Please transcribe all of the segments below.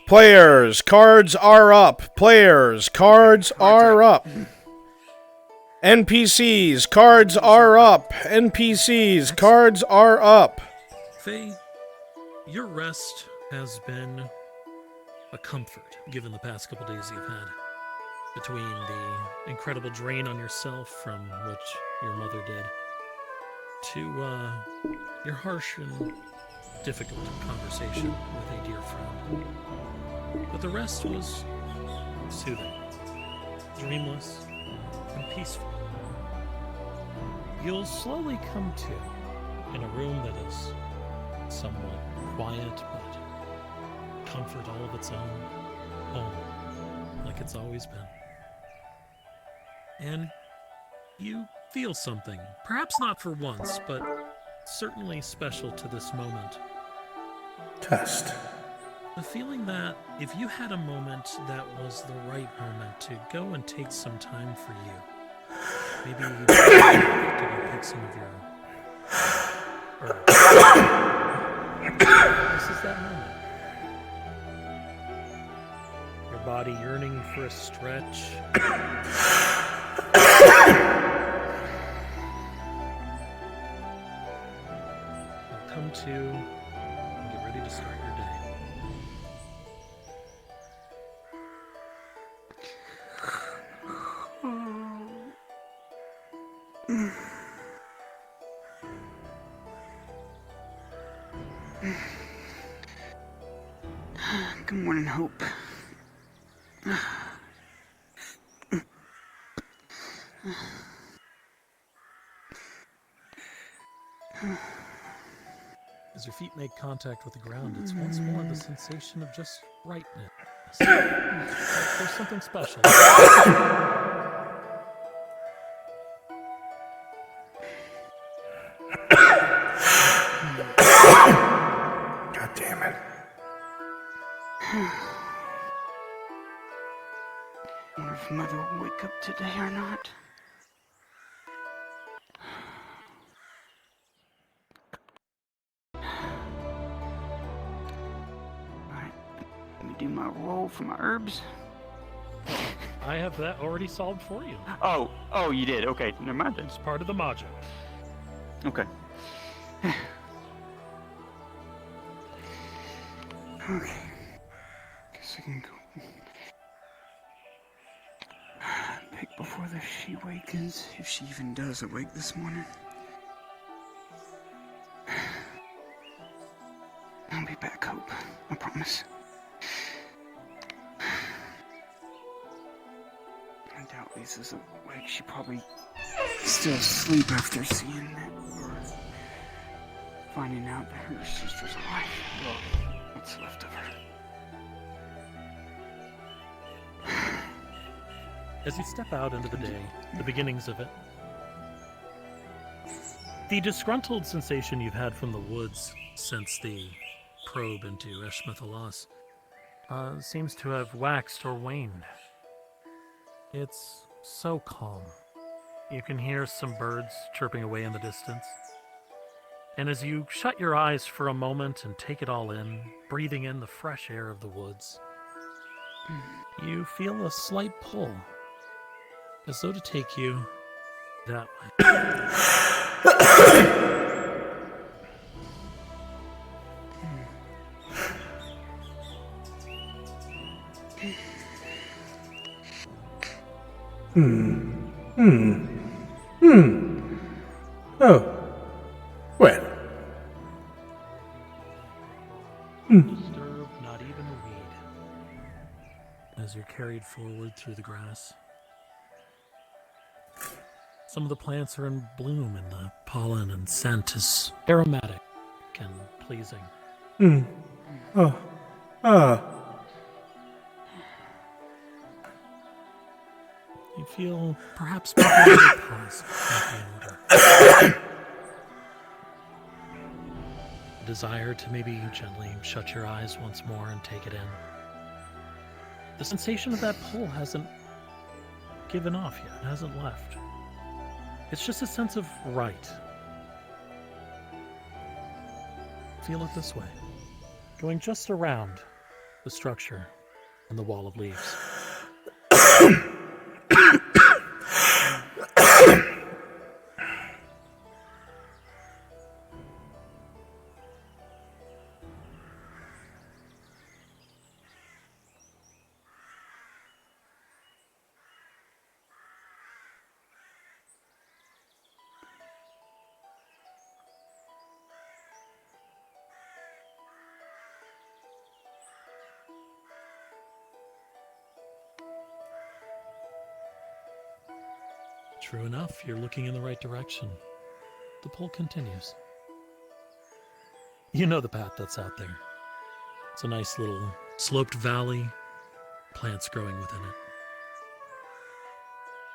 Players, cards are up. Players, cards are up. NPCs, cards are up. NPCs, cards are up. Faye, your rest has been a comfort given the past couple days you've had. Between the incredible drain on yourself from which your mother did, to your harsh and difficult conversation with a dear friend. But the rest was soothing, dreamless, and peaceful. You'll slowly come to, in a room that is somewhat quiet, but comfort all of its own, home, like it's always been. And you feel something, perhaps not for once, but certainly special to this moment. Test. The feeling that if you had a moment that was the right moment to go and take some time for you, maybe you to go pick some of your herbs. This is that moment. Your body yearning for a stretch. You'll come to and get ready to start your day. Good morning, Hope. As your feet make contact with the ground, it's once more the sensation of just rightness. Like there's something special. God damn it. Wonder if Mother will wake up today or not. Alright, let me do my roll for my herbs. I have that already solved for you. Oh, you did. Okay, never mind then. It's part of the module. Okay. Okay. Guess I can go pick before she wakens, if she even does awake this morning. I'll be back, Hope. I promise. I doubt Lisa's awake. She probably still asleep after seeing that, or finding out that her sister's alive. Well, what's left of her. As you step out into the day, the beginnings of it, the disgruntled sensation you've had from the woods since the probe into Eshmethalas seems to have waxed or waned. It's so calm. You can hear some birds chirping away in the distance. And as you shut your eyes for a moment and take it all in, breathing in the fresh air of the woods, you feel a slight pull, as though to take you that way. Oh. Well. Disturb not even a weed. As you're carried forward through the grass, some of the plants are in bloom, and the pollen and scent is aromatic and pleasing. Oh. Ah. You feel perhaps maybe a little pause might be in order. A desire to maybe gently shut your eyes once more and take it in. The sensation of that pull hasn't given off yet, hasn't left. It's just a sense of right. Feel it this way, going just around the structure and the wall of leaves. True enough, you're looking in the right direction. The pull continues. You know the path that's out there. It's a nice little sloped valley, plants growing within it.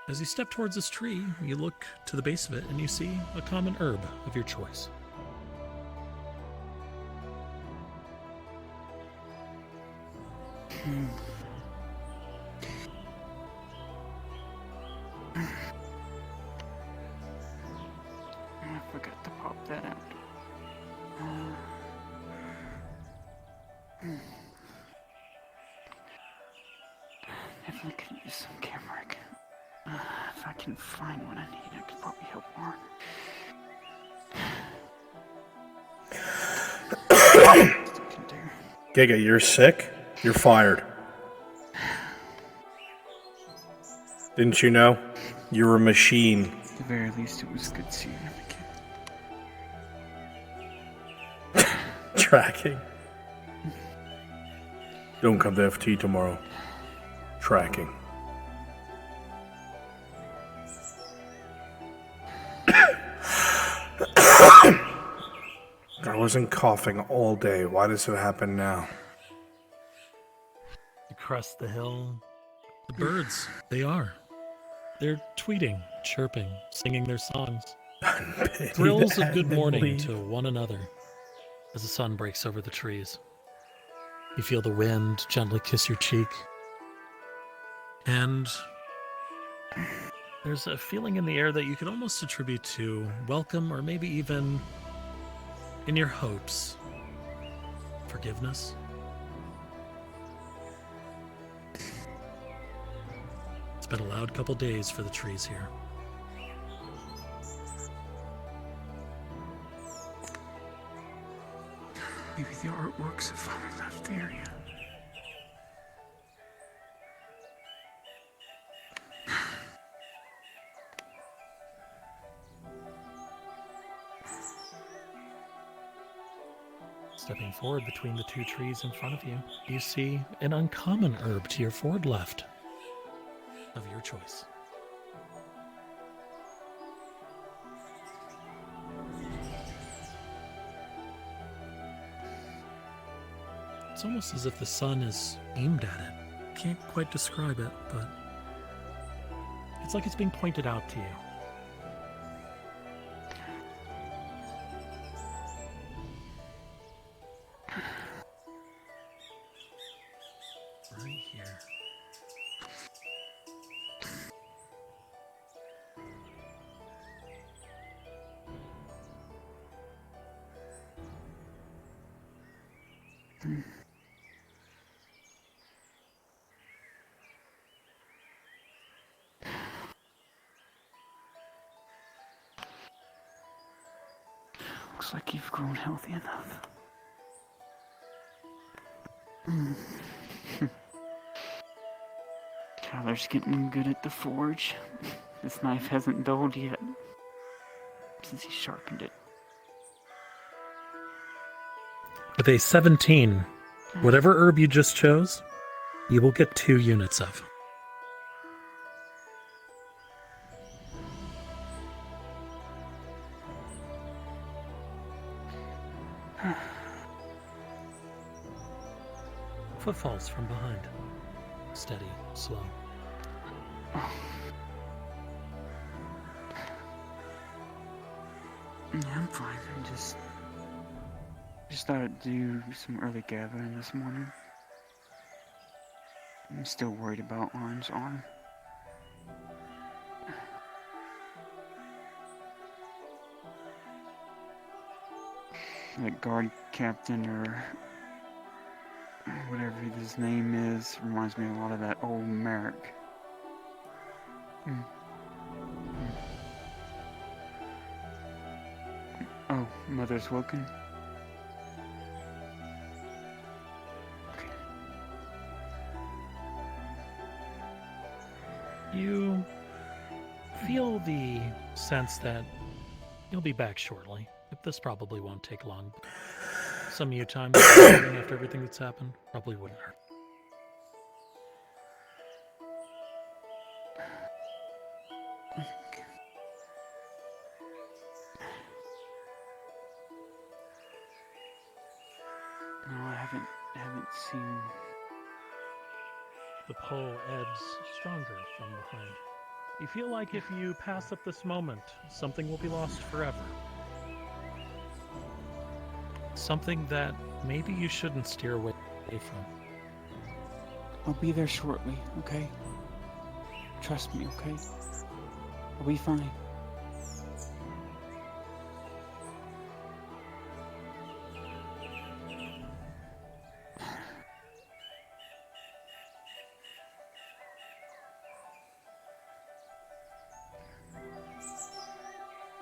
As you step towards this tree, you look to the base of it and you see a common herb of your choice. I forgot to pop that out. Definitely could use some camera. If I can find what I need, I could probably help Warren. Giga, you're sick? You're fired. Didn't you know? You're a machine. At the very least, it was good seeing him again. Tracking. Don't come to FT tomorrow. Tracking. I wasn't coughing all day. Why does it happen now? You crest the hill. The birds, they are. They're tweeting, chirping, singing their songs. Thrills of good morning to one another as the sun breaks over the trees. You feel the wind gently kiss your cheek. And there's a feeling in the air that you could almost attribute to welcome, or maybe even, in your hopes, forgiveness. It's been a loud couple days for the trees here. Maybe the artworks have finally left the area. Stepping forward between the two trees in front of you, you see an uncommon herb to your forward left of your choice. It's almost as if the sun is aimed at it. Can't quite describe it, but it's like it's being pointed out to you. Right here. Looks like you've grown healthy enough. Tyler's getting good at the forge. This knife hasn't dulled yet since he sharpened it. With a 17, whatever herb you just chose, you will get 2 units of. Footfalls from behind. Steady, slow. Yeah, I'm fine. I just thought I'd do some early gathering this morning. I'm still worried about Arn's arm. That guard captain or whatever his name is reminds me a lot of that old Merrick. Oh, Mother's woken? Okay. You feel the sense that you'll be back shortly. This probably won't take long. Some of your time after everything that's happened probably wouldn't hurt. No, I haven't seen. The pull ebbs stronger from behind. You feel like if you pass up this moment, something will be lost forever. Something that maybe you shouldn't steer away from. I'll be there shortly, okay? Trust me, okay? I'll be fine.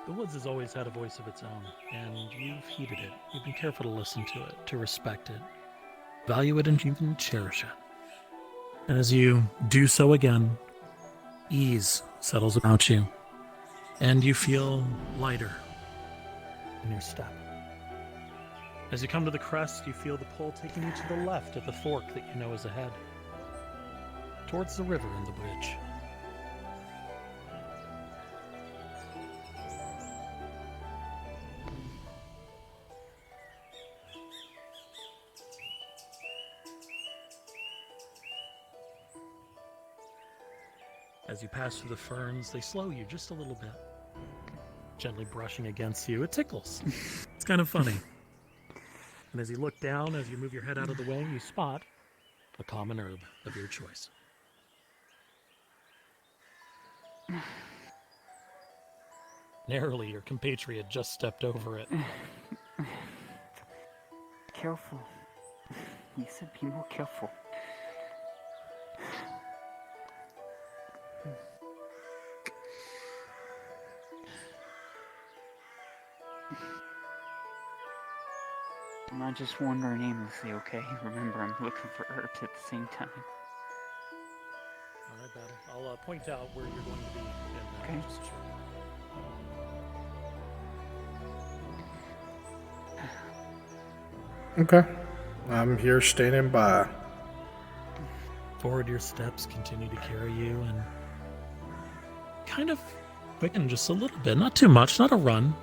The woods has always had a voice of its own, and you've heeded it. You've been careful to listen to it, to respect it, value it, and even cherish it. And as you do so again, ease settles about you, and you feel lighter in your step. As you come to the crest, you feel the pull taking you to the left at the fork that you know is ahead, towards the river and the bridge. As you pass through the ferns, they slow you just a little bit, gently brushing against you. It tickles. It's kind of funny. And as you look down, as you move your head out of the way, you spot a common herb of your choice. Narrowly, your compatriot just stepped over it. Careful. You said be more careful. I'm not just wandering aimlessly, okay? Remember, I'm looking for herbs at the same time. All right, Battle. I'll point out where you're going to be in just a short while. Okay. I'm here standing by. Forward, your steps continue to carry you, and kind of quicken just a little bit. Not too much, not a run.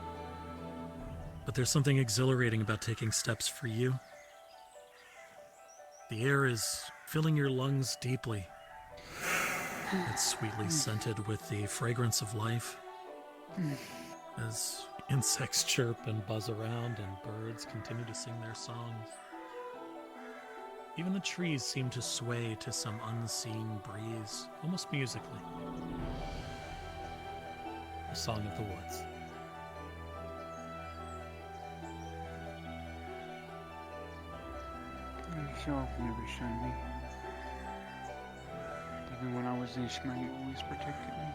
But there's something exhilarating about taking steps for you. The air is filling your lungs deeply. It's sweetly scented with the fragrance of life. As insects chirp and buzz around and birds continue to sing their songs. Even the trees seem to sway to some unseen breeze, almost musically. The song of the woods. She'll never shun me. Even when I was Ishmael, you always protected me.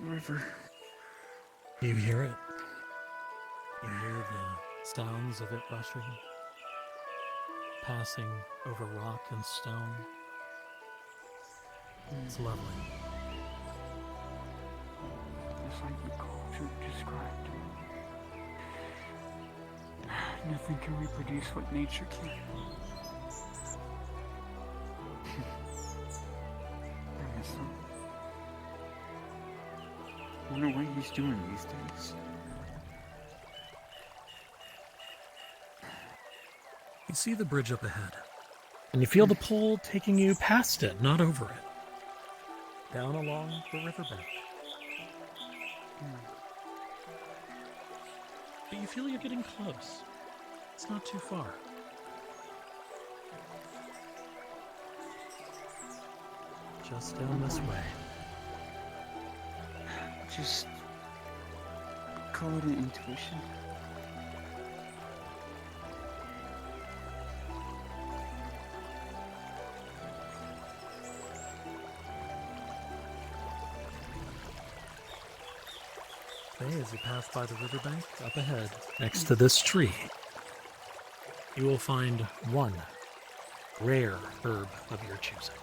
River. You hear it. You hear the sounds of it rushing, passing over rock and stone. It's lovely. Just like the culture described. Nothing can reproduce what nature can. I miss him. I wonder what he's doing these days. You see the bridge up ahead, and you feel the pull taking you past it, not over it. Down along the riverbank. But you feel you're getting close. It's not too far. Just down this way. Just call it an intuition. Okay, as you pass by the riverbank, up ahead, next to this tree, you will find one rare herb of your choosing.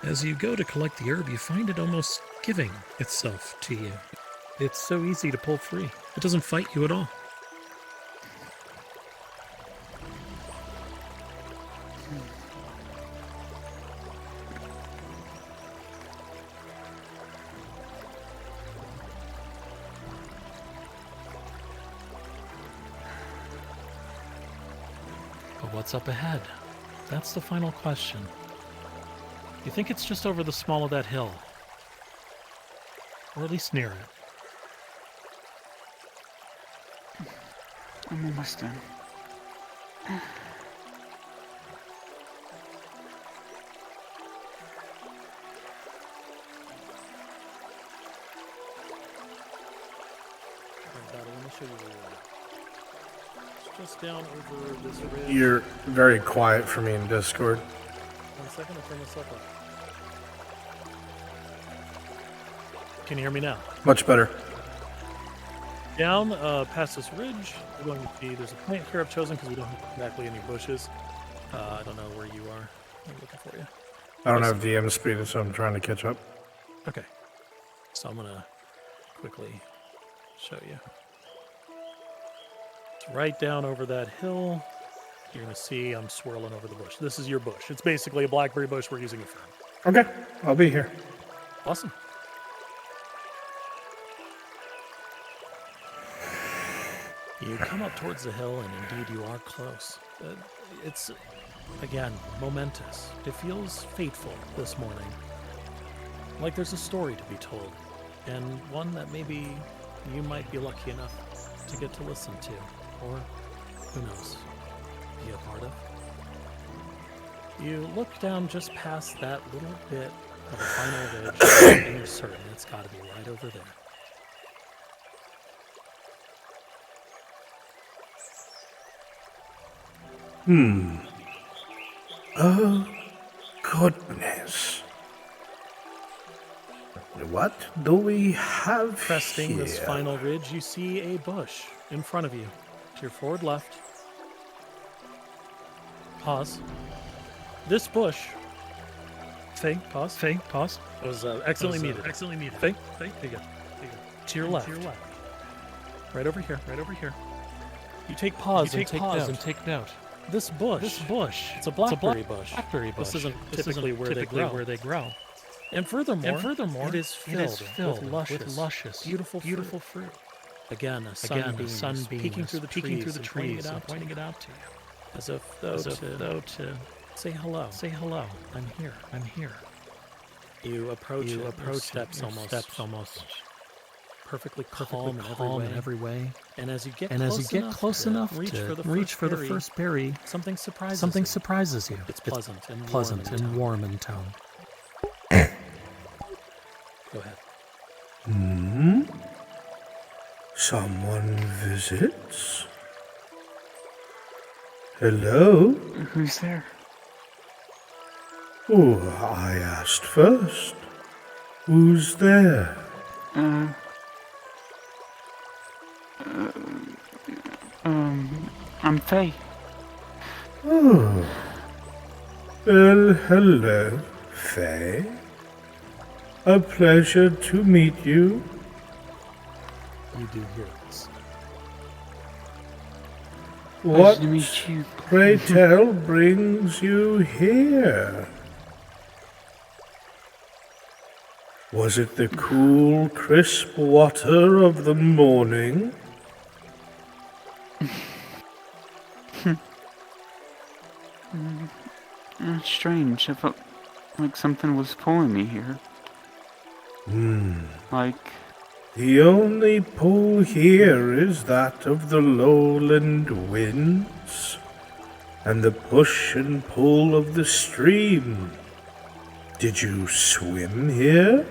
As you go to collect the herb, you find it almost giving itself to you. It's so easy to pull free. It doesn't fight you at all. But what's up ahead? That's the final question. You think it's just over the small of that hill. Or at least near it. I'm almost done. Let me show you where you are. It's just down over this ridge. You're very quiet for me in Discord. 1 second, I'll turn this up. Can you hear me now? Much better. Down past this ridge, we're going to see there's a plant here I've chosen because we don't have exactly any bushes. I don't know where you are. I'm looking for you. I don't have DM speed, so I'm trying to catch up. Okay. So I'm going to quickly show you. It's right down over that hill. You're going to see I'm swirling over the bush. This is your bush. It's basically a blackberry bush. We're using it for. Okay, I'll be here. Awesome. You come up towards the hill, and indeed you are close. It's, again, momentous. It feels fateful this morning. Like there's a story to be told, and one that maybe you might be lucky enough to get to listen to, or who knows, be a part of. You look down just past that little bit of a final ridge, and you're certain it's got to be right over there. Oh, goodness. What do we have Cresting here? this final ridge, you see a bush in front of you. To your forward left. Pause. This bush. Faye, pause. Faye, pause. It was excellently muted. Excellently muted. Faye, there you go. To your left. Right over here. You take pause and take note. This bush. It's a blackberry bush. This isn't typically where they grow. And furthermore, it is filled with luscious, beautiful fruit. Again, a sunbeam peeking through the trees and pointing it out to you, as if though to say hello. I'm here. You approach steps almost perfectly calm in every way. And as you get close enough to reach for the first berry, something surprises you. It's pleasant and warm in tone. Go ahead. Someone visits? Hello? Who's there? Oh, I asked first. Who's there? I'm Faye. Oh. Well, hello, Faye. A pleasure to meet you. You do hear this. What, Pleasure to meet you. pray tell, brings you here? Was it the cool, crisp water of the morning? Strange. I felt like something was pulling me here. Like... The only pull here is that of the lowland winds, and the push and pull of the stream. Did you swim here?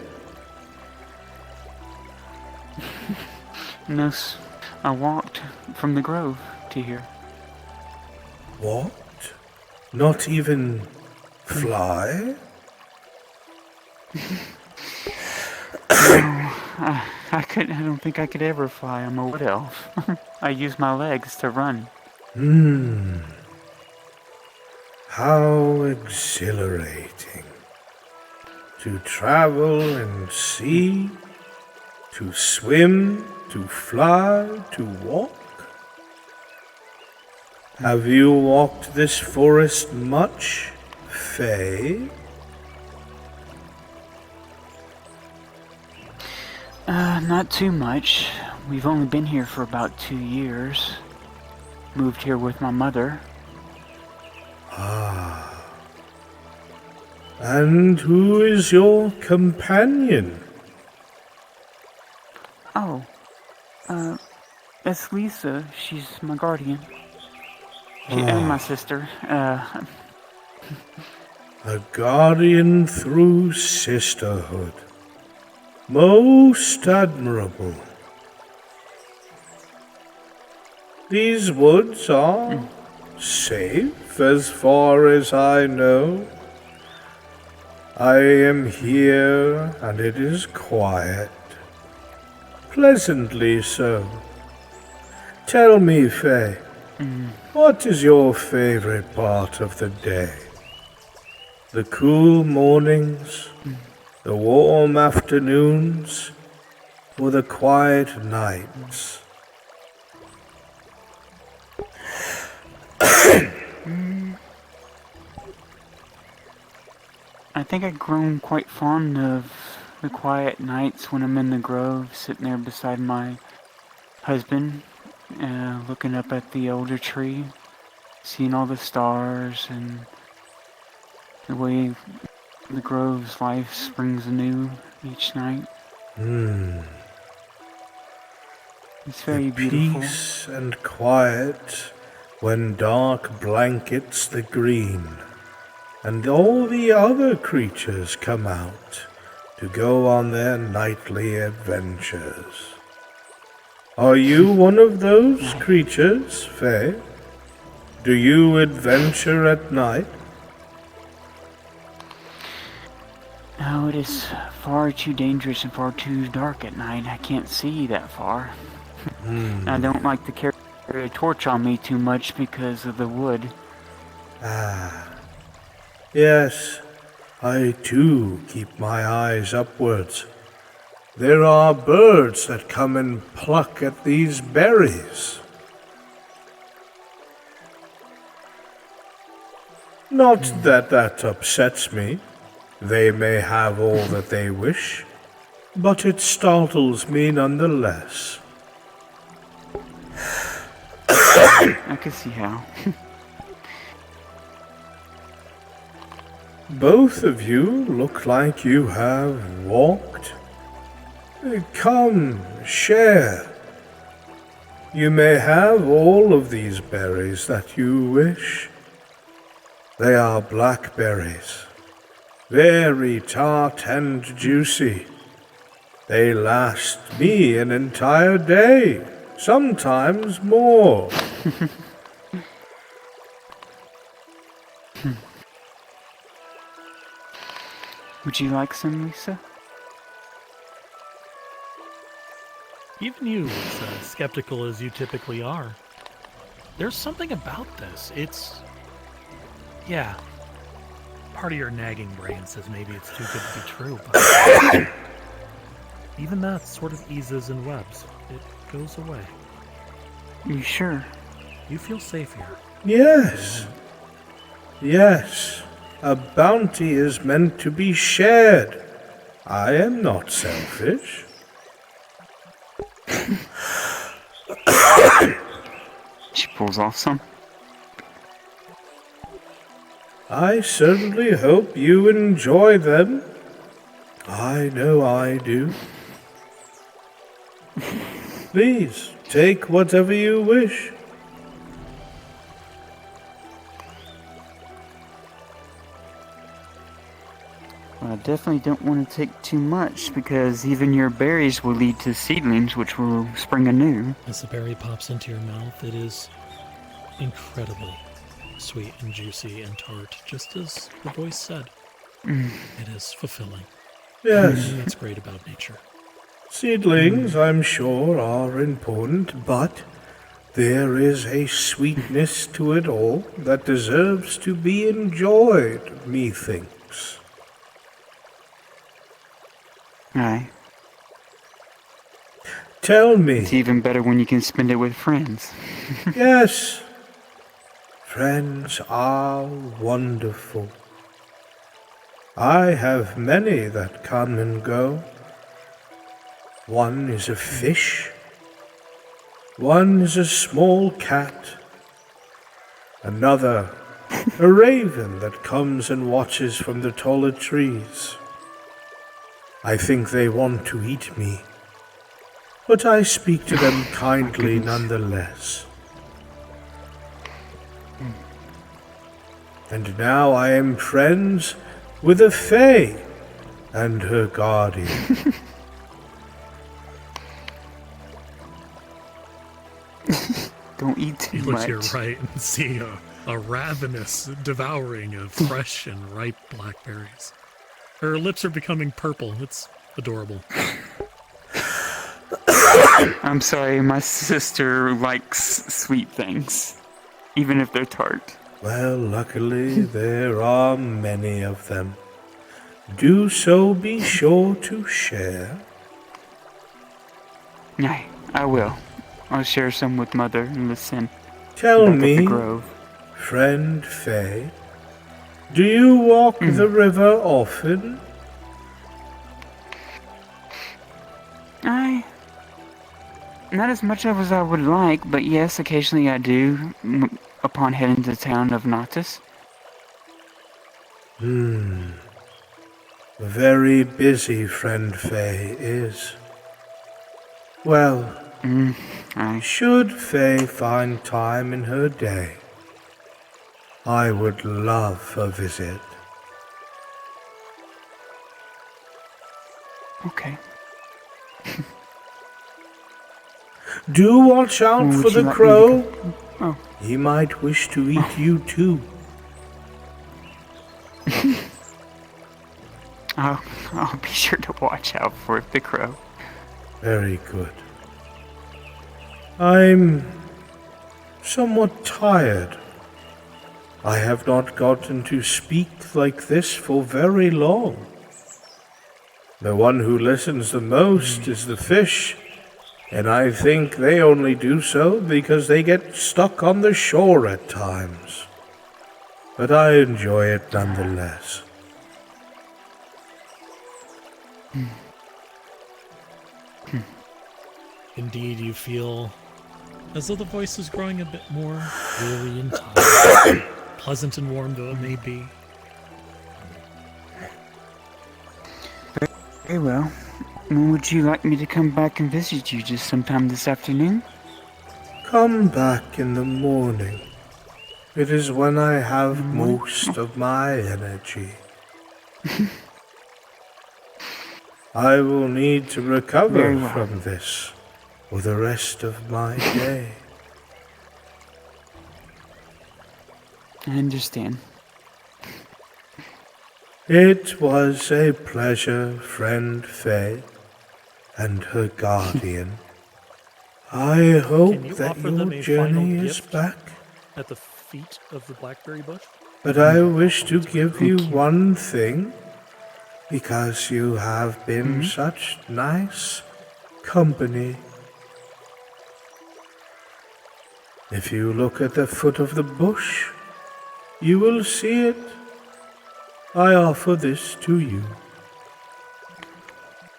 No, I walked from the grove to here. What? Not even fly? I don't think I could ever fly. I'm a wood elf. I use my legs to run. How exhilarating. To travel and see, to swim, to fly, to walk. Have you walked this forest much, Faye? Not too much. We've only been here for about 2 years. Moved here with my mother. And who is your companion? Oh, that's Lisa. She's my guardian. And my sister. A guardian through sisterhood. Most admirable. These woods are safe as far as I know. I am here and it is quiet. Pleasantly so. Tell me, Faye, what is your favorite part of the day? The cool mornings, the warm afternoons, or the quiet nights? I think I've grown quite fond of the quiet nights when I'm in the grove, sitting there beside my husband, looking up at the older tree, seeing all the stars and the way the grove's life springs anew each night. It's very beautiful. Peace and quiet when dark blankets the green, and all the other creatures come out to go on their nightly adventures. Are you one of those creatures, Faye? Do you adventure at night? No, it is far too dangerous and far too dark at night. I can't see that far. I don't like to carry a torch on me too much because of the wood. Yes, I too keep my eyes upwards. There are birds that come and pluck at these berries. Not that upsets me. They may have all that they wish, but it startles me nonetheless. I can see how. Both of you look like you have walked. Come, share. You may have all of these berries that you wish. They are blackberries, very tart and juicy. They last me an entire day, sometimes more. Would you like some, Lisa? Even you, as skeptical as you typically are, there's something about this. Yeah, part of your nagging brain says maybe it's too good to be true, but even that sort of eases and webs. It goes away. You sure? You feel safe here. Yes. Yes. A bounty is meant to be shared. I am not selfish. She pulls off some. I certainly hope you enjoy them. I know I do. Please, take whatever you wish. I definitely don't want to take too much, because even your berries will lead to seedlings, which will spring anew. As the berry pops into your mouth, it is incredibly sweet and juicy and tart, just as the voice said. It is fulfilling. Yes. That's great about nature. Seedlings, I'm sure, are important, but there is a sweetness to it all that deserves to be enjoyed, methinks. Aye. Tell me. It's even better when you can spend it with friends. Yes. Friends are wonderful. I have many that come and go. One is a fish. One is a small cat. Another, a raven that comes and watches from the taller trees. I think they want to eat me, but I speak to them kindly nonetheless. And now I am friends with a fae and her guardian. Don't eat too You look much. to your right and see a ravenous devouring of fresh and ripe blackberries. Her lips are becoming purple. It's adorable. I'm sorry, my sister likes sweet things, even if they're tart. Well, luckily there are many of them. Do so be sure to share. Aye, I will. I'll share some with Mother and listen. Tell Back at the me, grove. friend Faye, do you walk the river often? Not as much as I would like, but yes, occasionally I do, upon heading to the town of Nautis. Very busy friend Faye is. Well, Aye. should Faye find time in her day, I would love a visit. Okay. Do watch out Would for you the like me to crow. go? Oh. He might wish to eat you too. I'll be sure to watch out for the crow. Very good. I'm somewhat tired. I have not gotten to speak like this for very long. The one who listens the most is the fish, and I think they only do so because they get stuck on the shore at times. But I enjoy it nonetheless. Indeed, you feel as though the voice is growing a bit more weary and tired, pleasant and warm though it may be. Very well. When would you like me to come back and visit you? Just sometime this afternoon? Come back in the morning. It is when I have most of my energy. I will need to recover from this for the rest of my day. I understand. It was a pleasure, friend Faye, and her guardian. I hope Can you that offer them your a journey final is gift back. At the feet of the blackberry bush? But I wish to give you one thing, because you have been such nice company. If you look at the foot of the bush, you will see it. I offer this to you.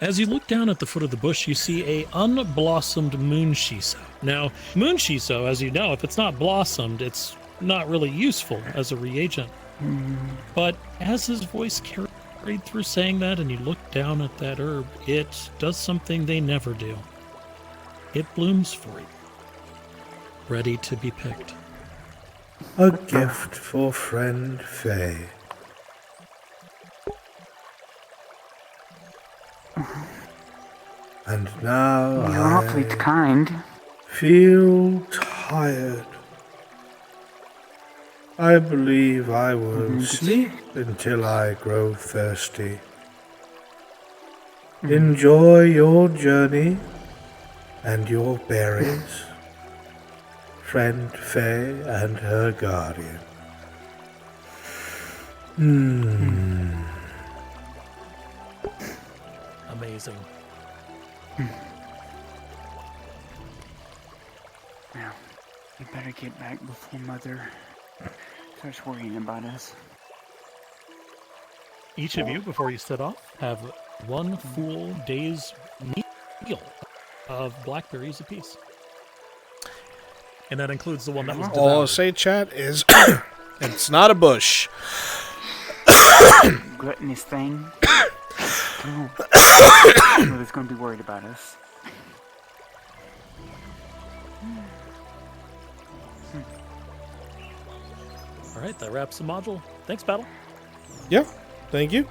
As you look down at the foot of the bush, you see a unblossomed moon shiso. Now, moon shiso, as you know, if it's not blossomed, it's not really useful as a reagent. But as his voice carried through saying that, and you look down at that herb, it does something they never do. It blooms for you, ready to be picked. A gift for friend Faye. And now You're awfully kind. feel tired. I believe I will sleep until I grow thirsty. Enjoy your journey and your berries, friend Faye and her guardian. Amazing. Now, we better get back before Mother starts worrying about us. Each of you, before you set off, have one full day's meal of blackberries apiece. And that includes the one that was All I'll devoured. say, chat, is it's not a bush. Gluttonous thing. Mother's gonna be worried about us. All right, that wraps the module. Thanks, Battle. Yeah, thank you.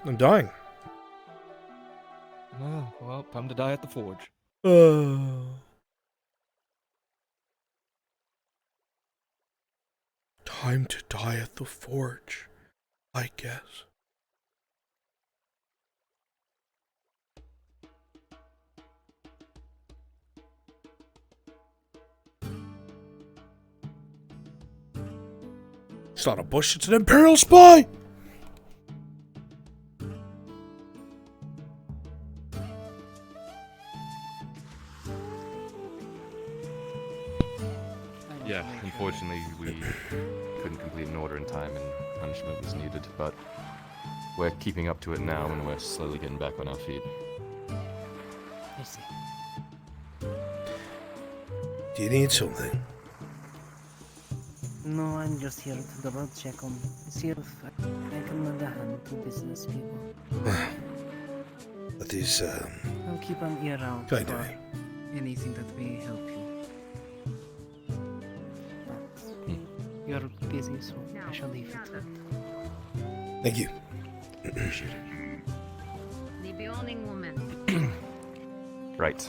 I'm dying. Oh, well, time to die at the forge. Time to die at the forge, I guess. It's not a bush, it's an Imperial spy! Yeah, unfortunately, we couldn't complete an order in time and punishment was needed, but we're keeping up to it now and we're slowly getting back on our feet. I see. Do you need something? No, I'm just here to double check on, see if I can lend a hand to business people. That is, I'll keep an ear out kind for of it. anything that may help you. But you're busy, so I shall leave it to it. Thank you. The Beoning woman. Right,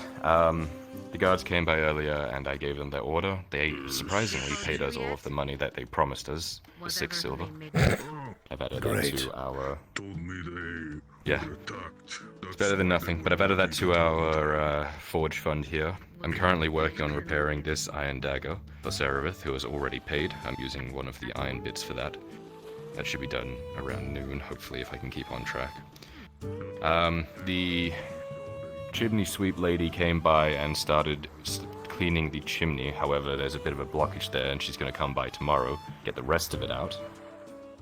The guards came by earlier, and I gave them their order. They surprisingly paid us all of the money that they promised us, the 6 silver. I've added that to our... Yeah, it's better than nothing, but I've added that to our forge fund here. I'm currently working on repairing this iron dagger for Seraph, who has already paid. I'm using one of the iron bits for that. That should be done around noon, hopefully, if I can keep on track. The chimney sweep lady came by and started cleaning the chimney. However, there's a bit of a blockage there, and she's going to come by tomorrow, get the rest of it out.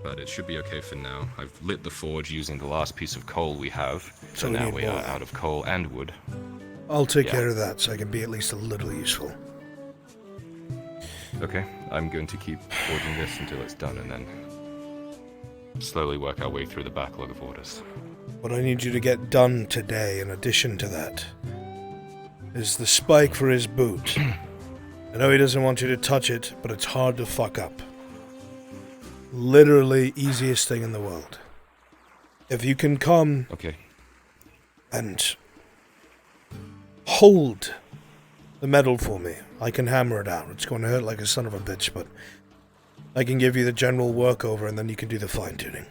But it should be okay for now. I've lit the forge using the last piece of coal we have, so now we are out of coal and wood. I'll take care of that so I can be at least a little useful. Okay, I'm going to keep forging this until it's done, and then slowly work our way through the backlog of orders. What I need you to get done today, in addition to that, is the spike for his boot. I know he doesn't want you to touch it, but it's hard to fuck up. Literally easiest thing in the world. If you can come and hold the metal for me, I can hammer it out. It's going to hurt like a son of a bitch, but I can give you the general work over and then you can do the fine-tuning.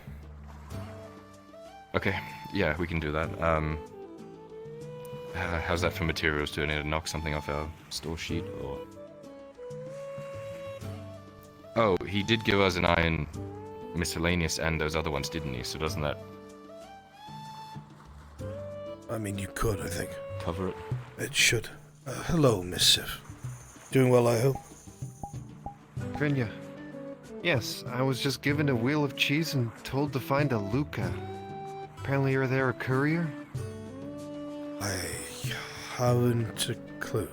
Okay, yeah, we can do that. How's that for materials? Do I need to knock something off our store sheet, or...? Oh, he did give us an iron miscellaneous and those other ones, didn't he? So doesn't that... I mean, you could, I think. Cover it? It should. Hello, Miss Sif. Doing well, I hope? Grinya. Yes, I was just given a wheel of cheese and told to find a Luca. Apparently you're there a courier? I haven't a clue.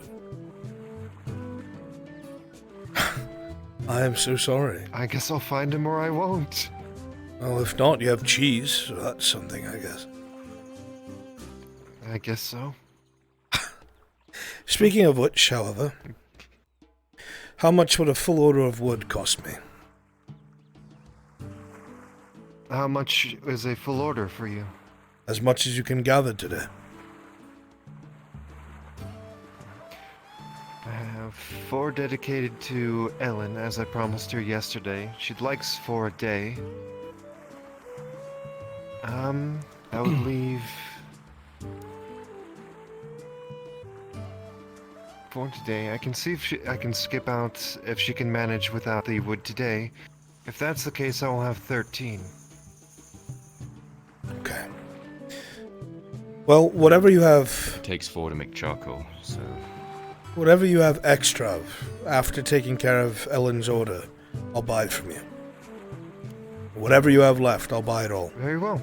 I am so sorry. I guess I'll find him or I won't. Well, if not, you have cheese, so that's something, I guess. I guess so. Speaking of which, however, how much would a full order of wood cost me? How much is a full order for you? As much as you can gather today. I have 4 dedicated to Ellen, as I promised her yesterday. She'd like 4 a day. That would leave 4 today. I can see if I can skip out if she can manage without the wood today. If that's the case, I will have 13. Okay. Well, whatever you have... It takes 4 to make charcoal, so... Whatever you have extra of, after taking care of Ellen's order, I'll buy it from you. Whatever you have left, I'll buy it all. Very well.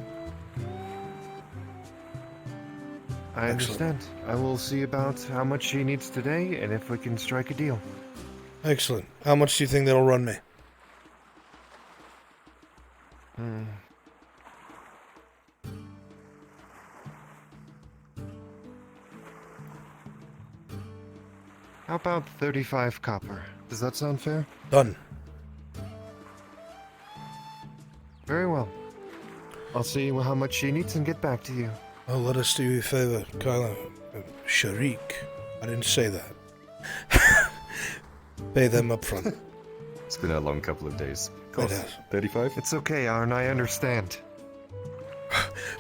I understand. I will see about how much she needs today, and if we can strike a deal. Excellent. How much do you think that'll run me? How about 35 copper? Does that sound fair? Done. Very well. I'll see how much she needs and get back to you. Oh, let us do you a favor, Kyla. Sharik. I didn't say that. Pay them up front. It's been a long couple of days. It has. 35? It's okay, Arn, I understand.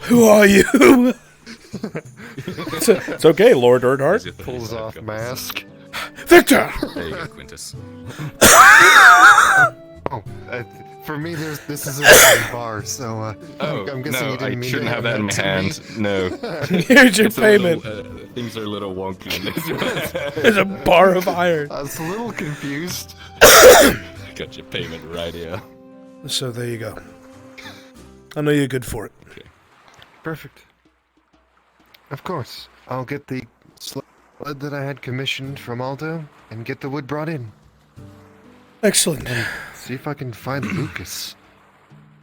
Who are you? it's okay, Lord Erdhart. Pulls off mask. Victor! There you go, Quintus. Oh, for me, this is a wine bar, so I'm guessing you didn't mean shouldn't to have that in my hand. No. Here's your payment. Things are a little wonky. There's a bar of iron. I was a little confused. Got your payment right here. So there you go. I know you're good for it. Okay. Perfect. Of course. I'll get the sled that I had commissioned from Aldo and get the wood brought in. Excellent. See if I can find Lucas.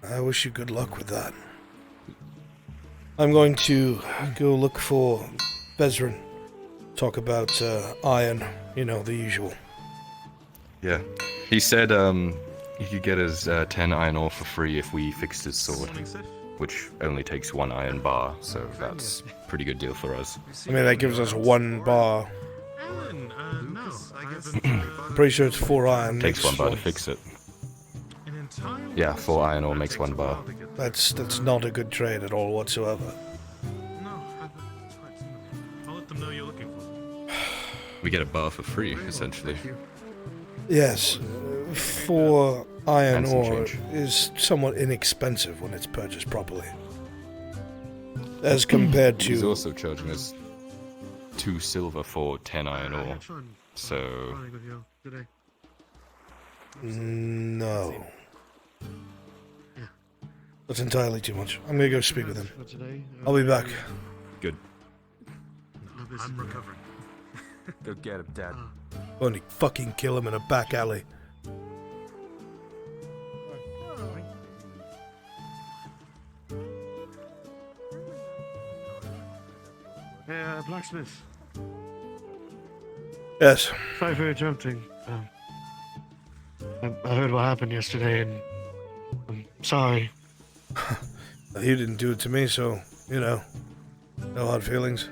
I wish you good luck with that. I'm going to go look for Bezran. Talk about iron, you know, the usual. Yeah. He said he could get us 10 iron ore for free if we fixed his sword, which only takes 1 iron bar, so that's a pretty good deal for us. I mean, that gives us 1 bar No, I guess I'm pretty sure it's 4 iron. Takes makes 1 bar to fix it. Yeah, 4 iron ore makes 1 bar. That's not a good trade at all whatsoever. No, that's quite simple. I'll let them know you're looking for them. We get a bar for free, essentially. Yes, 4 iron And some ore change. is somewhat inexpensive when it's purchased properly. As compared He's to... also charging us 2 silver for 10 iron ore. So, No. That's entirely too much. I'm gonna go speak with him. I'll be back. good. I'm recovering. Go get him, Dad. Only fucking kill him in a back alley. Hey, blacksmith. Yes. Sorry for interrupting. I heard what happened yesterday, and I'm sorry. You didn't do it to me, so, you know, no hard feelings.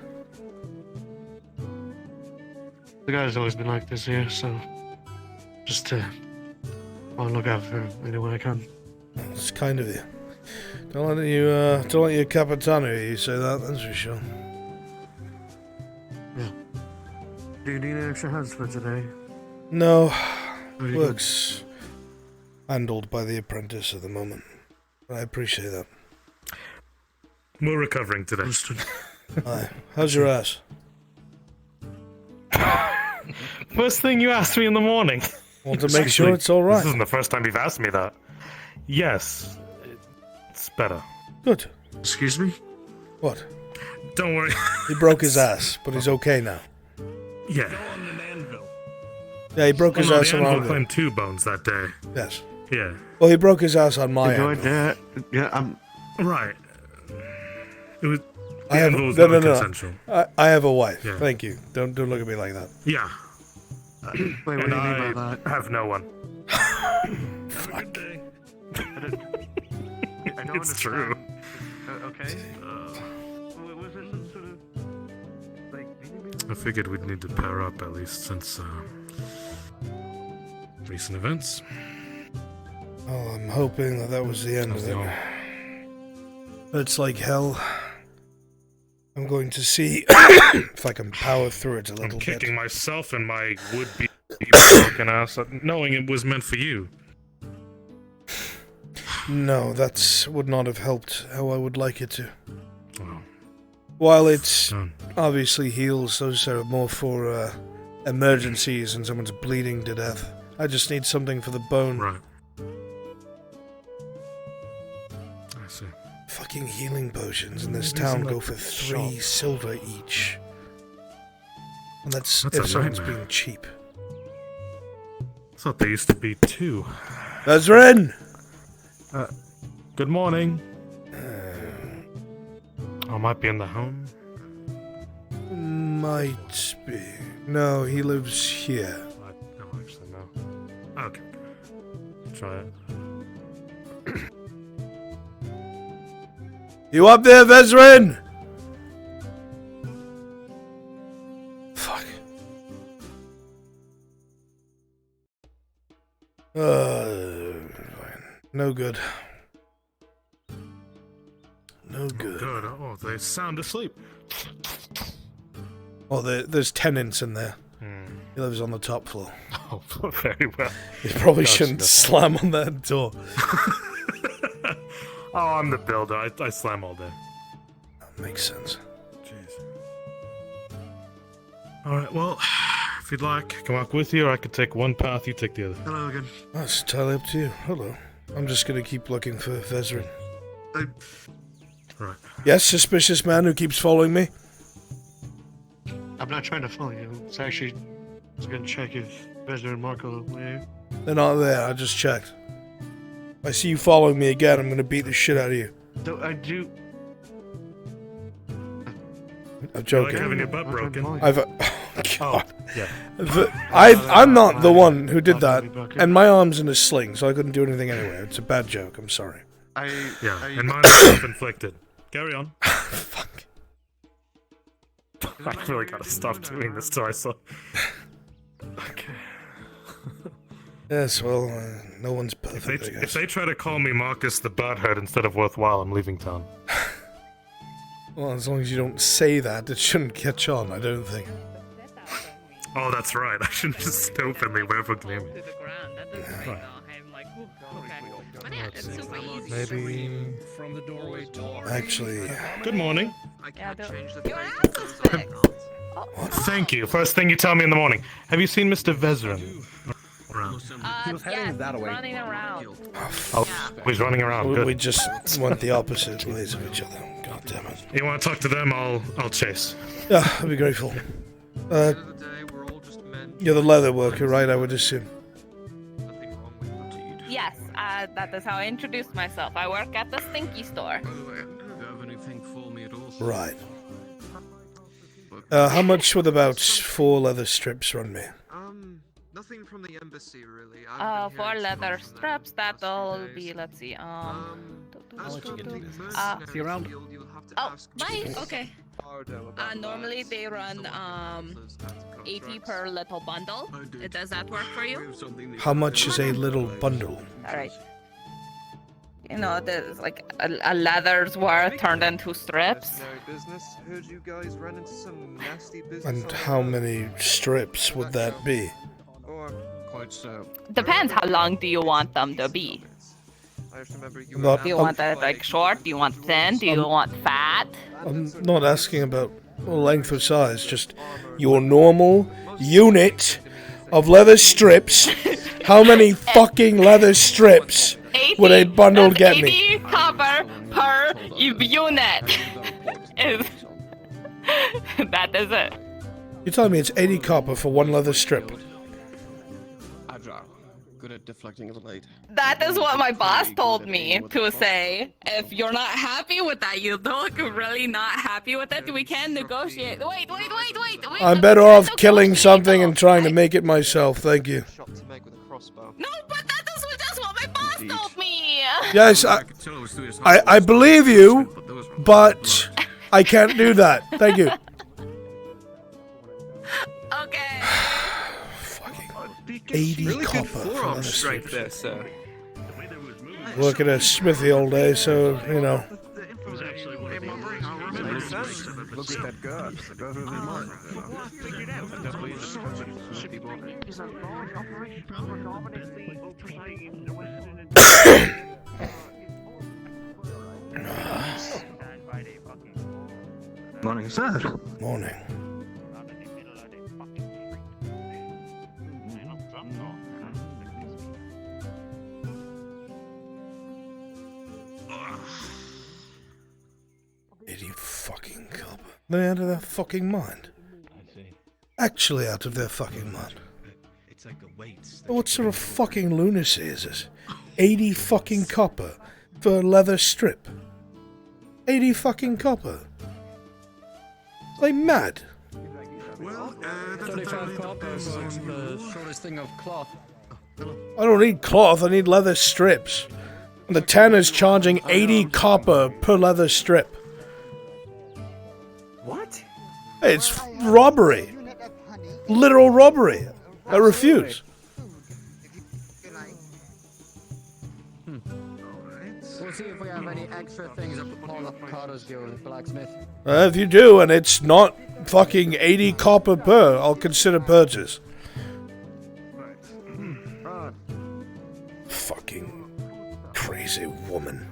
The guy's always been like this here, so just to want to look out for him anyone I can. It's kind of you. Don't let your Capitano hear you say that, that's for sure. Yeah. Do you need any extra hands for today? No, Very work's handled by the apprentice at the moment. I appreciate that. We're recovering today. Aye. How's your ass? First thing you asked me in the morning. Want to make sure it's alright. This isn't the first time you've asked me that. Yes, it's better. Good. Excuse me? What? Don't worry. He broke his ass, but he's okay now. Yeah. Yeah, he broke his Oh, no, ass the on anvil our claimed 2 bones that day. Yes. Yeah. Well, he broke his ass on my Enjoyed end. that. Yeah, I'm. Right. It was. I have anvil was no. non-consensual. I have a wife. Yeah. Thank you. Don't look at me like that. Yeah. Wait, what do you And mean by that? I have no one. Have a good day. I don't It's true. Okay. Was there some sort of like? I figured we'd need to pair up at least since recent events. Well, I'm hoping that was the end of it. No. It's like hell. I'm going to see if I can power through it a little I'm bit. kicking myself and my would-be broken ass, knowing it was meant for you. No, that would not have helped how I would like it to. Oh, While it's done. obviously heals, those are more for emergencies and someone's bleeding to death. I just need something for the bone. Right. I see. Fucking healing potions in this These town in the go for 3 shop. silver each. And that's That's if a someone's nightmare. being cheap. I thought there used to be 2. Bezrin! Good morning. I might be in the home. Might be. No, he lives here. I don't actually know. Okay. Try it. You up there, Vezrin? Fuck. No good. No good. Good. Oh, they sound asleep. Well, there's tenants in there. Hmm. He lives on the top floor. Oh, very well. You probably Gotcha, shouldn't gotcha. slam on that door. Oh, I'm the builder. I slam all day. That makes sense. Jeez. Alright, well, if you'd like, I can walk with you, or I could take one path, you take the other. Hello again. That's entirely up to you. Hello. I'm just gonna keep looking for Vezrin. Right. Yes, suspicious man who keeps following me? I'm not trying to follow you. It's actually. I was gonna check if Vezir and Marco were here. They're not there, I just checked. If I see you following me again, I'm gonna beat the shit out of you. So I do. I'm Like joking. having your butt I'm trying to broken. follow you. Oh, God. Yeah. I'm not the one who did that, I'll be broken. and my arm's in a sling, so I couldn't do anything anyway. It's a bad joke, I'm sorry. Yeah, and mine is self-inflicted. Carry on. Fuck. I really gotta stop doing this to myself. Okay. Yes, well, no one's perfect, I guess. If they try to call me Marcus the Butthead instead of Worthwhile, I'm leaving town. Well, as long as you don't say that, it shouldn't catch on, I don't think. Oh, that's right. I shouldn't just openly wave at me. Right. Maybe From the doorway to Actually, Good morning. what? Thank you. First thing you tell me in the morning. Have you seen Mr. Vezran? He was heading that way. Running around. Oh, he's running around. We Good. just went the opposite ways of each other. God damn it. You want to talk to them? I'll chase. Yeah, I'd be grateful. You're the leather worker, right? I would assume. Yes, that is how I introduced myself. I work at the Stinky store. Right. How much would about 4 leather strips run me? Nothing from the embassy, really. 4 leather strips, that'll be, let's see, I'll let you get to business. See you around. Oh, bye, okay. Normally they run, 80 per little bundle. Does that work for you? How much is a little bundle? Alright. You know, there's like a leather's worth turned into strips. Business. Heard you guys run into some nasty business. And how many strips would that be? Or quite so. Depends how long do you want them to be. I just remember you. Not- Do you want that like short? Do you want thin? Do you want fat? I'm not asking about length or size, just your normal unit of leather strips. How many fucking leather strips 80, would a bundle that's get 80 me? copper per unit. That is it. You're telling me it's 80 copper for 1 leather strip? Good at deflecting the blade. That is what my boss told me to say. If you're not happy with that, you look really not happy with it, we can negotiate. Wait. I'm better off killing something and trying to make it myself, thank you. No, but that is just what my boss told me. Yes, I believe you, but I can't do that. Thank you. Okay. Fucking 80 copper for leather strips. there, sir. Work at a smithy all day, so, you know. Look at that guard. Go through the mine. Morning, sir. Morning. Fucking copper. They're out of their fucking mind. Actually out of their fucking mind. What sort of fucking lunacy is this? 80 fucking copper for a leather strip. 80 fucking copper. Are they mad? 35 copper for the shortest thing of cloth. I don't need cloth, I need leather strips. And the tanner's charging 80 copper per leather strip. What? Hey, it's robbery. Literal robbery. I refuse. We'll see if we have any extra things up at Paul Carter's Guild blacksmith. If you do, and it's not fucking 80 copper per, I'll consider purchase. Fucking crazy woman.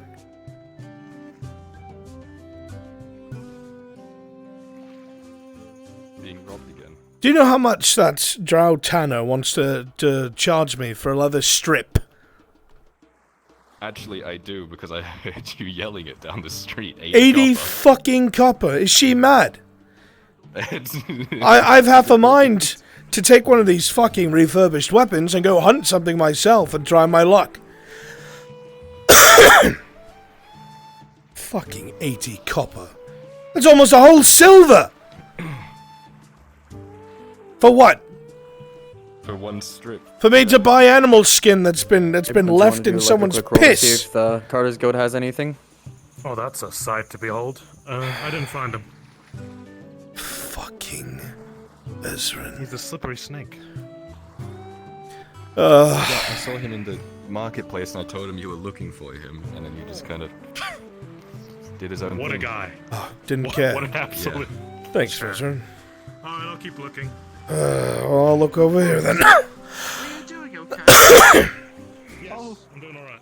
Being robbed again. Do you know how much that Drow Tanner wants to charge me for a leather strip? Actually, I do, because I heard you yelling it down the street. 80 fucking copper. Is she mad? I've half a mind to take one of these fucking refurbished weapons and go hunt something myself and try my luck. Fucking 80 copper. That's almost a whole silver! For what? For 1 strip. For me to buy animal skin that's been left in someone's piss. See if the Carter's Guild has anything. Oh, that's a sight to behold. I didn't find him. Fuck King Ezrin. He's a slippery snake. I saw him in the marketplace and I told him you were looking for him, and then he just kind of did his own thing. What a guy. Oh, didn't care. What an absolute... Yeah. Thanks, Ezrin. Alright, I'll keep looking. Well, I'll look over here then. Yes, I'm doing alright.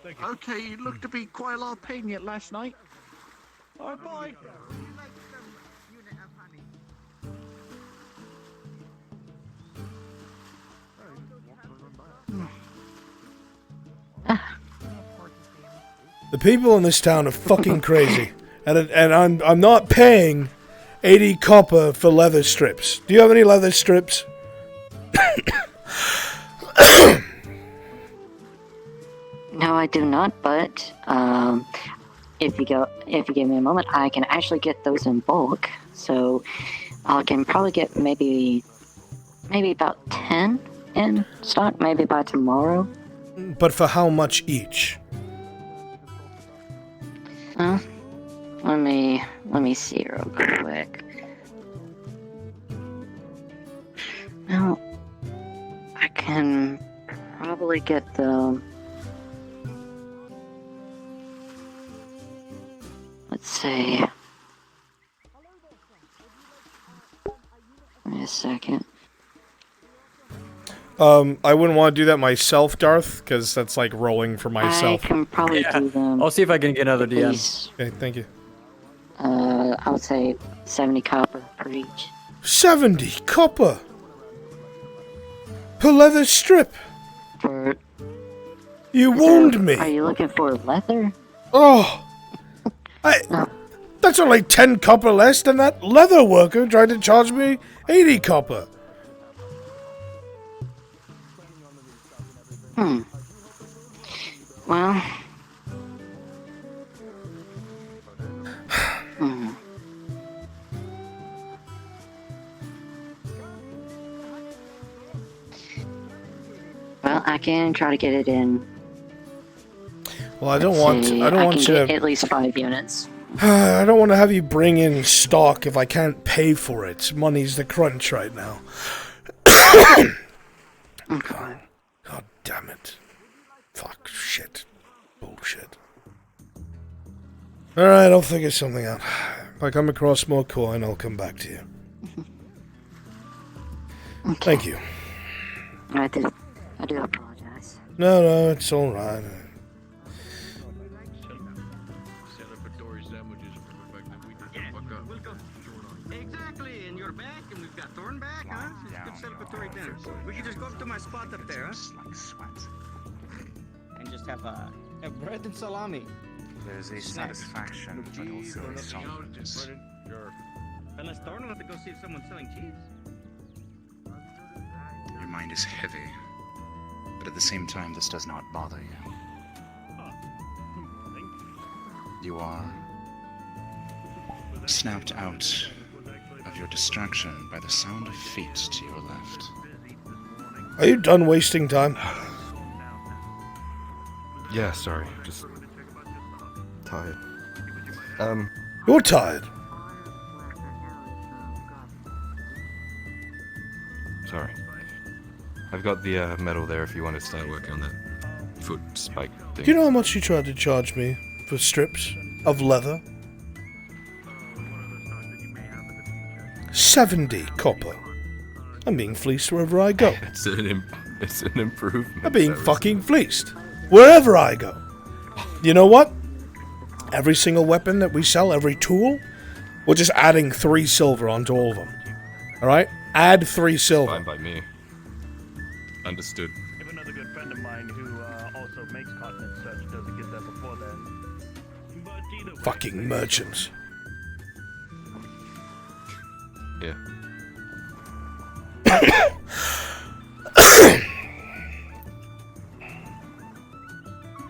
Thank you. Okay, you look to be quite a lot of pain yet last night. Alright, bye. The people in this town are fucking crazy, and I'm not paying 80 copper for leather strips. Do you have any leather strips? No, I do not. But if you give me a moment, I can actually get those in bulk. So I can probably get maybe about 10 in stock, maybe by tomorrow. But for how much each? Let me see real quick. Well, I can probably get them. Let's see. Wait a second. I wouldn't want to do that myself, Darth, because that's like rolling for myself. I can probably do them. I'll see if I can get another DM. Okay, thank you. I would say 70 copper per each. 70 copper per leather strip. For you warned me. Are you looking for leather? Oh, that's only 10 copper less than that leather worker tried to charge me 80 copper. Well. Well, I can try to get it in. Well, I don't want you to at least 5 units. I don't want to have you bring in stock if I can't pay for it. Money's the crunch right now. God damn it. Fuck, shit. Bullshit. Alright, I'll figure something out. If I come across more coin, I'll come back to you. Okay. Thank you. I do apologize. No, it's alright. Exactly, and you're back, and we've got Thorn back, huh? It's a good celebratory dinner. We could just go up to my spot up there, huh? And just have bread and salami. There's a satisfaction, but also a softness. Unless Thorn wants to go see if someone's selling cheese. Your mind is heavy, but at the same time, this does not bother you. You are snapped out of your distraction by the sound of feet to your left. Are you done wasting time? Yeah, sorry, just tired. You're tired. Sorry. I've got the metal there if you want to start working on that foot spike thing. Do you know how much you tried to charge me for strips of leather? 70 copper. I'm being fleeced wherever I go. It's an improvement. I'm being fucking fleeced wherever I go. You know what? Every single weapon that we sell, every tool, we're just adding 3 silver onto all of them. Alright? Add 3 silver. Fine by me. Understood. If another good friend of mine who also makes cotton and such doesn't get that before then. But either way, Fucking merchants. Yeah.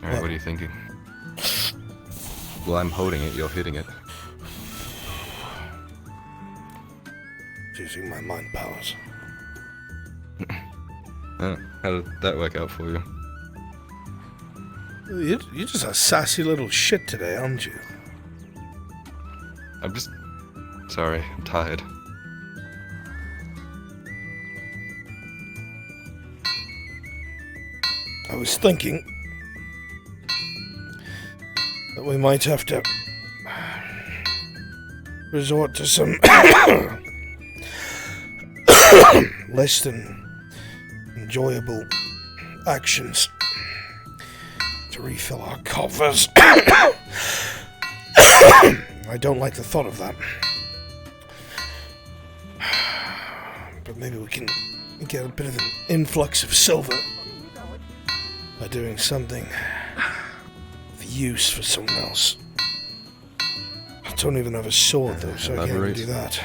Alright, what are you thinking? Well, I'm holding it, you're hitting it. Using my mind powers. Oh, how did that work out for you? You're just a sassy little shit today, aren't you? I'm just Sorry, I'm tired. I was thinking that we might have to resort to some less than enjoyable actions to refill our coffers. I don't like the thought of that. But maybe we can get a bit of an influx of silver by doing something of use for someone else. I don't even have a sword though, so I can't even do that.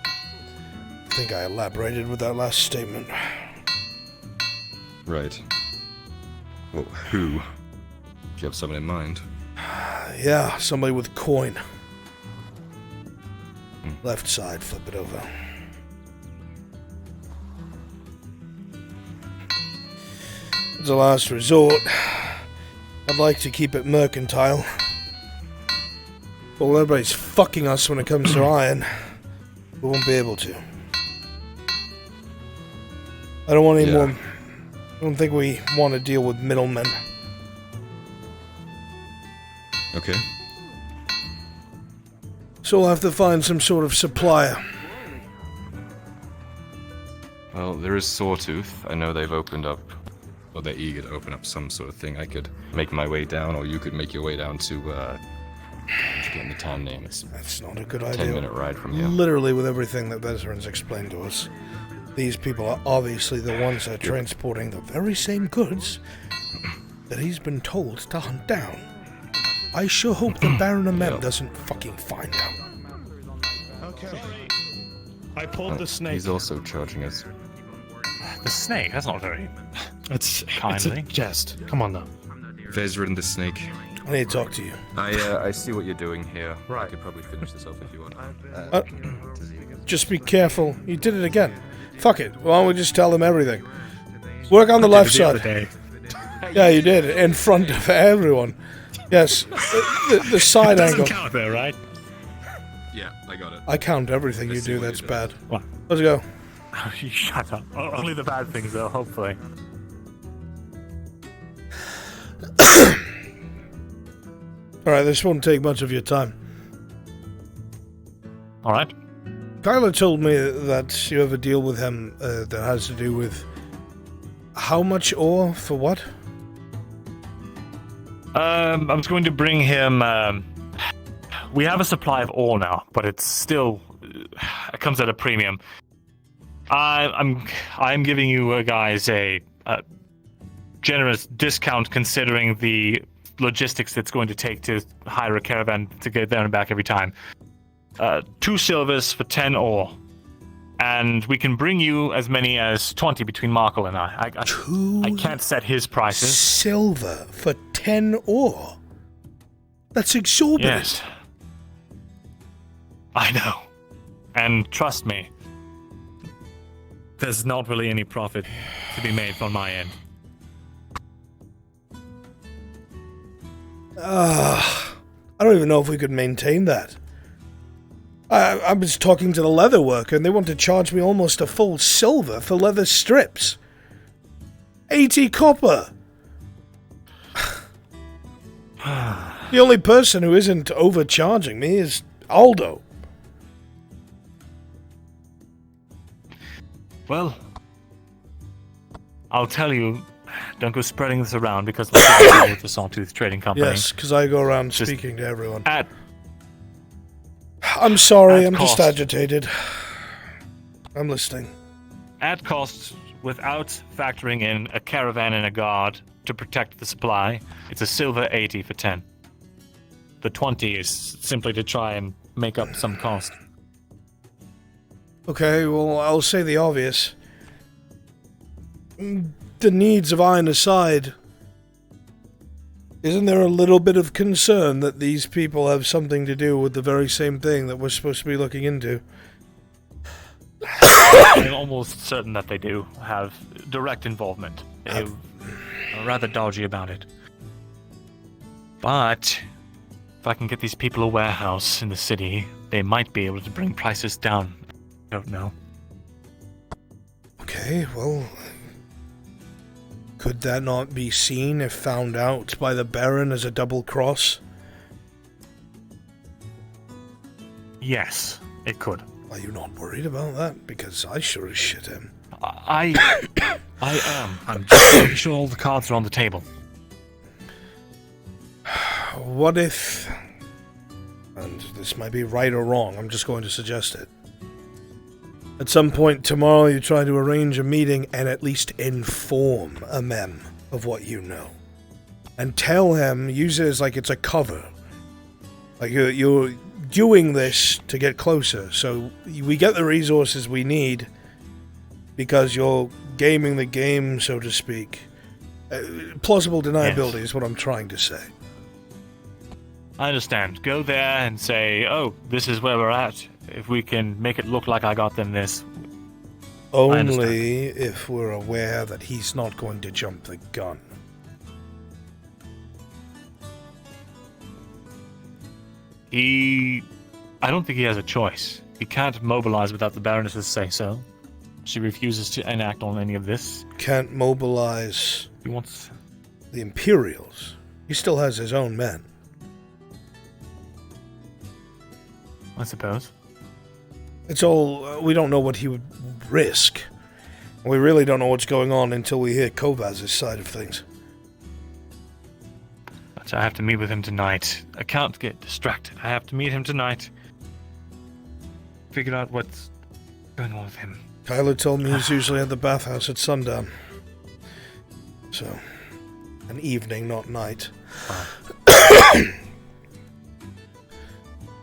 I think I elaborated with that last statement. Right. Well, who? Do you have someone in mind? Yeah, somebody with coin. Left side, flip it over. As a last resort, I'd like to keep it mercantile. But when everybody's fucking us when it comes to iron, we won't be able to. I don't want any more. I don't think we want to deal with middlemen. Okay. So we'll have to find some sort of supplier. Well, there is Sawtooth. I know they've opened up, or they're eager to open up some sort of thing. I could make my way down, or you could make your way down to, I'm forgetting the town name. That's not a good idea. 10-minute ride from here. Literally with everything that Veterans explained to us. These people are obviously the ones that are transporting the very same goods that he's been told to hunt down. I sure hope the Baron of Mem doesn't fucking find out. Okay. I pulled the snake. He's also charging us. The snake? That's not very... It's kindly. a jest. Come on now. Vezra and the snake. I need to talk to you. I see what you're doing here. Right. I could probably finish this off if you want. Just be careful. You did it again. Fuck it. Why don't we just tell them everything? Work on the left side. Yeah, you did. In front of everyone. Yes. The side angle. Doesn't count there, right? Yeah, I got it. I count everything you do. That's bad. What? Let's go. Oh, you shut up. Only the bad things, though, hopefully. Alright, this won't take much of your time. Alright. Kyler told me that you have a deal with him that has to do with how much ore for what? I was going to bring him. We have a supply of ore now, but it's still it comes at a premium. I'm giving you guys a generous discount considering the logistics it's going to take to hire a caravan to get there and back every time. 2 silvers for 10 ore. And we can bring you as many as 20 between Markle and I. I can't set his prices. Silver for 10 ore? That's exorbitant. Yes. I know. And trust me, there's not really any profit to be made from my end. I don't even know if we could maintain that. I was talking to the leather worker and they want to charge me almost a full silver for leather strips. 80 copper! The only person who isn't overcharging me is Aldo. Well, I'll tell you, don't go spreading this around because we're with the Sawtooth Trading Company. Yes, because I go around speaking to everyone. At I'm sorry, I'm cost. just agitated. I'm listening. At cost, without factoring in a caravan and a guard to protect the supply, it's a silver 80 for 10. The 20 is simply to try and make up some cost. Okay, well, I'll say the obvious. The needs of iron aside, isn't there a little bit of concern that these people have something to do with the very same thing that we're supposed to be looking into? I'm almost certain that they do have direct involvement. They're rather dodgy about it. But if I can get these people a warehouse in the city, they might be able to bring prices down. I don't know. Okay, well, could that not be seen if found out by the Baron as a double cross? Yes, it could. Are you not worried about that? Because I sure as shit am. I am. I'm just making sure all the cards are on the table. What if, and this might be right or wrong, I'm just going to suggest it. At some point tomorrow you try to arrange a meeting and at least inform a mem of what you know. And tell him, use it as like it's a cover. Like you're doing this to get closer, so we get the resources we need because you're gaming the game, so to speak. Plausible deniability is what I'm trying to say. I understand. Go there and say, oh, this is where we're at. If we can make it look like I got them this. Only if we're aware that he's not going to jump the gun. I don't think he has a choice. He can't mobilize without the Baroness's say-so. She refuses to enact on any of this. Can't mobilize... He wants... the Imperials. He still has his own men. I suppose. It's all... we don't know what he would risk. We really don't know what's going on until we hear Kovaz's side of things. But I have to meet with him tonight. I can't get distracted. I have to meet him tonight. Figure out what's going on with him. Kyler told me he's usually at the bathhouse at sundown. So, an evening, not night.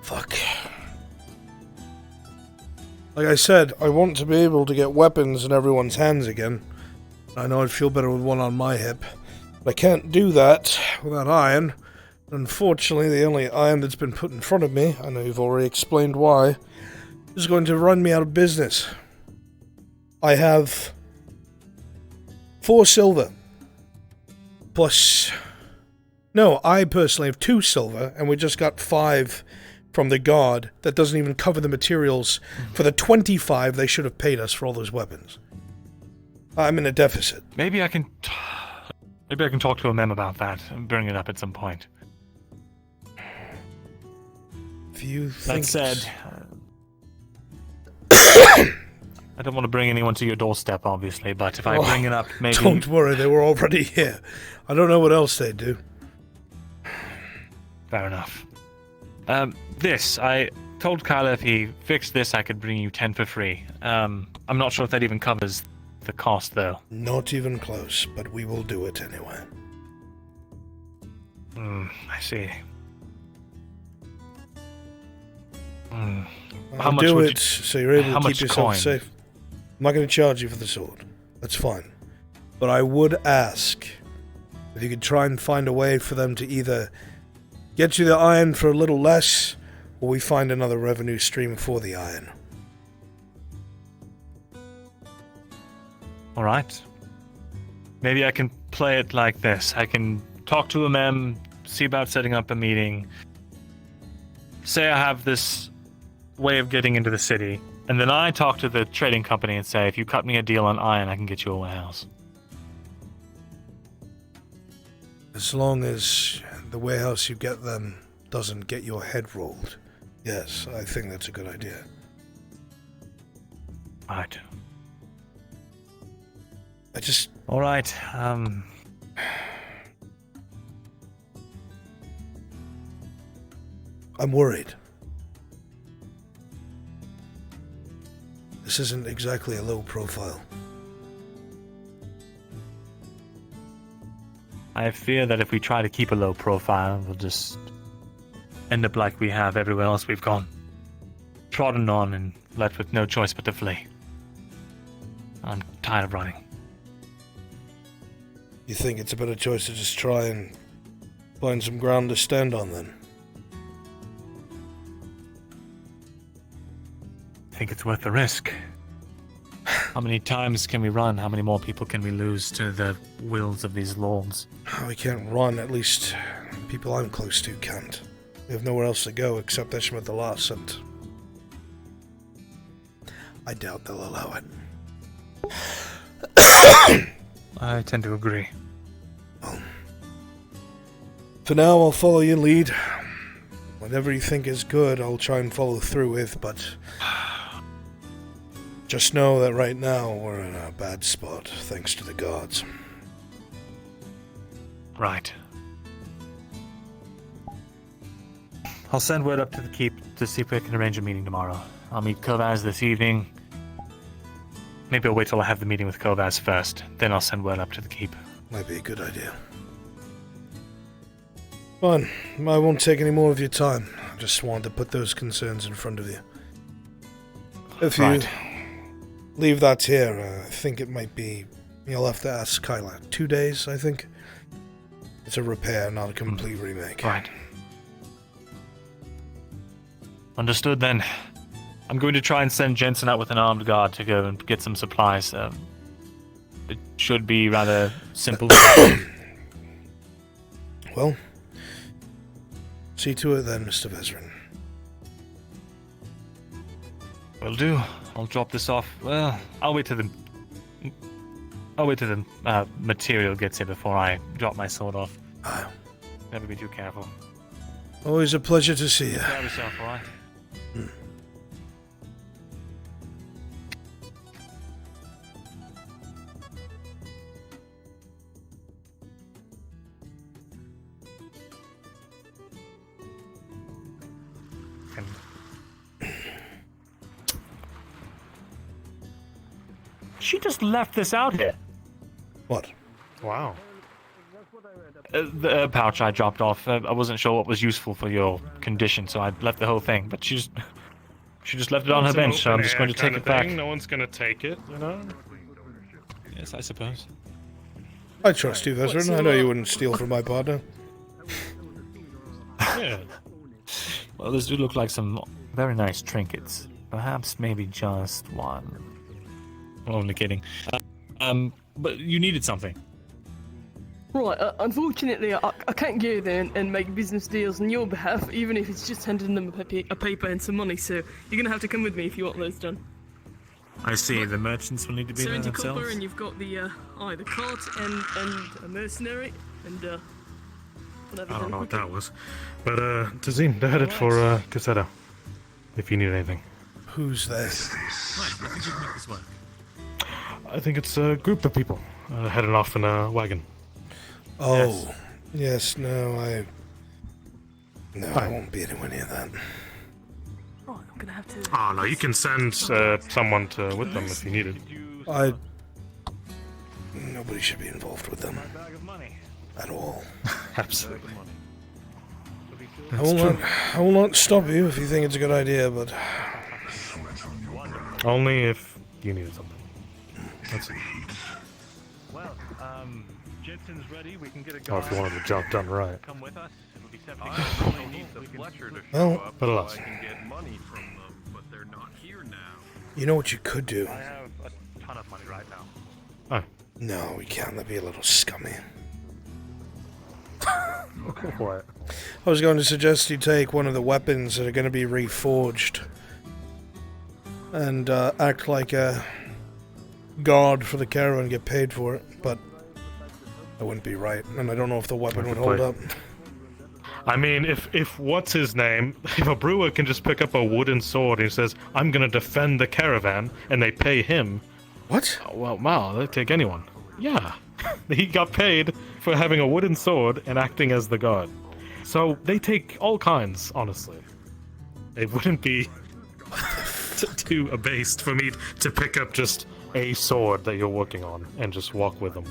Fuck. Like I said, I want to be able to get weapons in everyone's hands again. I know I'd feel better with one on my hip. But I can't do that without iron. Unfortunately, the only iron that's been put in front of me, I know you've already explained why, is going to run me out of business. I have 4 silver. Plus... no, I personally have 2 silver, and we just got 5 from the guard. That doesn't even cover the materials for the 25 they should have paid us for all those weapons. I'm in a deficit. Maybe I can talk to a mem about that and bring it up at some point. If you think... That said... I don't want to bring anyone to your doorstep, obviously, but if I bring it up, maybe... Don't worry, they were already here. I don't know what else they'd do. Fair enough. I told Kyla if he fixed this, I could bring you 10 for free. I'm not sure if that even covers the cost, though. Not even close, but we will do it anyway. I see. I'll do it so you're able to keep yourself safe. I'm not going to charge you for the sword. That's fine. But I would ask if you could try and find a way for them to either get you the iron for a little less, or we find another revenue stream for the iron. Alright. Maybe I can play it like this. I can talk to a mem, see about setting up a meeting. Say I have this way of getting into the city, and then I talk to the trading company and say, if you cut me a deal on iron, I can get you a warehouse. As long as the warehouse you get them doesn't get your head rolled. Yes, I think that's a good idea. Right. I just... Alright, I'm worried. This isn't exactly a low profile. I fear that if we try to keep a low profile, we'll just end up like we have everywhere else we've gone. Trodden on and left with no choice but to flee. I'm tired of running. You think it's a better choice to just try and find some ground to stand on then? I think it's worth the risk. How many times can we run? How many more people can we lose to the wills of these lords? We can't run, at least people I'm close to can't. We have nowhere else to go except Eshma the Last, and I doubt they'll allow it. I tend to agree. Well, for now, I'll follow your lead. Whatever you think is good, I'll try and follow through with, but just know that right now we're in a bad spot, thanks to the gods. Right. I'll send word up to the keep to see if we can arrange a meeting tomorrow. I'll meet Kovaz this evening. Maybe I'll wait till I have the meeting with Kovaz first, then I'll send word up to the keep. Might be a good idea. Fine, I won't take any more of your time. I just wanted to put those concerns in front of you. If you leave that here, I think it might be... You'll have to ask Kyla. 2 days, I think. It's a repair, not a complete remake. Right. Understood then. I'm going to try and send Jensen out with an armed guard to go and get some supplies. It should be rather simple. Well, see to it then, Mr. Vezrin. Will do. I'll drop this off. Well, I'll wait till the material gets here before I drop my sword off. Never be too careful. Always a pleasure to see you. Grab yourself, alright? She just left this out here. What? Wow. The pouch I dropped off. I wasn't sure what was useful for your condition, so I left the whole thing. But she just left it on her bench, so I'm just going to take it back. No one's going to take it, you know? Yes, I suppose. I trust you, Vezrin. I know you wouldn't steal from my partner. Yeah. Well, those do look like some very nice trinkets. Perhaps maybe just one. Well, only kidding. But you needed something. Right, unfortunately, I can't go there and make business deals on your behalf, even if it's just handing them a paper and some money, so you're gonna have to come with me if you want those done. I see, the merchants will need to be there 70 themselves. copper, and you've got the cart and a mercenary, and whatever. I don't know what that was. But, Tazim, they're headed for, Cassetto. If you need anything. Who's there? I think it's a group of people, heading off in a wagon. Oh, yes, no, I won't be anywhere near that. Oh, I'm gonna have to... Oh, no, you can send someone with them if you need it. Nobody should be involved with them. At all. Absolutely. I will not stop you if you think it's a good idea, but... Only if you needed something. That's it. Well, Jensen's ready. We can get a Or if you wanted the job done right. Come with us. It'll be 70 I need the Fletcher to Well, show up so I can get money from them, but they're not here now. You know what you could do? I have a ton of money right now. Oh. No, we can't. That'd be a little scummy. What? I was going to suggest you take one of the weapons that are going to be reforged and act like a guard for the caravan and get paid for it, but that wouldn't be right, and I don't know if the weapon would hold up. I mean, if what's his name, if a brewer can just pick up a wooden sword and he says, I'm gonna defend the caravan, and they pay him. What? Well, wow, they take anyone. Yeah. He got paid for having a wooden sword and acting as the guard. So they take all kinds, honestly. It wouldn't be too abased for me to pick up just a sword that you're working on and just walk with them.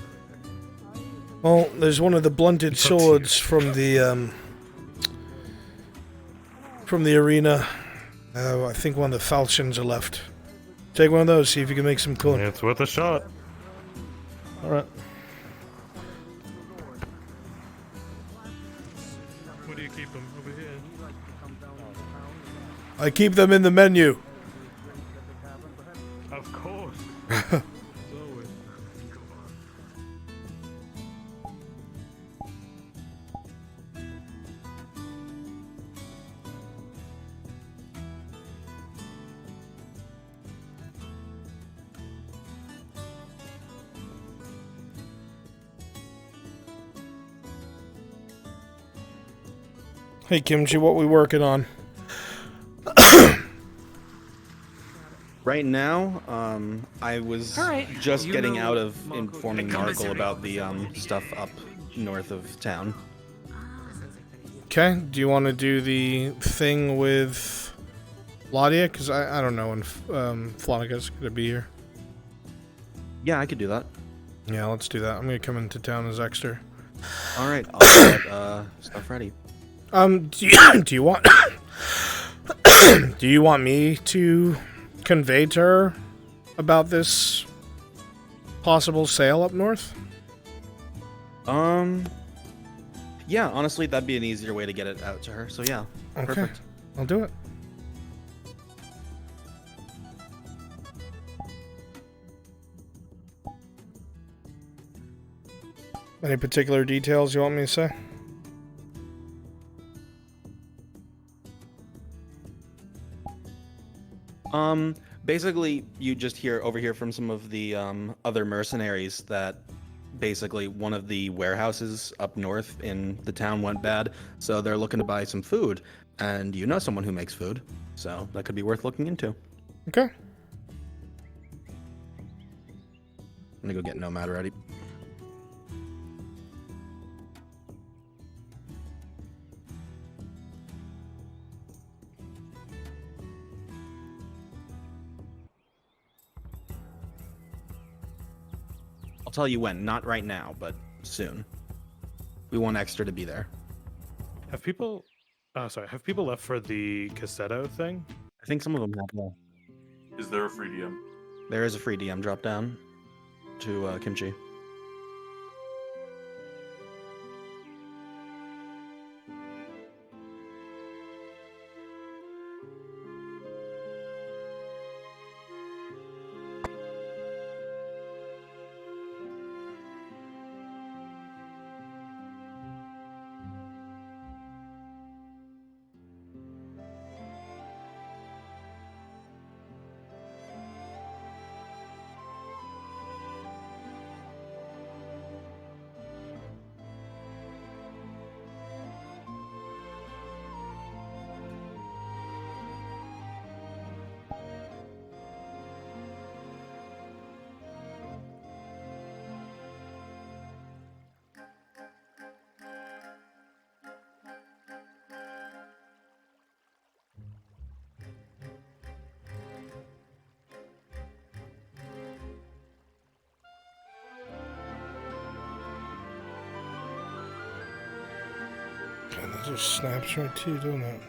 Well, there's one of the blunted swords from the arena. I think one of the falchions are left. Take one of those, see if you can make some coin. It's worth a shot. Alright. Where do you keep them? Over here? I keep them in the menu. Of course. Hey Kimchi, what we working on? Right now, I was just getting out of informing Markle about the stuff up north of town. Okay, do you want to do the thing with Ladia? Because I don't know when Flonica's going to be here. Yeah, I could do that. Yeah, let's do that. I'm going to come into town as Exter. Alright, I'll get stuff ready. Do you want... do you want me to convey to her about this possible sale up north? Yeah, honestly, that'd be an easier way to get it out to her, so yeah. Okay, Perfect. I'll do it. Any particular details you want me to say? Basically, you just overhear from some of the other mercenaries that basically one of the warehouses up north in the town went bad, so they're looking to buy some food, and you know someone who makes food, so that could be worth looking into. Okay. I'm gonna go get Nomad ready. I'll tell you when, not right now, but soon. We want Extra to be there. Have people... have people left for the Cassetto thing? I think some of them have. Is there a free DM? There is a free DM drop down to Kimchi. God, that just snaps right to you, don't it?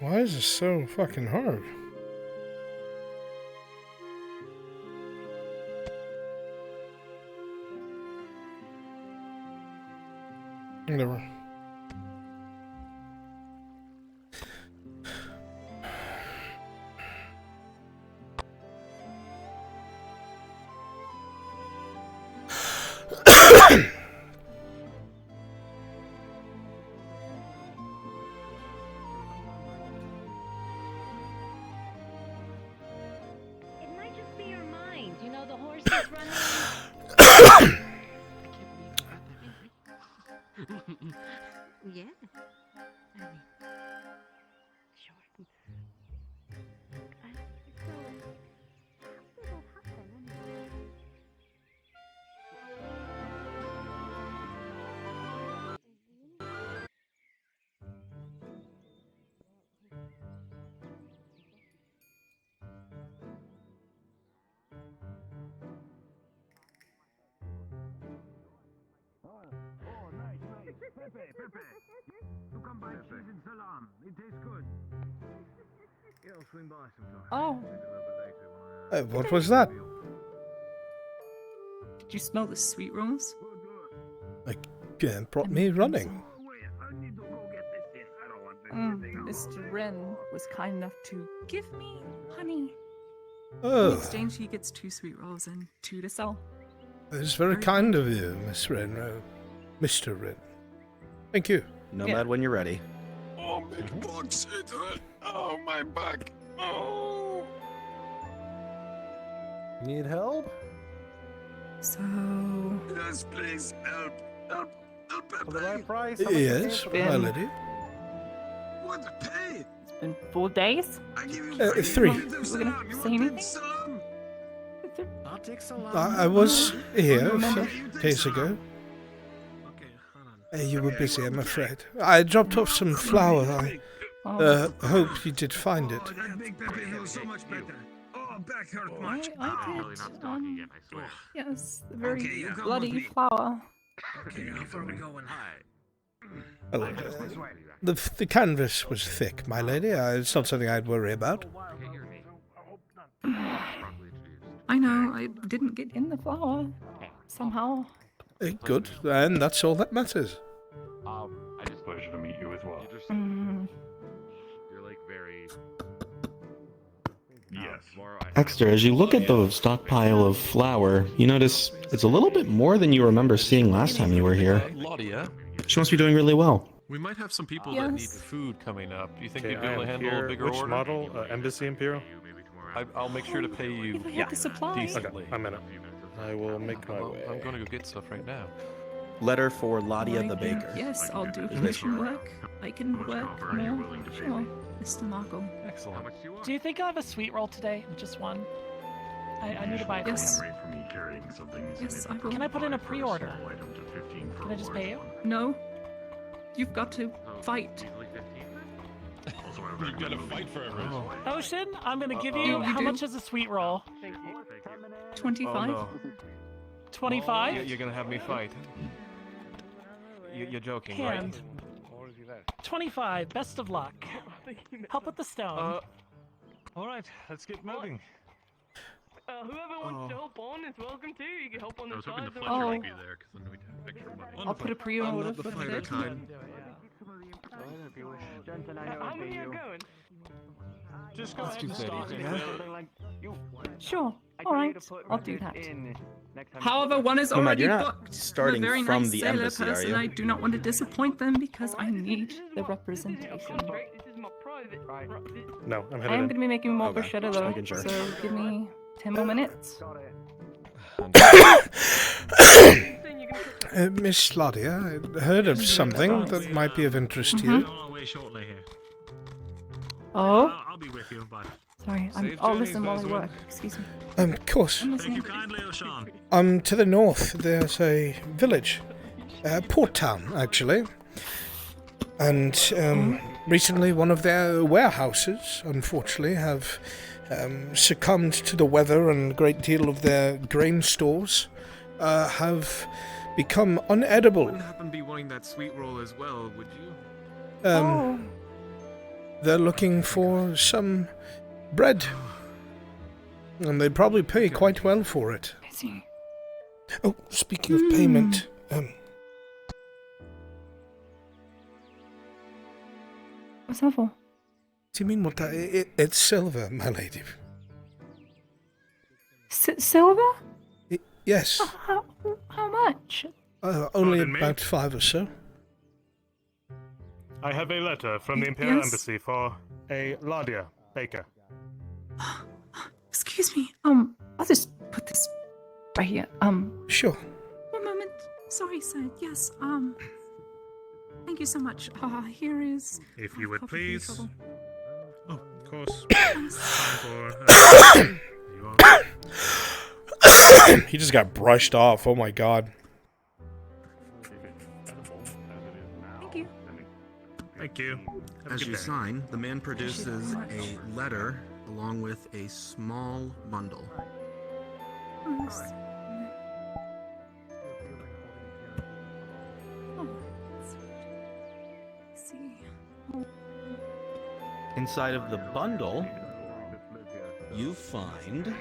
Why is this so fucking hard? Whatever. Yeah. Pepe, you come buy cheese and salam. It tastes good. Yeah, I'll swing by sometime. Oh. What was that? Did you smell the sweet rolls? Again, brought me running. Mr. Wren was kind enough to give me honey. Oh. In exchange, he gets 2 sweet rolls and 2 to sell. It's very kind of you, Miss Wren. Mr. Wren. Thank you. Nomad, when you're ready. Oh, big box, it hurt. Oh, my back. Oh. Need help? So... Yes, please, help. Help. For the right price? Yes, my lady. What pay? It's been 4 days? 3. We're gonna say anything? I'll take some. I was here a few days ago. You were busy, I'm afraid. I dropped off some flour. I hope you did find it. Yes, the very bloody flower. Okay, how far are we going? Well, the canvas was thick, my lady. It's not something I'd worry about. I know, I didn't get in the flower. Somehow. Good, and that's all that matters. It's a pleasure to meet you as well. You're like very... Yes. Exeter, as you look at the stockpile of flour, you notice it's a little bit more than you remember seeing last time you were here. Laudia, She must be doing really well. we might have some people that need food coming up. Do you think you'd be able to handle a bigger Which order? model? Embassy Imperial? I'll make sure to pay you decently. Okay, I'm in it. I will make my way. I'm going to go get stuff right now. Letter for Laudia the baker. Yes, I'll do commission work. I can work more. Sure, Mr. Markle. Excellent. Do you think I have a sweet roll today? Just one. I need to buy it. Yes. Yes, Can I put in a pre-order? Can I just pay you? No. You've got to fight. You've got to fight for everything. Ocean, I'm gonna give you. How much is a sweet roll? 25. 25? You're going to have me fight. You're joking, Hand. right? 25. Best of luck. Help with the stone. All right, let's get moving. Whoever wants to help on is welcome too. You can help on the side. I'll put a pre-order for fighter that. kind. How many are going? Just go ahead and start it. Sure. All right. I'll do that. However, one is Nomad, already you're not booked. starting a very from nice the sailor embassy, are person. you? I do not want to disappoint them because I need the representation. No, I'm I headed am in. going to be making more Okay, bruschetta just though, making sure. so give me 10 more minutes. Miss Laudia, I heard of something that might be of interest to you. Oh? I'll be with you, but... Sorry, Safe I'll journeys, listen while I Boswell. work. Excuse me. Of course. I'm listening. Kindly, O'Shawn. To the north, there's a village. Port town, actually. And recently one of their warehouses, unfortunately, have succumbed to the weather, and a great deal of their grain stores have become unedible. Wouldn't happen to be wanting that sweet roll as well, would you? They're looking for some bread. And they'd probably pay quite well for it. I see. Oh, speaking of payment, What's that for? do you mean what that... it's silver, my lady. Silver? Yes. How much? Only about 5 or so. I have a letter from the Imperial Yes? Embassy for a Laudia baker. Excuse me. I'll just put this right here. Sure. One moment. Sorry, sir. Yes, thank you so much. Here is... If you would coffee for your please. trouble. Oh, of course. He just got brushed off. Oh my god. Thank you. Thank you. Have a As good you day. sign, the man produces a letter along with a small bundle. Inside of the bundle, you find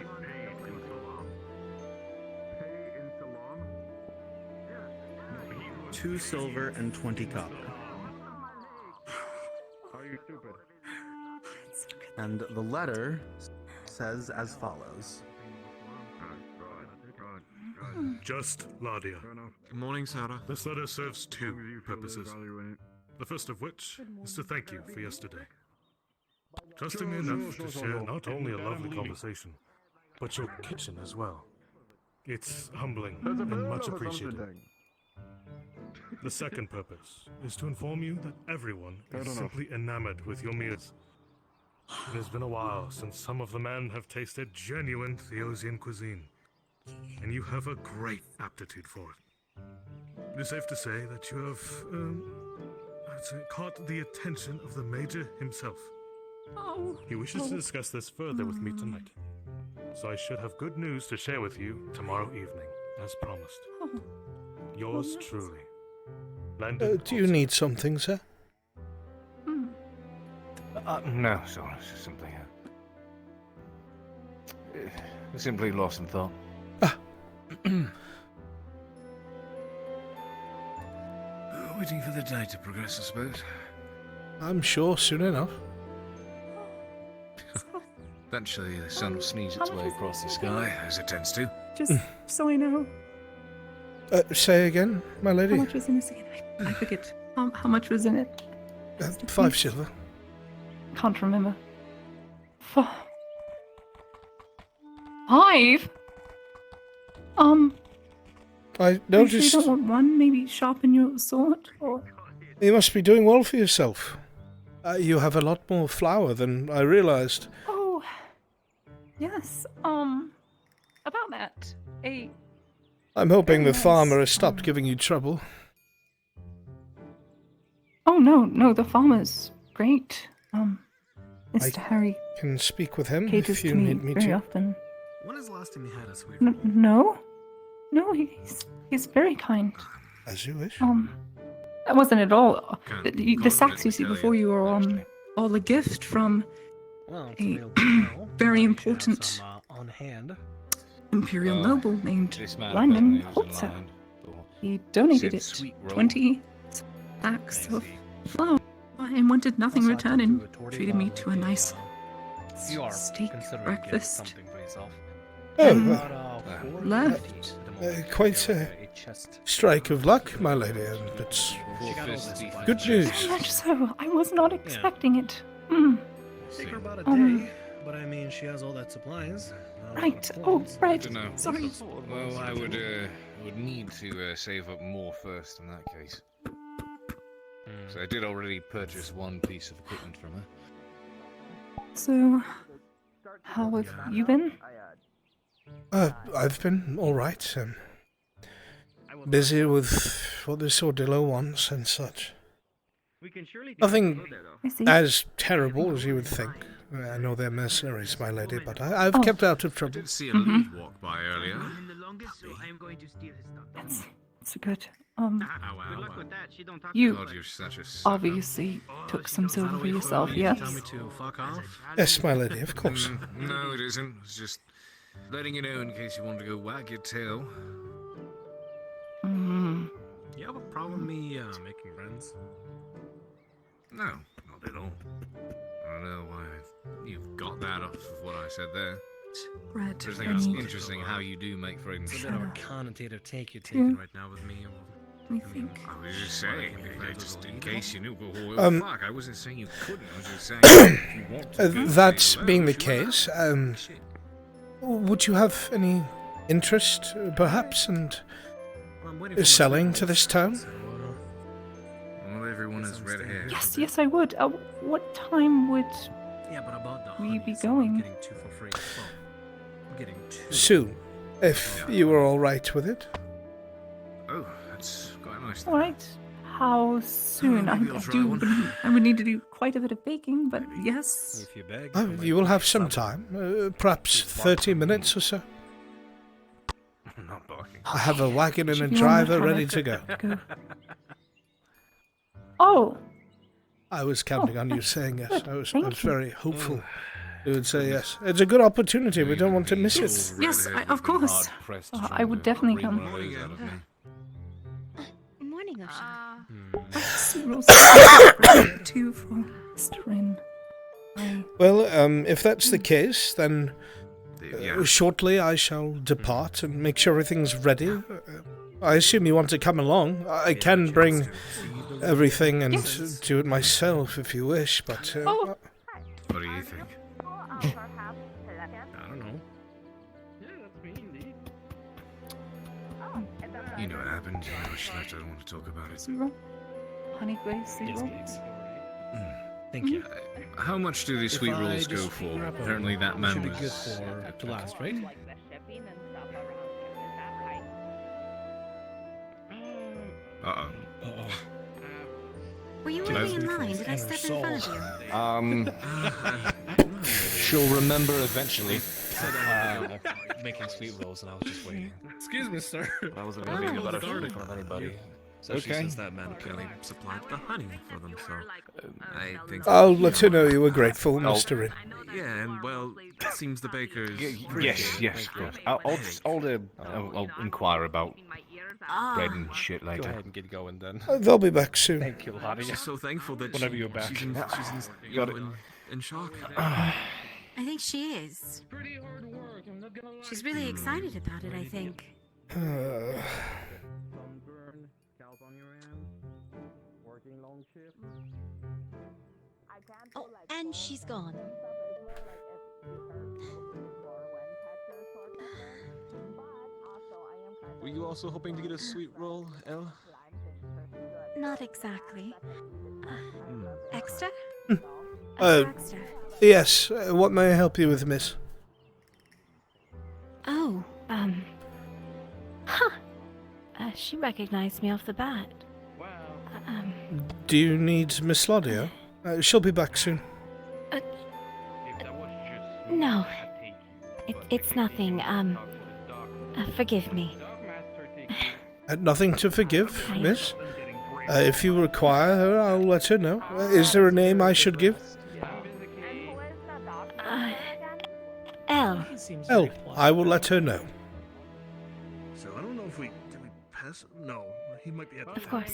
2 silver and 20 copper. Are you stupid? And the letter says as follows. Just Ladia. Good morning, Sarah. This letter serves two purposes. The first of which is to thank you for yesterday. Trusting me enough to share not only a lovely conversation, but your kitchen as well. It's humbling and much appreciated. The second purpose is to inform you that everyone is simply enamored with your meals. It has been a while since some of the men have tasted genuine Theosian cuisine, and you have a great aptitude for it. It is safe to say that you have, caught the attention of the Major himself. Oh. He wishes to discuss this further with me tonight, so I should have good news to share with you tomorrow evening, as promised. Yours truly, Landon. Do you need something, sir? No, sorry, simply, simply lost in thought. Waiting for the day to progress, I suppose. I'm sure soon enough. Eventually, the sun will sneeze its way across the sky, as it tends to. Just so I know. Say again, my lady. How much was in this again? I forget. How much was in it? 5 silver. Can't remember. 5? I noticed. You sure you don't want one? Maybe sharpen your sword, or? You must be doing well for yourself. You have a lot more flour than I realized. Oh, yes. About that, I'm hoping the farmer has stopped giving you trouble. Oh no, the farmer's great. Mr. Harry can speak with him caters if you to need me very to. often. When is the last time you had a sweet? No, he's very kind. As you wish. That wasn't at all. The sacks you see before you are all a gift from a very important on hand. imperial noble named Landon Holzer. He donated it 20 sacks of flour and wanted nothing in return and treated me to a nice steak breakfast. Left. Quite a strike of luck, my lady, and it's good news. So much so, I was not expecting it. Take her about a day, but I mean, she has all that supplies. Right. Oh, right. Dunno. Sorry. Well, I would need to save up more first in that case. So I did already purchase one piece of equipment from her. So, how have you been? I've been all right. Busy with what the Sordillo wants and such. Nothing as terrible as you would think. I know they're mercenaries, my lady, but I've kept out of trouble. I did see a lead walk by earlier. That's good. You obviously took some silver for yourself, yes? Yes, my lady, of course. No, it isn't. It's just letting you know in case you want to go wag your tail. You have a problem with me making friends? No, not at all. I don't know why you've got that off of what I said there. Brett, I just think it's interesting how you do make friends. It's a bit of a connotative take you're taking right now with me. I think. I was just saying, just in case you knew. Fuck, I wasn't saying you couldn't. I was just saying if you want to. That being the case, would you have any interest, perhaps, in selling to this town? Well, everyone has red hair. Yes, I would. What time would we be going? Soon, if you were all right with it. Oh, that's quite nice. All right. How soon? I would need to do quite a bit of baking, but yes. If you beg. You will have some time, perhaps 30 minutes or so. I have a wagon and a driver ready to go. Oh. I was counting on you saying yes. I was very hopeful you would say yes. It's a good opportunity. We don't want to miss it. Yes, of course. I would definitely come. Morning, Two for Mr. Rin. Well, if that's the case, then shortly I shall depart and make sure everything's ready. I assume you want to come along. I can bring everything and do it myself if you wish, but... What do you think? I don't know. You know what happened. I don't want to talk about it. Honey glazed Yes, rolls. please. Thank you. How much do these sweet If I rolls go just for? wrap up, Apparently that man should be was... good for to last, right? Uh-oh. Were you waiting in line? Did I step in front of you? She'll remember eventually. Making sweet rolls, and I was just waiting. Excuse me, sir. I wasn't going to be about a sorry. from anybody. So So she Okay. says that man apparently supplied the honey for them, so I think... I'll let her know you were grateful, Mr. Rin. Yeah, and well, it seems the baker's... Yes, of course. I'll inquire about bread and shit later. Go ahead and get going then. They'll be back soon. Thank you, Lottie. She's so thankful that Whenever you're back. she's in shock. I think she is. She's really excited about it, I think. Oh, and she's gone. Were you also hoping to get a sweet roll, Elle? Not exactly. Extra? Extra. Yes, what may I help you with, miss? Oh, huh. She recognized me off the bat. Do you need Miss Laudia? She'll be back soon. No. It's nothing, forgive me. Nothing to forgive, miss. If you require her, I'll let her know. Is there a name I should give? Elle. Elle. I will let her know. So I don't know if did we pass? No, he might be at the Of course.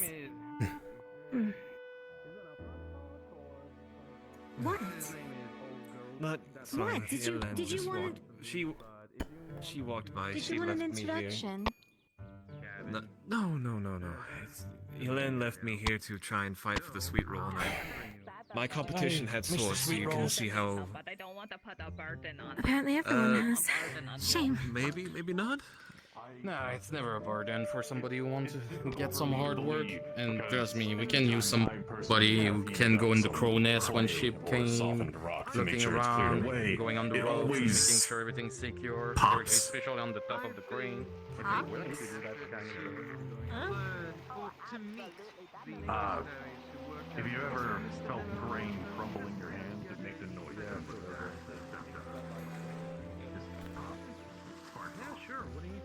What? Not sorry, What? Did you- Ellen did you just want- walked- She walked by. Did She you want an left me here. introduction? No. Elaine left me here to try and fight for the sweet roll, and my competition had Mr. swords, so you can see how... Apparently everyone has. Shame. Maybe not? Nah, it's never a burden for somebody who wants to get some hard work. And trust me, we can use somebody who can go in the crow nest when ship came, looking around, going on the road, making sure everything's secure, especially on the top of the crane. Huh? Have you ever felt grain crumble in your hand? It makes a noise. Yeah, sure. What do you need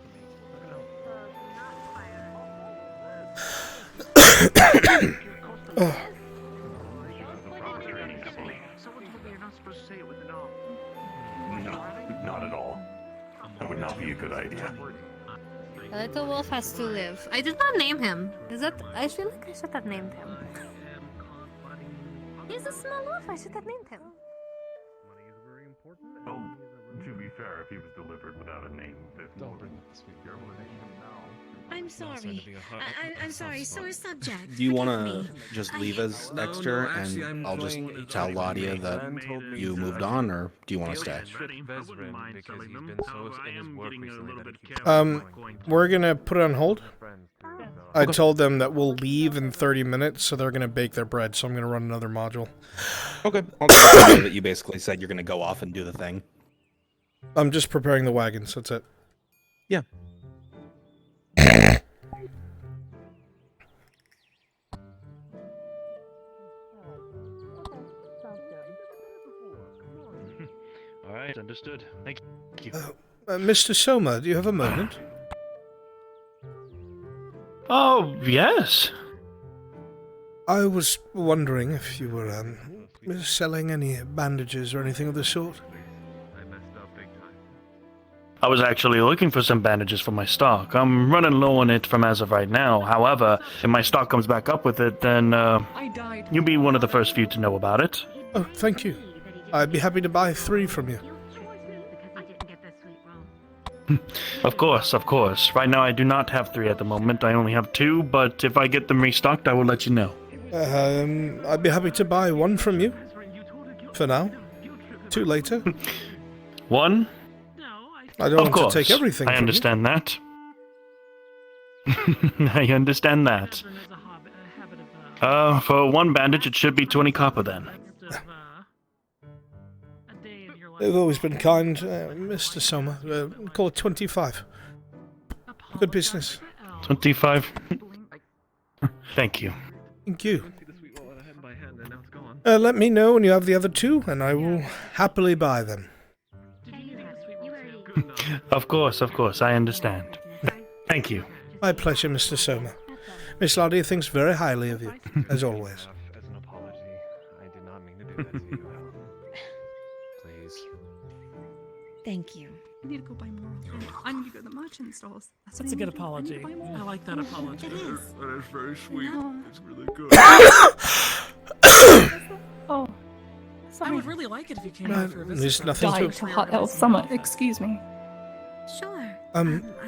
from me? No, not at all. That would not be a good idea. The little wolf has to live. I did not name him. Is that? I feel like I should have named him. He's a small wolf. I should have named him. Well, to be fair, if he was delivered without a name, there's no reason to name him now. I'm sorry. I'm sorry. Sore subject. Do you want Forgive to me. just leave us extra, actually, and I'm I'll just going- tell Laudia that you moved on, or do you want to stay? Because he's been so in his work recently that he keeps We're gonna put it on hold. I told them that we'll leave in 30 minutes, so they're gonna bake their bread, so I'm gonna run another module. Okay. I'll just know that you basically said you're going to go off and do the thing. I'm just preparing the wagons, that's it. Yeah. Alright, understood. Thank you. Mr. Soma, do you have a moment? Oh, yes. I was wondering if you were selling any bandages or anything of the sort. I was actually looking for some bandages for my stock. I'm running low on it from as of right now. However, if my stock comes back up with it, then you'll be one of the first few to know about it. Oh, thank you. I'd be happy to buy 3 from you. Of course, of course. Right now I do not have 3 at the moment. I only have 2, but if I get them restocked, I will let you know. I'd be happy to buy 1 from you. For now. 2 later. 1? I don't of want course. to take everything I from understand that. I understand that. For 1 bandage, it should be 20 copper then. They've always been kind, Mr. Soma. Call it 25. Good business. 25? Thank you. Thank you. Let me know when you have the other 2, and I will happily buy them. Of course, I understand. Thank you. My pleasure, Mr. Soma. Miss Lottie thinks very highly of you, as always. As an apology, I did not mean to do that to you. Please. Thank you. I need to go buy more. I need to go to the merchant stores. That's a good apology. I like that apology. It is. That is very sweet. It's really good. Oh. I would really like it if you came out for a visit. There's nothing Died to hot elf summer. Excuse me. Sure. I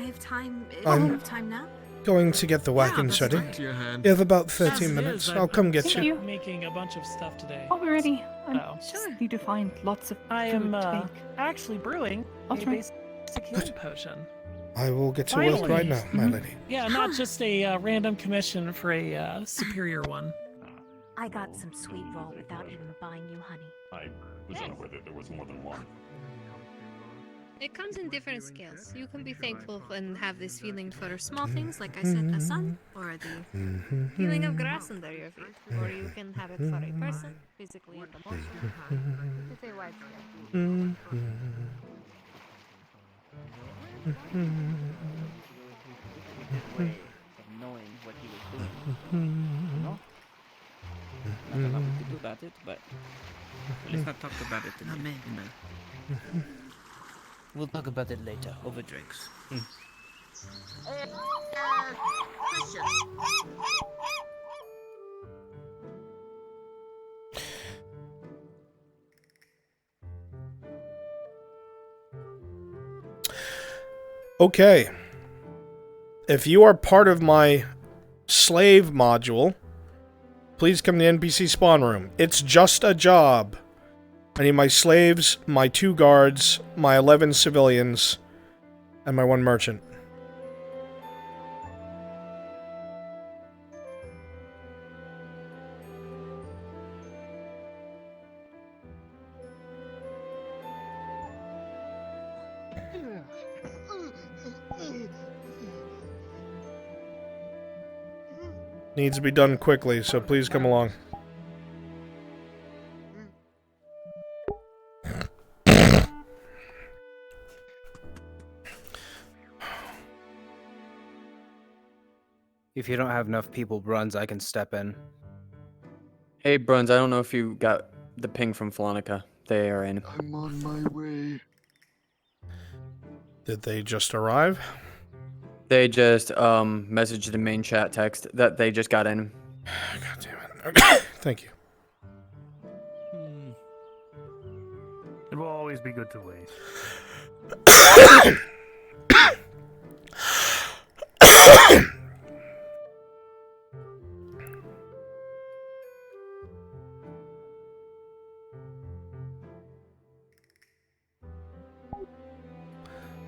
have time. I'm- You have time now? Going to get the wagons ready. You have about 13 minutes. I'll come get Thank you. you. Making a bunch of stuff today. Oh, we're ready. I Sure. need to find lots of I am food to make. actually brewing I'll a try. basic healing potion. I will get to work Finally. right now, my lady. Yeah, not just a random commission for a superior one. I got some sweet roll without even buying you honey. I was unaware that there was more than one. It comes in different scales. You can be thankful and have this feeling for small things, like I said, the sun, or the feeling of grass under your feet. Or you can have it for a person, physically and emotionally. It's a wide scale. Way of knowing what he was doing. You know? Not a lot we could do about it, but let's not talk about it today. We'll talk about it later, over drinks. Christian. Okay. If you are part of my slave module, please come to the NPC spawn room. It's just a job. I need my slaves, my 2 guards, my 11 civilians, and my 1 merchant. Needs to be done quickly, so please come along. If you don't have enough people, Bruns, I can step in. Hey, Bruns, I don't know if you got the ping from Flonica. They are in. I'm on my way. Did they just arrive? They just messaged the main chat text that they just got in. God damn it. Okay. Thank you. It will always be good to wait.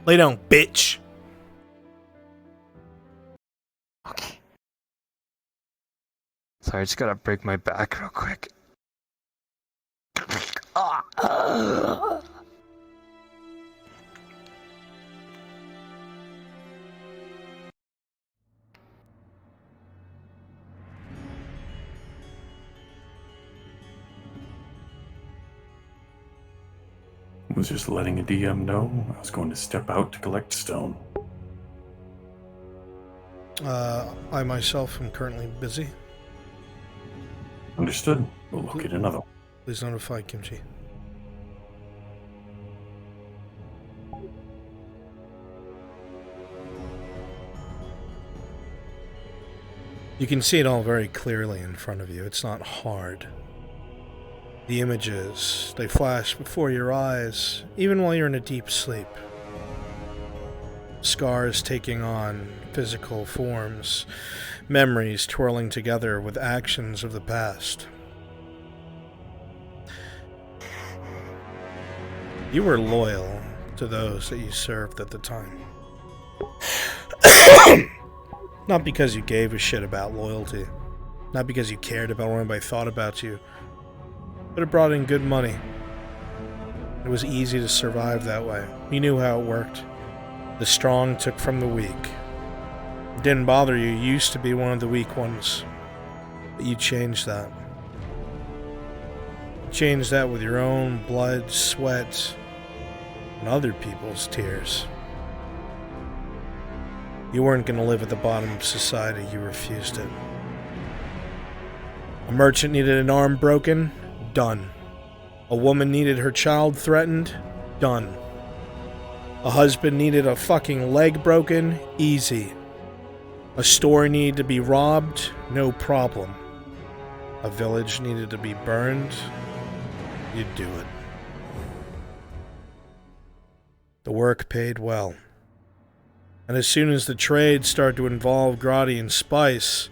Lay down, bitch. Sorry, I just gotta break my back real quick. Was just letting a DM know I was going to step out to collect stone. I myself am currently busy. Understood. We'll look at another. Please notify Kimchi. You can see it all very clearly in front of you. It's not hard. The images, they flash before your eyes, even while you're in a deep sleep. Scars taking on physical forms, memories twirling together with actions of the past. You were loyal to those that you served at the time. Not because you gave a shit about loyalty, not because you cared about what anybody thought about you, but it brought in good money. It was easy to survive that way. You knew how it worked. The strong took from the weak. It didn't bother you. You used to be one of the weak ones. But you changed that. You changed that with your own blood, sweat, and other people's tears. You weren't going to live at the bottom of society. You refused it. A merchant needed an arm broken. Done. A woman needed her child threatened. Done. A husband needed a fucking leg broken. Easy. A store needed to be robbed. No problem. A village needed to be burned. You'd do it. The work paid well. And as soon as the trade started to involve Grotti and Spice,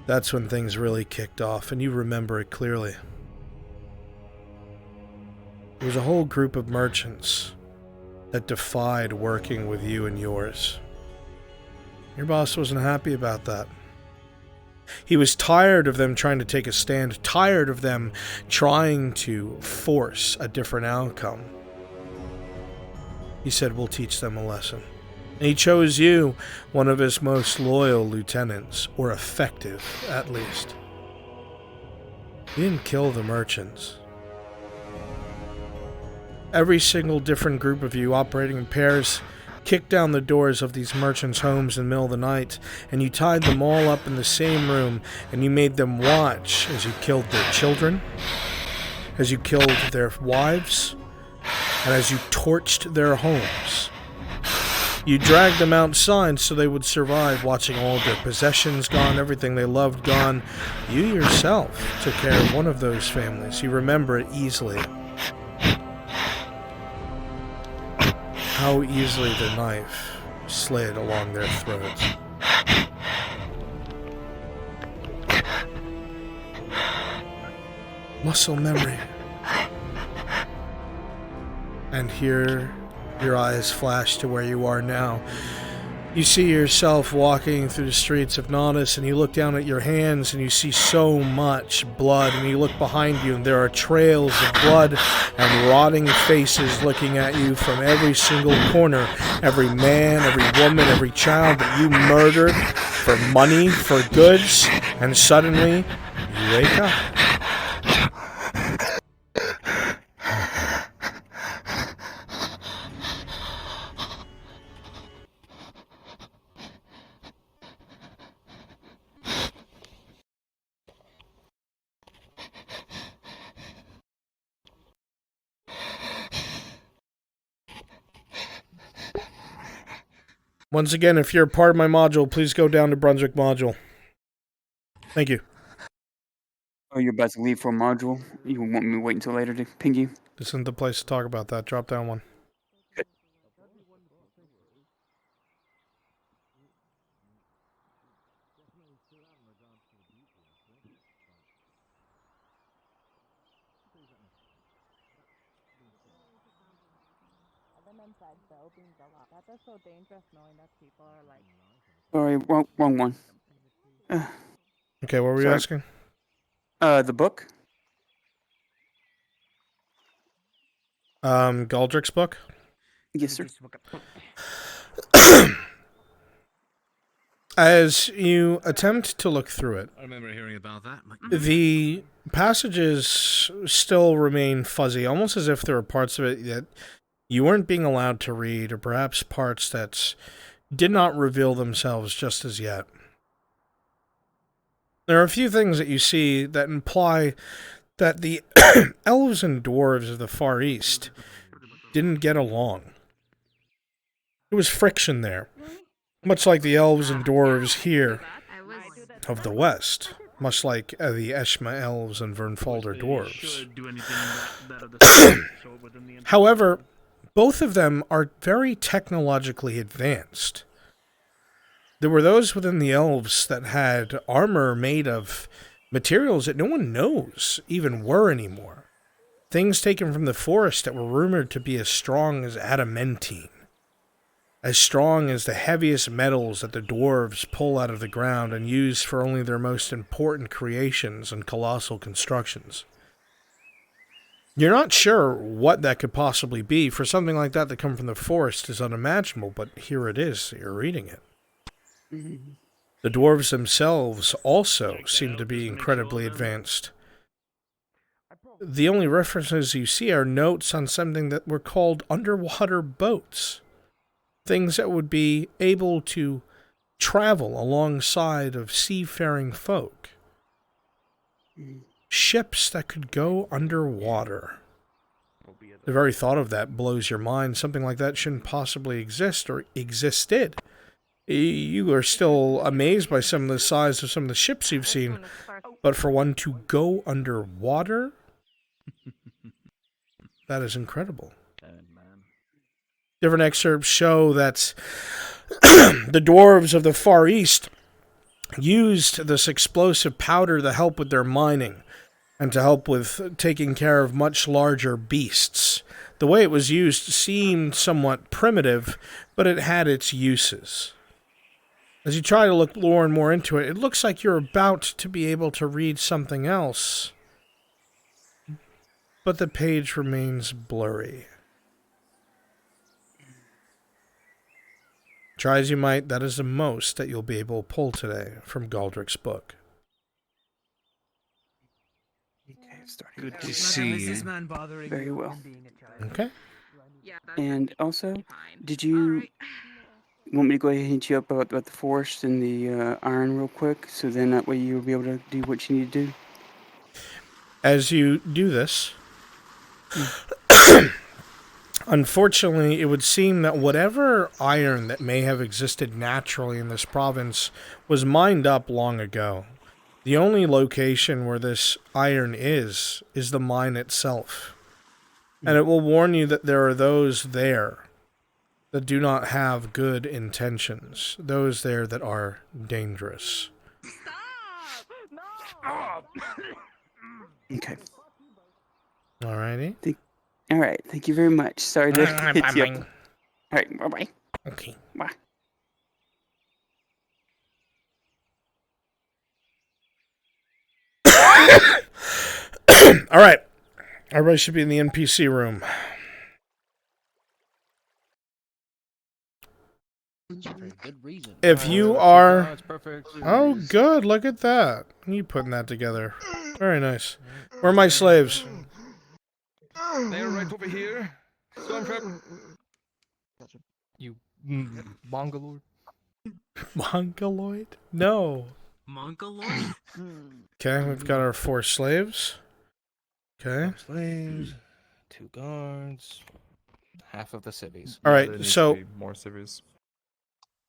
that's when things really kicked off, and you remember it clearly. There was a whole group of merchants that defied working with you and yours. Your boss wasn't happy about that. He was tired of them trying to take a stand, tired of them trying to force a different outcome. He said, we'll teach them a lesson. And he chose you, one of his most loyal lieutenants, or effective, at least. You didn't kill the merchants. Every single different group of you operating in pairs kicked down the doors of these merchants' homes in the middle of the night, and you tied them all up in the same room, and you made them watch as you killed their children, as you killed their wives, and as you torched their homes. You dragged them outside so they would survive, watching all of their possessions gone, everything they loved gone. You yourself took care of one of those families. You remember it easily. How easily the knife slid along their throats. Muscle memory. And here, your eyes flash to where you are now. You see yourself walking through the streets of Nodus, and you look down at your hands and you see so much blood, and you look behind you and there are trails of blood and rotting faces looking at you from every single corner. Every man, every woman, every child that you murdered for money, for goods, and suddenly you wake up. Once again, if you're a part of my module, please go down to Brunswick module. Thank you. Oh, you're about to leave for a module? You want me to wait until later to ping you? This isn't the place to talk about that. Drop down one. That's so dangerous knowing that people are like... Sorry, wrong one. Okay, what were you asking? The book? Galdrick's book? Yes, sir. As you attempt to look through it, I remember hearing about that. the passages still remain fuzzy, almost as if there were parts of it that you weren't being allowed to read, or perhaps parts that did not reveal themselves just as yet. There are a few things that you see that imply that the elves and dwarves of the Far East didn't get along. There was friction there, much like the elves and dwarves here of the West. much like the Eshma elves and Vernfalder dwarves. However, both of them are very technologically advanced. There were those within the elves that had armor made of materials that no one knows even were anymore. Things taken from the forest that were rumored to be as strong as adamantine. As strong as the heaviest metals that the dwarves pull out of the ground and use for only their most important creations and colossal constructions. You're not sure what that could possibly be. For something like that to come from the forest is unimaginable, but here it is. You're reading it. The dwarves themselves also seem to be incredibly advanced. The only references you see are notes on something that were called underwater boats. Things that would be able to travel alongside of seafaring folk. Ships that could go underwater. The very thought of that blows your mind. Something like that shouldn't possibly exist or existed. You are still amazed by some of the size of some of the ships you've seen, but for one to go underwater, that is incredible. Different excerpts show that the dwarves of the Far East used this explosive powder to help with their mining and to help with taking care of much larger beasts. The way it was used seemed somewhat primitive, but it had its uses. As you try to look more and more into it, it looks like you're about to be able to read something else, but the page remains blurry. Try as you might, that is the most that you'll be able to pull today from Galdrick's book. Good to see you. Very well. Okay. And also, did you want me to go ahead and hit you up about the forest and the iron real quick, so then that way you'll be able to do what you need to do? As you do this, unfortunately, it would seem that whatever iron that may have existed naturally in this province was mined up long ago. The only location where this iron is the mine itself. And it will warn you that there are those there that do not have good intentions. Those there that are dangerous. Okay. Alrighty. Alright, thank you very much. Sorry to hit you up. Bye-bye. Alright, bye-bye. Okay. Bye. Alright. Everybody should be in the NPC room. If you are... Oh, good. Look at that. You putting that together. Very nice. Where are my slaves? They're right over here. Stormtrap. You Mongoloid? Mongoloid? No. Mongoloid? Okay, we've got our 4 slaves. Okay. Slaves, 2 guards, half of the civvies. All right, so more civvies.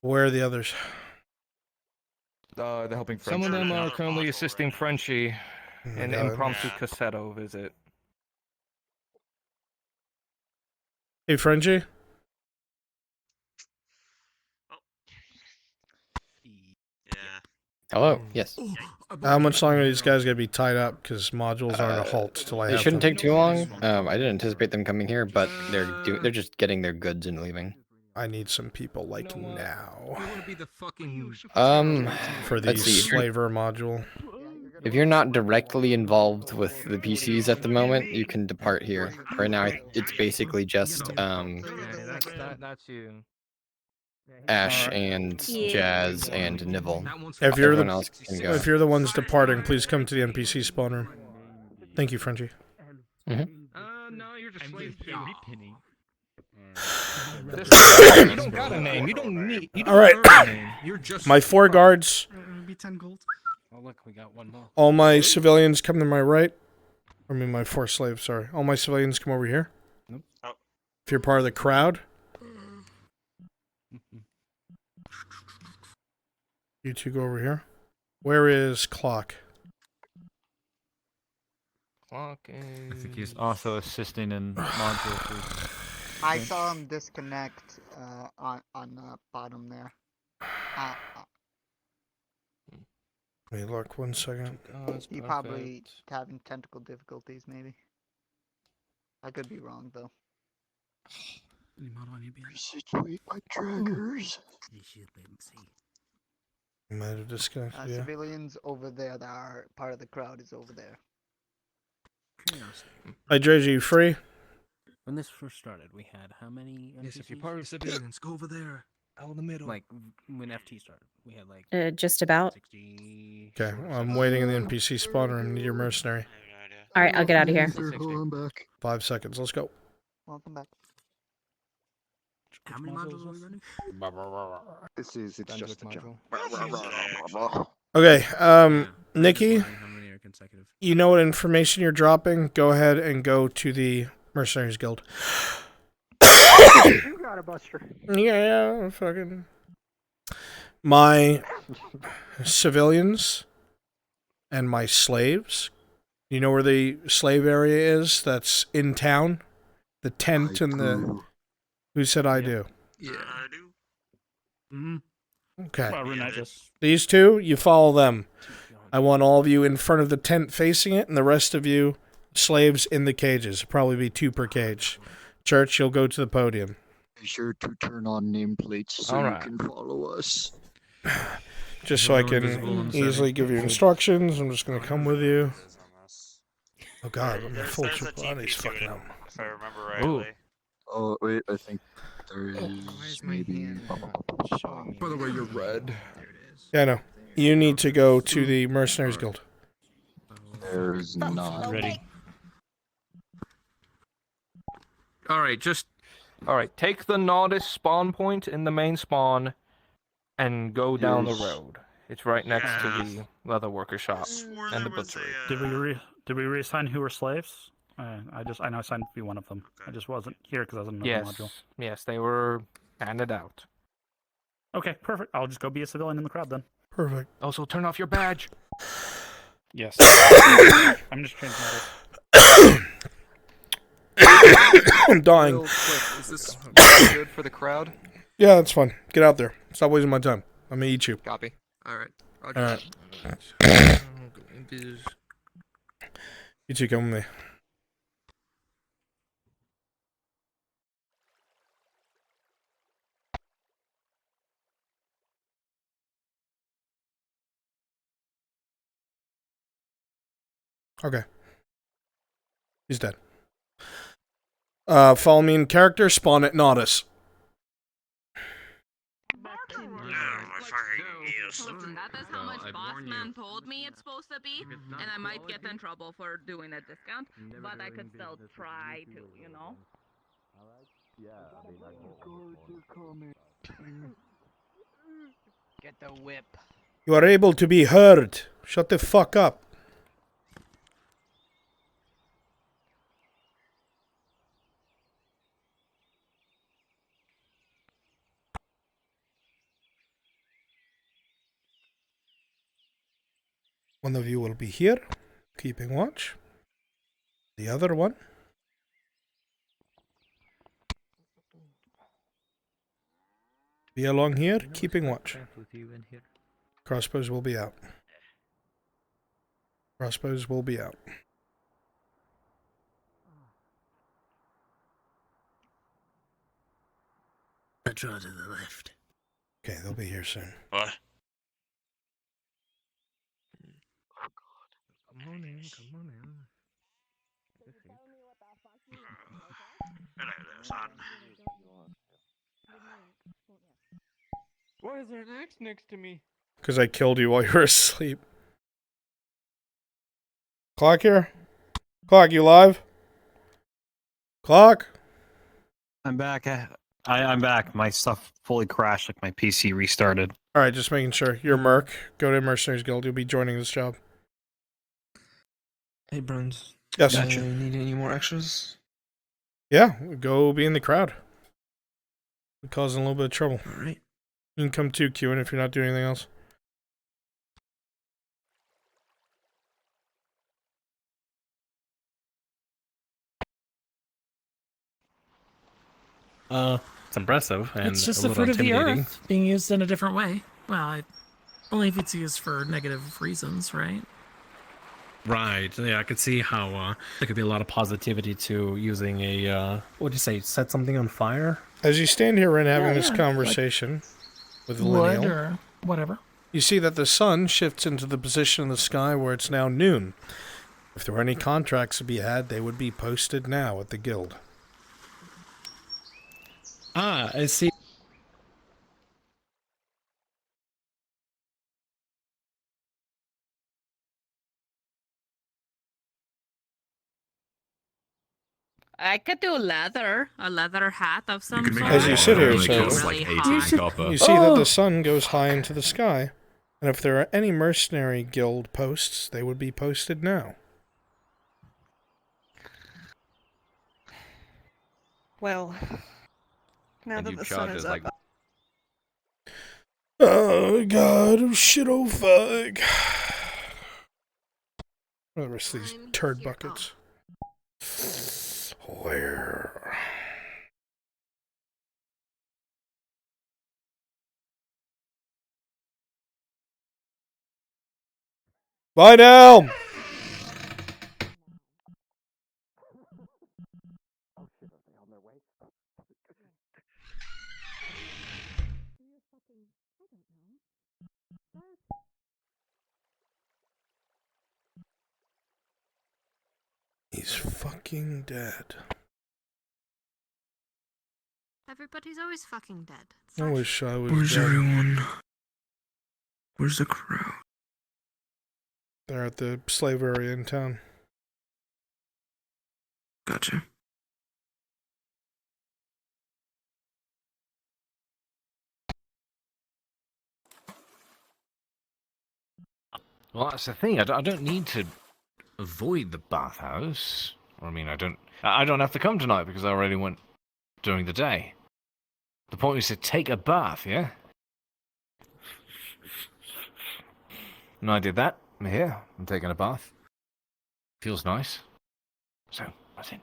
Where are the others? They're helping Some French. of them are currently assisting Frenchie in an God. impromptu Cassetto visit. Hey, Frenchie? Hello. Yes. How much longer are these guys going to be tied up? Because modules aren't a halt till I It have shouldn't them. take too long. I didn't anticipate them coming here, but they're just getting their goods and leaving. I need some people like now. For the let's see, slaver module. If you're not directly involved with the PCs at the moment, you can depart here. Right now, it's basically just That's you. Ash and Jazz and Nibble. If you're Everyone else can go. if you're the ones departing, please come to the NPC spawn room. Thank you, Frenchie. Mm-hmm. No, you're just slave You don't got a name. You don't need. You don't All right. earn a name. You're just My 4 guards. It'll be 10 gold. Oh look, we got one more. All my civilians come to my right. I mean, my 4 slaves, sorry. All my civilians come over here. Nope. If you're part of the crowd. You 2 go over here. Where is Clock? Clocking. I think he's also assisting in module. I saw him disconnect on bottom there. Wait, look, 1 second. He probably having technical difficulties, maybe. I could be wrong though. Situate my trackers. Might have disconnected, yeah. Civilians over there that are part of the crowd is over there. Hey, Dredge, you free? When this first started, we had how many NPCs? Yes, if you're part of civilians, go over there, out in the middle. Like, when FT started, we had like... Just about. Okay, well, I'm waiting in the NPC spawn room. Need your mercenary. Alright, I'll get out of here. I'm back. 5 seconds, let's go. Welcome back. How many modules are we running? It's just a joke. Okay, Nikki, you know what information you're dropping? Go ahead and go to the Mercenaries Guild. You got it, Buster. Yeah, fucking... My civilians and my slaves. You know where the slave area is that's in town? The tent and the... Who said I do? Yeah, I do. Okay. Well, These two, you follow them. I want all of you in front of the tent facing it, and the rest of you, slaves in the cages. Probably be 2 per cage. Church, you'll go to the podium. Be sure to turn on nameplates so you can follow us. Just so I can easily give you instructions, I'm just going to come with you. Oh god, I'm full triple bodies fucking up. If I remember rightly. Oh, wait, I think there is maybe... By the way, you're red. Yeah, I know. You need to go to the Mercenaries Guild. There's not. Ready. Alright, Alright, take the Nodus spawn point in the main spawn and go down the road. It's right next to the leather worker shop and the butchery. Did we reassign who were slaves? I know I signed to be one of them. I just wasn't here because I was in another module. Yes, they were handed out. Okay, perfect. I'll just go be a civilian in the crowd then. Perfect. Also, turn off your badge. Yes. I'm just changing I'm dying. Real quick, is this good for the crowd? Yeah, that's fine. Get out there. Stop wasting my time. I'm gonna eat you. Copy. Alright. Alright. You two come with me. Okay. He's dead. Follow me in character, spawn at Nodus. Listen, that is how much Bossman told me it's supposed to be, and I might get in trouble for doing a discount, but I could still try to, you know? Get the whip. You are able to be heard. Shut the fuck up. One of you will be here, keeping watch. The other one. Be along here, keeping watch. Crossbows will be out. Crossbows will be out. I draw to the left. Okay, they'll be here soon. What? Come on in, come on in. Hello there, son. Why is there an axe next to me? Because I killed you while you were asleep. Clock here? Clock, you live? Clock? I'm back. I'm back. My stuff fully crashed, like my PC restarted. Alright, just making sure. You're Merc. Go to Mercenaries Guild. You'll be joining this job. Hey, Bruns. Yes. Need any more extras? Yeah, go be in the crowd. We're causing a little bit of trouble. Alright. You can come too, Qin, if you're not doing anything else. It's impressive and It's just a the little fruit of the intimidating. earth being used in a different way. Well, only if it's used for negative reasons, right? Right. Yeah, I could see how there could be a lot of positivity to using a what'd you say? Set something on fire. As you stand here and having this Yeah, conversation with the Wood lineal, or whatever. you see that the sun shifts into the position in the sky where it's now noon. If there were any contracts to be had, they would be posted now at the guild. Ah, I see. I could do a leather hat of some sort. As you sit here, Make it so really hot. you see that the sun goes high into the sky, and if there are any mercenary guild posts, they would be posted now. Well, now that the sun is up. Oh god, oh shit, oh fuck. What are the rest of these turd buckets? Where? Bye now! He's fucking dead. Everybody's always fucking dead. I wish I was Where's dead. everyone? Where's the crowd? They're at the slave area in town. Gotcha. Well, that's the thing. I don't need to avoid the bathhouse. I mean, I don't have to come tonight because I already went during the day. The point is to take a bath, yeah? And I did that. I'm here. I'm taking a bath. Feels nice. So, that's it.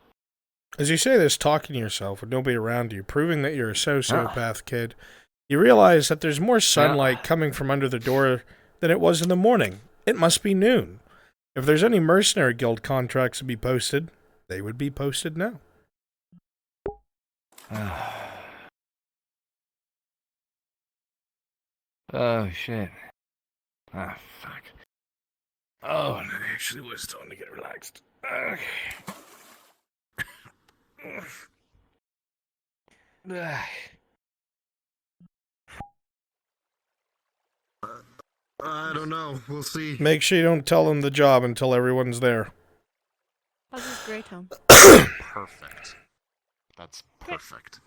As you say this, talking to yourself with nobody around you, proving that you're a sociopath kid, you realize that there's more sunlight coming from under the door than it was in the morning. It must be noon. If there's any mercenary guild contracts to be posted, they would be posted now. Oh, shit. Ah, fuck. Oh, it actually was time to get relaxed. I don't know. We'll see. Make sure you don't tell them the job until everyone's there. How's this Grey Town? Perfect. That's perfect.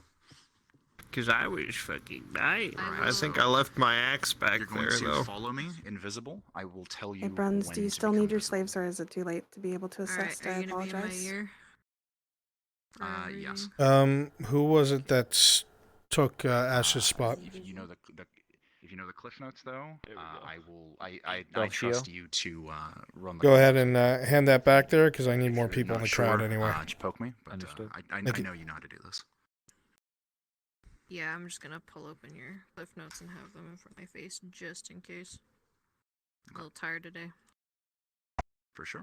Because I was fucking dying. I think I left my axe back You're going there, to though. follow me, invisible. I will tell you. Hey, Bruns, when do you to still become need your slaves, or is it too late to be able to assess? I apologize. Yes. Who was it that took Ash's spot? If you know the cliff notes, though, I will. I Delphio? trust you to run. The Go ahead and hand that back there, because I need more people in the crowd sure, anyway. Just poke me. But, I Thank you. know you know how to do this. Yeah, I'm just gonna pull open your cliff notes and have them in front of my face just in case. I'm a little tired today. For sure.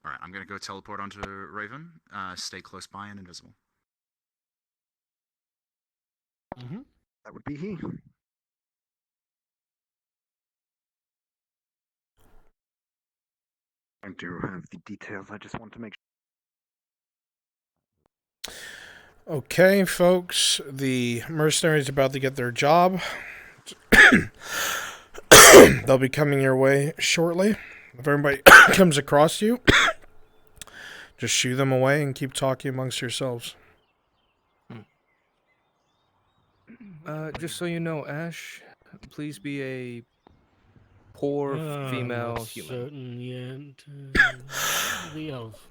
All right, I'm gonna go teleport onto Raven. Stay close by and invisible. That would be he. I do have the details. I just want to make sure. Okay, folks, the mercenaries are about to get their job. They'll be coming your way shortly. If everybody comes across you, just shoo them away and keep talking amongst yourselves. Just so you know, Ash, please be a poor female human. Certain yet. The elf.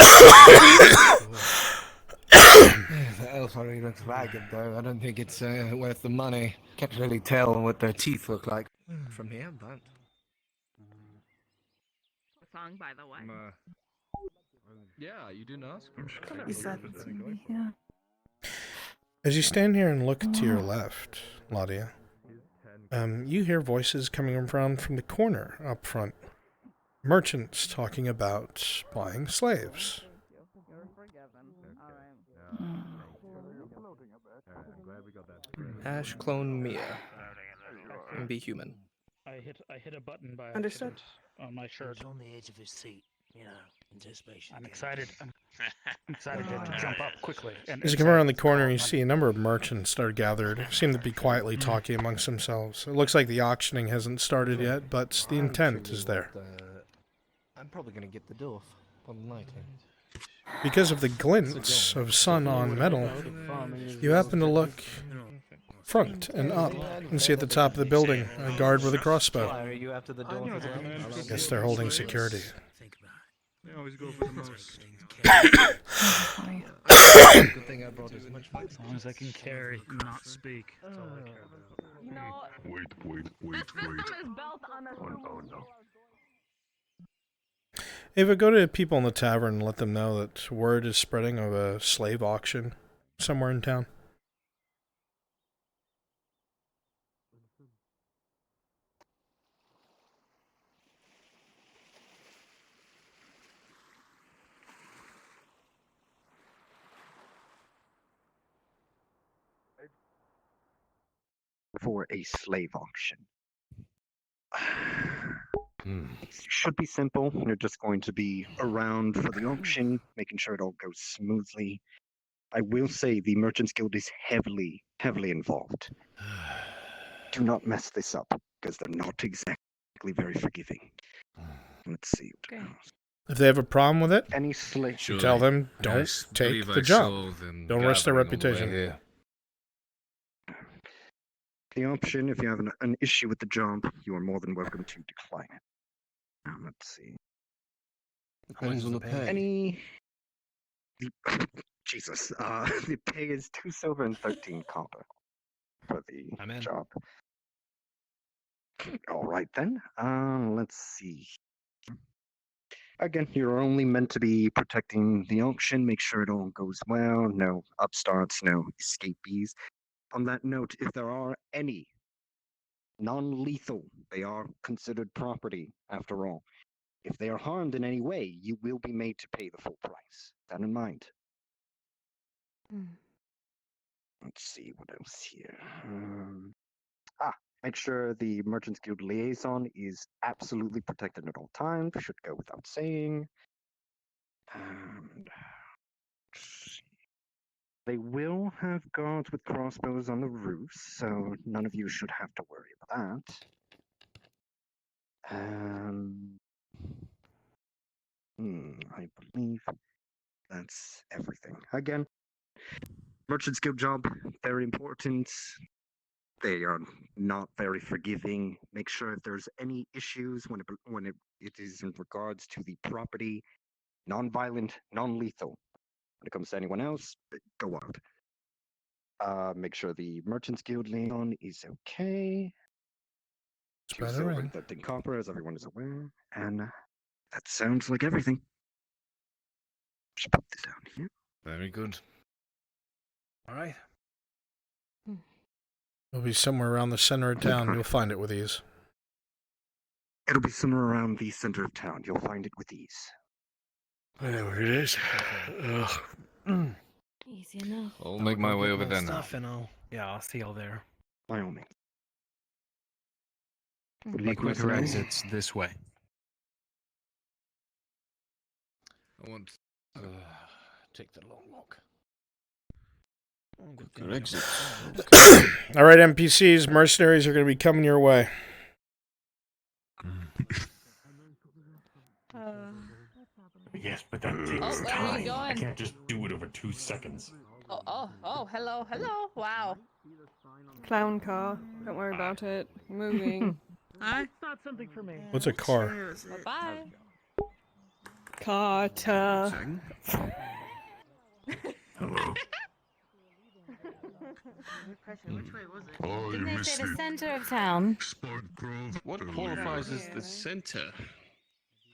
The elf already looks ragged, though. I don't think it's worth the money. Can't really tell what their teeth look like from here, but. Song, by the way. Yeah, you didn't ask. He said, yeah. As you stand here and look to your left, Ladia, you hear voices coming from the corner up front. Merchants talking about buying slaves. Ash clone Mia. And be human. I hit a button by Understood. accident on my shirt. He was on the edge of his seat, you know, anticipation. I'm excited. I'm excited to jump up quickly. As you come around the corner, you see a number of merchants that are gathered, seem to be quietly talking amongst themselves. It looks like the auctioning hasn't started yet, but the intent is there. I'm probably gonna get the dwarf on lighting. Because of the glints of sun on metal, you happen to look front and up and see at the top of the building a guard with a crossbow. Are you after the dwarf? Guess they're holding security. They always go for the most. Good thing I brought as much As long as I can carry, not speak. That's all I care about. You know, Wait. oh no. Ava, go to people in the tavern and let them know that word is spreading of a slave auction somewhere in town. For a slave auction. It should be simple. You're just going to be around for the auction, making sure it all goes smoothly. I will say the Merchants Guild is heavily involved. Do not mess this up, because they're not exactly very forgiving. Let's see. If they have a problem with it, any slave, tell them don't take the job. Don't risk their reputation. The option, if you have an issue with the job, you are more than welcome to decline it. Let's see. Depends on the pay. Jesus. The pay is 2 silver and 13 copper for the job. All right then. Let's see. Again, you're only meant to be protecting the auction. Make sure it all goes well. No upstarts, no escapees. On that note, if there are any non-lethal, they are considered property after all. If they are harmed in any way, you will be made to pay the full price. That in mind. Let's see what else here. Make sure the Merchants Guild liaison is absolutely protected at all times. Should go without saying. They will have guards with crossbows on the roofs, so none of you should have to worry about that. I believe that's everything. Again, Merchants Guild job, very important. They are not very forgiving. Make sure if there's any issues when it is in regards to the property, non-violent, non-lethal. When it comes to anyone else, go out. Make sure the Merchants Guild liaison is okay. 2 silver and 13 copper, as everyone is aware. And that sounds like everything. Just put this down here. Very good. All right. It'll be somewhere around the center of town. You'll find it with ease. It'll be somewhere around the center of town. You'll find it with ease. Whatever it is. Easy enough. I'll make my way over there now. And I'll see y'all there. By all means. The quicker exits this way. I want to take the long walk. Good exit. All right, NPCs, mercenaries are going to be coming your way. Yes, but that takes where are you time. going? I can't just do it over 2 seconds. Hello. Wow. Clown car. Don't worry about it. Moving. Hi. It's not something for me. What's a car? Bye. Carter. Hello. Which way was it? Oh, Didn't they say the center of town? What qualifies as the center?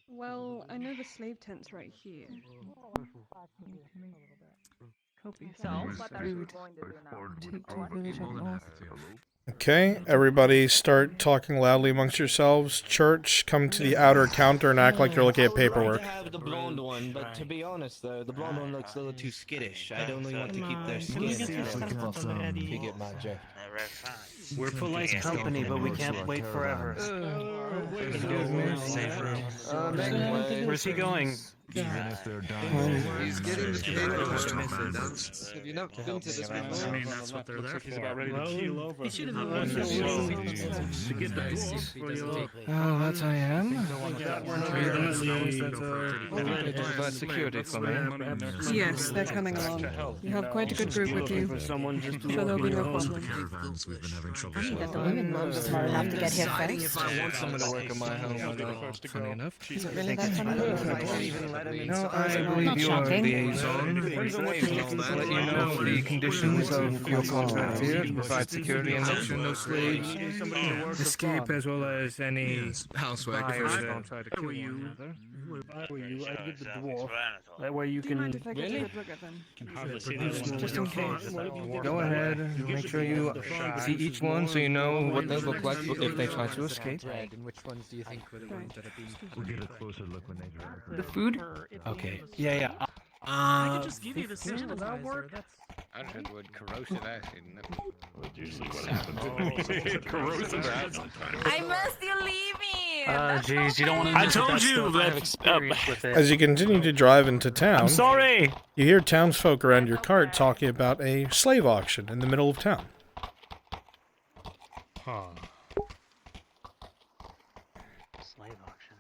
Well, I know the slave tent's right here. Okay, everybody start talking loudly amongst yourselves. Church, come to the outer counter and act like you're looking at paperwork. I would have the blonde one, but to be honest though, the blonde one looks a little too skittish. I don't really want to keep their skin. If you get my drift. We're polite company, but we can't wait forever. Where's he going? Even if they're dying, he's getting the Have you not been to this before? I mean, that's what they're there for. He's about ready to keel over. He should have To get the dwarf for you. Oh, that I am. Provide security for me. Yes, they're coming along. You have quite a good group with you. So there'll be no problem. We've been having trouble. That the women moms smart enough to get here first. I want someone to work in my home. Funny enough. Is it really that funny? No, I believe you are the liaison. Let you know the conditions of your contract here to provide security and make sure no slaves escape, as well as any housework. buyers don't try to kill one another. If I were you, I'd get the dwarf. That way you Do you can. mind if I get a good look at them? Just in case. Go ahead and make sure you see each one so you know what they look like if they try to escape. And which ones do you think were the ones that have been... We'll get a closer look when they drive. The food? Okay. Yeah. I could just give you the sanitizer. That's 100 would corrosive acid. Corrosive acid. I must you leave me. Jeez, you don't want to. I told you that. As you continue to drive into town, I'm sorry. you hear townsfolk around your cart talking about a slave auction in the middle of town. Huh. Slave auction.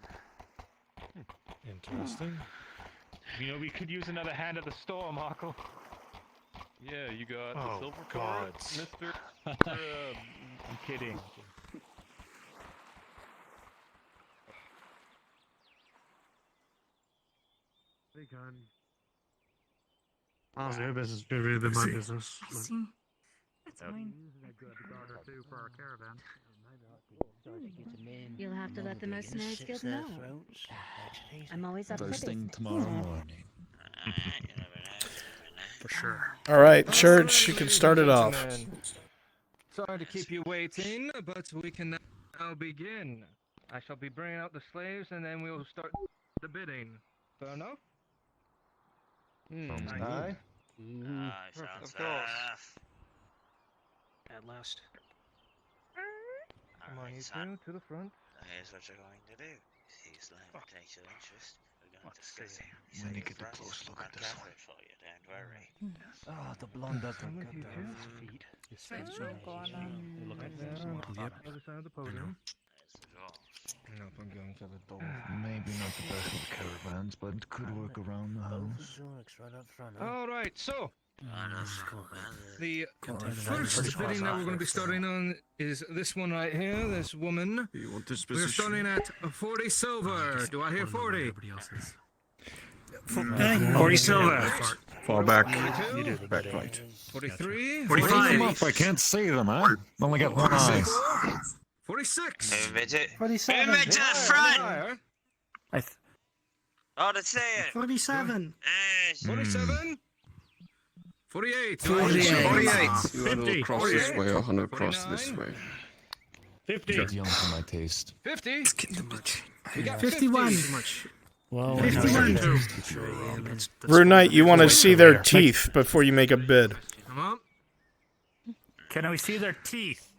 Interesting. You know, we could use another hand at the store, Marco. Yeah, you got the silver God. card, Mister. I'm kidding. Big gun. Honestly, your business should really be my business. See, that's mine. For our caravan. You'll have to let the mercenaries guild know. I'm always up for First this. thing tomorrow morning. for sure. All right, Church, you can start it off. Sorry to keep you waiting, but we can now begin. I shall be bringing out the slaves, and then we'll start the bidding. Fair enough? Aye. Of course. At last. Come on, you two, to the front. Here's what you're going to do. He's going to take your interest. We're going to discuss it. When you get a close look at this one. For you, don't worry. Oh, the blonde does look good there. Feet. Look at that. Yep. Other side of the podium. Nope, I'm going to the door. Maybe not the best of caravans, but it could work around the house. All right, so the first bidding that we're going to be starting on is this one right here. This woman. You want this We're starting at 40 silver. Do I hear 40? 40 silver. Fall back. Back right. 43. 45. I can't see them, huh? Only got one eye. 46. Move it to 47. Move it to the front. Oh, that's it. 47. 47. 48. 48. 50. Across this way, 100 across this way. 50. That's young for my taste. 50. We got 51. 51. Rune Knight, you want to see their teeth before you make a bid. Come on. Can we see their teeth?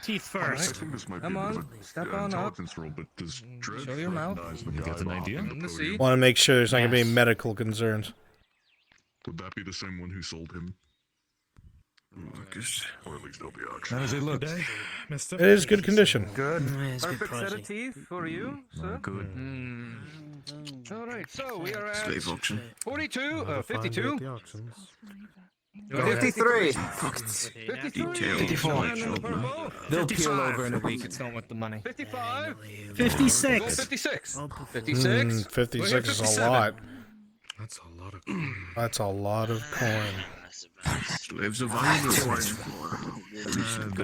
Teeth first. I think this might Come be on, step on up. intelligence roll, but does Dread Show your mouth. recognize the guy an idea? Let me see. Want to make sure there's not going to be any medical concerns. Would that be the same one who sold him? Or at least they'll be auction. How does it look? It is good condition. Good. it's good Perfect set quality. of teeth for you, sir. Good. All right, so we are at Slave auction. 42, 52. 53. 54. They'll peel over in a week. It's not worth the money. 55. 56. 56. 56. 56 is a lot. That's a lot of coin. That's a lot of coin. Slaves of valuable.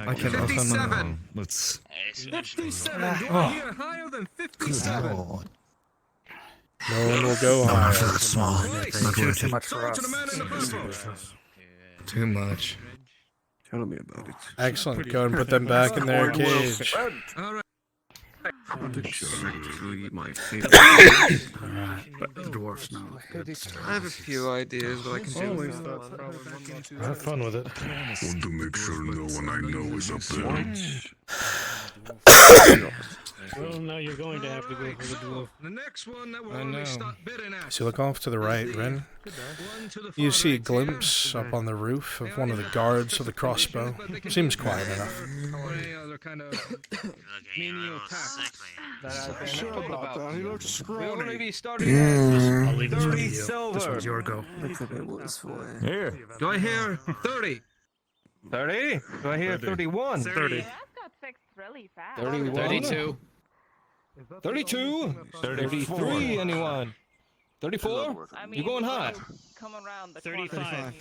I can 57. Let's. 57. Do I hear higher than 57? No one will go Not for higher. that small. Not worth Too it. much for us. Too much. Tell me about it. Excellent. Go and put them back in their cage. Alright. Exactly my favorite. But the dwarfs now. I have a few ideas, but I can do Always have fun with it. Want to make sure no one I know is up there. Well, now you're going to have to go for the dwarf. The next one that will I only know. start bidding at. So look off to the right, Ren. You see a glimpse up on the roof of one of the guards with a crossbow. Seems quiet enough. Other kind of menial tasks that I've been Sure told about that. He looks scrawny. We'll only be starting at I'll leave this one to 30 you. This silver. one's your go. Here. Do I hear 30? 30? Do I hear 31? 30. 31. 32. 32? 33, anyone? 34? You going high? Come around the 35.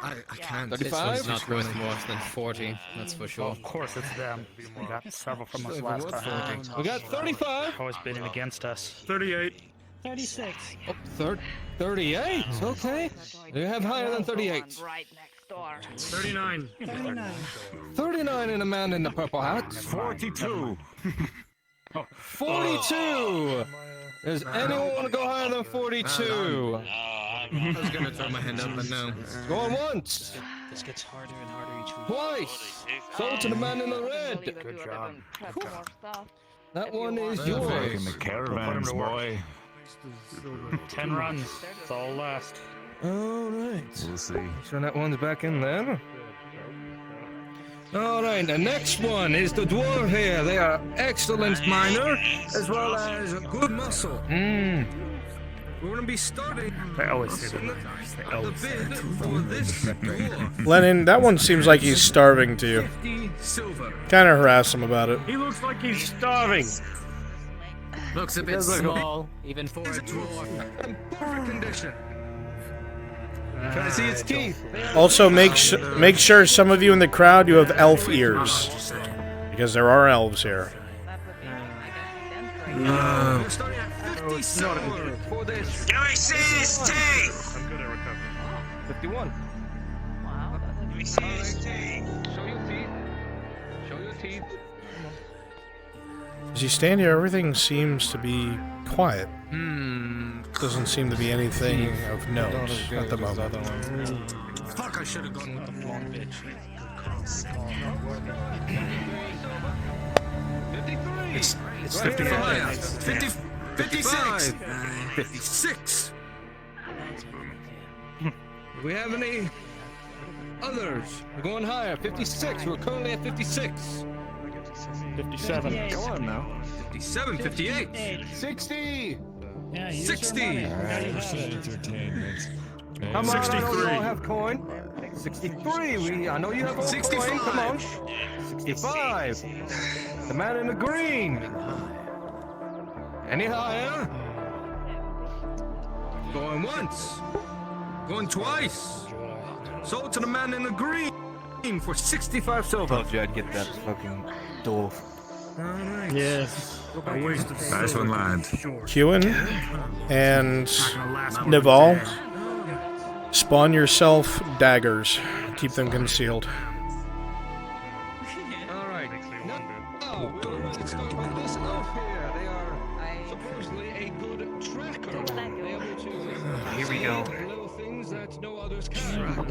I can't. 35? This one's not worth more than 40, that's for sure. Of course it's them. We got several from us last time. We got 35? Always bidding against us. 38. 36. Oh, 38? Okay. You have higher than 38. Right next door. 39. 39 in a man in the purple hat. 42. 42! Does anyone want to go higher than 42? I was gonna throw my hand up, but no. Going once. This gets harder and harder each week. Twice. Sold to the man in the red. Good job. That one is Back in yours. the caravans, boy. 10 runs. It's all last. Alright. We'll see. So that one's back in there. Alright, the next one is the dwarf here. They are excellent miner, as well as a good muscle. We're gonna be starting. They always say that. They always say bid for this dwarf. Lenin, that one seems like he's starving to you. 50 silver. Kind of harass him about it. He looks like he's starving. Looks a bit small, even for a dwarf. In perfect condition. Try to see its teeth. Also, make sure some of you in the crowd, you have elf ears. Because there are elves here. We're starting at 50 silver for this. Can we see his teeth? I'm good at recovering. 51. Can we see his teeth? Show your teeth. Show your teeth. As you stand here, everything seems to be quiet. Doesn't seem to be anything of note at the moment. Fuck, I should have gone with the blonde bitch. 53. It's 55. 56. 56. Do we have any others? We're going higher. 56. We're currently at 56. 57. Go on now. 57, 58. 60. Yeah, 60. Come on, 63. I don't have coin. 63. I know you have all 65. Coin. Come on. 65. The man in the green. Any higher? Going once. Going twice. Sold to the man in the green for 65 silver. Told you I'd get that fucking dwarf. Alright. Yes. I wasted Nice one, lad. Kewen and Naval, spawn yourself daggers. Keep them concealed. Alright. Now, let's talk about this elf here. They are supposedly a good tracker. Able to Here we go. little things that no others can.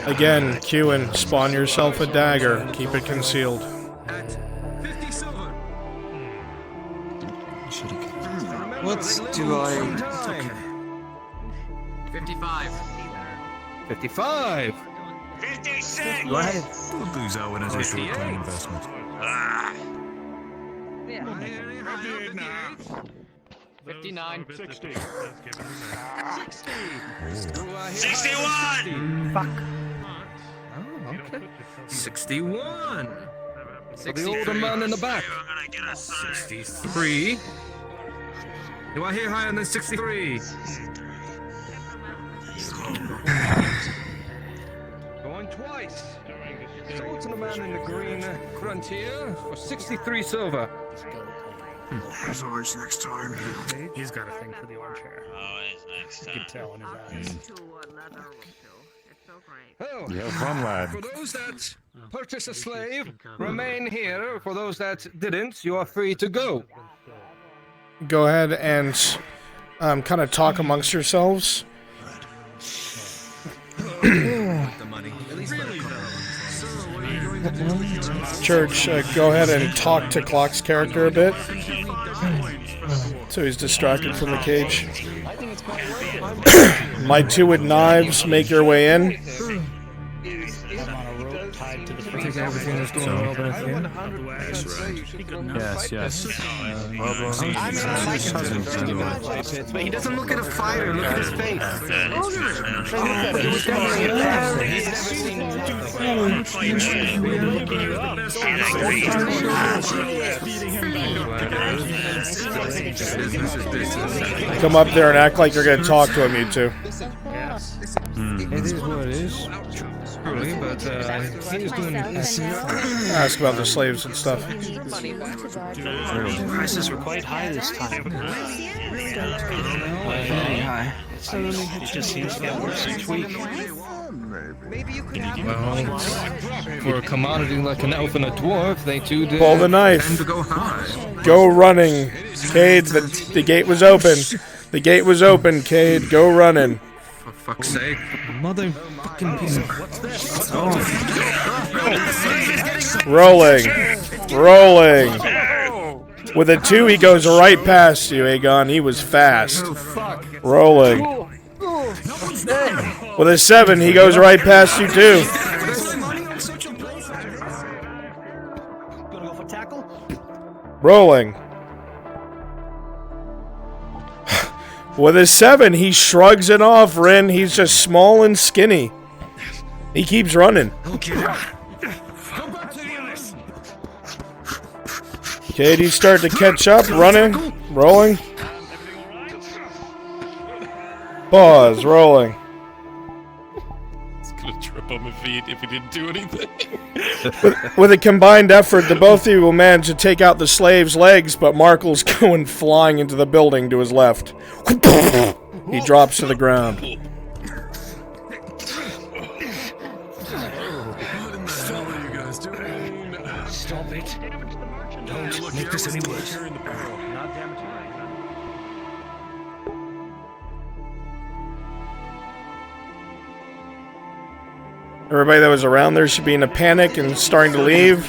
Again, Kewen, spawn yourself a dagger. Keep it concealed. At 50 silver. What do I... 55. 55. 56. We'll lose that one as a short-term investment. Ah. 59. 60. 61. Fuck. Oh, okay. 61. For the 63. older man in the back. You're gonna get us 63. Do I hear higher than 63? Going twice. Sold to the man in the green frontier for 63 silver. There's always next time. He's got a thing for the orange hair. Always next You can tell in his eyes. Oh, Yeah, fun lad. for those that purchase a slave, remain here. For those that didn't, you are free to go. Go ahead and kind of talk amongst yourselves. The money. At least let it come. Church, go ahead and talk to Clock's character a bit. So he's distracted from the cage. My two with knives, make your way in. I think everything is going well back here. Yes, yes. But he doesn't look at a fighter, look at his face. Come up there and act like you're gonna talk to him, you two. It is what it is. Truly, but he's doing Ask about the slaves and stuff. Prices were quite high this time. Very high. It just seems to get worse each week. well, for a commodity like an elf and a dwarf, they too did Pull the knife. tend to go high. Go running. Cade, the gate was open. The gate was open, Cade. Go running. For fuck's sake. Motherfucking piece of... What's this? Rolling. Rolling. With a 2, he goes right past you, Aegon. He was fast. Rolling. With a 7, he goes right past you, too. Rolling. With a 7, he shrugs it off, Rin. He's just small and skinny. He keeps running. Cade, you start to catch up, running, rolling. Pause, rolling. It's gonna trip on my feet if he didn't do anything. With a combined effort, the both of you will manage to take out the slave's legs, but Markle's going flying into the building to his left. He drops to the ground. Stop it. Don't make this any worse. Everybody that was around there should be in a panic and starting to leave.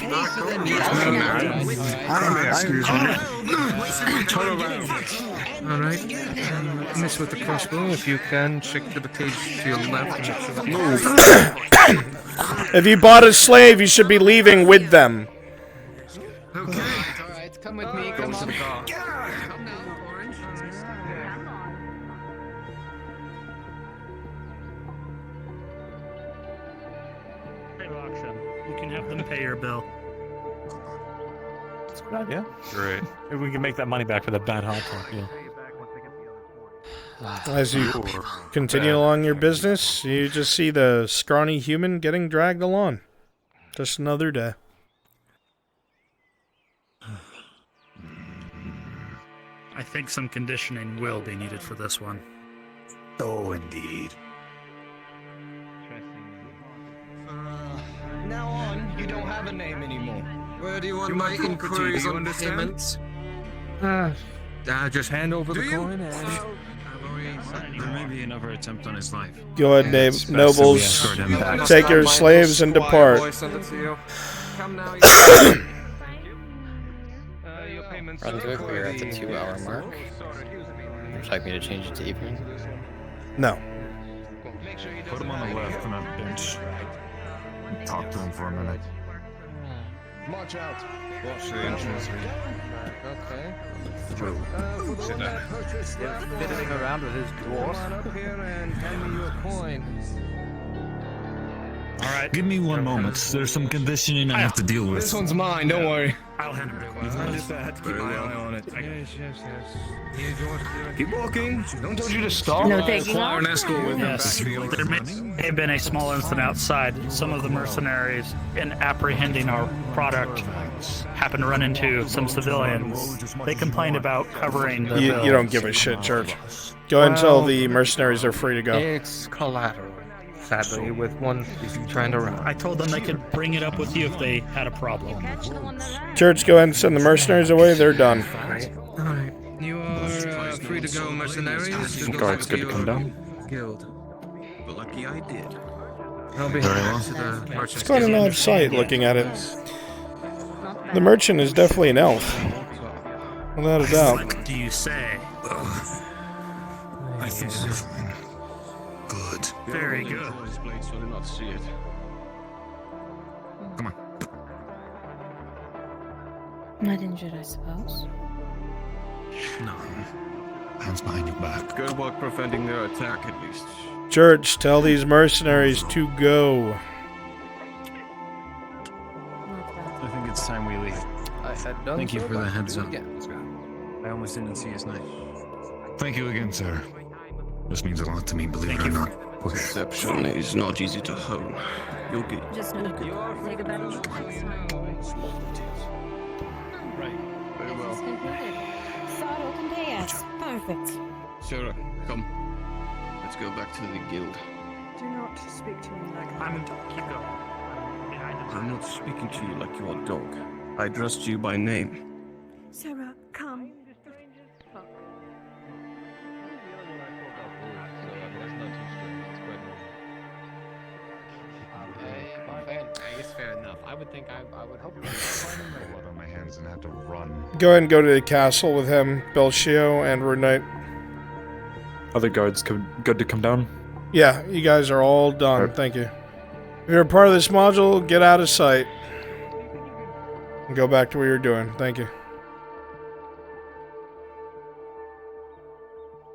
Excuse me. Alright. Miss with the crossbow, if you can, check to the cage to your left. If you bought a slave, you should be leaving with them. Alright, come with me, come to the car. You can have them pay your bill. That's a good idea. Great. Maybe we can make that money back for the bad hot talk, yeah. As you continue along your business, you just see the scrawny human getting dragged along. Just another day. I think some conditioning will be needed for this one. Oh, indeed. Now on, you don't have a name anymore. Where do you want my inquiries on payments? Just hand over the coin and... There may be another attempt on his life. Go ahead, nobles. Take your slaves and depart. Brunswick, we're at the 2-hour mark. Would you like me to change it to evening? No. Put him on the left on that bench. Talk to him for a minute. March out. Watch the entrance. Okay. Sit down. Fiddling around with his dwarf. Come on up here and hand me your coin. Alright. Give me one moment. There's some conditioning I have to deal with. This one's mine, don't worry. I'll handle it. Keep my eye on it. Yes. Keep walking. Don't Told you to stop. No taking Require an off? escort with them Yes, back to the there may have been a small incident outside. Some of the mercenaries, in apprehending our product, happened to run into some civilians. They complained about covering their bills. You don't give a shit, Church. Go ahead and tell the mercenaries they're free to go. It's collateral. Sadly, with one trying to run. I told them they could bring it up with you if they had a problem. Church, go ahead and send the mercenaries away. They're done. Alright. You are free to go, mercenaries. Guards, good to come down. Guild. But lucky I did. I'll be Very back well. to the merchant's It's quite an guild. odd sight looking at it. The merchant is definitely an elf. Without a doubt. What do you say? I think it's good. Very good. Come on. Not injured, I suppose. No. Hands behind your back. Good luck preventing their attack, at least. Church, tell these mercenaries to go. I think it's time we leave. Thank you for the heads up. I almost didn't see his knife. Thank you again, sir. This means a lot to me, believe it or not. Perception is not easy to hone. You'll get Just take a better look. right. Very well. Sado can pay us. Perfect. Sarah, come. Let's go back to the guild. Do not speak to me like Keep going. I'm not speaking to you like you're a dog. I addressed you by name. Sarah, come. I guess fair enough. I would think I would hope. Blood on my hands and had to run. Go ahead and go to the castle with him, Belshio and Runite. Other guards good to come down? Yeah, you guys are all done. Thank you. If you're a part of this module, get out of sight. And go back to what you're doing. Thank you.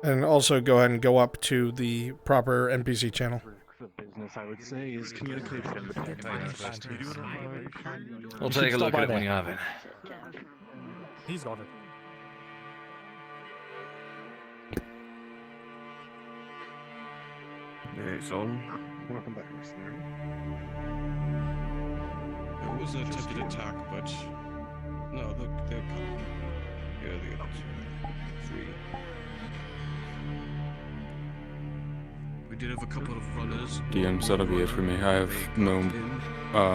And also go ahead and go up to the proper NPC channel. Business, I would say, is communication. We'll take a look at it when you have it. He's got it. Liaison. Welcome back, mercenary. It was an attempted attack, but no, look, they're coming. Here are the other two. Three. We did have a couple of runners. DM, that'll be it for me. I have no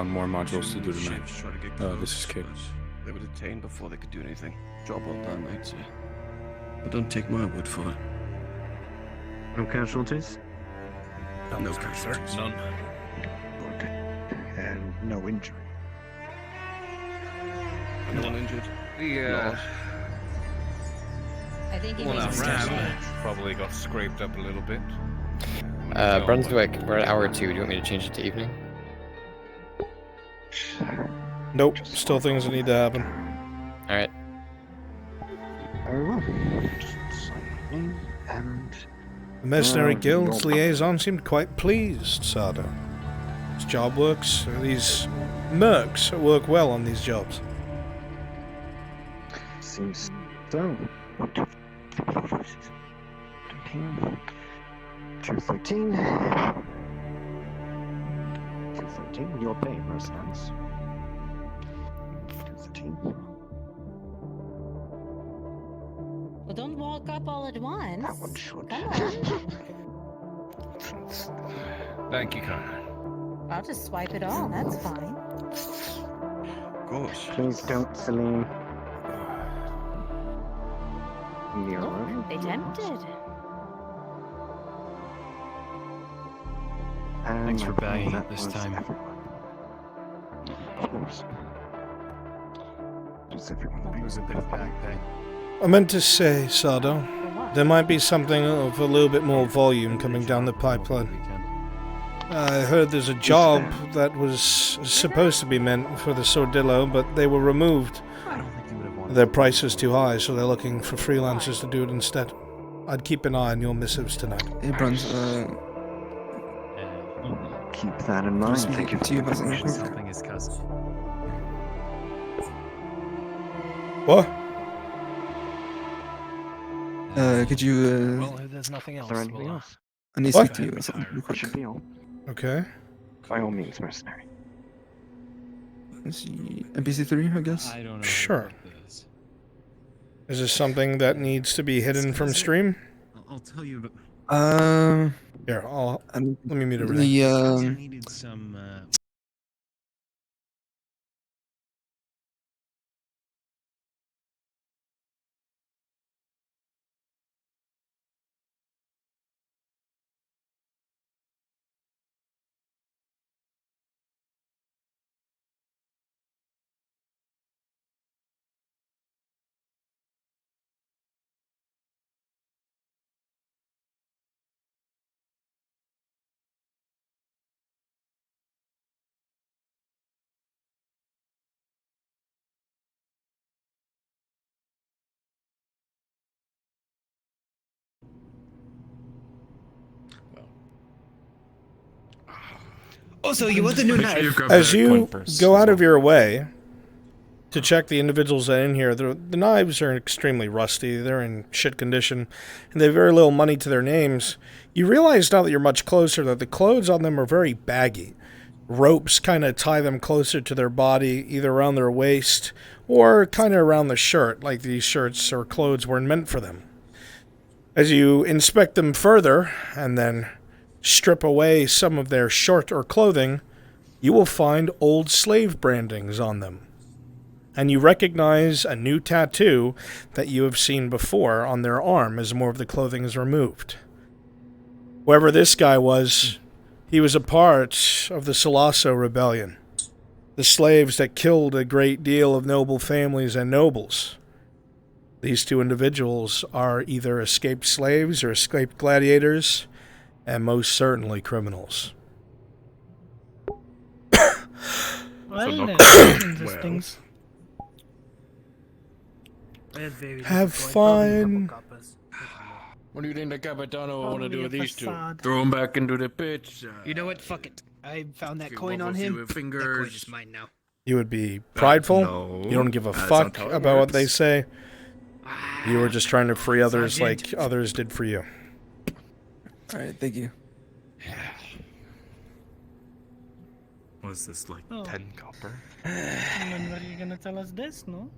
more modules to do tonight. This is Kate. They were detained before they could do anything. Job well done, I'd say. But don't take my word for it. No casualties? No casualties. None. Good. And no injury. No one injured. I think he Well, makes that sense. ram probably got scraped up a little bit. Brunswick, we're at hour 2. Do you want me to change it to evening? Nope, still things that need to happen. Alright. Very well. Just sign my name and... The Mercenary Guild's liaison seemed quite pleased, Sado. His job works. These mercs work well on these jobs. Seems so. 213. 213. Your pay, mercenaries. 213. Well, don't walk up all at once. That one should. Come on. Thank you, Connor. I'll just swipe it all. That's fine. Of course. Please don't, Celine. Look, they tempted. Thanks for buying it this time. Of course. Just everyone. It was a bit of back pay. I meant to say, Sado, there might be something of a little bit more volume coming down the pipeline. I heard there's a job that was supposed to be meant for the Sordillo, but they were removed. Their price is too high, so they're looking for freelancers to do it instead. I'd keep an eye on your missives tonight. Hey, Bruns, keep that in mind. Thank you to you, Helping his cousin. What? Could you, Well, if there's nothing else. Is there anything we'll, else? I need to What? speak to you about something real That quick. should be all. Okay. By all means, mercenary. Let's see, NPC3, I guess? I don't know. Sure. Is this something that needs to be hidden from stream? I'll tell you. Here, let me mute everything. The, needed some. Also, you want the new knife? As you go out of your way to check the individuals that are in here, the knives are extremely rusty. They're in shit condition, and they have very little money to their names. You realize now that you're much closer that the clothes on them are very baggy. Ropes kind of tie them closer to their body, either around their waist or kind of around the shirt, like these shirts or clothes weren't meant for them. As you inspect them further and then strip away some of their shirt or clothing, you will find old slave brandings on them. And you recognize a new tattoo that you have seen before on their arm as more of the clothing is removed. Whoever this guy was, he was a part of the Salasso Rebellion, the slaves that killed a great deal of noble families and nobles. These two individuals are either escaped slaves or escaped gladiators, and most certainly criminals. Things. Have fun. What do you think the Capitano want to do with these two? Throw them back into the pits. You know what? Fuck it. I found that Few coin on bubbles, him. few That coin fingers. is mine now. You would be prideful? no, You don't give a that's fuck not how it about what they works. say? You were just trying to free others Sergeant. like others did for you. Alright, thank you. Was this like 10 copper? When are you gonna tell us this, no?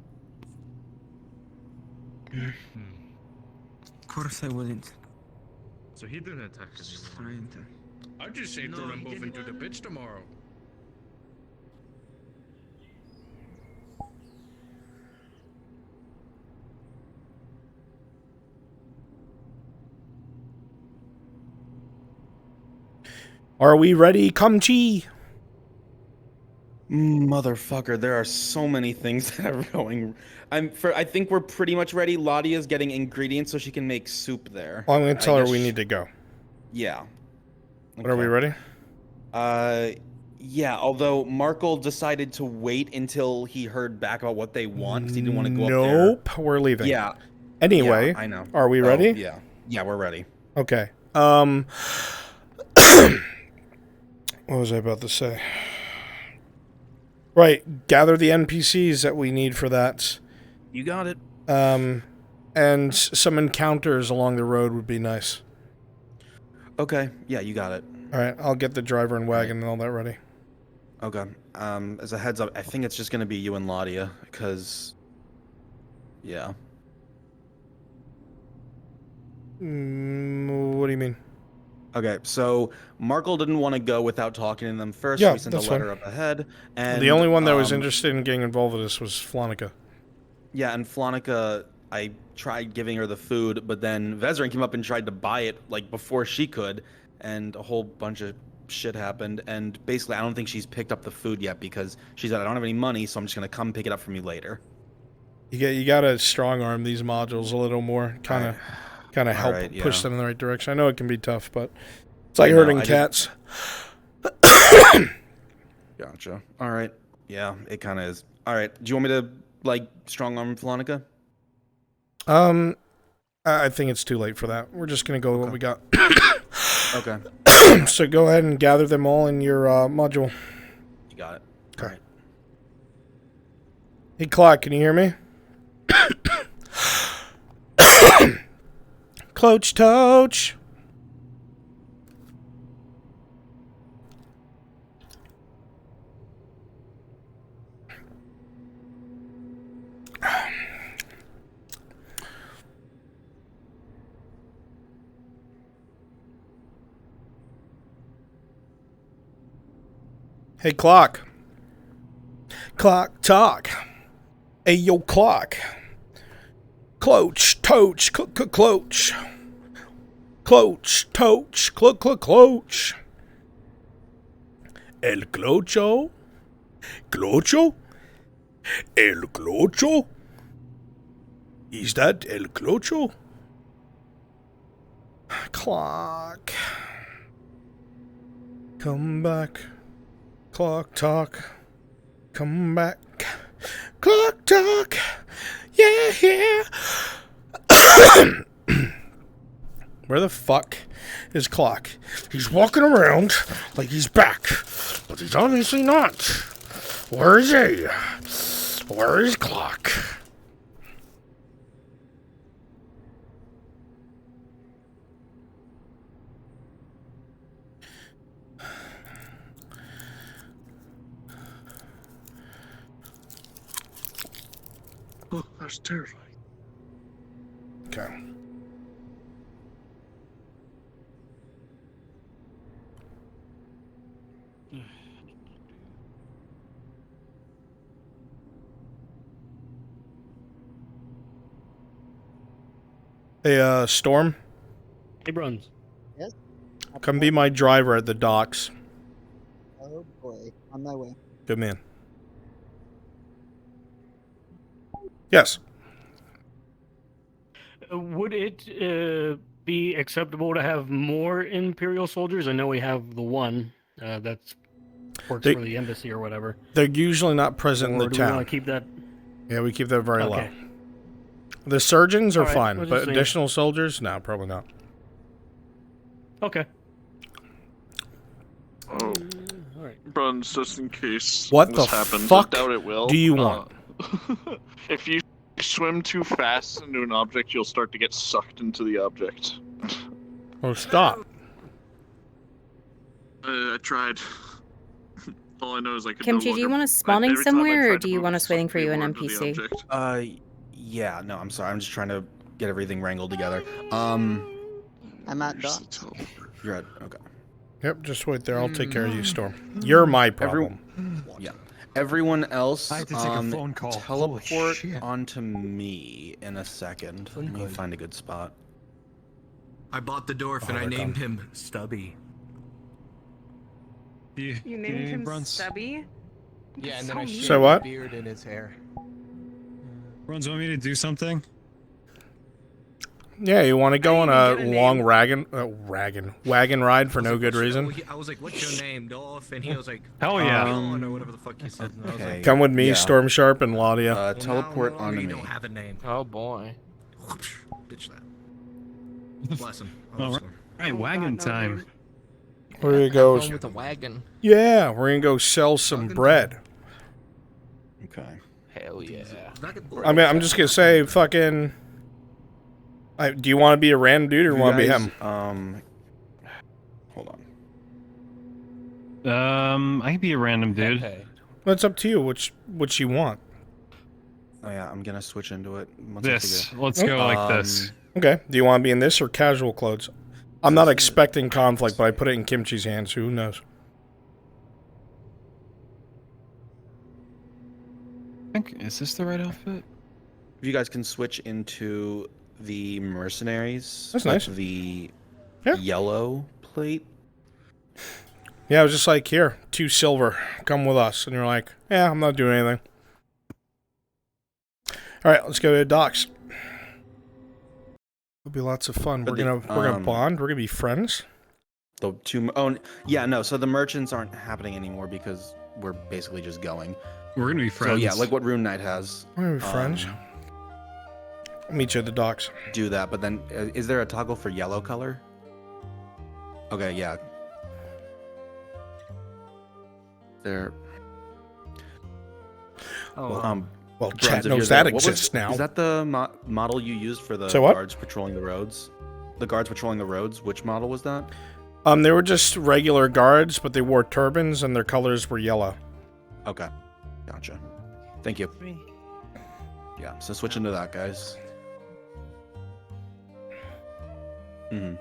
Of course I wouldn't. So he didn't attack anyone. I'd just say throw them both into the pits tomorrow. Are we ready, Kamchi? Motherfucker, there are so many things that are going. I think we're pretty much ready. Ladia's getting ingredients so she can make soup there. Well, I'm going to tell her guess we need to go. Yeah. But are we ready? Yeah, although Markle decided to wait until he heard back about what they want because he didn't want to go up there. Nope, we're leaving. Yeah. Anyway, Yeah, I know. Are we ready? Yeah. Yeah, we're ready. Okay. What was I about to say? Right, gather the NPCs that we need for that. You got it. And some encounters along the road would be nice. Okay, yeah, you got it. All right, I'll get the driver and wagon and all that ready. Okay. As a heads up, I think it's just gonna be you and Ladia, because... Yeah. What do you mean? Okay, so Markle didn't want to go without talking to them first. Yeah, so we sent a that's letter fine. up ahead, and The only one that was interested in getting involved with this was Flonica. Yeah, and Flonica, I tried giving her the food, but then Vezrin came up and tried to buy it like before she could, and a whole bunch of shit happened. And basically, I don't think she's picked up the food yet because she said, "I don't have any money, so I'm just gonna come pick it up from you later." You gotta strong arm these modules a little more, kind of help Alright, push yeah. them in the right direction. I know it can be tough, but it's like I know, herding I did- cats. Gotcha. All right. Yeah, it kind of is. All right. Do you want me to like strong arm Flonica? I think it's too late for that. We're just gonna go with what we got. Okay. So go ahead and gather them all in your module. You got it. Okay. Hey, Clock, can you hear me? Cloach Toach. Hey, Clock. Clock talk. Hey, yo, Clock. Cloach, Toach, Cloach. Cloach, Toach, Cloach. El Clocho. Clocho. El Clocho. Is that El Clocho? Clock. Come back. Clock talk. Come back. Clock talk. Yeah, yeah. Where the fuck is Clock? He's walking around like he's back, but he's obviously not. Where is he? Where is Clock? Oh, that's terrifying. Okay. Hey, Storm. Hey, Bruns. Yes? Come be my driver at the docks. Oh boy, on my way. Good man. Yes. Would it be acceptable to have more Imperial soldiers? I know we have the one that's works for the embassy or whatever. They're usually not present in Or the do we town. want to keep that? Yeah, we keep that very Okay. low. The surgeons are All right, fine, we'll but just see. additional soldiers? No, probably not. Okay. Oh, Bruns, just in case What this the happens, fuck I doubt it will. do you want? If you swim too fast into an object, you'll start to get sucked into the object. Oh, stop. I tried. All I know is I could Kimchi, no do you longer- want us spawning every time I somewhere, or tried do to you move, want it us waiting sucked for me you in more into the NPC? object. Yeah, no, I'm sorry. I'm just trying to get everything wrangled together. I'm at docks. You're at, okay. Yep, just wait there. I'll take care of you, Storm. You're my problem. Yeah. Everyone else, I had to take a phone call. Holy teleport shit. onto me in a second. Let me find a good spot. I bought the dwarf and I named him Stubby. You named him Stubby? Yeah, and then I shaved So what? the beard in his hair. Bruns, want me to do something? Yeah, you want to go on a get a long name. wagon ride for no good reason? I was like, "What's your name, Dolph?" And he was like, Hell yeah. Leon, or whatever the fuck he said. And I was like, Come with me, yeah. Storm Sharp and Laudia. Teleport no, onto you me. don't have a name. Oh boy. Bitch that. Bless him. All right, wagon time. We're gonna go. Going with the wagon. Yeah, we're gonna go sell some bread. Okay. Hell yeah. I mean, I'm just gonna say, fucking. Do you want to be a random dude or You want to be guys, him? Hold on. I can be a random dude. Well, it's up to you. Which you want? Oh yeah, I'm gonna switch into it. Once I This. figure- Let's go like this. Okay. Do you want to be in this or casual clothes? I'm not expecting conflict, but I put it in Kimchi's hands. Who knows? I think, is this the right outfit? If you guys can switch into the mercenaries. That's with nice. The Yeah. yellow plate. Yeah, I was just like, here, 2 silver, come with us. And you're like, yeah, I'm not doing anything. All right, let's go to the docks. It'll be lots of fun. But We're gonna the, bond. We're gonna be friends. The two. Oh, yeah, no. So the merchants aren't happening anymore because we're basically just going. We're gonna be friends. So yeah, like what Rune Knight has. We're gonna be friends. I'll meet you at the docks. Do that, but then is there a toggle for yellow color? Okay, yeah. There. Oh, Well, Bruns, chat if you're knows there, that what was- exists now. Is that the model you used for the So what? guards patrolling the roads? The guards patrolling the roads. Which model was that? They were just regular guards, but they wore turbans and their colors were yellow. Okay, gotcha. Thank you. Yeah, so switch into that, guys. Mm-hmm.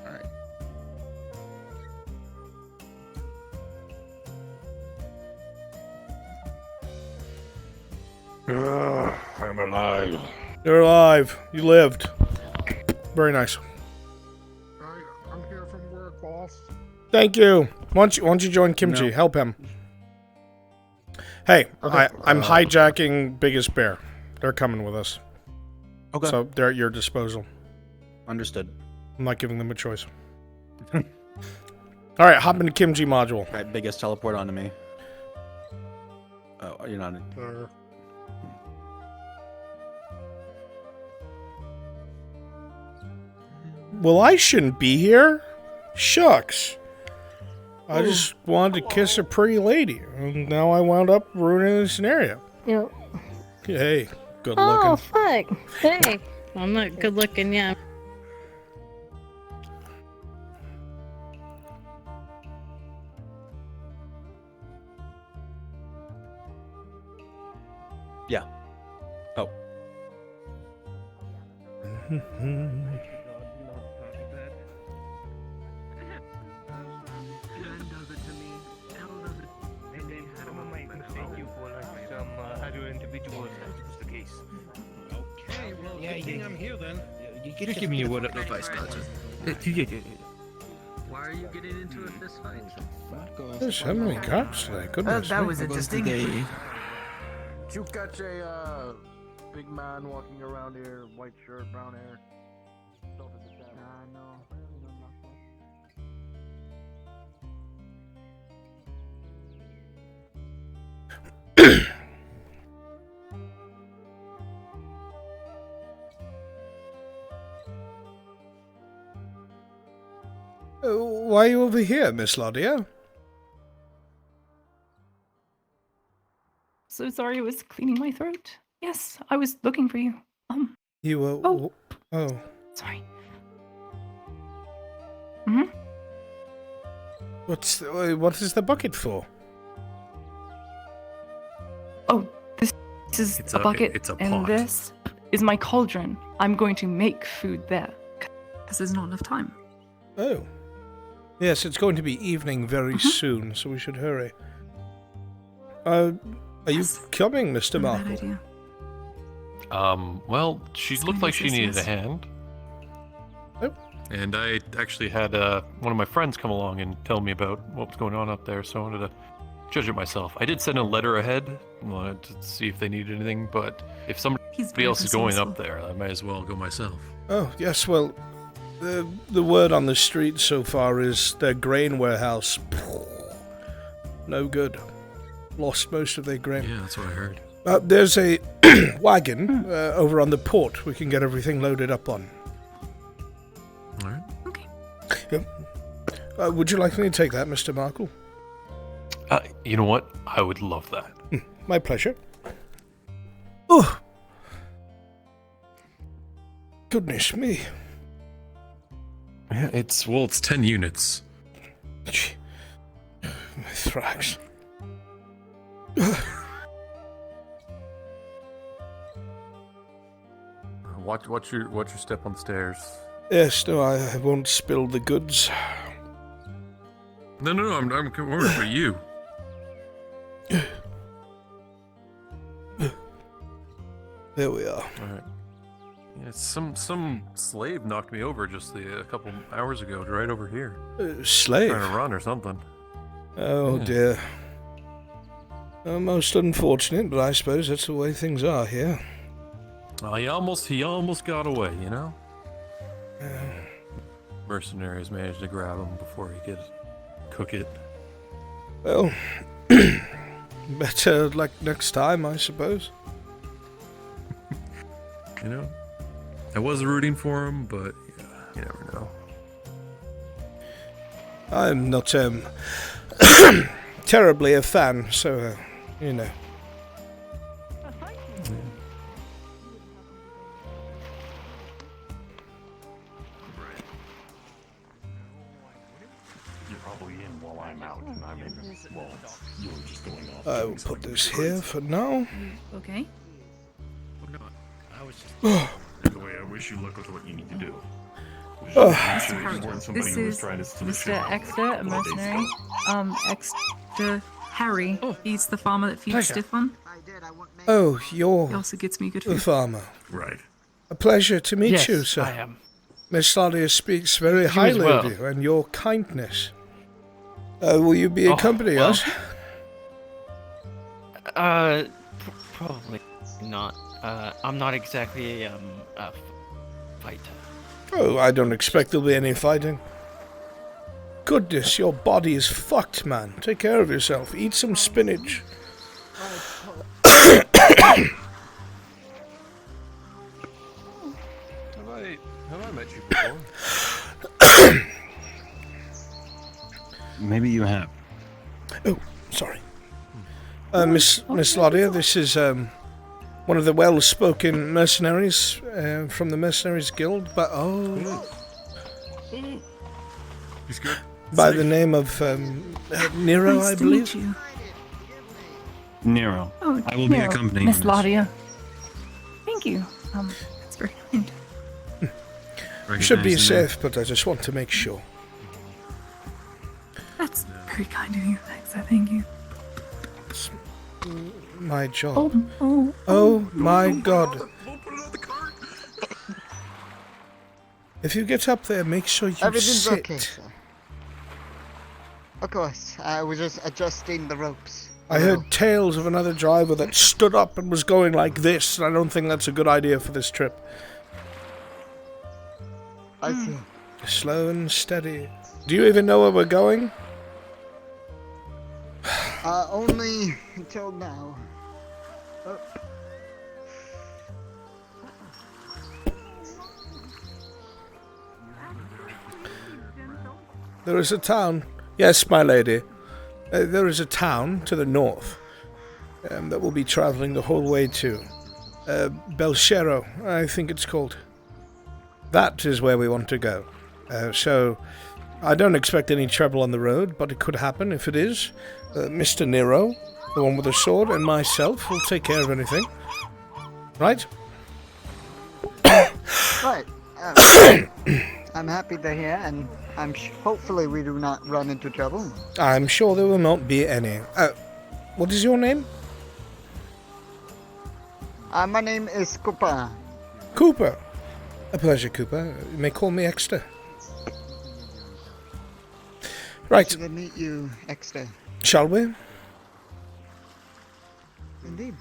Alright. I'm alive. You're alive. You lived. Very nice. I'm here from work, boss. Thank you. Why don't you join Kimchi? No. Help him. Hey, Okay. I'm hijacking Biggest Bear. They're coming with us. Okay. So they're at your disposal. Understood. I'm not giving them a choice. All right, hop into Kimchi module. All right, biggest teleport onto me. Oh, you're not in. Well, I shouldn't be here. Shucks. I just wanted to kiss a pretty lady, and now I wound up ruining the scenario. Yep. Hey, good Oh, looking. fuck. Hey. I'm not good looking, yeah. Yeah. Oh. Yeah, you think I'm here then? You Just give me what advice, Why are you getting into a fist fight? There's so many cops today. Goodness. that me. was interesting. Today. Did you catch a big man walking around here, white shirt, brown hair? Why are you over here, Miss Laudia? So sorry, I was cleaning my throat. Yes, I was looking for you. You were. Oh. Sorry. What is the bucket for? Oh, this is It's a bucket, it's a and pot. this is my cauldron. I'm going to make food there. Because there's not enough time. Oh. Yes, it's going to be evening very soon, so we should hurry. Are you coming, Mr. Markle? Well, she looked like she needed a hand. Oh. And I actually had one of my friends come along and tell me about what was going on up there, so I wanted to judge it myself. I did send a letter ahead, wanted to see if they needed anything, but if somebody else is going up there, I might as well go myself. Oh, yes, well, the word on the street so far is their grain warehouse. No good. Lost most of their grain. Yeah, that's what I heard. There's a wagon over on the port we can get everything loaded up on. Alright. Okay. Yep. Would you like me to take that, Mr. Markle? You know what? I would love that. My pleasure. Oh! Goodness me. Yeah, it's 10 units. My thrax. Watch your step on the stairs. Yes, no, I won't spill the goods. No, I'm worried for you. There we are. Alright. Yeah, some slave knocked me over just a couple hours ago, right over here. Slave? Trying to run or something. Oh Yeah. dear. Most unfortunate, but I suppose that's the way things are here. Well, he almost got away, you know? Mercenaries managed to grab him before he could cook it. Well, better luck next time, I suppose. You know? I was rooting for him, but yeah, you never know. I'm not terribly a fan, so you know. You're probably in while I'm out, and I'm in. Well, you're just going off. I will put this here for now. Okay. Anyway, I wish you luck with what you need to do. Mr. Harry, this is Mr. Exeter, a mercenary. Exeter Harry. He's the farmer that feeds Stiffon. Oh, He you're also gets me good the food. farmer. Right. A pleasure to meet Yes, you, sir. I am. Miss Ladia speaks very as highly well. of you and your kindness. Will you be accompanying us? Probably not. I'm not exactly a fighter. Oh, I don't expect there'll be any fighting. Goodness, your body is fucked, man. Take care of yourself. Eat some spinach. Have I met you before? Maybe you have. Oh, sorry. Miss Ladia, this is one of the well-spoken mercenaries from the Mercenaries Guild, but He's good. by the name of Nero, Nice I to believe. meet you. Nero. Oh, I will be Nero, accompanying Miss you. Ladia. Thank you. That's very kind. Should be Recognize the name? safe, but I just want to make sure. That's very kind of you. Thanks. I thank you. My job. My God. If you get up there, make sure you Everything's sit. okay, sir. Of course, I was just adjusting the ropes. I heard tales of another driver that stood up and was going like this, and I don't think that's a good idea for this trip. I see. Slow and steady. Do you even know where we're going? Only until now. Oh. There is a town. Yes, my lady. There is a town to the north that we'll be traveling the whole way to. Belchero, I think it's called. That is where we want to go. So, I don't expect any trouble on the road, but it could happen if it is. Mr. Nero, the one with the sword, and myself will take care of anything. Right? Right. I'm happy they're here, and hopefully we do not run into trouble. I'm sure there will not be any. What is your name? My name is Cooper. Cooper. A pleasure, Cooper. You may call me Exeter. Right. Pleasure to meet you, Exeter. Shall we? Indeed.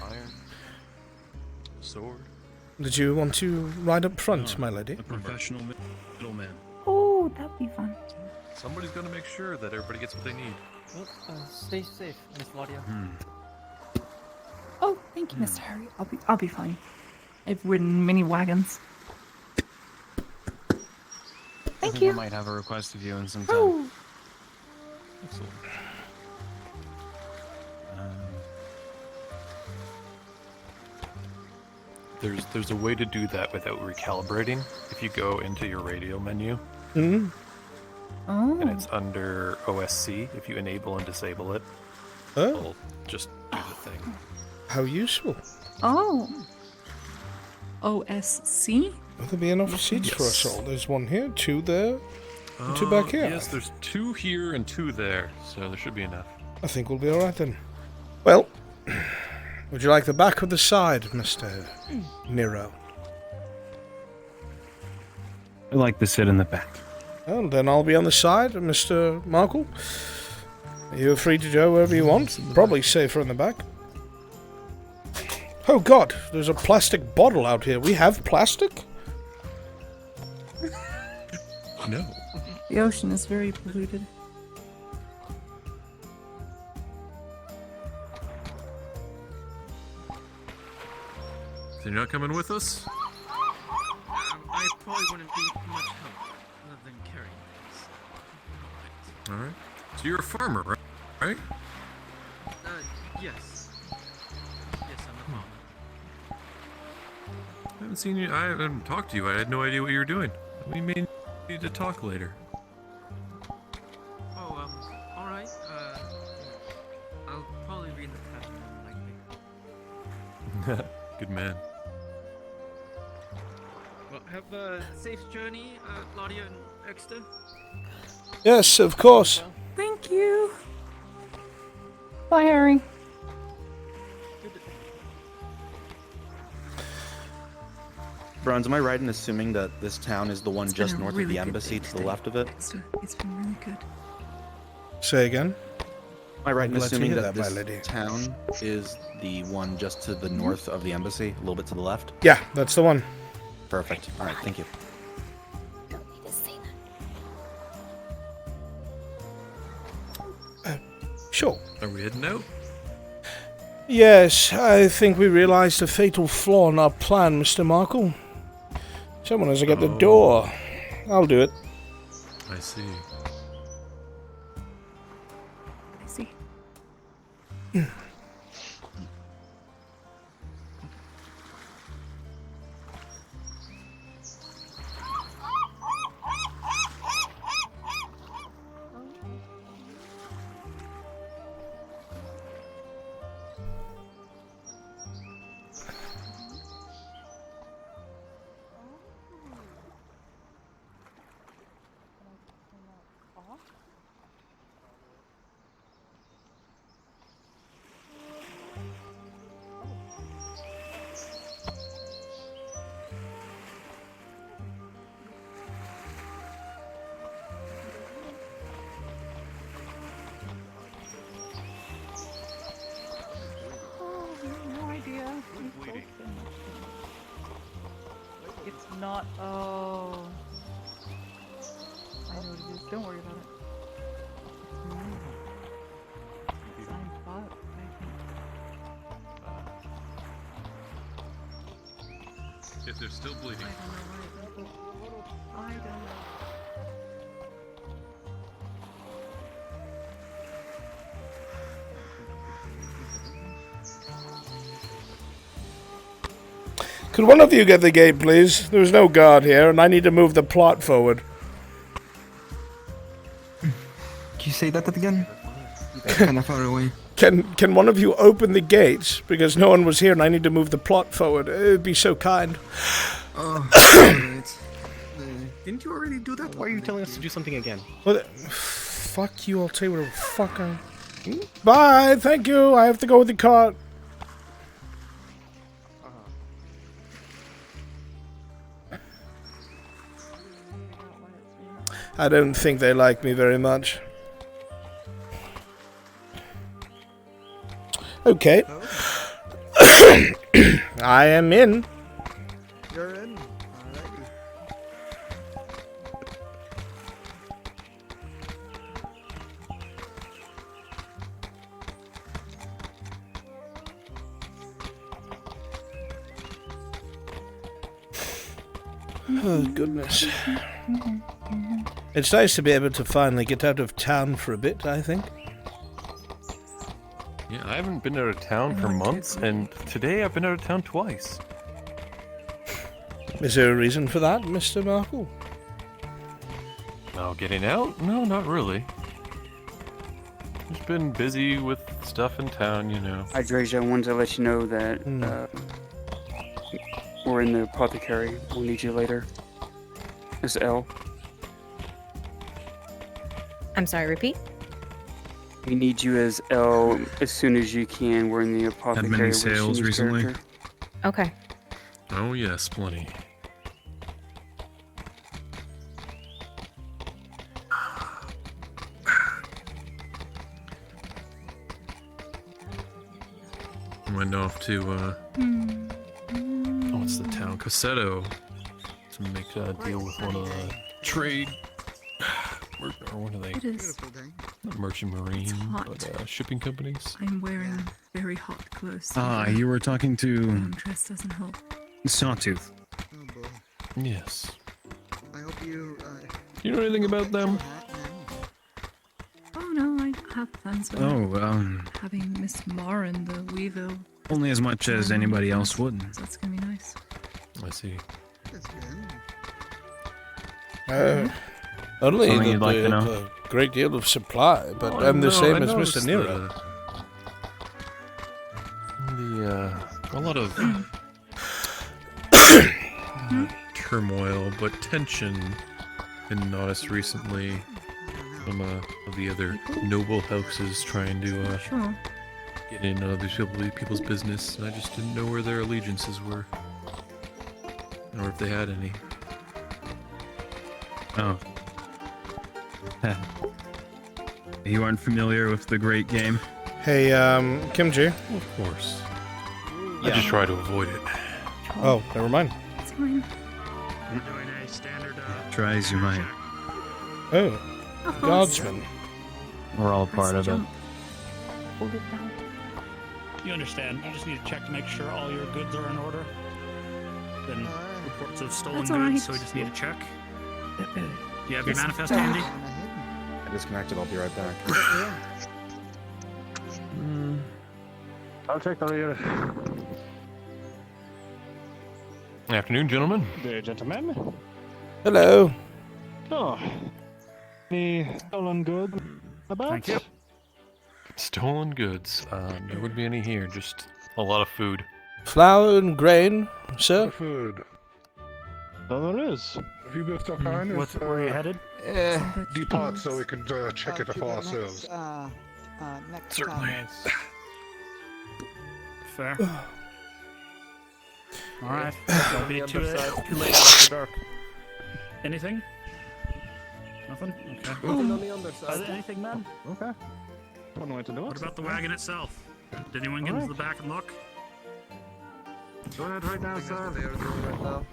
Iron. Sword. Did you want to ride up front, my lady? A professional middleman. Oh, that'd be fun. Somebody's gonna make sure that everybody gets what they need. Stay safe, Miss Ladia. Oh, thank you, Mr. Harry. I'll be fine. I've ridden many wagons. I think I might have a request of you in some time. Oh. Excellent. There's a way to do that without recalibrating. If you go into your radio menu, Hmm. Oh. and it's under OSC, if you enable and disable it, Oh. it'll just do the thing. How useful. Oh. OSC? Will there be enough seats for us all? There's one here, two there, and two back here. Yes, there's 2 here and 2 there, so there should be enough. I think we'll be alright then. Well, would you like the back or the side, Mr. Nero? I like to sit in the back. Well, then I'll be on the side, Mr. Markle. You're free to go wherever you want. Probably safer in the back. Oh God, there's a plastic bottle out here. We have plastic? No. The ocean is very polluted. So you're not coming with us? I probably wouldn't be much help. than carrying things. All right. So you're a farmer, right? Right? Yes. Yes, I'm a farmer. I haven't seen you. I haven't talked to you. I had no idea what you were doing. We may need to talk later. Oh, alright. I'll probably be in the cabin, likely. Good man. Well, have a safe journey, Claudia and Exeter. Yes, of course. Thank you. Bye, Harry. Bruns, am I right in assuming that this town is the one It's just been a north really of the good embassy day to the today. left of it? It's been really good. Say again. Am I right in Glad to assuming hear that that, my this lady. town is the one just to the north of the embassy, a little bit to the left? Yeah, that's the one. Perfect. All right, thank you. Sure. Are we heading out? Yes, I think we realized a fatal flaw in our plan, Mr. Markle. Someone has to get the door. I'll do it. I see. I see. No idea. It's not. Oh. I know what it is. Don't worry about it. It's I'm fucked, I think. If they're still bleeding. I don't know. Could one of you get the gate, please? There's no guard here, and I need to move the plot forward. Can you say that again? Kind of far away. Can one of you open the gates? Because no one was here, and I need to move the plot forward. It'd be so kind. Oh, Didn't you already do that? Why are you telling us to do something again? Well, fuck you, I'll tell you whatever the fuck I... Bye, thank you, I have to go with the cart. I don't think they like me very much. Okay. I am in. You're in. Oh, goodness. It's nice to be able to finally get out of town for a bit, I think. Yeah, I haven't been out of town for months, and today I've been out of town twice. Is there a reason for that, Mr. Markle? Oh, getting out? No, not really. Just been busy with stuff in town, you know. Hi, Draja. I wanted to let you know that we're in the apothecary. We'll need you later. It's L. I'm sorry, repeat? We need you as L as soon as you can. We're in the apothecary. Had many with sales Shinji's recently? character. Okay. Oh yes, plenty. Went off to what's the town? Cassetto to make a deal with one of the trade or what are they? It is. Not merchant marine, hot. but shipping companies. I'm wearing very hot clothes. Ah, you were talking to Warm dress doesn't help. Sawtooth. Yes. I hope you You know anything about them? Oh no, I have plans with having Miss Marin, the Weevil. Only as much as anybody else would. So that's gonna be nice. I see. Only Something that you'd like they to have know? a great deal of supply, but Oh, I'm the no, same I as Mr. noticed Nero. A lot of turmoil, but tension in Nodus recently. Some of the other noble houses trying to Sure. get in other people's business, and I just didn't know where their allegiances were, or if they had any. Oh. You aren't familiar with the great game? Hey, Kimchi. Of course. I just try to avoid it. Oh, never mind. It's fine. Doing a standard. Try as you might. Oh, Guardsman. We're all a part of it. Hold it down. You understand? You just need to check to make sure all your goods are in order. Then reports of stolen That's goods, alright. so we just need to check. Do you have your Yes. manifest handy? I disconnected. I'll be right back. I'll take the rear. Afternoon, gentlemen. There, gentlemen. Hello. Oh, any stolen goods about? Thank you. Stolen goods. There wouldn't be any here, just a lot of food. Flour and grain, sir? Food. So there is. If you be so kind, Where are you headed? depart so we can check it for ourselves. Next Certainly. Fair. Alright. Don't be too late after dark. Anything? Nothing? Okay. Anything, man? Okay. One way to do it. What about the wagon itself? Did anyone get into the back and look? Go ahead right now, sir.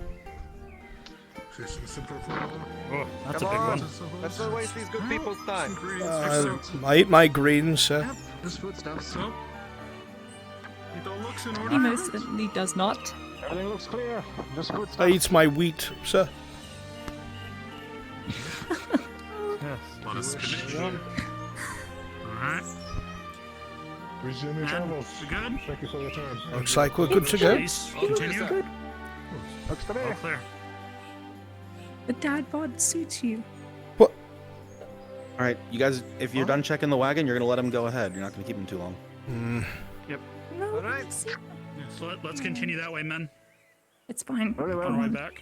Oh, that's a big one. Let's not waste these good people's time. I eat my greens, sir. This foodstuff. So, it all looks in He order. most certainly does not. Everything looks clear. Just good I stuff. eat my wheat, sir. Yes. A lot of spinach. Alright. Resume your And travels. we good? Thank you for your time. Looks like we're good to go. Please continue. Looks to All me. clear. The dad bod suits you. All right, you guys. If you're done checking the wagon, you're gonna let him go ahead. You're not gonna keep him too long. Yep. No, Alright. So let's continue that way, men. it's fine. Very well. On the way back.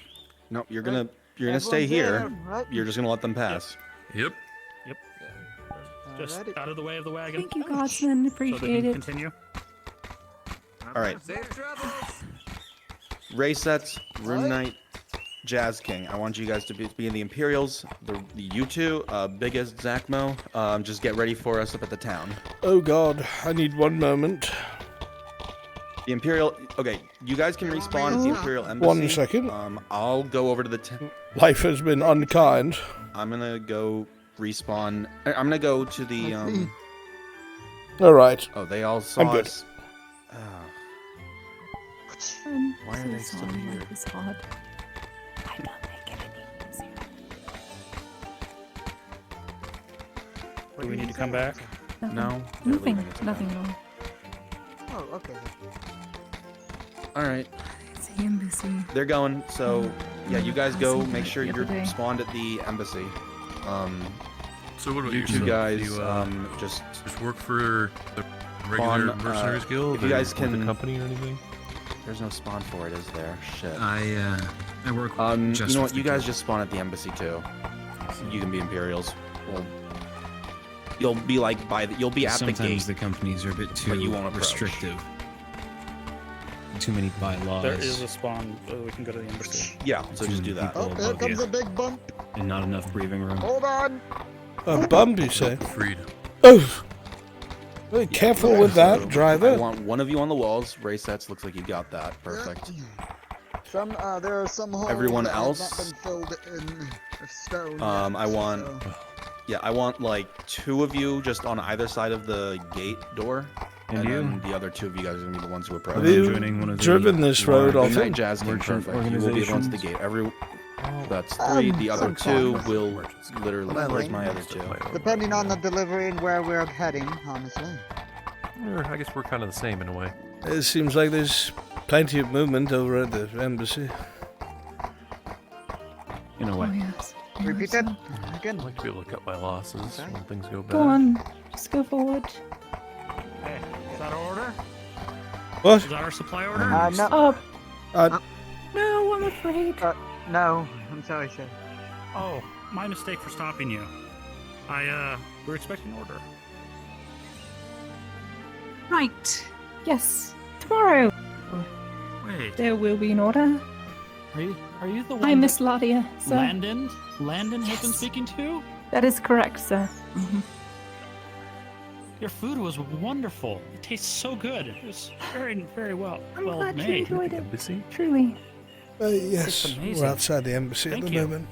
No, you're gonna stay here. Right? You're just gonna let them pass. Yep. Just Alrighty. out of the way of the wagon. Thank you, Godsman. So they Appreciate can it. continue. All right. Race sets, room night, Jazz King. I want you guys to be in the Imperials. You two, biggest Zacmo. Just get ready for us up at the town. Oh god, I need one moment. The Imperial. Okay, you guys can respawn at the Imperial Embassy. 1 second. I'll go over to the. Life has been unkind. I'm gonna go respawn. I'm gonna go to the. Alright. Oh, they all saw I'm good. us. I'm Why are so they still sorry here? life is hard. I don't make it any easier. Do we need to come back? Nothing. No. they're Nothing. leaving. It's okay. Nothing wrong. Oh, okay. All right. It's the embassy. They're going. So yeah, you guys go. Make sure The other you're day. spawned at the embassy. So what about You two yourself? guys, Do you, just work for the regular Spawn, mercenaries guild? if you or guys with can- the company or anything? There's no spawn for it, is there? Shit. I work just you know with what? You the guys guild. just spawn at the embassy too. You can be Imperials. Well, you'll be like you'll be at the gate. Sometimes the companies are a bit too but you won't approach. restrictive. Too many bylaws. There is a spawn. We can go to the embassy. Yeah, so Too just many do that. people Oh, here above comes you, a big bump. and not enough breathing room. Hold on. A bump, you say? Freedom. Oh! Very careful with that, I driver. want one of you on the walls. Race sets looks like you got that. Perfect. There are some holes Everyone that else? have not been filled in with stone. I want. so- Yeah, I want like 2 of you just on either side of the gate door. And then the other 2 of you guys are gonna be the ones who approach. Have you joining one of the driven this road Good night, often? Jazz King. merchant Perfect. You will be the ones at the organizations. gate. That's 3. The other 2 will literally. Where's my other 2? Depending on the delivery and where we're heading, honestly. I guess we're kind of the same in a way. It seems like there's plenty of movement over at the embassy. In a way. Oh, yes. Repeat that again. I'd like to be able to cut my losses when things go bad. Go on. Just go forward. Hey, is that our order? What? Is that our supply order? No. Oh. No, I'm afraid. No, I'm sorry, sir. Oh, my mistake for stopping you. We're expecting an order. Right. Yes. Tomorrow. Wait. There will be an order. Are you the one? Hi, Miss Ladia, sir. Landon has been speaking to? That is correct, sir. Your food was wonderful. It tastes so good. It was very, very well glad you made. enjoyed it. Embassy? Truly. Yes, amazing. we're outside the embassy Thank at the you. moment.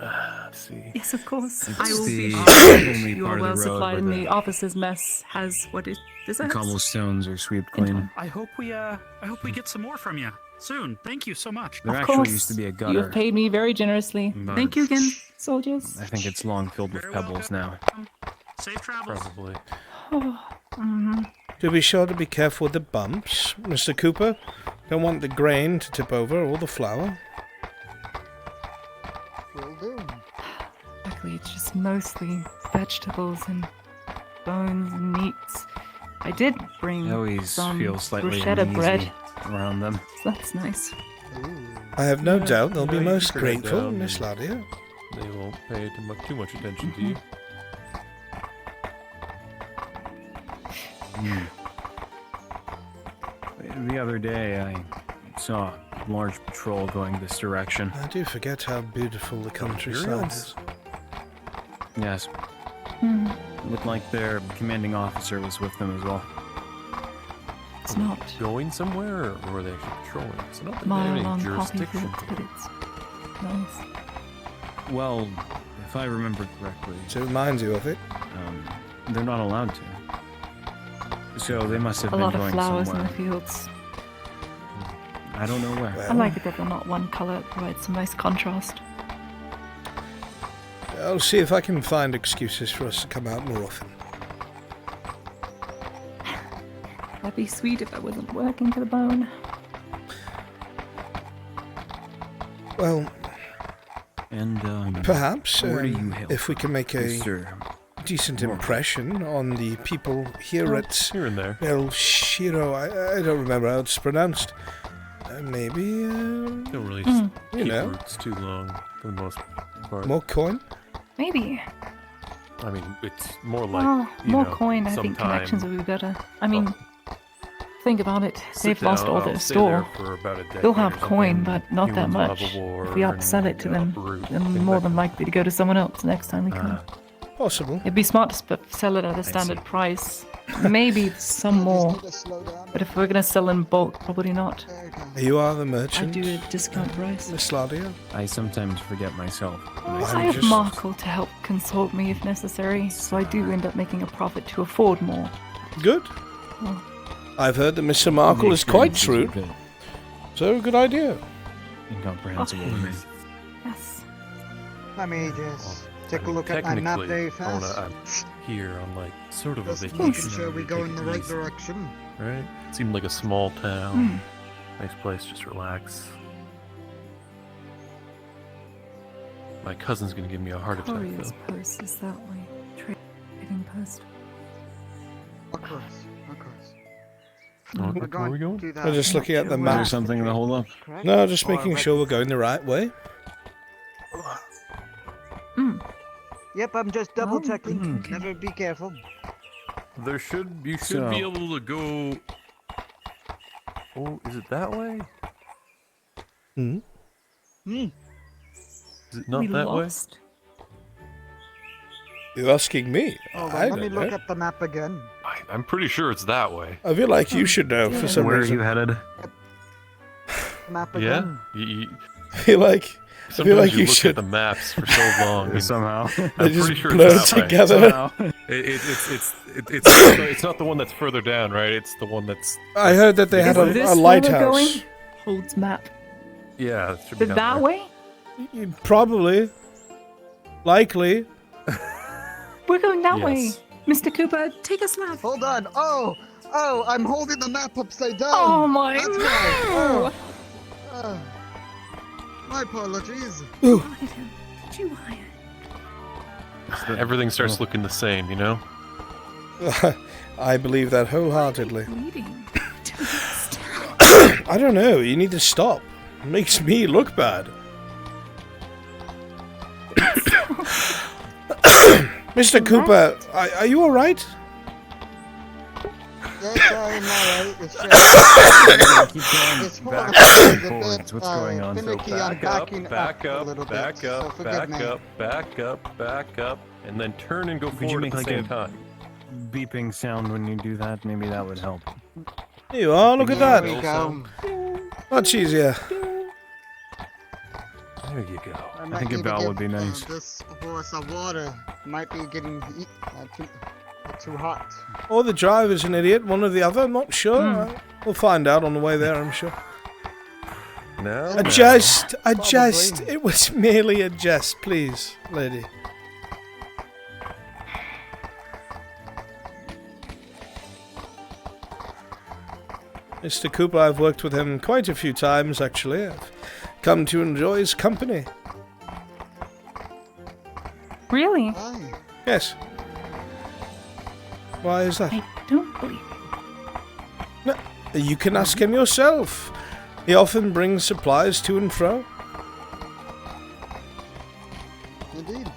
Let's see. Yes, of course. It's I will the be only You part are of the well road supplied, where and the the officer's mess has what is desserts. cobblestones are swept clean. I hope we get some more from you soon. Thank you so much. There Of actually course. used to be a You gutter. have paid me very generously. But Thank you again, soldiers. I think it's long filled with Very pebbles now. Safe travels. Probably. To be sure to be careful with the bumps, Mr. Cooper. Don't want the grain to tip over or the flour. Will do. Luckily, it's just mostly vegetables and bones and meats. I did bring I always some feel slightly bruschetta uneasy bread. around them. So that's nice. I have no doubt they'll be you most can put it grateful, down Miss and Ladia. They won't pay too much attention to you. The other day, I saw a large patrol going this direction. I do forget how beautiful the countryside is. Yes. It looked like their commanding officer was with them as well. It's not Going somewhere, or were they actually patrolling? It's not that they mile have any long poppy jurisdiction. fields, but it's nice. Well, if I remember correctly, So it reminds you of it. they're not allowed to. So they must have A been lot of going flowers somewhere. in the fields. I don't know where. I like it that they're not one color. It provides some nice contrast. I'll see if I can find excuses for us to come out more often. That'd be sweet if I wasn't working to the bone. Well, And perhaps where do you hail if we can make a Mr. decent impression on the people here at Here and there. El Shiro. I don't remember how it's pronounced. Maybe, Don't really you keep know, roots too long for the most part. more coin. Maybe. I mean, it's more like Well, you more know, coin, I think sometime connections would be better. I mean, think about it. sit They've lost down, all I'll their stay store. there for about a decade They'll or have coin, something. but not that Humans will have much. a war If we outsell it to and them, uproot they're things more like than likely to go to someone else next time we come. Possible. It'd be smart to sell it at a standard price. Maybe some more. But if we're going to sell in bulk, probably not. You are the I merchant, do a discount price. Miss Ladia. I sometimes forget myself. I have Markle to help consult me if necessary, so I do end up making a profit to afford more. Good. Well, I've heard that Mr. Markle is quite shrewd. So, good idea. Incomprehensible to me. Yes. Let me just take a look at my map very fast. I'm here on like sort of a Just vacation. making sure I'm we gonna go take in the it right easy, direction. Right? Seemed like a small town. Nice place, just relax. My cousin's gonna give me a heart attack Courier's though. post is that way. Trading post. Of course, of course. Where are we going? to We're just looking at the map. There's something to hold up. No, just making sure we're going the right way. Yep, I'm just double checking. Never be careful. You should So- be able to go. Oh, is it that way? Hmm. Is it not We that lost. You're asking me. Hold I on, let me don't look know. at the map again. I'm pretty sure it's that way. I feel like you should know for some Where are reason. you headed? Map Yeah? again. I feel like Sometimes you you look should. at the maps for so long. and Somehow. They I'm just pretty sure blur it's that way. together. It's not the one that's further down, right? It's the one that's. I heard that they had Is this a where we're lighthouse. going? Holds map. Yeah, it should be Is it down that there. way? Probably. Likely. We're going that Yes. way. Mr. Cooper, take us left. Hold on. Oh, I'm holding the map upside down. Oh my That's no! why. My apologies. Ooh. Too high. Everything starts looking the same, you know? I believe that wholeheartedly. I don't know. You need to stop. It makes me look bad. Mr. Cooper, are you alright? Yes, I'm alright. It's just... Back it's and forwards. What's going on? finicky back up, unpacking back a up, little back bit, up, so forgive back me. up, back up, back up, and then turn and go Could you forward make at the like same a time. beeping sound when you do that? Maybe that would help. There you are, look at that. There we go. Much easier. There you go. I think a bell would be nice. This horse of water might be getting too hot. Or the driver's an idiot, one or the other, I'm not sure. We'll find out on the way there, I'm sure. No. A jest, it was merely a jest, please, lady. Mr. Cooper, I've worked with him quite a few times, actually. I've come to enjoy his company. Really? Yes. Why is that? I don't believe No, you can ask him yourself. He often brings supplies to and fro. Indeed.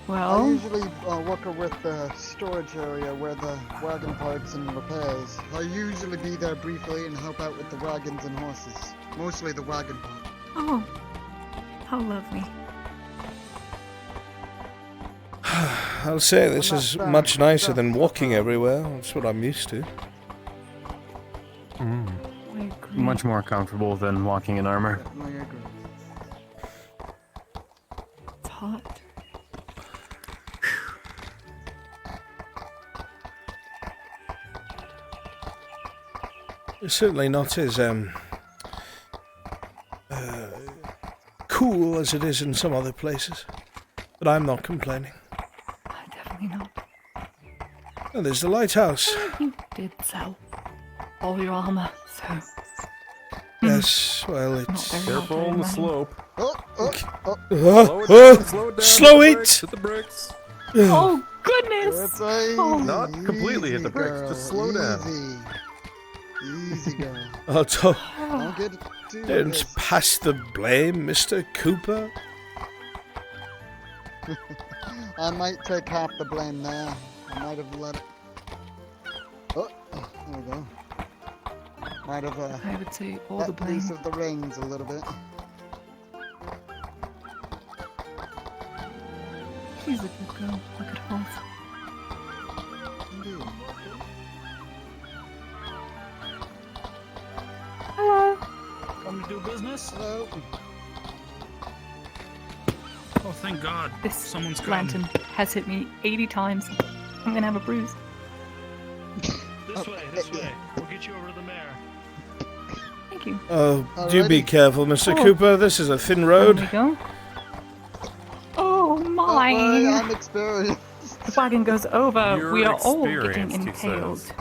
Well, I usually work with the storage area where the wagon parts and repairs. I usually be there briefly and help out with the wagons and horses. Mostly the wagon part. Oh, how lovely. I'll say this is much nicer than walking everywhere. That's what I'm used to. Much more comfortable than walking in armor. It's hot. It's certainly not as cool as it is in some other places. But I'm not complaining. Definitely not. Oh, there's the lighthouse. You did sell all your armor, so... Yes, well, it's... Careful on the slope. Slow it! Hit the bricks. Oh, goodness! Not completely hit the bricks, just slow down. Easy girl. Oh, Don't get too don't pissed. pass the blame, Mr. Cooper. I might take half the blame there. I might have let it... Oh, there we go. Might have I would say all the let blame. loose of the reins a little bit. She's a good girl. Look at her. Indeed. Hello. Come to do business? Hello. Oh, thank God. This Someone's come. lantern has hit me 80 times. I'm gonna have a bruise. This way, this way. We'll get you over to the mayor. Thank you. Oh, do be Alrighty. careful, Mr. Oh. Cooper. This is a thin There road. we go. Oh Don't worry, my! I'm experienced. The wagon goes over. You're We are all getting experienced, he impaled. says.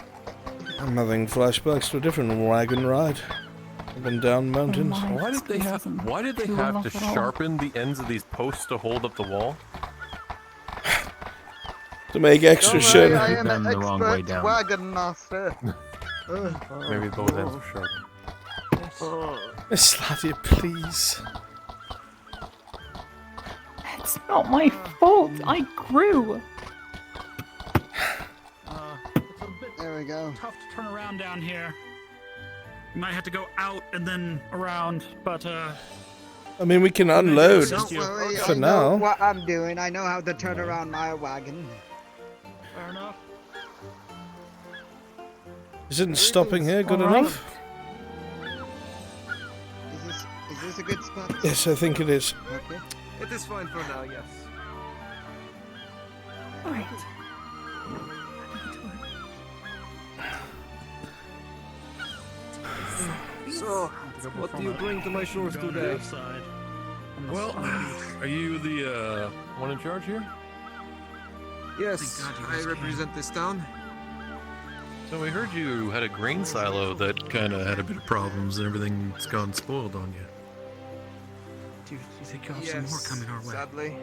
I'm having flashbacks to a different wagon ride. I've been down mountains. my. Why did they have Too to rough at all. sharpen the ends of these posts to hold up the wall? To make extra Don't worry, sure. I am Them an the wrong way expert down. wagon master. Maybe those ends are sharpened. Miss Ladia, please. It's not my fault. I grew. It's a bit There we go. tough to turn around down here. You might have to go out and then around, but I mean, we can unload Don't worry, for I know now. what I'm doing. I know how to turn around my wagon. fair enough. Isn't stopping here good Alright. enough? Is this a good spot? Yes, I think it is. Okay. It is fine for now, yes. Alright. So, what do you bring to my shores Going today? outside. Well, are you the one in charge here? Yes, I represent this town. So we heard you had a grain silo that kind of had a bit of problems and everything's gone spoiled on you. Do you think you'll have some more coming our way? Sadly.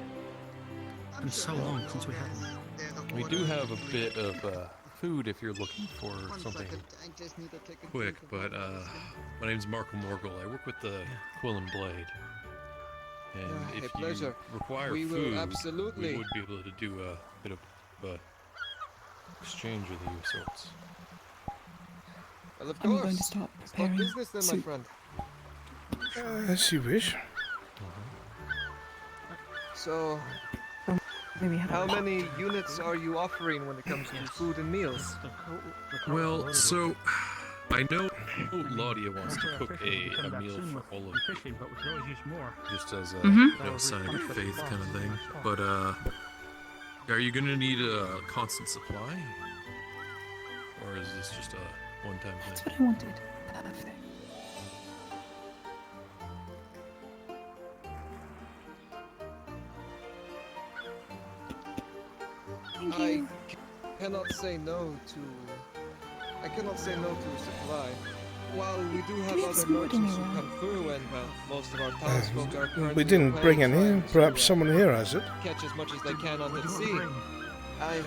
It's been so long since we had one. We do have a bit of food if you're looking for something quick, but my name's Marco Morgul. I work with the Quill and Blade. And if you require we food, will absolutely. we would be able to do a bit of exchange with you sorts. Well, of I'm course. going to start What preparing business then, my soup. friend? As you wish. So, Maybe have how a many units are you offering when it comes to food and meals? Well, so I know Laudia wants to cook a meal for all of you, just as a you know, sign of good faith kind of thing. But are you gonna need a constant supply, or is this just a one-time thing? That's what I wanted. Perfect. I cannot say no to. I cannot say no to a supply. While we do have other merchants who come through, and well, most of our townsfolk are currently We didn't bring any. Perhaps someone here has it. catch as much as they can on the sea. I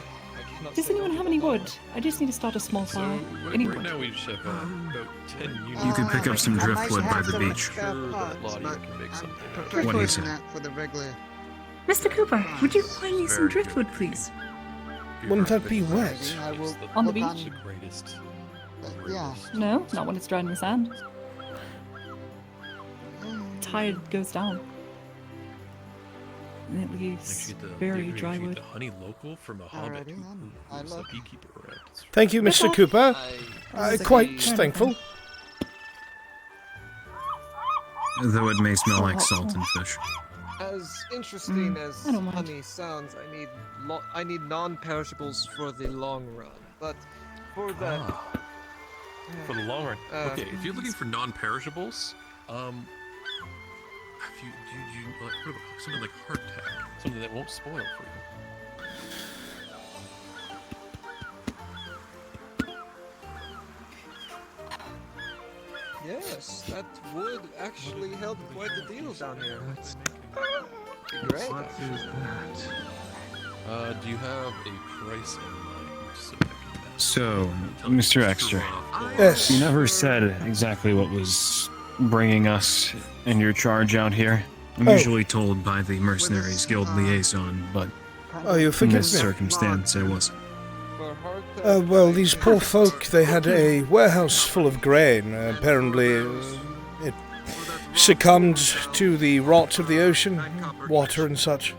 cannot. Does say anyone no have to any supply. wood? I just need to start a small So fire. right, Any right wood? now we just have about 10 units. You can pick up some driftwood by the beach. Sure that Laudia can make something. What do you say? For the regular. Mr. Cooper, would you find me some Very good. driftwood, please? Wouldn't that be wet? I will On the look beach? The greatest. Yeah. No, not when it's dry in the sand. Tide goes down. And it leaves very dry You get wood. the honey local from a hobbit Alrighty, who's a beekeeper around. Thank you, Mr. Cooper. Quite thankful. Though it may smell like salt and fish. As interesting as I don't mind. honey sounds, I need non-perishables for the long run. But for the For the long run. Uh, Okay, if you're looking for non-perishables, if you like, what about something like hardtack, something that won't spoil for you. yes, that would actually help quite a deal down here. Great. Do you have a price in mind so I can So, Mr. Extra, Yes. you never said exactly what was bringing us and your charge out here. I'm Oh. usually told by the Mercenaries Guild liaison, but Oh, you in forgive this me. circumstance, I wasn't. Well, these poor folk, they had a warehouse full of grain. Apparently, it succumbed to the rot of the ocean, water and such.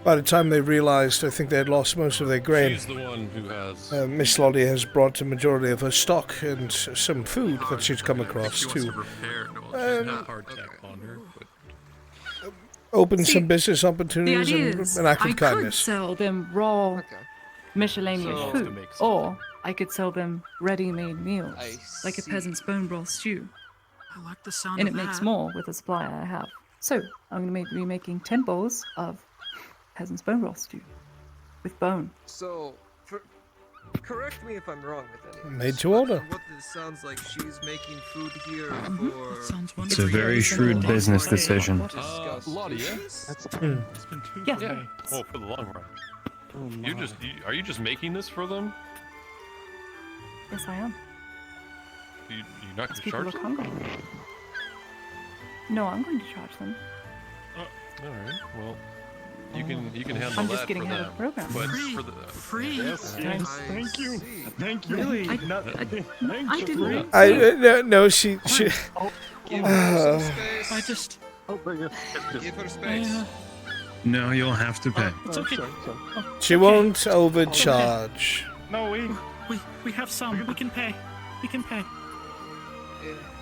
By the time they realized, I think they had lost most of their grain. She's the one who has. Miss Lottie has brought a majority of her stock and some food that she's come across She wants to to repair. No, she's not hardtack on her, but open See, some business The opportunities idea and is, an act I of could kindness. sell them raw miscellaneous So- food, or I could sell them ready-made meals, like a see. peasant's bone broth stew, I like the sound and of it makes that. more with the supply I have. So I'm going to be making 10 bowls of peasant's bone broth stew with bone. So, correct me if I'm wrong with any of Made this, to but order. What this sounds like, she's making food here Mm-hmm. for. Sounds It's a wonderful. very shrewd business decision. Laudia. It's been too Yeah. Yeah. Oh, for the long run. Are you just making this for them? Yes, I am. You're not going Because to people charge look them? hungry. No, I'm going to charge them. All right. Well, you can handle I'm that just getting for ahead them. of the program. But Free. for the Free. Yes. Thank you. Thank you. Really? I didn't. No, she. Give her some I space. just. Give her space. No, you'll have to pay. It's okay. She won't overcharge. No, We have some. We can pay. We can pay.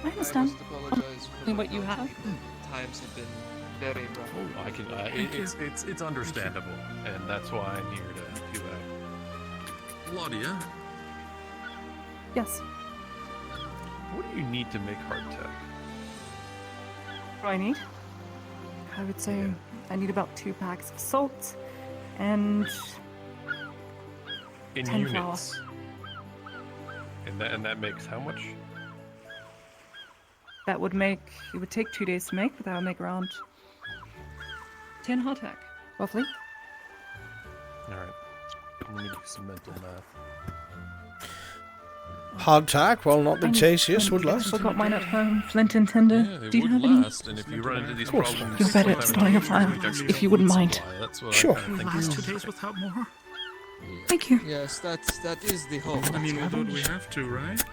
I understand. must apologize for Only what you have. Times have been very rough. Oh, I can. It's understandable, and that's why I'm here to do that. Laudia, Yes. what do you need to make hardtack? What do I need? I would say I need about 2 packs of salt and In 10 flour. units. And that makes how much? That would make, it would take 2 days to make, but that would make around 10 hardtack, roughly. Alright. Let me do some mental math. Hardtack, while not the tastiest, would last. I forgot mine at home. Flint and tinder. Yeah, they Do you would have any? last, and if you run into these Of course. problems... You're better at starting a fire, if you wouldn't mind. That's what Sure. I kinda think Last is- 2 days without more? Thank you. Yes, that is the hope. I mean, we'll do what we have to, right?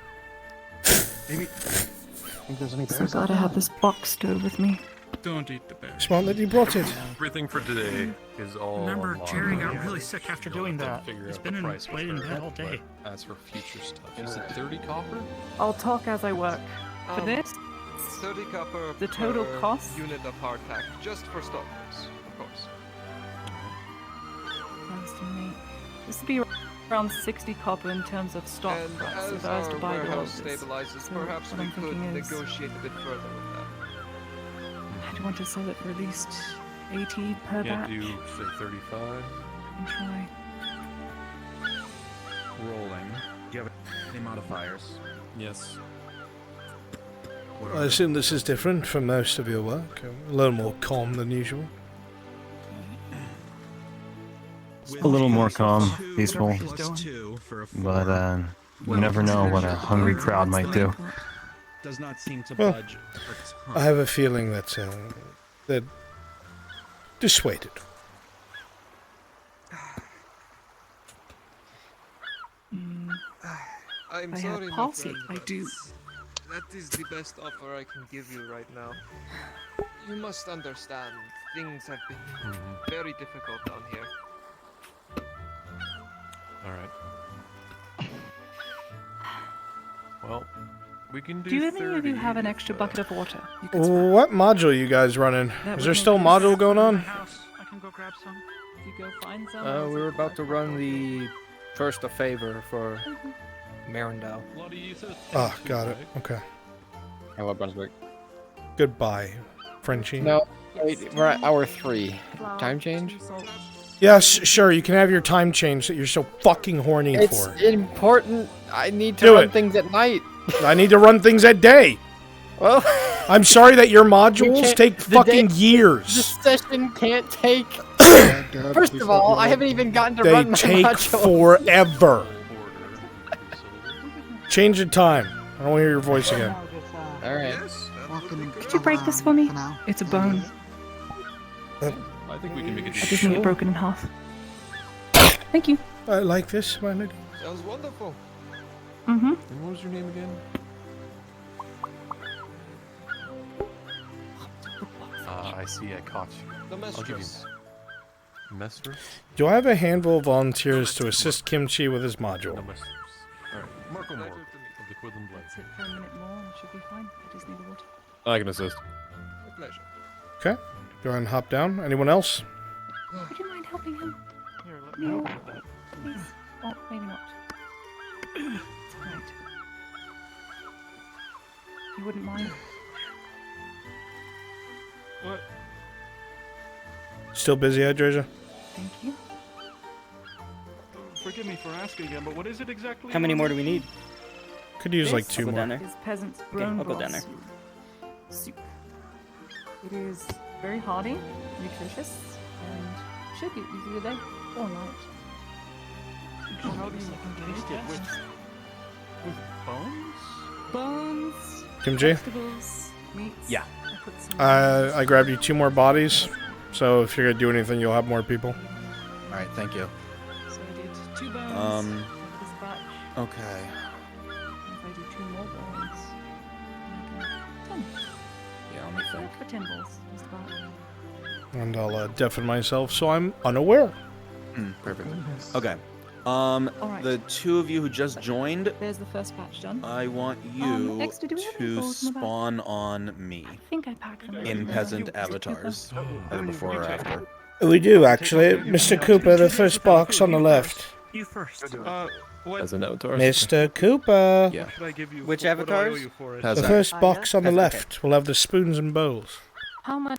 Maybe. Think there's any So glad I have this box stove with me. Don't eat the bear. Smart that you brought it. Everything for today is all Remember, online. Jerry got really sick after doing You'll have that. to figure He's out been the in price played in with bed her, all day. but as for future stuff, is it 30 copper? I'll talk as I work. For this, 30 copper the total per cost? unit of hardtack, just for stockers, of course. Nice to meet. This would be around 60 copper in terms of stock And price as if I was to our buy the warehouse orders. stabilizes, So perhaps what we I'm could thinking is, negotiate a bit further with that. I'd want to sell it for at least 80 per Yeah, batch. do say 35. And try. Rolling. Do you have any modifiers? Yes. I assume this is different from most of your work. A little more calm than usual. A little more calm, peaceful. But you never know what a hungry crowd might do. Does not seem to Well, budge. I have a feeling that they're dissuaded. I'm I sorry, have my palsy. friend, I but do. That is the best offer I can give you right now. You must understand, things have been very difficult down here. Alright. Well, we can do Do any of you 30 have an if, extra bucket of water? You could spare? What module you guys running? That Is would there make still this- module going on? I can go grab some. You go find some. We were about to run the first of favor for Marindale. Ah, got it. Okay. Hello, Brunswick. Goodbye, Frenchie. No, wait, we're at hour 3. Time change? Yes, sure. You can have your time change that you're so fucking horny It's for. important. I need to Do run it. things at night. I need to run things at day. Well, I'm sorry that your modules can't- take the fucking The years. session can't take. First of all, I haven't even gotten to They run my take module. forever. Change the time. I don't want to hear your voice again. All right. Could you break this for me? It's a bone. I think we can make I it just need it broken in half. Thank you. I like this, my lady. Sounds wonderful. Mm-hmm. And what was your name again? I see. I caught you. The I'll give you mistress. Mistress? Do I have a handful of volunteers to assist Kimchi with his module? No, mistress. Alright, Marco Moore of the Quidland Blade. Sit for a minute more and it should be fine. I just need the water. I can assist. With pleasure. Okay. Go ahead and hop down. Anyone else? Would you mind helping him? Here, let me No. help with that. Please. Oh, maybe not. It's alright. You wouldn't mind? What? Still busy, Hydrasia? Thank you. Forgive me for asking again, but what is it exactly? How many more do we need? Could use like This 2 I'll go more. down there. is peasant's Okay, bone I'll go broth down there. soup. It is very hearty, nutritious, and should get you through the day or night. Well, how do you taste it? With bones? Bones, Kimchi? vegetables, meats. Yeah. I put some I grabbed you 2 more bodies. So if you're going to do anything, you'll have more people. All right, thank you. So I did 2 bones for this batch. Okay. If I do 2 more bones, I can 10. Yeah, let me think. For 10 balls is the batch. And I'll deafen myself so I'm unaware. Perfect. Okay. Alright. The 2 of you who just joined, There's the first batch done. I want you Extra, do we have any to balls in the back? spawn on me I think I packed them in peasant avatars, either before or after. We do, actually. Mr. Cooper, the first box on the left. You first. What? As an avatar. Mr. Cooper. Yeah. Should I give you? Which what do I owe avatars? you for it? The Peasant. first box on the Peasant, okay. left will have the spoons and bowls. How much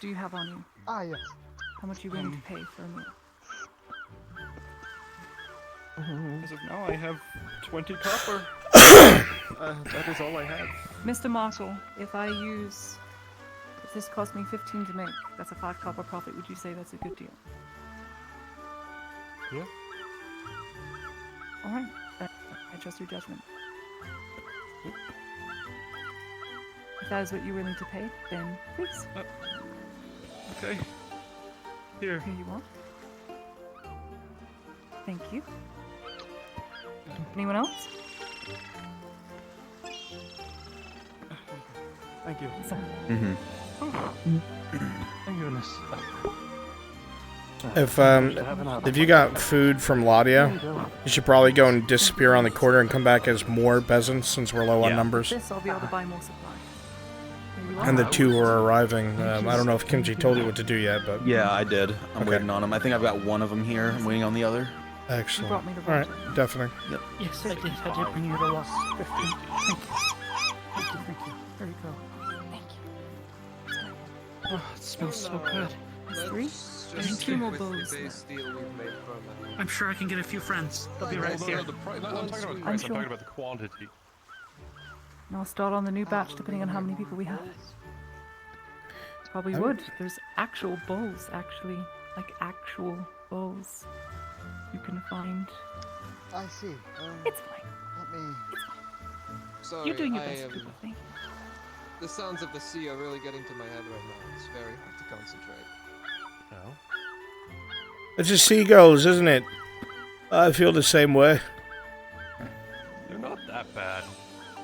do you have on you? Ah, yes. How much are you willing to pay for a meal? As of now, I have 20 copper. That is all I have. Mr. Marshall, if this cost me 15 to make, that's a 5 copper profit. Would you say that's a good deal? Yeah. All right. I trust your judgment. If that is what you're willing to pay, then please. Okay. Here. Here you are. Thank you. Anyone else? Thank you. Mm-hmm. Thank goodness. If you got food from Ladia, you should probably go and disappear on the corner and come back as more peasants since we're low on numbers. This, I'll be able to buy more supply. Here you are. And the 2 are arriving. I don't know if Kimchi told you what to do yet, but Yeah, I did. I'm waiting on them. I think I've got one of them here. I'm waiting on the other. excellent. brought me the All right, definitely. Yep. Yes, I did bring you the last 15. Thank you. Thank you. There you go. Thank you. Oh, it smells so good. That's 3. Thank And 2 you. more bows. I'm sure I can get a few friends. They'll be right here. I'm talking about the I'm price, sure. I'm talking about the quantity. And I'll start on the new batch depending on how many people we have. Probably would. There's actual bowls, actually. Like actual bowls. You can find. I see. It's fine. Let me. Sorry, You're doing your best, Cooper. Thank you. The sounds of the sea are really getting to my head right now. It's very hard to concentrate. No. It's just seagulls, isn't it? I feel the same way. They're not that bad.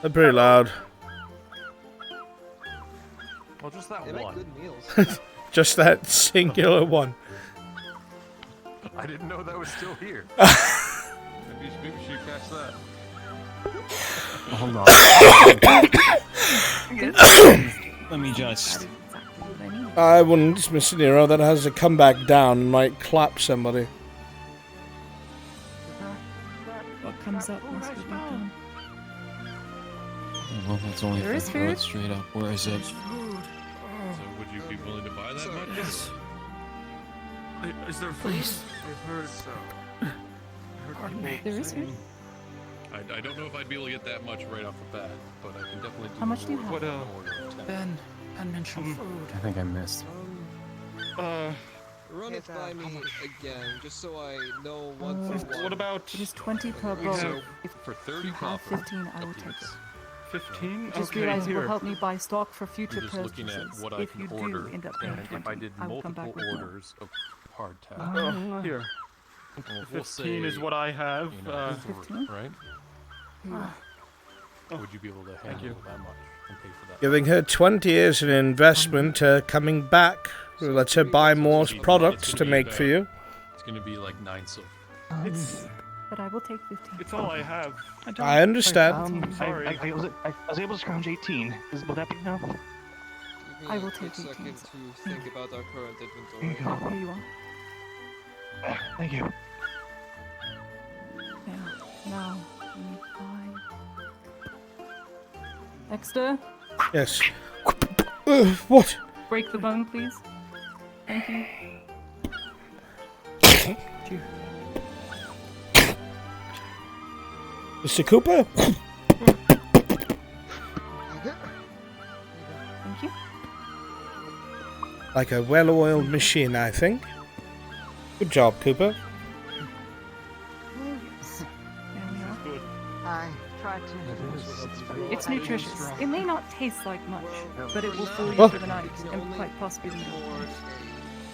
They're pretty loud. Well, just that They make one. good meals. Just that singular one. I didn't know that was still here. Maybe she catch that. Hold on. Let me just. I wouldn't dismiss an hero that has to come back down and might clap somebody. What comes up must be done. Well, that's only There if is I throw it food. straight up. Where is it? So would you be willing to buy that much? Yes. Is there food? I've heard so. Pardon me. There is food. I don't know if I'd be able to get that much right off the bat, but I can definitely do How much do you more have? than an order of 10. Ben mentioned food. I think I missed. Run it by me again, just so I know what for what. What about It is 20 per We bowl. have- If for 30 you have copper 15, I will take it. 15? Just Okay, realize it will here. help me buy stock for future I'm just looking at purchases. what I If can you order, do end up paying and 20, if I did I will come multiple back with more. orders of hardtack, Here. we'll 15 is say, what I have. you know, 15? right? Ah. Would you be able to handle that much and pay for that? Giving her 20 years an investment coming back. Let her buy more products to make for you. It's gonna be like 9 silver. But I will take 15. It's all I have. I understand. I'm sorry. I was able to scrounge 18. Will that be enough? Give me I will a take quick 18. second to think about our current Here inventory. you go. Here you are. Thank you. Yeah. Now, we need 5. Extra, Yes. What? break the bone, please. Thank you. Mr. Cooper? Thank you. Like a well-oiled machine, I think. Good job, Cooper. There we are. I tried to. It's nutritious. It may not taste like much, but it will fool you What? for the night and quite possibly lead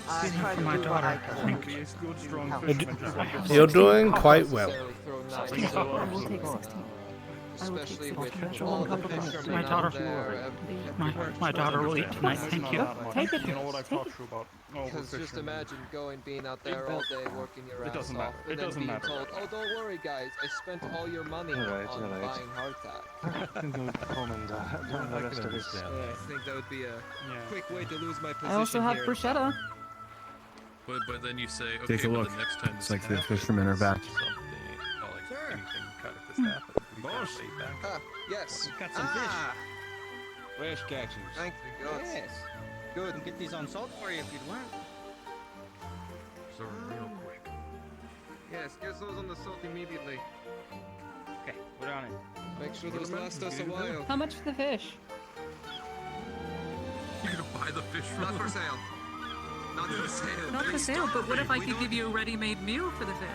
I tried to my do what I daughter. could. Be a good, strong Help. fisherman. You're doing quite well. I will take 16. I will take Especially 16. with That's all all the couple of fishermen My daughter. out there. My daughter will eat tonight. Thank you. Take it. You know what I Take talked it. to you about? Oh, Because just imagine being out there all day working your It ass doesn't off, matter. and It then doesn't being matter. told, "Oh, don't worry, guys, I spent all your money on buying hardtack." I can go home and learn the rest of this. I think that would be a quick way to lose my position I also have here. bruschetta. But then you say, okay, Take a but look. the next time It's this like the happens, fishermen are back. something, like anything kind of this happened. We gotta pay back. Ah, yes. Got some fish. Fresh catches. Thank you, God. Yes. Good. I'll get these on salt for you if you'd want. So real quick. Yes, get those on the salt immediately. Okay, put it on it. Make sure those last us a while. How much for the fish? You're gonna buy the fish from Not for sale. Not for sale. Not for sale, but what if I could give you a ready-made meal for the fish?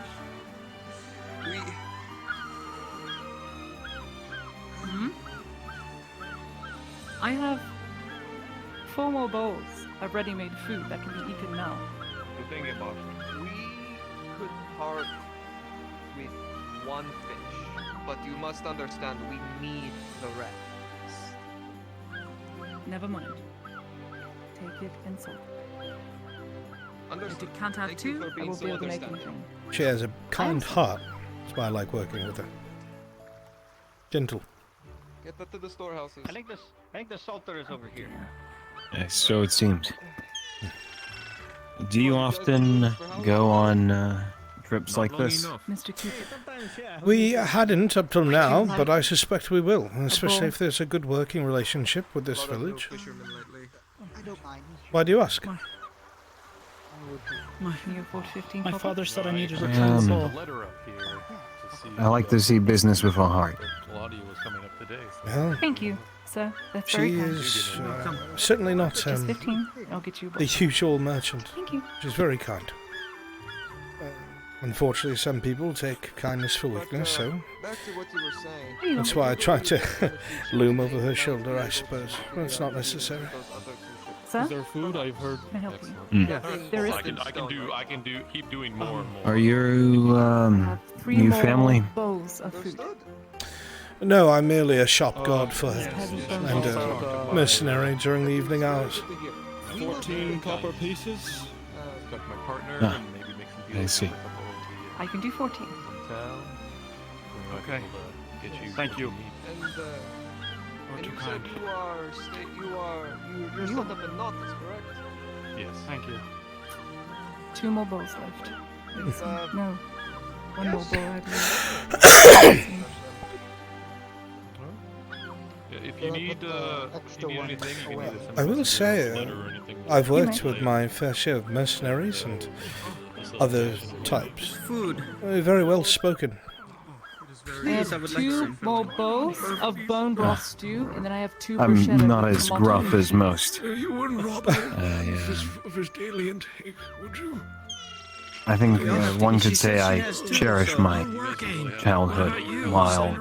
I have 4 more bowls of ready-made food that can be eaten now. The thing is, we could part with 1 fish, but you must understand we need the rest. Never mind. Take it and salt. Understood. If you can't have Thank you 2, for I being will so be able to make understanding. anything. She has a kind heart. That's why I like working with her. Gentle. Get that to the storehouses. I think the salter is over here. So it seems. Do you often go on trips like this? Mr. Cooper. We hadn't up till now, but I suspect we will, especially if there's a good working relationship with this village. I don't mind. Why do you ask? Can you afford 15 My copper? father said I needed to return the soul. I like to see business with a heart. Claudia was coming up today. Well, Thank you, sir. That's very she kind. is certainly not Just 15. I'll get you a the box. usual merchant. Thank you. She's very kind. Unfortunately, some people take kindness for weakness, so Back to what you were saying. that's why I try to loom over her shoulder, I suppose. But it's not necessary. Sir? Is there food? I've heard. Can I help you? There is I can keep doing more and more. Are you 3 new more family? bowls of food. No, I'm merely a shop guard for her, and a mercenary during the evening hours. 14 copper pieces. Got my partner Ah, and maybe make some deals I see. with a couple of the, I can do 14. town. Okay. Get you Thank what you. need. And you said you're set up in Nautilus, correct? Yes. Thank you. 2 more bowls left. It's, No. 1 more bowl, I believe. Yeah, if you need anything, you can either send I us will a say, letter or anything. I've worked with my fair share of mercenaries and other types. Food. Very well spoken. I have 2 more bowls of bone broth stew, and then I have 2 I'm bruschetta not with as tomato gruff and as cheese. most. You wouldn't rob of his daily intake, would you? I think one could say I cherish my childhood, while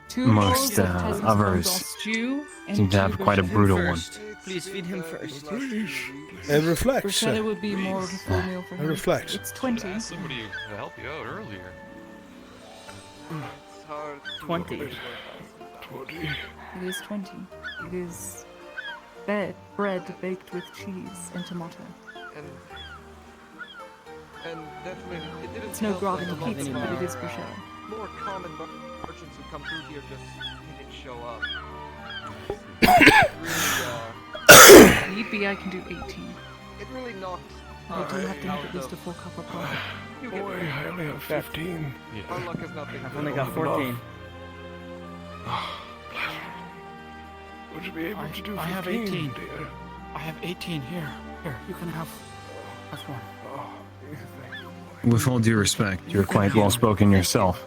2 most bowls of peasant's bone others broth stew and seem to 2 have quite a bruschetta. brutal one. Please feed him first. It reflects, Bruschetta sir. would be more of a full meal for It him. reflects. It's 20. Ask somebody to help you out earlier. It's hard. 20. It is 20. It is bread baked with cheese and tomato. And definitely, it didn't It's no help gratin that a lot pizza, of but it our, is bruschetta. more common merchants who come through here just didn't show up. Maybe I can do 18. It really knocked. I do have to make at least a 4 copper profit. Boy, I only have 15. Our luck has not been I've good. only got 14. Would you be able to do 15, I have 18. dear? I have 18 here. Here, you can have one. With all due respect, you're quite well spoken yourself.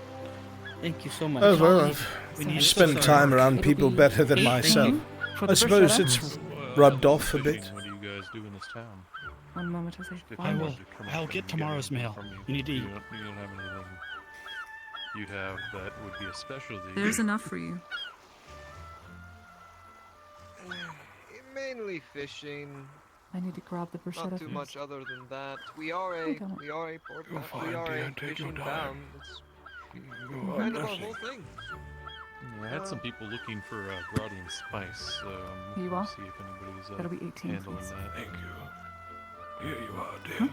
Thank you so much. Oh, well, I've spent time around people better than myself. I suppose it's rubbed off a bit. What do you guys do in this town? 1 moment, I say. I will. I'll get tomorrow's mail. You need to eat. You don't have anything you'd have that would be a specialty. There's enough for you. Mainly fishing. I need to grab the bruschetta Not too first. much other than that. We are a port. We are a fishing town. It's kind of our whole thing. Yeah, I had some people looking for Grodian spice, so I'm You looking are? to see if anybody's That'll be 18, handling please. that. Thank you. Here you are, dear.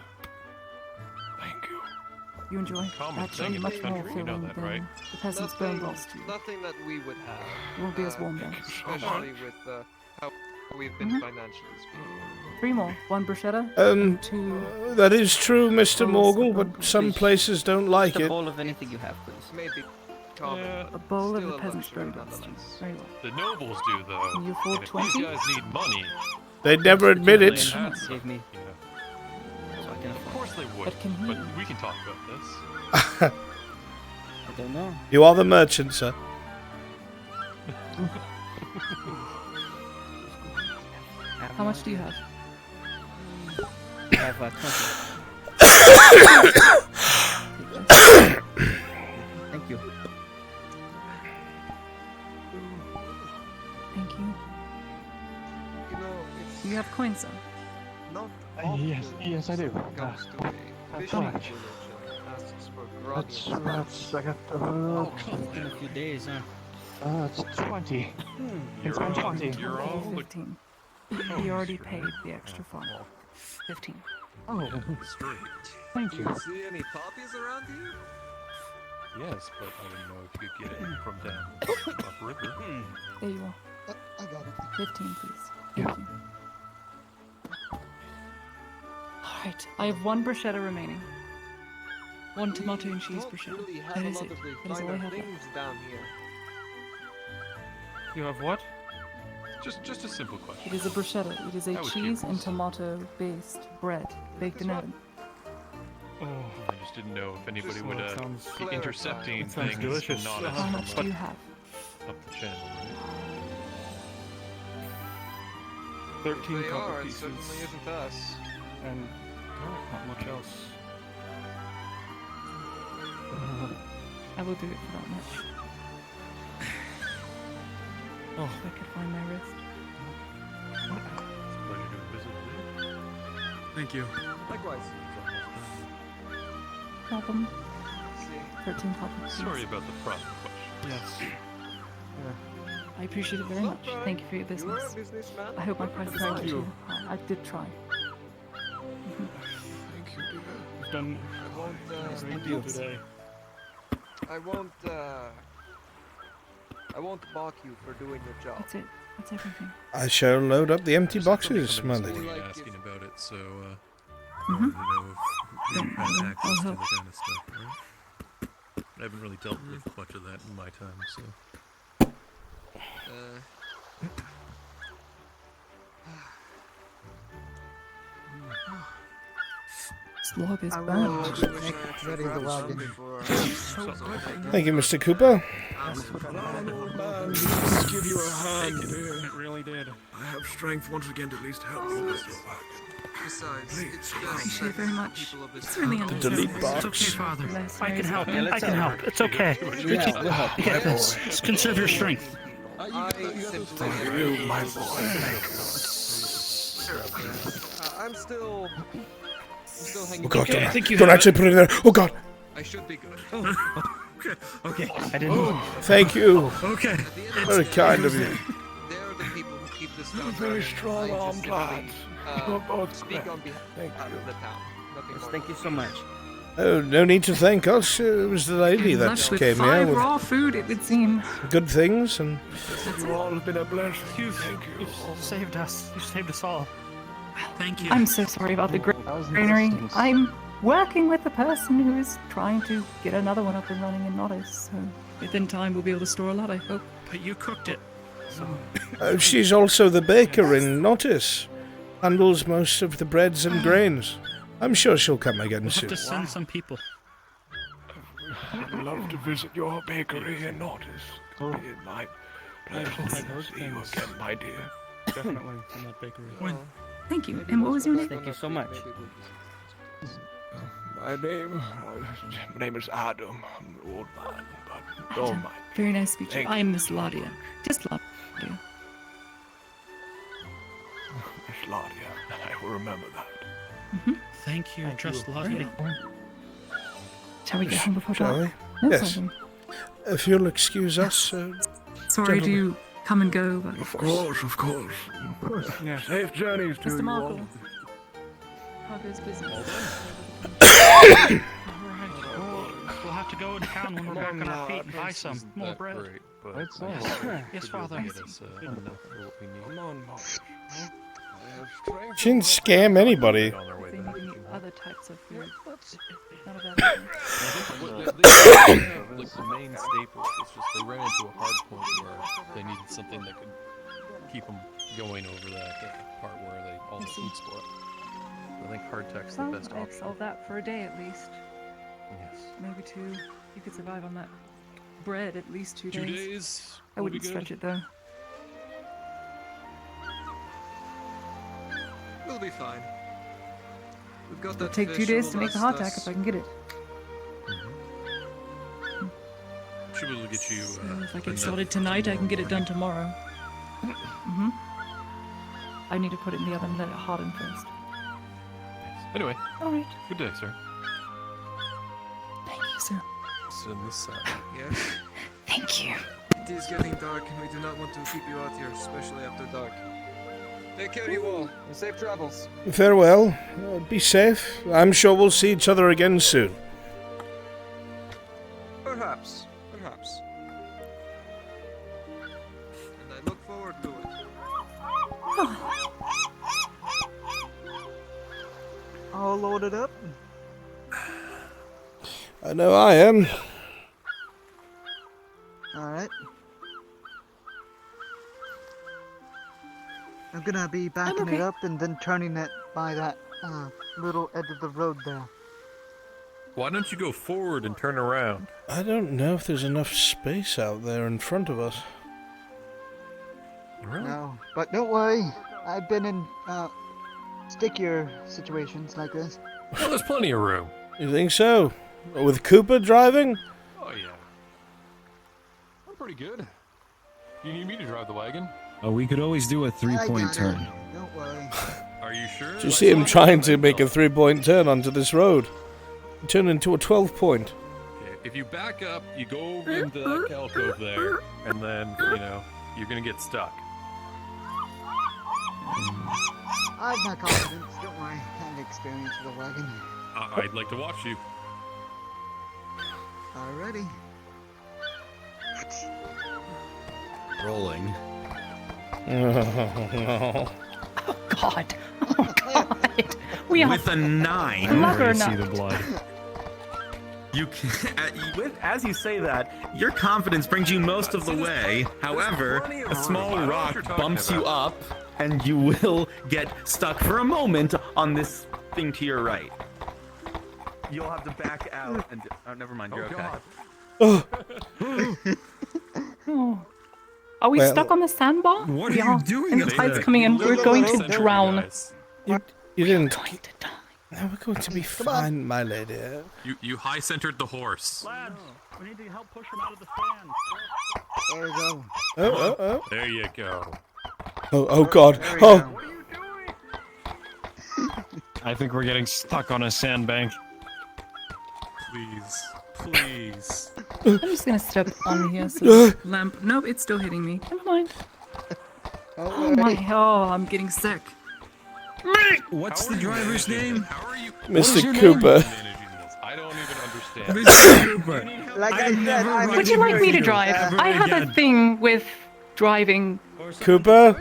Thank you. You enjoy. Common Actually, thing in much this more country, you know filling that, than right? the peasant's bone broth stew. Nothing that we would have. It won't be as warm then. Especially with how we've been financially speaking. 3 more. 1 bruschetta. 2. That is true, Mr. Morgul, but some places don't like Just a it. bowl of anything you have, please. Maybe common. A bowl of Still the a peasant's luxury bone broth stew. nonetheless. Very well. The nobles do, though. Can you afford And if 20? these guys need money, They never admit it. Save me. So I can Of course they would, But can he- but we can talk about this. I don't know. You are the merchant, sir. How much do you have? I have 20. Thank you. Thank you. You know, it's You have coins, sir. not Yes, I do. comes to a fishing How much? village and asks for grog That's, and I got, Oh, in a few days, huh? it's 20. It's You're on all, 20. you're all 15. He already paid the extra fund. 15. Oh, straight. thank you. See any poppies around here? Yes, but I didn't know if you could get it from down upriver. There you are. I got it. 15, please. Thank you. Alright, I have one bruschetta remaining. One tomato and cheese Don't bruschetta. really have That a is lot it. of the That is all I finer have left. things down here. You have what? Just a simple question. It is a bruschetta. It is a I was cheese and curious. tomato-based bread baked in oven. Oh, I just didn't know if anybody Just- would well, it sounds- be intercepting it sounds things delicious. from not How much do you have? up the channel. Right? 13 They copper are, it pieces. certainly isn't us. And not much else. I will do it for that much. Oh. If I could find my wrist. It's a pleasure to visit you. Thank you. Likewise. Problem. See, 13 copper pieces. Sorry about the profit question. Yes. I appreciate it very much. Thank you for your you are business. a businessman. I hope my price is Thank not you. too high. I did try. You've done I won't, a great deal today. I won't mock you for doing your job. That's it. That's everything. I shall load up the empty boxes, my Somebody lady. was asking about it, so Mhm. I wanted to know if you Don't had worry, access I'll to help. the kind of stuff, right? I haven't really dealt with much of that in my time, so. This log is I will burnt. ready the wagon. Thank you, Mr. Cooper. Just give you a hand, dear. It really did. I have strength once again to at least help you. Besides, it's Appreciate it very much. people of this It's really The unnecessary. delete box. Father. Unless I can there's help. a- let's I can help. It's okay. Yeah, we'll help. You get this. Just conserve your strength. I simply You, my boy. I'm still hanging. Oh God, Okay, I think you don't have actually put it in there. Oh God. I should be good. Okay. I didn't. Thank you. Okay. At the end of Very the day, kind of you. they're the people who keep this town Very running. strong-armed lads. You're both Speak great. on behalf Thank of you. the town. Nothing more. Thank you so much. Oh, no need to thank us. It was the lady that Lush with came 5 here with raw food, it would seem. good things, and That's You it. all have been a blessing. You've Thank you. saved us. You saved us all. Thank you. I'm so sorry about the granary. I'm working with the person who is trying to get another one up and running in Nottis, so within time we'll be able to store a lot, I hope. But you cooked it. she's also the baker in Nottis. Handles most of the breads and grains. I'm sure she'll come again We'll have soon. to send some people. I'd love to visit your bakery in Nottis. It'll be my pleasure I've to heard see you things. again, my dear. Definitely from that bakery. Thank you. And what was your name? Thank you so much. My name is Adam. I'm an old man, but don't mind. Very nice to meet you. Thank I am Miss Ladia. Just Ladia. Miss Ladia. I will remember that. Thank you. Trust Lottie. Shall we get home before Shall dark? we? No Yes. problem. If you'll excuse us, Sorry gentlemen. to come and go, but... Of course, of course. Yeah. Safe journeys to Mr. you Markle. all. How goes business? We'll have to go in town when we're back on our feet and buy some more bread. Great, but That's all. Yes, Father. Get us enough for what we need. Come on, Mom. she didn't scam anybody. On our way They back. need other types of food. Not a bad thing. Like the main staples, it's just they ran into a hard point where they needed something that could keep them going over that part where all the food store. I think hardtack's the best I'd option. sell that for a day at least. Yes. Maybe 2. You could survive on that bread at least 2 2 days. days. I would be wouldn't stretch good. it though. We'll be fine. We've got It'll that take 2 fish, days will to make the last hardtack us. if I can get it. Should be able to get you. So if I the get nut started for tonight, I tomorrow can get it done morning. tomorrow. I need to put it in the oven and let it harden first. Anyway. Alright. Good day, sir. Thank you, sir. Send this out. Yes? Thank you. It is getting dark and we do not want to keep you out here, especially after dark. Take care, you all, and safe travels. Farewell. Be safe. I'm sure we'll see each other again soon. Perhaps. Perhaps. And I look forward to it. All loaded up? I know I am. Alright. I'm gonna be backing it up and then turning it by that little edge of the road there. Why don't you go forward and turn around? I don't know if there's enough space out there in front of us. Really? No, but don't worry. I've been in stickier situations like this. Well, there's plenty of room. You think so? With Cooper driving? Oh yeah. I'm pretty good. You need me to drive the wagon? We could always do a I 3-point got turn. it. Don't worry. Are you sure? Do you see him trying to make a 3-point turn onto this road? Turn into a 12-point. Okay, if you back up, you go over into that alcove there, and then, you're gonna get stuck. I have my confidence. Don't worry. I have experience with a wagon. I'd like to watch you. Alrighty. Rolling. Oh God. Oh God. We are With a 9. Love or See not. the blood. You can, as you say that, your confidence brings you most of the way. However, a small rock bumps you up, and you will get stuck for a moment on this thing to your right. You'll have to back out and... Oh, never mind, you're okay. Oh. Are we Well, stuck on the sandbar? What are We you doing And up the tide's there? coming in. We're going to drown. You didn't... No, we're going to be fine, my lady. You high-centered the horse. Lads, we need to help push him out of the stand. There we go. Oh. There you go. Oh, God. There we Oh. go. I think we're getting stuck on a sandbank. Please. I'm just gonna step on here so the lamp. Nope, it's still hitting me. Never mind. Oh my, I'm getting sick. What's the driver's name? How are you Mr. Cooper. managing this? I don't even understand. Mr. Cooper. Like I said, I'm Would you like me to drive? I have a thing with driving. Cooper?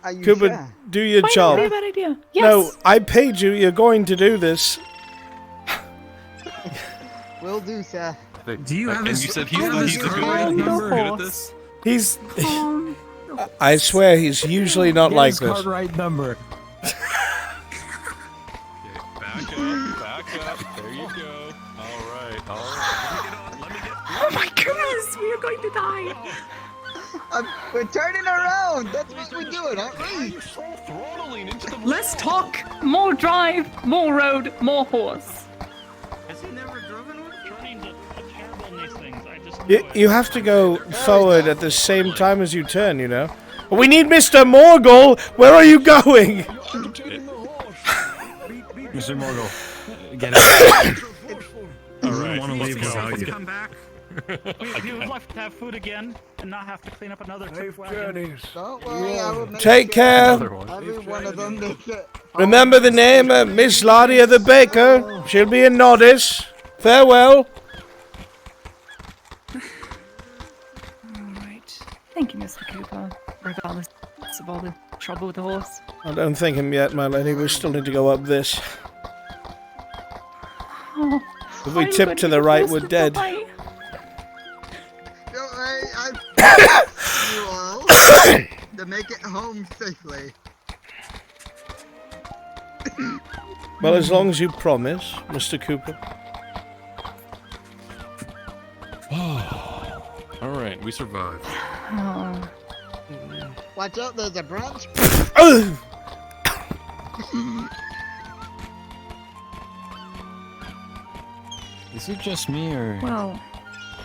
Are you Cooper, sure? do your Might job. not be a bad idea. Yes. No, I paid you. You're going to do this. Will do, sir. Do you have And his, you said do you have he's his good car at number? good at this? He's... I swear he's usually not Get like his this. Cartwright number. Okay, back up. There you go. All right. Let me get Oh my goodness, we are going to die. We're turning around. That's what we're doing, aren't we? You're so throttling into the... Less talk, more drive, more road, more horse. Has he never driven one? Turning's a terrible in these things. I just know You, it. you have to go forward at the same time as you turn, you know? We need Mr. Morgul! Where are you going? Mr. Morgul, get it. All right. want to leave without you. Come back. We would like to have food again and not have to clean up another tip wagon. Don't worry, I will make Take sure care. every one of them makes it. Remember the name of Miss Ladia the Baker. She'll be in Nodis. Farewell. Alright. Thank you, Mr. Cooper. Regardless of all the trouble with the horse. I don't think him yet, my lady. We still need to go up this. Oh, If we I'm tip going to the be right, forced we're to dead. die. Don't worry, you all. The make it home safely. Well, as long as you promise, Mr. Cooper. Alright, we survived. Oh. Watch out, there's a branch. Is it just me, or Well,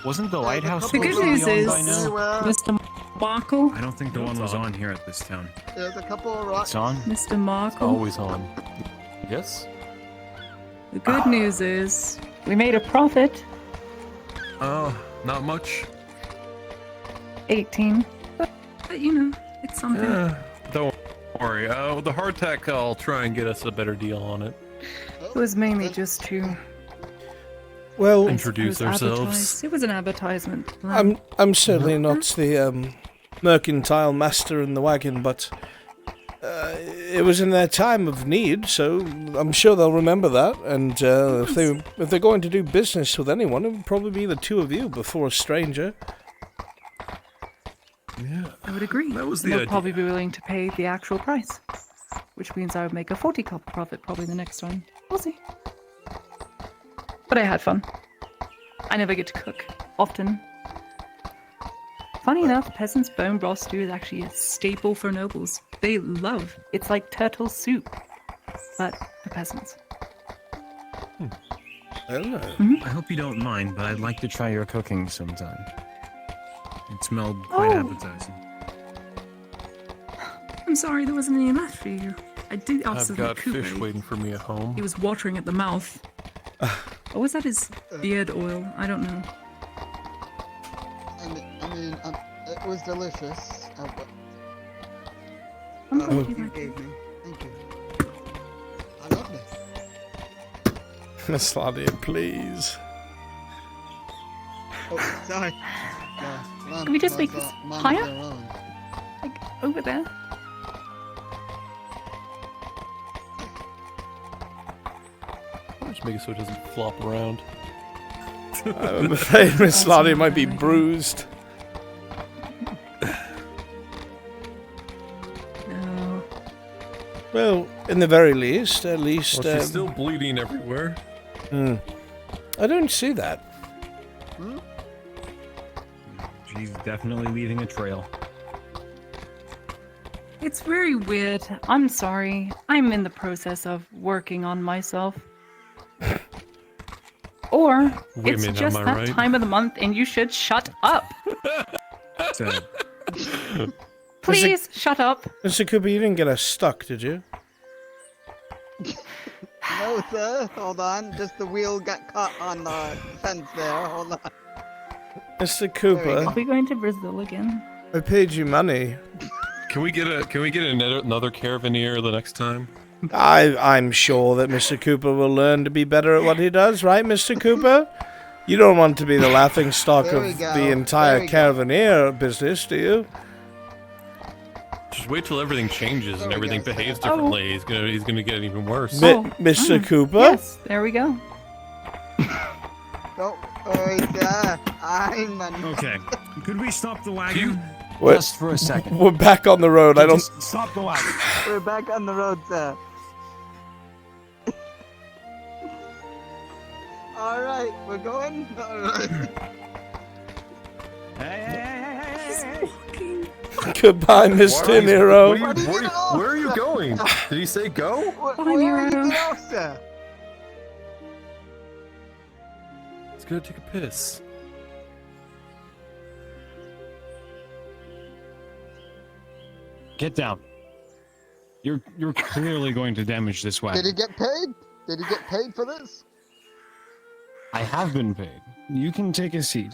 wasn't the lighthouse the good supposed to news be on is, by now? Mr. Markle. I don't think the one was on here at this town. There's a couple of rocks. It's on? Mr. Markle. Always on. Yes? The good news is we made a profit. Oh, not much. 18. But you know, it's something. Don't worry. The hardtack, I'll try and get us a better deal on it. It was mainly just to introduce ourselves. Advertise. It was an advertisement. I'm certainly not the mercantile master in the wagon, but it was in their time of need, so I'm sure they'll remember that. And if they're going to do business with anyone, it would probably be the two of you before a stranger. Yeah, I would agree. That was the They'll idea. probably be willing to pay the actual price, which means I would make a 40 copper profit probably the next time. We'll see. But I had fun. I never get to cook often. Funny enough, peasants' bone broth stew is actually a staple for nobles. They love. It's like turtle soup, but for peasants. I hope you don't mind, but I'd like to try your cooking sometime. It smelled quite appetizing. I'm sorry there wasn't any left for you. I did ask I've the got Cooper. fish waiting for me at home. He was watering at the mouth. Or was that his beard oil? I don't know. I mean, it was delicious. I'm glad you you liked gave it. me. Thank you. I love this. Miss Ladia, please. Oh, sorry. Can we just make this higher? Like, over there? Just make it so it doesn't flop around. I'm afraid Miss Ladia might be bruised. No. Well, in the very least, at least... Well, she's still bleeding everywhere. I don't see that. She's definitely leaving a trail. It's very weird. I'm sorry. I'm in the process of working on myself. Or it's Women, just am I that right? time of the month and you should shut up. Please shut up. Mr. Cooper, you didn't get us stuck, did you? No, sir. Hold on. Just the wheel got caught on the fence there. Hold on. Mr. Cooper, Are we going to Brazil again? I paid you money. Can we get another caravaneer the next time? I'm sure that Mr. Cooper will learn to be better at what he does, right, Mr. Cooper? You don't want to be the laughing stock There of we go. the entire There we go. caravaneer business, do you? Just wait till everything changes and There we everything go. behaves Oh. differently. He's gonna get even worse. Mr. Cooper? Yes, there we go. Oh, sir. I'm an... Okay, could we stop the wagon? What? Just for a second. We're back on the road. I don't... Just stop the wagon. We're back on the road, sir. Alright, we're going? Alright. Hey. Goodbye, Mr. Nero. Where are you going? Did he say go? Where are you going off, sir? He's gonna take a piss. Get down. You're clearly going to damage this wagon. Did he get paid? Did he get paid for this? I have been paid. You can take a seat.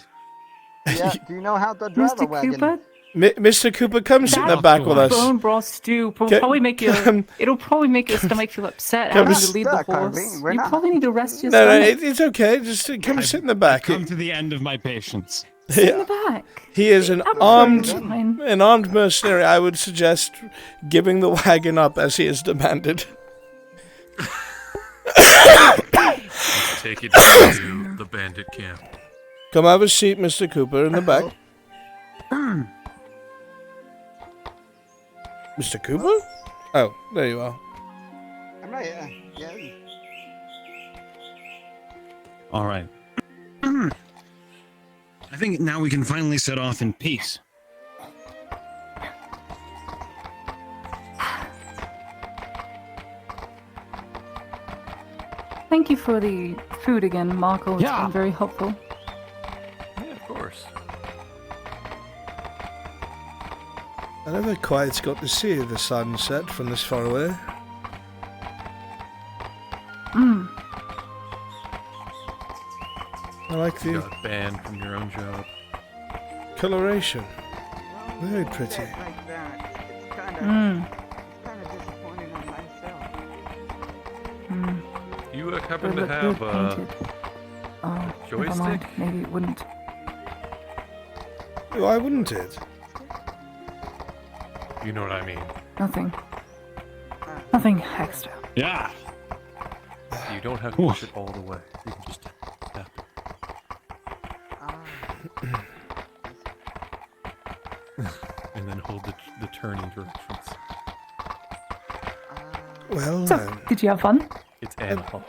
Yeah, do you know how to drive a Mr. wagon? Cooper? Mr. Cooper, come sit in the back with us. Bone broth stew will Get- probably make your come- it'll probably make your stomach feel upset Come having s- to lead the stuck, aren't horse. we? We're You not. probably need to rest your No, stomach. it's okay. Just come sit in the back. Come to the end of my patience. Sit in the back. He is an I'm sorry, fine. armed mercenary. I would suggest giving the wagon up as he has demanded. Let's take it down to the bandit camp. Come have a seat, Mr. Cooper, in the back. Mr. Cooper? Oh, there you are. I'm right here. Yeah. All right. I think now we can finally set off in peace. Thank you for the food again, Marco. It's been very helpful. Yeah, of course. I never quite got to see the sunset from this far away. I like the You got banned from your own job. coloration. Very pretty. Like that. It's kind of disappointing on myself. You happen to have a Never mind. joystick? Maybe it wouldn't. Why wouldn't it? You know what I mean. Nothing. Nothing extra. Yeah. You don't have to push it all the way. You can just tap it. And then hold the turning directions. Well, So, did you have fun? It's analog.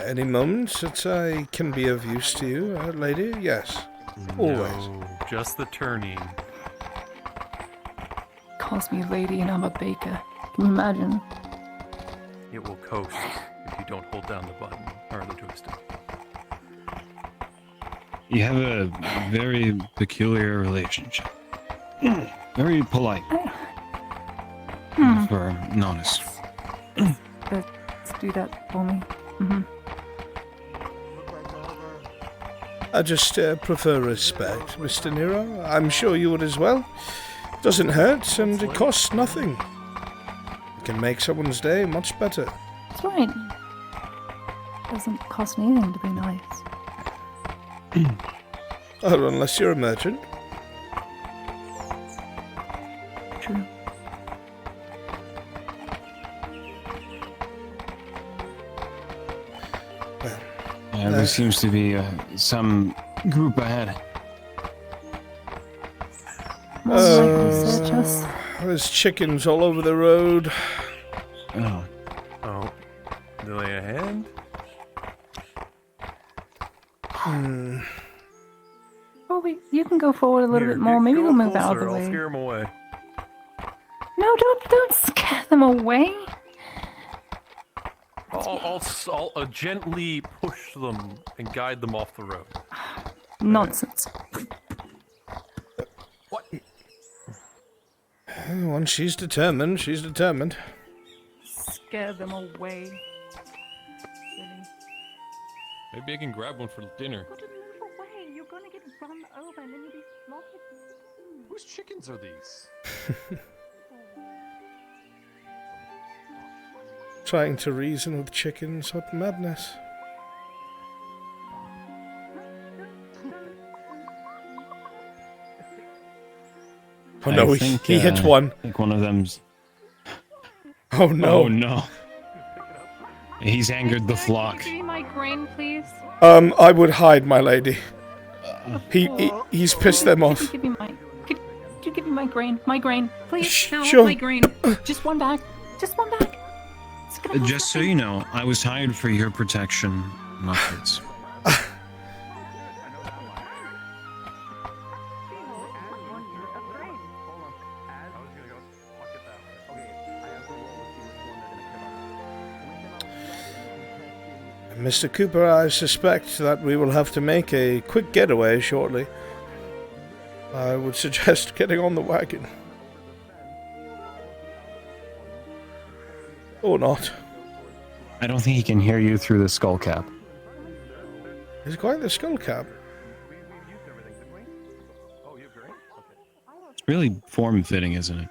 Any moment that I can be of use to you, lady? Yes. Always. No, just the turning. Calls me lady and I'm a baker. Can you imagine? It will coast if you don't hold down the button or the joystick. You have a very peculiar relationship. Very polite. For an honest. Let's do that for me. I just prefer respect, Mr. Nero. I'm sure you would as well. Doesn't hurt and it costs nothing. It can make someone's day much better. That's right. Doesn't cost me anything to be nice. Oh, unless you're a merchant. True. There seems to be some group ahead. There's chickens all over the road. Oh. Oh. Do they a hand? Oh, wait, you can go forward a little bit more. Maybe we'll move out of the I'll way. scare them away. No, don't scare them away. I'll gently push them and guide them off the road. Nonsense. What? Once she's determined, she's determined. Scare them away. Silly. Maybe I can grab one for dinner. Move away. You're gonna get run over and then you'll be slaughtered. Whose chickens are these? Trying to reason with chickens, what madness. Oh no, he hit one. I think one of them's... Oh no. Oh no. He's angered the flock. Can you give me my grain, please? I would hide, my lady. He's pissed them off. Could you give me my grain? My grain, please. No, sure. my grain. Just one bag. Just one bag. Just so you know, I was hired for your protection, not his. Mr. Cooper, I suspect that we will have to make a quick getaway shortly. I would suggest getting on the wagon. Or not. I don't think he can hear you through the skull cap. It's quite the skull cap. It's really form-fitting, isn't it?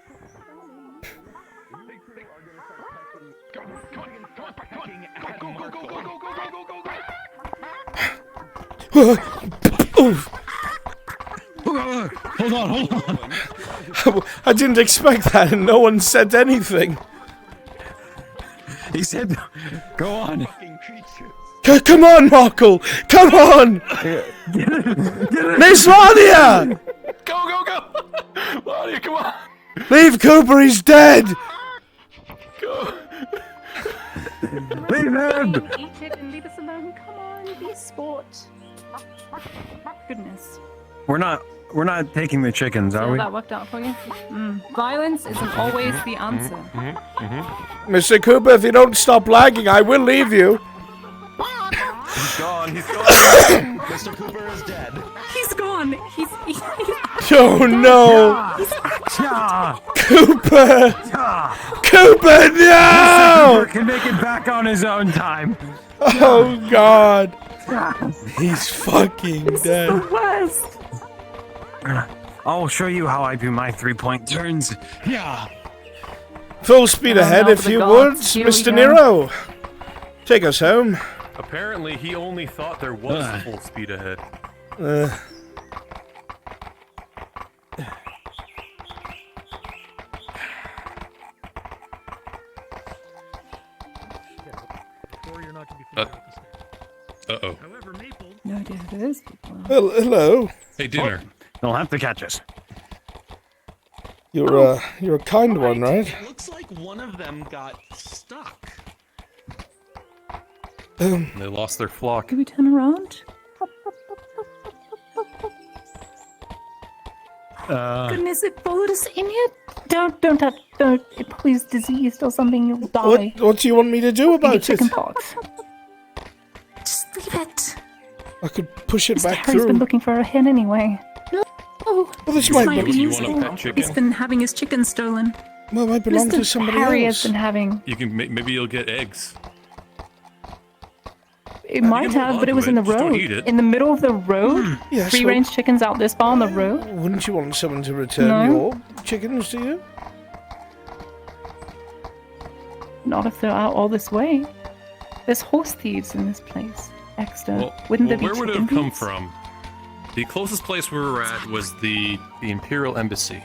Hold on. I didn't expect that, and no one said anything. He said, go on. Come on, Markle! Come on! Miss Ladia! Go! Ladia, come on! Leave Cooper, he's dead! Leave him! Eat it and leave us alone. Come on, be a sport. Goodness. We're not taking the chickens, So are we? that worked out for you? Violence isn't always the answer. Mr. Cooper, if you don't stop lagging, I will leave you. He's gone. He's gone. Mr. Cooper is dead. He's gone. He's Oh no! Cooper! Cooper, no! Cooper can make it back on his own time. Oh god! He's fucking dead. the worst. I'll show you how I do my 3-point turns. Yeah. Full speed ahead if you would, Mr. Nero. Take us home. Apparently, he only thought there was full speed ahead. Uh-oh. No idea who those people are. Well, hello. Hey, dinner. They'll have to catch us. You're a kind one, right? It looks like one of them got stuck. They lost their flock. Can we turn around? Goodness, it followed us in here. Don't. It probably is diseased or something. You'll die. What do you want me to do about it? Chicken pox. Just leave it. I could push it back Harry's through. been looking for a hen anyway. Oh, Well, this might be useful. He's been having his chicken stolen. Well, it might belong to Mr. somebody Harry else. has been having. You can maybe you'll get eggs. It might have, but it was in the Just don't road. eat it. In the middle of the road? Yes, Free well- range chickens out this far on the road? Wouldn't you want someone to return No. your chickens to you? Not if they're out all this way. There's horse thieves in this place. Extra. Well, Wouldn't there where be would it chicken have come thieves? from? The closest place we were at was the Imperial Embassy.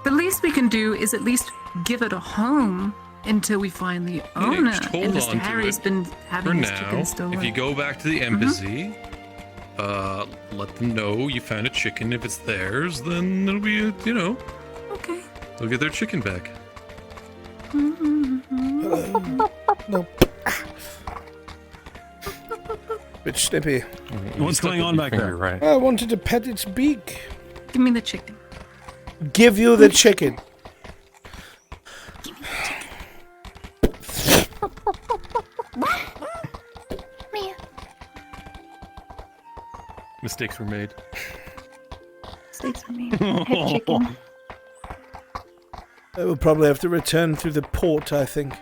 The least we can do is at least give it a home until we find the owner. just hold And on Mr. to Harry's it been For having his now, chicken stolen. if you go back to the embassy, let them know you found a chicken. If it's theirs, then it'll be, Okay. they'll get their chicken back. No. Bit snippy. What's going on back there? Right. I wanted to pet its beak. Give me the chicken. Give you the chicken. Mistakes were made. Steaks for me. Head chicken. I will probably have to return through the port, I think.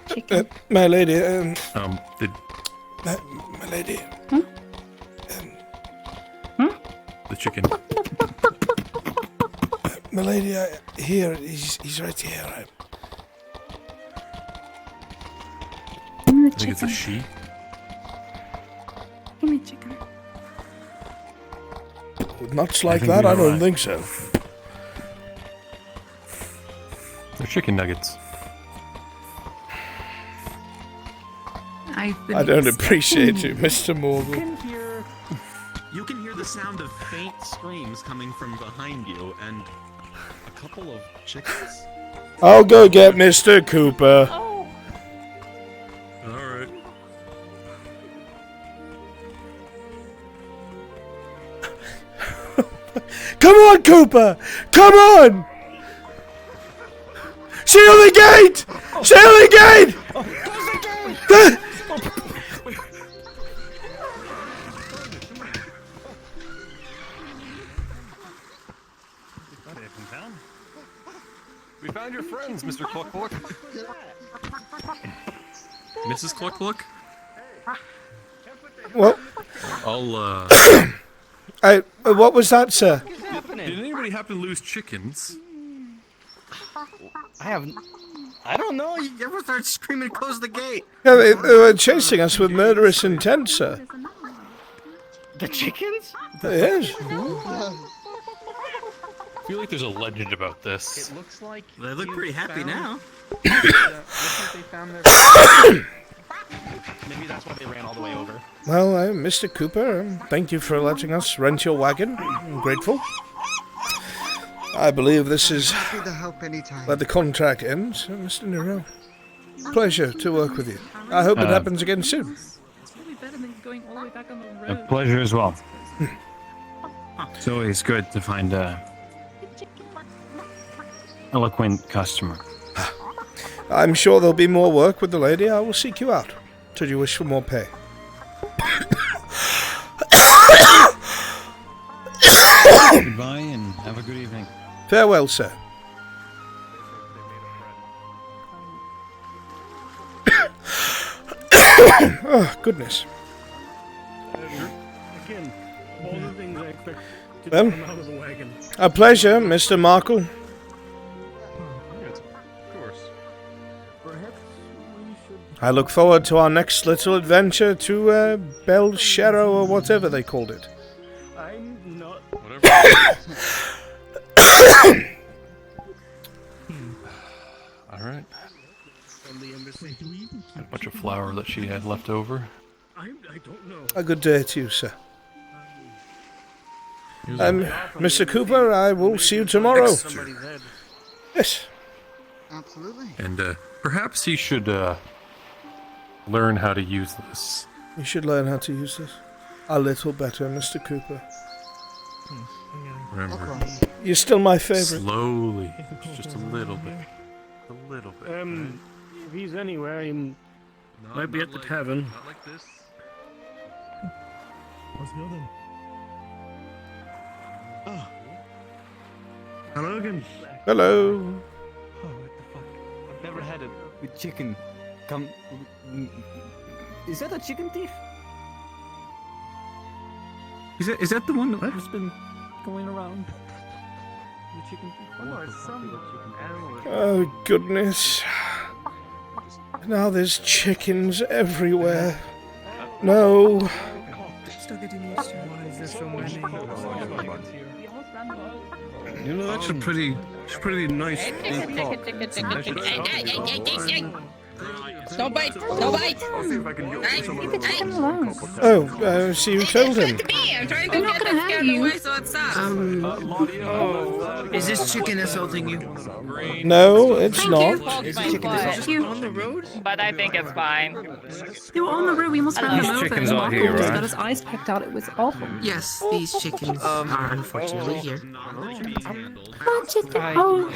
Chicken. My lady, The my lady. the chicken. My lady, here, he's right here. Give me I the think it's a chicken. she. Give me chicken. Nuts like think that? we I are don't right. think so. They're chicken nuggets. I've been I don't appreciate expecting you, Mr. Morgan. You can hear the sound of faint screams coming from behind you, and a couple of chickens. I'll go get Mr. Cooper. All right. Come on, Cooper! Come on! Seal the gate! Seal the gate! We found your friends, Mr. Cluck Cluck. Mrs. Cluck Cluck? Well, I'll, what was that, sir? Did anybody happen to lose chickens? I don't know. You ever start screaming, close the gate? Yeah, they were chasing us with murderous intent, sir. The chickens? Yes. I feel like there's a legend about this. It looks like They look pretty happy now. looks like they found their Maybe that's why they ran all the way over. Well, Mr. Cooper, thank you for letting us rent your wagon. I'm grateful. I believe this is Happy to help anytime. where the contract ends, Mr. Nero. Pleasure to work with you. I hope it happens again soon. It's really better than going all the way back on the A road. pleasure as well. It's always good to find a eloquent customer. I'm sure there'll be more work with the lady. I will seek you out. Should you wish for more pay. Goodbye and have a good evening. Farewell, sir. Oh, goodness. Again, all the things I expect to Well, come out of the wagon. a pleasure, Mr. Markle. Yes, of course. Perhaps we should. I look forward to our next little adventure to Belshero or whatever they called it. I'm not. Alright. A bunch of flour that she had left over. I don't know. A good day to you, sir. Mr. Cooper, I will see you tomorrow. Yes. Absolutely. And perhaps he should learn how to use this. You should learn how to use this. A little better, Mr. Cooper. Remember, You're still my favorite. slowly, just a little bit. A little bit. If he's anywhere, he might be at the tavern. Not like this. Let's go then. Oh. Hello again. Hello. Oh, what the fuck? I've never had a chicken come. Is that a chicken thief? Is that the one that's been going around? The chicken thief? Oh, no, it's some animal. Oh, goodness. Now there's chickens everywhere. No. Still getting used to it. Why is there so many? You know, that's a pretty nice big pot. Don't bite! Don't bite! Leave the chicken alone. Oh, so you told him. I'm trying They're to not get gonna this hurt cat you. away so it stops. Is this chicken assaulting you? No, it's not. Is Thank you. On the road? But I think it's fine. They were on the road. We almost ran them over. chickens And are Marco here, just right? got his eyes pecked out. It was awful. Yes, these chickens are unfortunately here.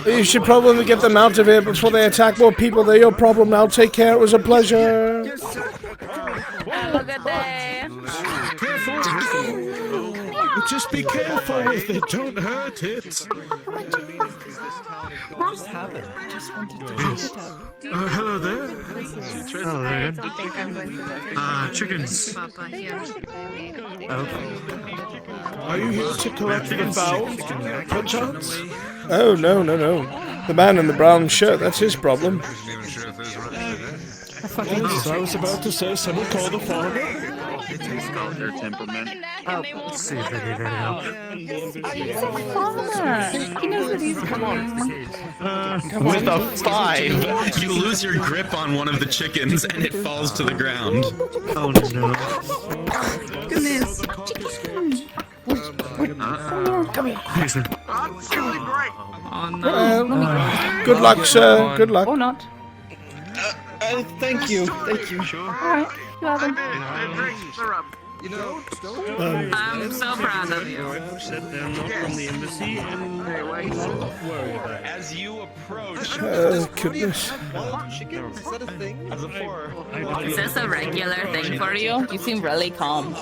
You should probably get them out of here before they attack more people. They're your problem now. Take care. It was a pleasure. Have a good day. Just be careful with it. Don't hurt it. What happened? I just wanted to pick it up. Hello there. Hello there. Chickens. Are you here to collect the fowl, perchance? Oh, no. The man in the brown shirt, that's his problem. Yes, I was about to say, someone call the farmer. Their temperament. Let's see if they need any help. He knows what he's doing. With a 5, you lose your grip on one of the chickens and it falls to the ground. Oh no. Goodness. Come here. Oh no. Good luck, sir. Good luck. Or not. Thank you. Thank you. Alright, you have him. You know, I'm so proud of you. Said they're not from the embassy and worry about it. As you approach, Oh, goodness. chickens, is that a thing? as a 4. Is this a regular thing for you? You seem really calm.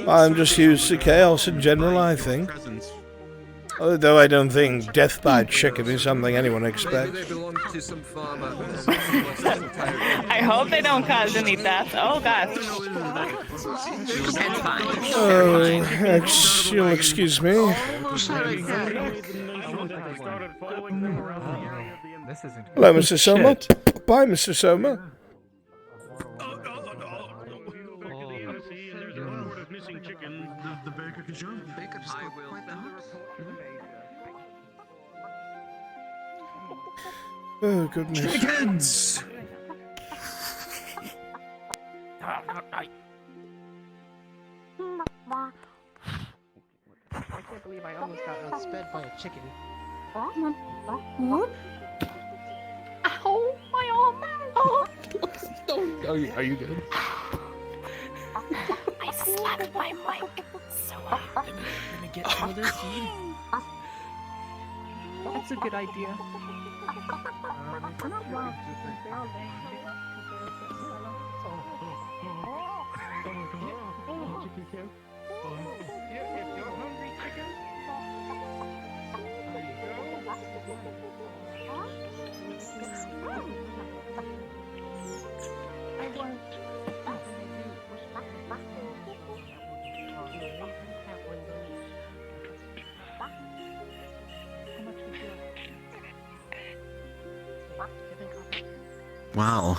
I'm just used to chaos in general, I think. Although I don't think death by chicken is something anyone Maybe expects. they belong to some farmer. I hope they don't cause any death. Oh gosh. It's fine. Oh, you'll excuse me. Hello, Mr. Soma. Bye, Mr. Soma. The baker can jump. Oh, goodness. Chickens! fed by a chicken. Come on. Whoop. Ow, my arm. Oh. Are you good? I slapped my mic so hard. Let me get some of this seed. That's a good idea. Wow.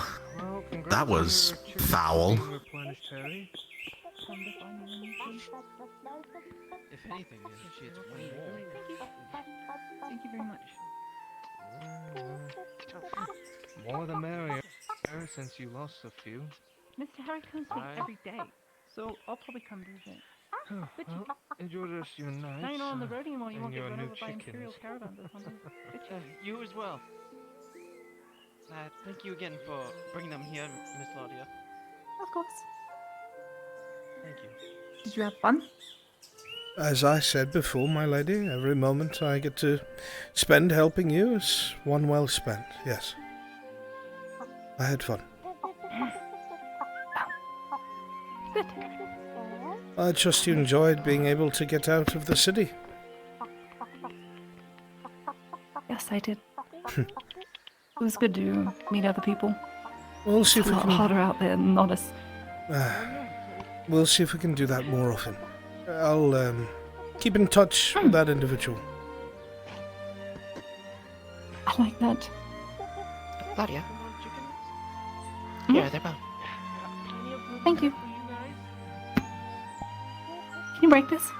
That was foul. If anything, it's way more. Thank you very much. More the merrier, since you lost a few. Mr. Harry comes to me every day, so I'll probably come visit. But Well, enjoy the rest of your night. now you're not on the road anymore, you won't and get your run new over by chickens. Imperial caravans or something. You as well. Thank you again for bringing them here, Miss Claudia. Of course. Thank you. Did you have fun? As I said before, my lady, every moment I get to spend helping you is one well spent, yes. I had fun. Good. I trust you enjoyed being able to get out of the city. Yes, I did. It was good to meet other people. We'll see if It's we a lot can... harder out there, not as... We'll see if we can do that more often. I'll keep in touch with that individual. I like that. Claudia? Hmm? Yeah, they're both. Thank you. Can you break this?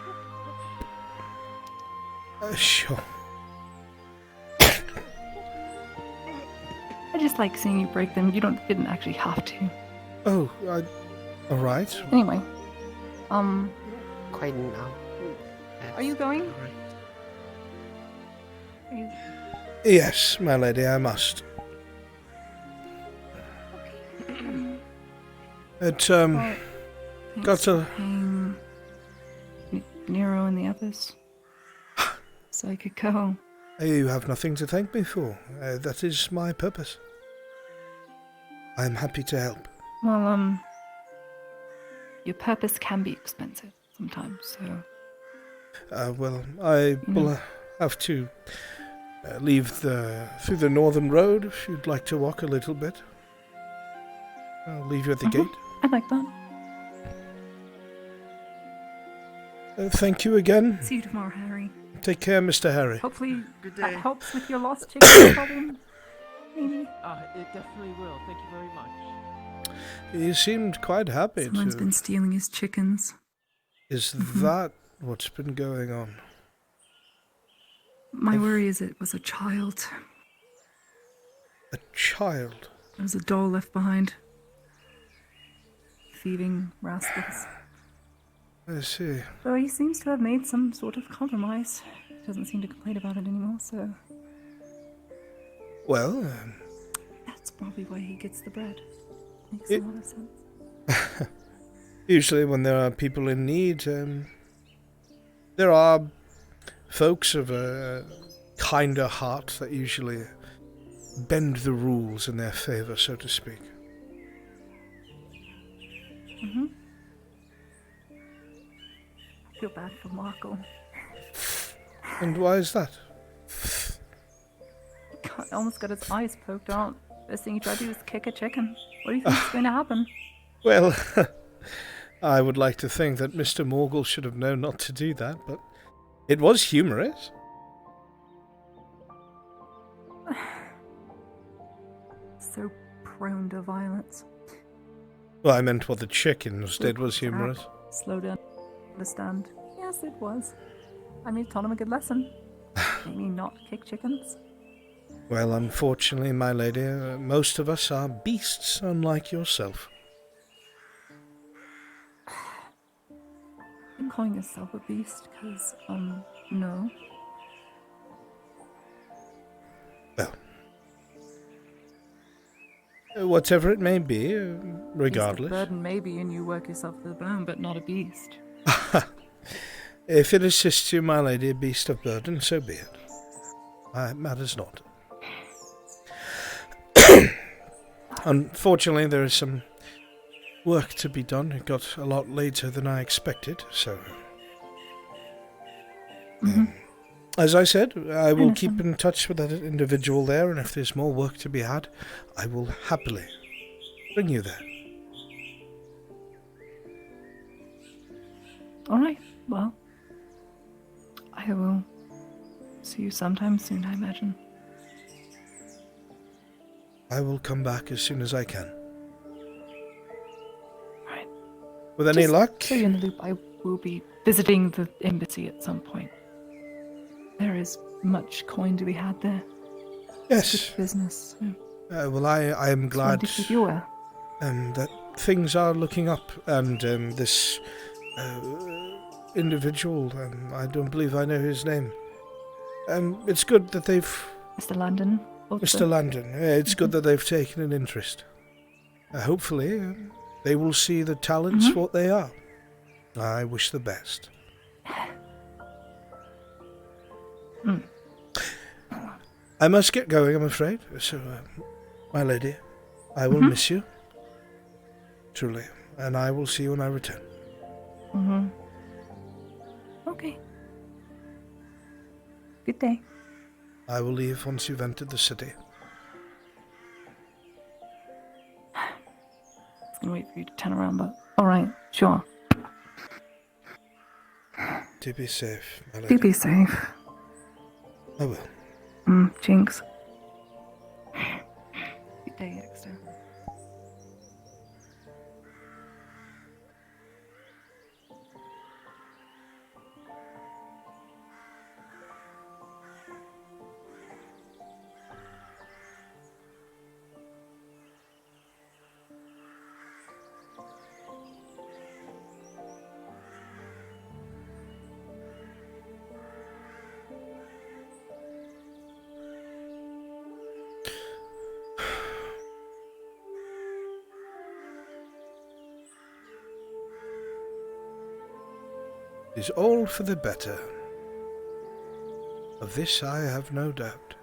Sure. I just like seeing you break them. You didn't actually have to. Oh, alright. Anyway, Quite now. are you going? Are you... Yes, my lady, I must. It, Well, got to... Nero and the others. So I could go. You have nothing to thank me for. That is my purpose. I am happy to help. Well, your purpose can be expensive sometimes, so... Well, I will have to leave through the northern road if you'd like to walk a little bit. I'll leave you at the gate. I like that. Thank you again. See you tomorrow, Harry. Take care, Mr. Harry. Hopefully Good that day. helps with your lost chicken problem. Maybe. It definitely will. Thank you very much. You seemed quite happy Someone's to... been stealing his chickens. Is that what's been going on? My worry is it was a child. A child? There was a doll left behind. Thieving rascals. I see. Though he seems to have made some sort of compromise. He doesn't seem to complain about it anymore, so... Well, That's probably why he gets the bread. Makes a lot of sense. usually when there are people in need, there are folks of a kinder heart that usually bend the rules in their favor, so to speak. Mm-hmm. I feel bad for Marco. And why is that? God, almost got his eyes poked out. First thing he tried to do was kick a chicken. What do you think is going to happen? Well, I would like to think that Mr. Morgul should have known not to do that, but it was humorous. So prone to violence. Well, I meant what the chickens did was humorous. Slow down. Understand? Yes, it was. I mean, taught him a good lesson. Maybe not kick chickens. Well, unfortunately, my lady, most of us are beasts, unlike yourself. You're calling yourself a beast, because, no. Whatever it may be, Beast of regardless. burden maybe, and you work yourself to the bone, but not a beast. If it assists you, my lady, a beast of burden, so be it. It matters not. Unfortunately, there is some work to be done. It got a lot later than I expected, so... as I said, I will keep in touch with that individual there, and if there's more work to be had, I will happily bring you there. Alright, well, I will see you sometime soon, I imagine. I will come back as soon as I can. Right. With any luck? So you're in the loop, I will be visiting the embassy at some point. There is much coin to be had there. Yes. It's good business. So. Well, I am glad to keep you aware. That things are looking up, and this individual, I don't believe I know his name. It's good that they've... Mr. Landon? Mr. Landon. It's good that they've taken an interest. Hopefully, they will see the talents for what they are. I wish the best. I must get going, I'm afraid. So, my lady, I will miss you. Truly. And I will see you when I return. Okay. Good day. I will leave once you've entered the city. I was gonna wait for you to turn around, but alright, sure. Do be safe, my lady. Do be safe. I will. Jinx. Good day, Exeter. It is all for the better. Of this I have no doubt.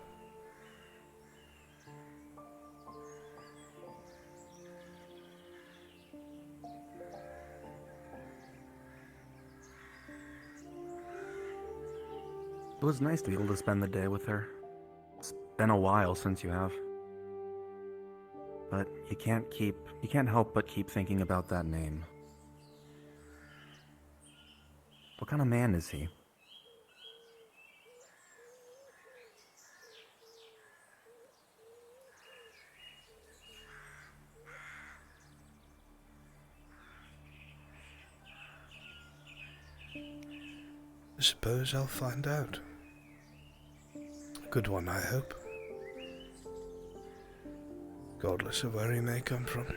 It was nice to be able to spend the day with her. It's been a while since you have. But you can't help but keep thinking about that name. What kind of man is he? I suppose I'll find out. A good one, I hope. Regardless of where he may come from.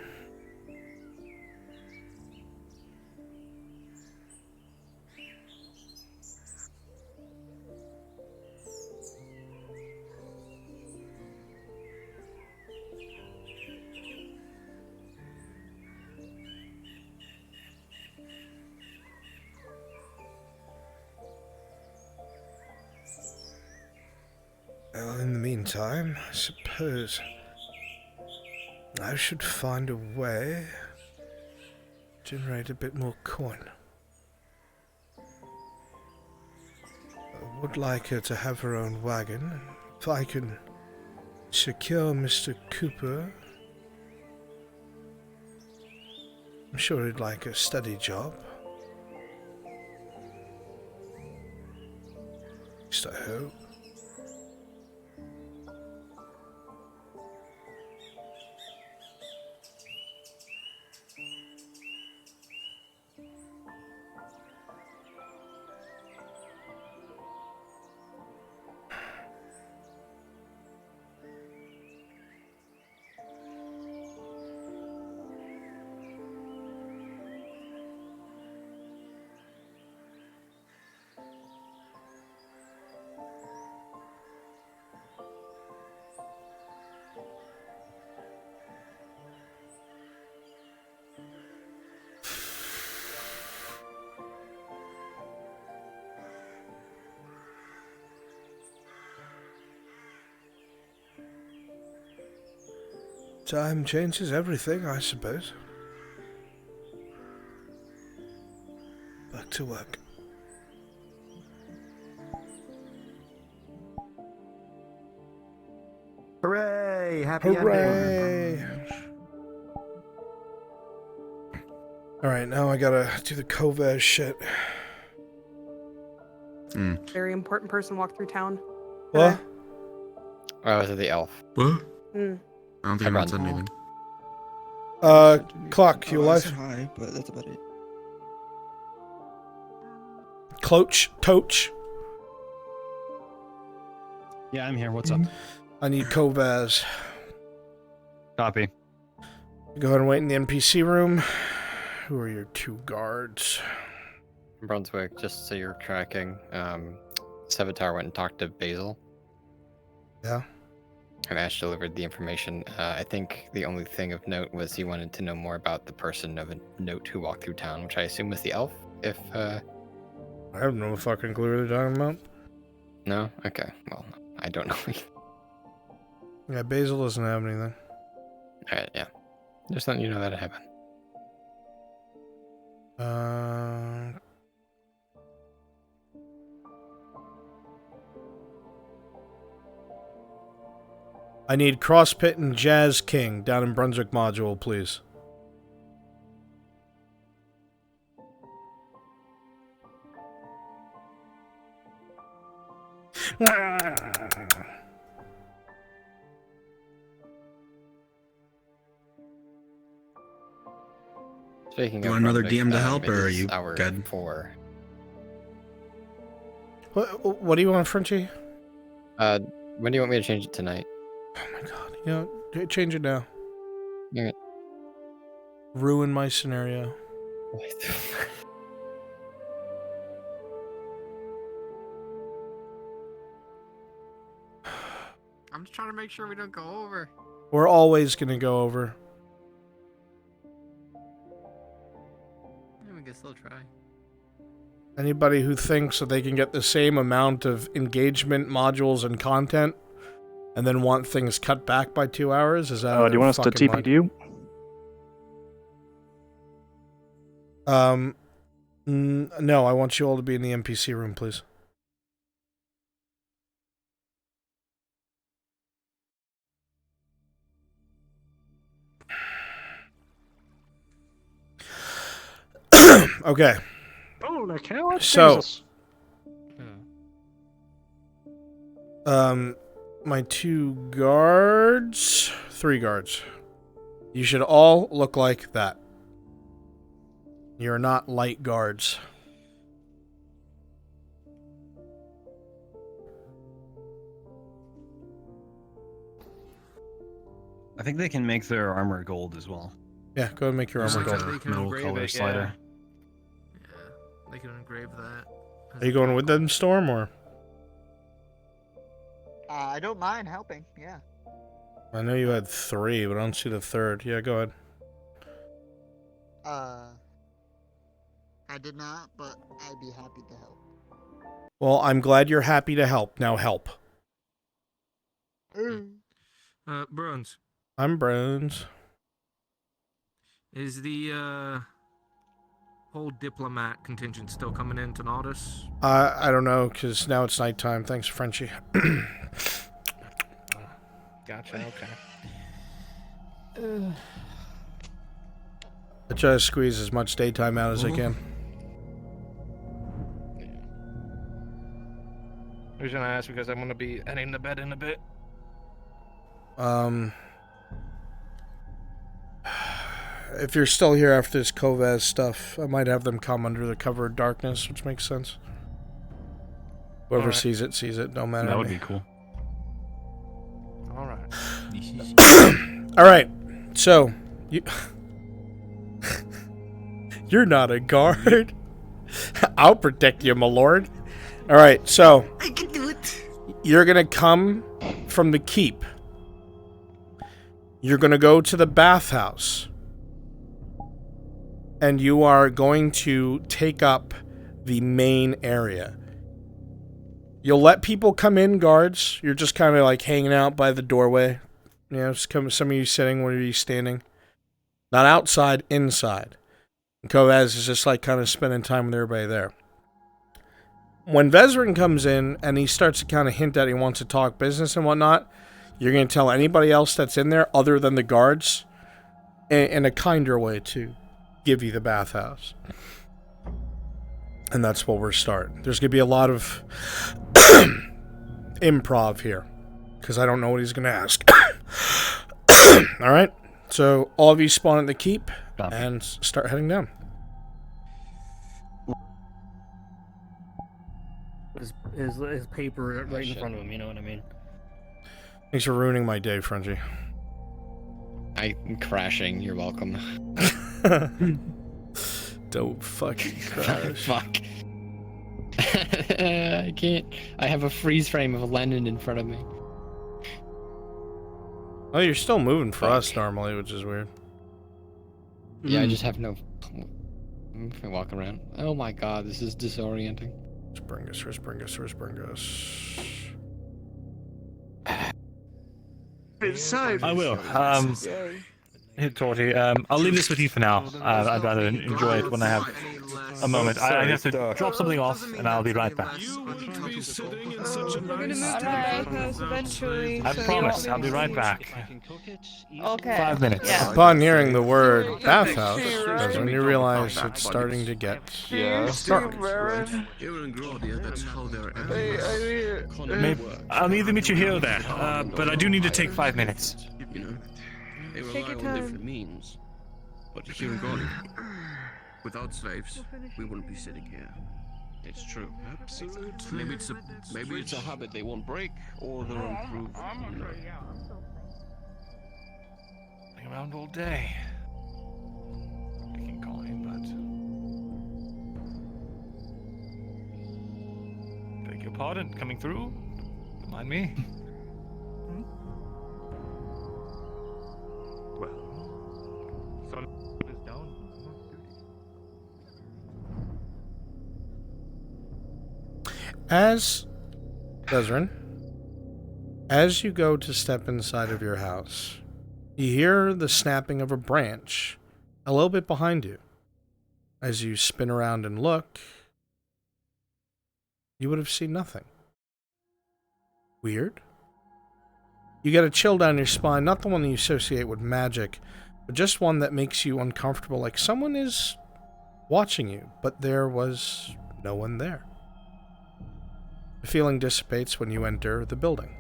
Well, in the meantime, I suppose I should find a way to generate a bit more coin. I would like her to have her own wagon. If I can secure Mr. Cooper, I'm sure he'd like a steady job. At least I hope. Time changes everything, I suppose. Back to work. Hooray! Happy Hooray! ending. Alright, now I gotta do the Kovaz shit. Very important person walked through town. What? Oh, was it the elf? What? Mm. I don't think anyone said anything. Clock, you I alive? said hi, but that's about it. Cloach, Toach. Yeah, I'm here. What's up? I need Kovaz. Copy. Go ahead and wait in the NPC room. Who are your 2 guards? Brunswick, just so you're tracking, Sevatar went and talked to Basil. Yeah. And Ash delivered the information. I think the only thing of note was he wanted to know more about the person of a note who walked through town, which I assume was the elf, if, I have no fucking clue what they're talking about. No? Okay, well, I don't know. Yeah, Basil doesn't have anything. Alright, yeah. Just letting you know that it happened. I need Crosspit and Jazz King down in Brunswick module, please. Speaking You of want another Brunswick, DM to help, it or are is you hour good? 4. What do you want, Frenchie? When do you want me to change it tonight? You know, change it now. Alright. Ruin my scenario. I'm just trying to make sure we don't go over. We're always gonna go over. We can still try. Anybody who thinks that they can get the same amount of engagement, modules, and content, and then want things cut back by 2 hours, is that? Do you want us to TP to you? No, I want you all to be in the NPC room, please. Okay. Holy cow! So, Jesus. my 2 guards, 3 guards. You should all look like that. You're not light guards. I think they can make their armor gold as well. Yeah, go ahead and make your armor Like gold. a metal color slider. Yeah, they can engrave that. Are you going with them, Storm, or? I don't mind helping, yeah. I know you had 3, but I don't see the 3rd. Yeah, go ahead. I did not, but I'd be happy to help. Well, I'm glad you're happy to help. Now help. Bruns, I'm Browns. is the whole diplomat contingent still coming in to Nautis? I don't know, because now it's nighttime. Thanks, Frenchie. Gotcha, okay. I try to squeeze as much daytime out as I can. The reason I asked because I'm going to be heading to bed in a bit. If you're still here after this Kovaz stuff, I might have them come under the cover of darkness, which makes sense. Whoever Alright. sees it. Don't matter. That to would me. be cool. Alright. Alright, so, you're not a guard. I'll protect you, my lord. Alright, so, I can do it. You're gonna come from the keep. You're gonna go to the bathhouse. And you are going to take up the main area. You'll let people come in, guards. You're just kind of like hanging out by the doorway. You know, some of you sitting, one of you standing. Not outside, inside. And Kovaz is just like kind of spending time with everybody there. When Vezrin comes in and he starts to kind of hint that he wants to talk business and whatnot, you're going to tell anybody else that's in there other than the guards in a kinder way to give you the bathhouse. And that's where we're starting. There's going to be a lot of improv here because I don't know what he's going to ask. All right. So all of you spawn at the keep and start heading down. His paper right in front of him, you know what I mean? Thanks for ruining my day, Frenchie. I'm crashing. You're welcome. Don't fucking crash. Fuck. I can't. I have a freeze frame of Lennon in front of me. Oh, you're still moving for us normally, which is weird. Yeah, I just have no. If I walk around. Oh my god, this is disorienting. I will. Here, Torty. I'll leave this with you for now. I'd rather enjoy it when I have a moment. I have to drop something off, and I'll be right back. We're gonna move to the bathhouse eventually. I promise. I'll be right back. Okay. 5 minutes. Yeah. Upon hearing the word bathhouse, that's when you realize it's starting to get dark. I'll either meet you here or there, but I do need to take 5 minutes. Take your time. Means, but here in Gordon, without slaves, we wouldn't be sitting here. It's true. Absolutely. Maybe it's a habit they won't break, or they'll improve. You know. Hang around all day. Making coin, but beg your pardon. Coming through? Don't mind me. As Bezrin, as you go to step inside of your house, you hear the snapping of a branch a little bit behind you. As you spin around and look, you would have seen nothing. Weird. You get a chill down your spine, not the one that you associate with magic, but just one that makes you uncomfortable, like someone is watching you, but there was no one there. The feeling dissipates when you enter the building.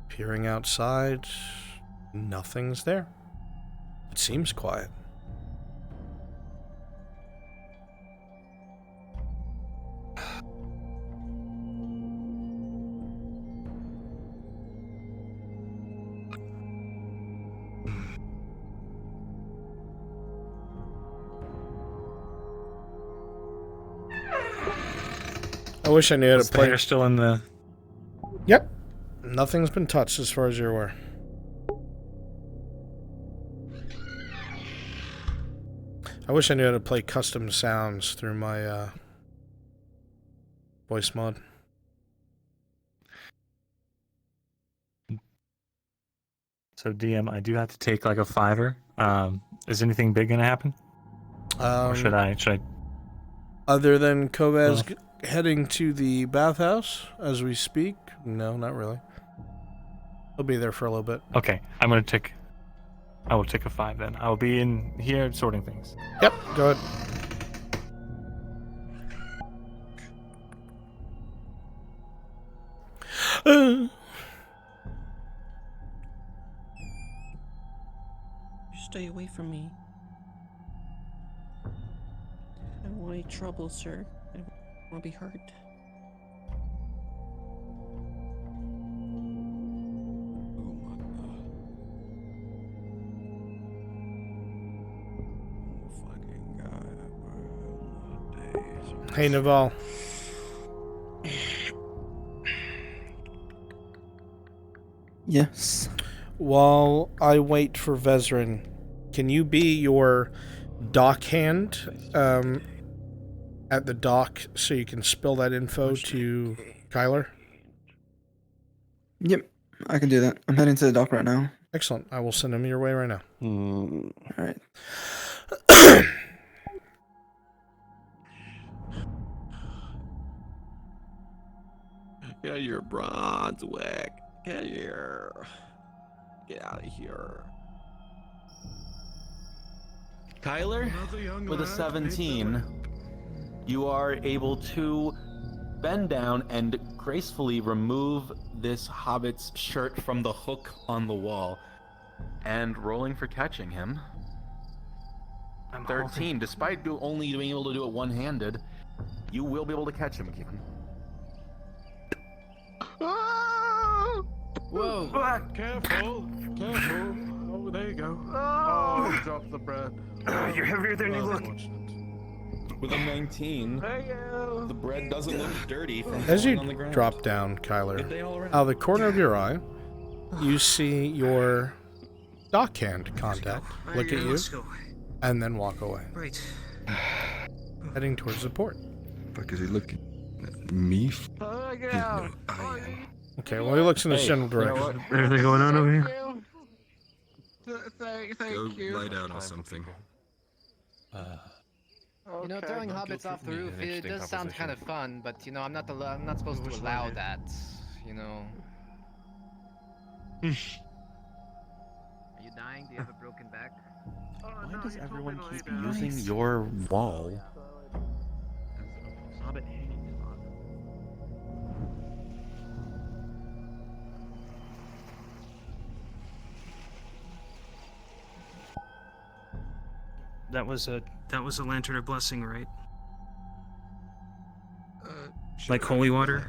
Peering outside, nothing's there. It seems quiet. I wish I knew how to play. You're still in the. Yep. Nothing's been touched as far as you're aware. I wish I knew how to play custom sounds through my voice mod. So DM, I do have to take like a $5. Is anything big gonna happen? Or should I? Other than Kovaz heading to the bathhouse as we speak, no, not really. He'll be there for a little bit. Okay, I will take a 5 then. I will be in here sorting things. Yep, go ahead. Stay away from me. I don't want any trouble, sir. I don't want to be hurt. Hey, Naval. Yes. While I wait for Vezrin, can you be your dock hand at the dock so you can spill that info to Kyler? Yep, I can do that. I'm heading to the dock right now. Excellent. I will send him your way right now. All right. Get here, Brunswick. Get here. Get out of here. Kyler, with a 17, you are able to bend down and gracefully remove this hobbit's shirt from the hook on the wall. And rolling for catching him. 13, despite only being able to do it one-handed, you will be able to catch him, Kevin. Whoa! Careful! Careful! Oh, there you go. Oh, you dropped the bread. You're heavier than you look. With a 19, the bread doesn't look dirty from As you falling on the ground. drop down, Kyler, out of the corner of your eye, you see your dockhand contact look at you and then walk away. Right. Heading towards the port. Fuck, is he looking at me? Get out! Okay, well, he looks in this general direction. Anything going on over here? Thank you. Lie down or something. You know, throwing hobbits off the roof, it does sound kind of fun, but you know, I'm not supposed to allow that, you know. Are you dying? Do you have a broken back? Why does everyone keep using your wall? Hobbit hanging That was a lantern of blessing, right? Like holy water?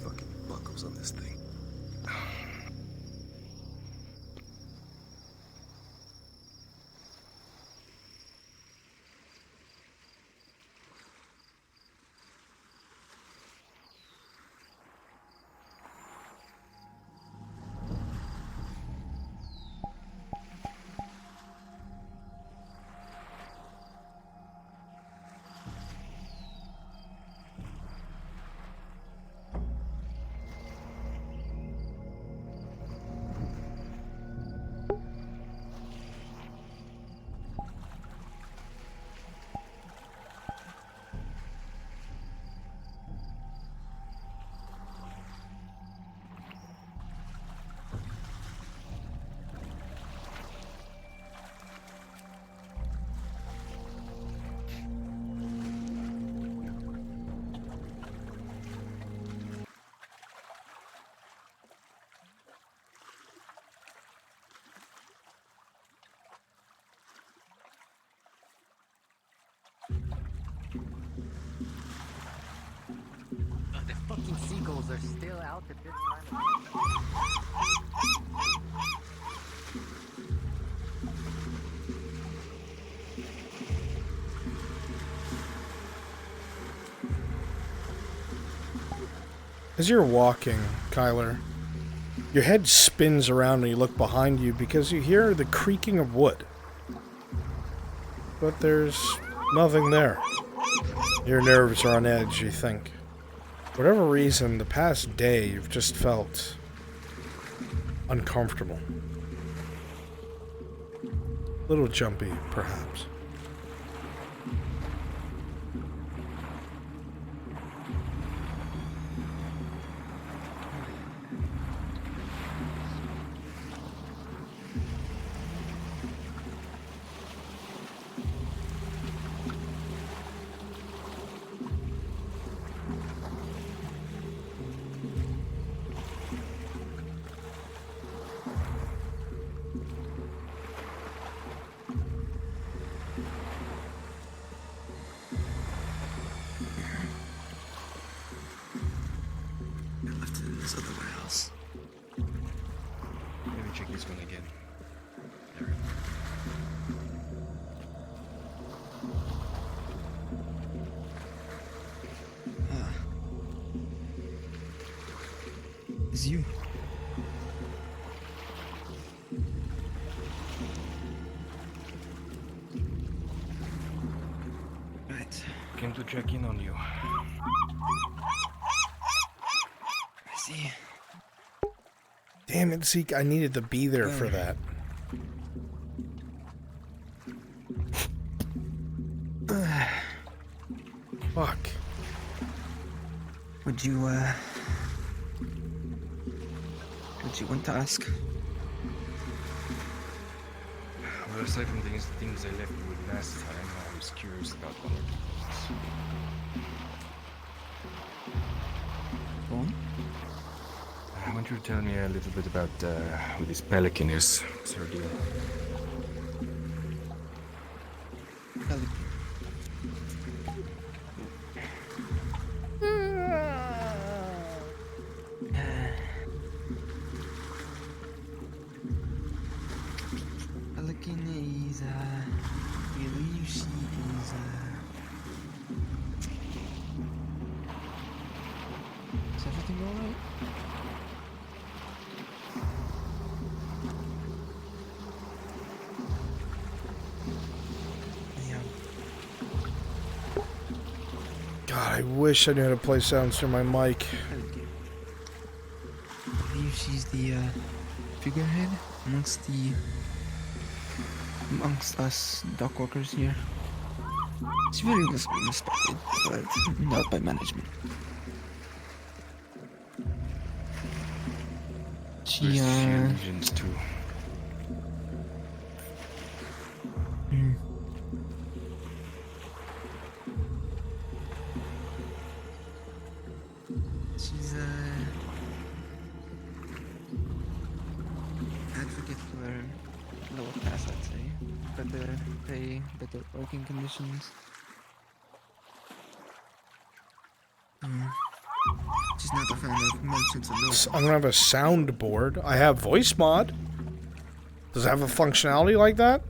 Fucking buckles on this thing. The fucking seagulls are still out at this time. As you're walking, Kyler, your head spins around and you look behind you because you hear the creaking of wood. But there's nothing there. Your nerves are on edge, you think. For whatever reason, the past day you've just felt uncomfortable. A little jumpy, perhaps. this other warehouse. Let me check this one again. It's you. Right. Came to check in on you. I see. Damn it, Zeke, I needed to be there for that. Fuck. Would you want to ask? Well, aside from the things I left you with last time, I was curious about one or two things. Go on. I want you to tell me a little bit about who this Pelican is. What's her deal? Pelican. Pelican is, I believe she is, is everything alright? God, I wish I knew how to play sounds through my mic. I believe she's the figurehead amongst us dock workers here. She's very respected, but not by management. She Engines too. She's advocate for lower class, I'd say. Better pay, better working conditions. She's not a fan of merchants and nobles. I don't have a soundboard. I have voice mod. Does it have a functionality like that?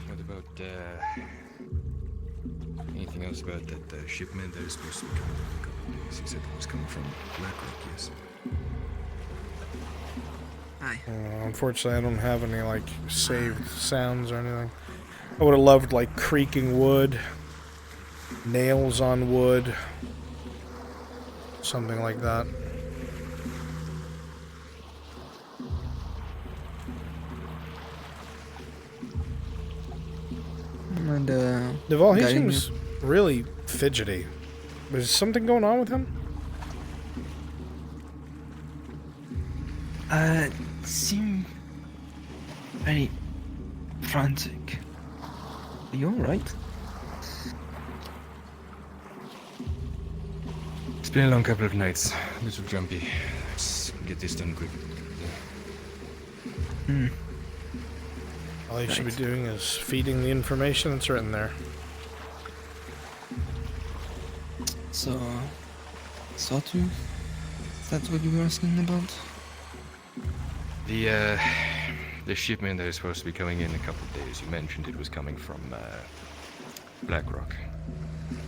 What about anything else about that shipment that is supposed to be coming in a couple of days? He said it was coming from BlackRock, yes. Hi. Unfortunately, I don't have any like saved sounds or anything. I would have loved like creaking wood, nails on wood, something like that. And Naval, he seems really fidgety. Is something going on with him? Seem very frantic. Are you alright? It's been a long couple of nights. A little jumpy. Let's get this done quick. All you should be doing is feeding the information that's written there. So, Sawtooth? Is that what you were asking about? The shipment that is supposed to be coming in a couple of days. You mentioned it was coming from BlackRock.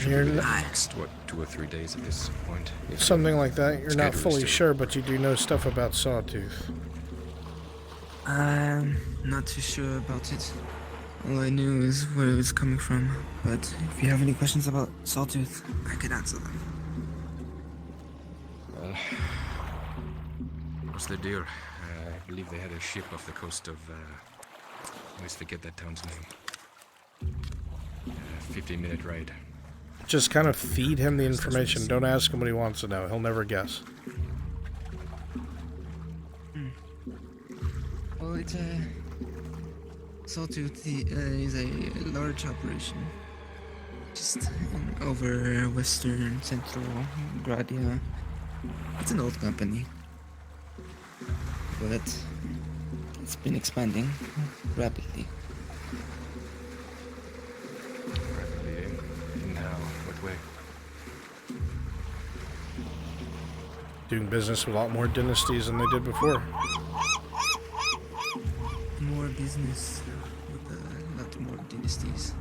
You're next, what, 2 or 3 days at this point? something like that. You're not Schedule is fully still- sure, but you do know stuff about Sawtooth. Not too sure about it. All I knew is where it was coming from. But if you have any questions about Sawtooth, I could answer them. Well, what's the deal? I believe they had a ship off the coast of, I always forget that town's name. 15-minute ride. Just kind of feed him the information. Don't ask him what he wants to know. He'll never guess. Well, it's a... Sawtooth is a large operation. Just over western, central Gradia. It's an old company. But it's been expanding rapidly. Rapidly in how? What way? doing business with a lot more dynasties than they did before. More business with a lot more dynasties.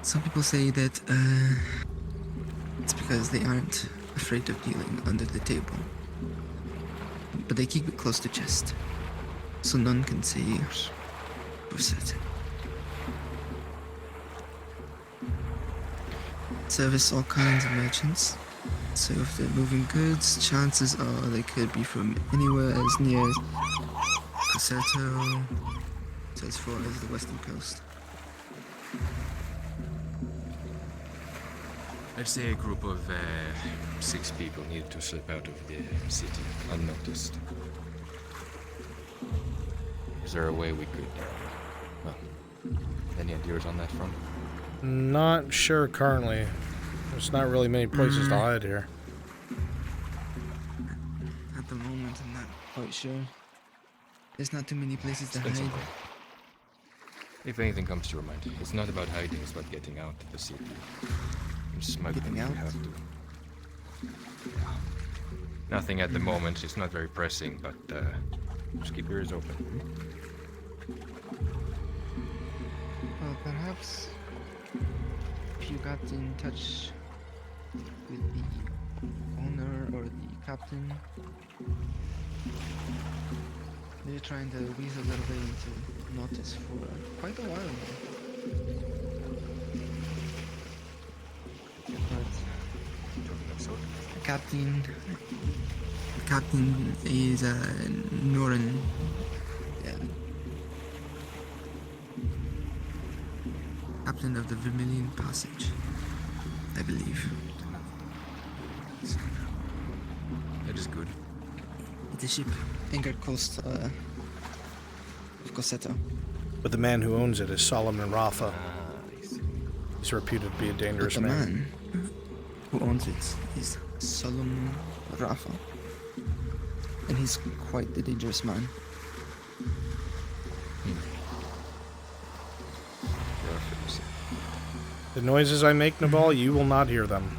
Some people say that it's because they aren't afraid of dealing under the table. But they keep it close to chest, so none can say for certain. Service all kinds of merchants, so if they're moving goods, chances are they could be from anywhere as near as Caserto to as far as the western coast. I'd say a group of 6 people need to slip out of the city unnoticed. Is there a way we could... well, any ideas on that front? Not sure currently. There's not really many places to hide here. At the moment, I'm not quite sure. There's not too many places to hide. If anything comes to your mind, it's not about hiding, it's about getting out of the city. Smuggling if you have to. Yeah. Nothing at the moment, it's not very pressing, but just keep your ears open. Well, perhaps if you got in touch with the owner or the captain, they're trying to weasel their way into notice for quite a while now. The captain is Noran. Yeah. Captain of the Vermilion Passage, I believe. That is good. It's a ship anchored coast of Cosetto. But the man who owns it is Solomon Rafa. He's reputed to be a dangerous man. The man who owns it is Solomon Rafa. And he's quite the dangerous man. The noises I make, Naval, you will not hear them.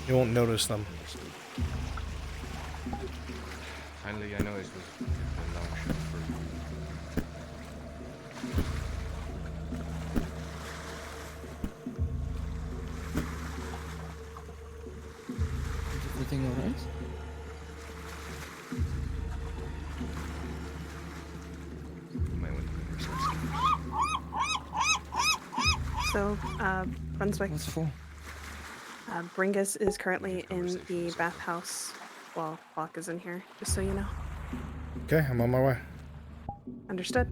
You won't notice them. Finally, I know this was a long shot for you. Is everything alright? So, Brunswick. What's for? Bringus is currently in the bathhouse while Flock is in here, just so you know. Okay, I'm on my way. Understood.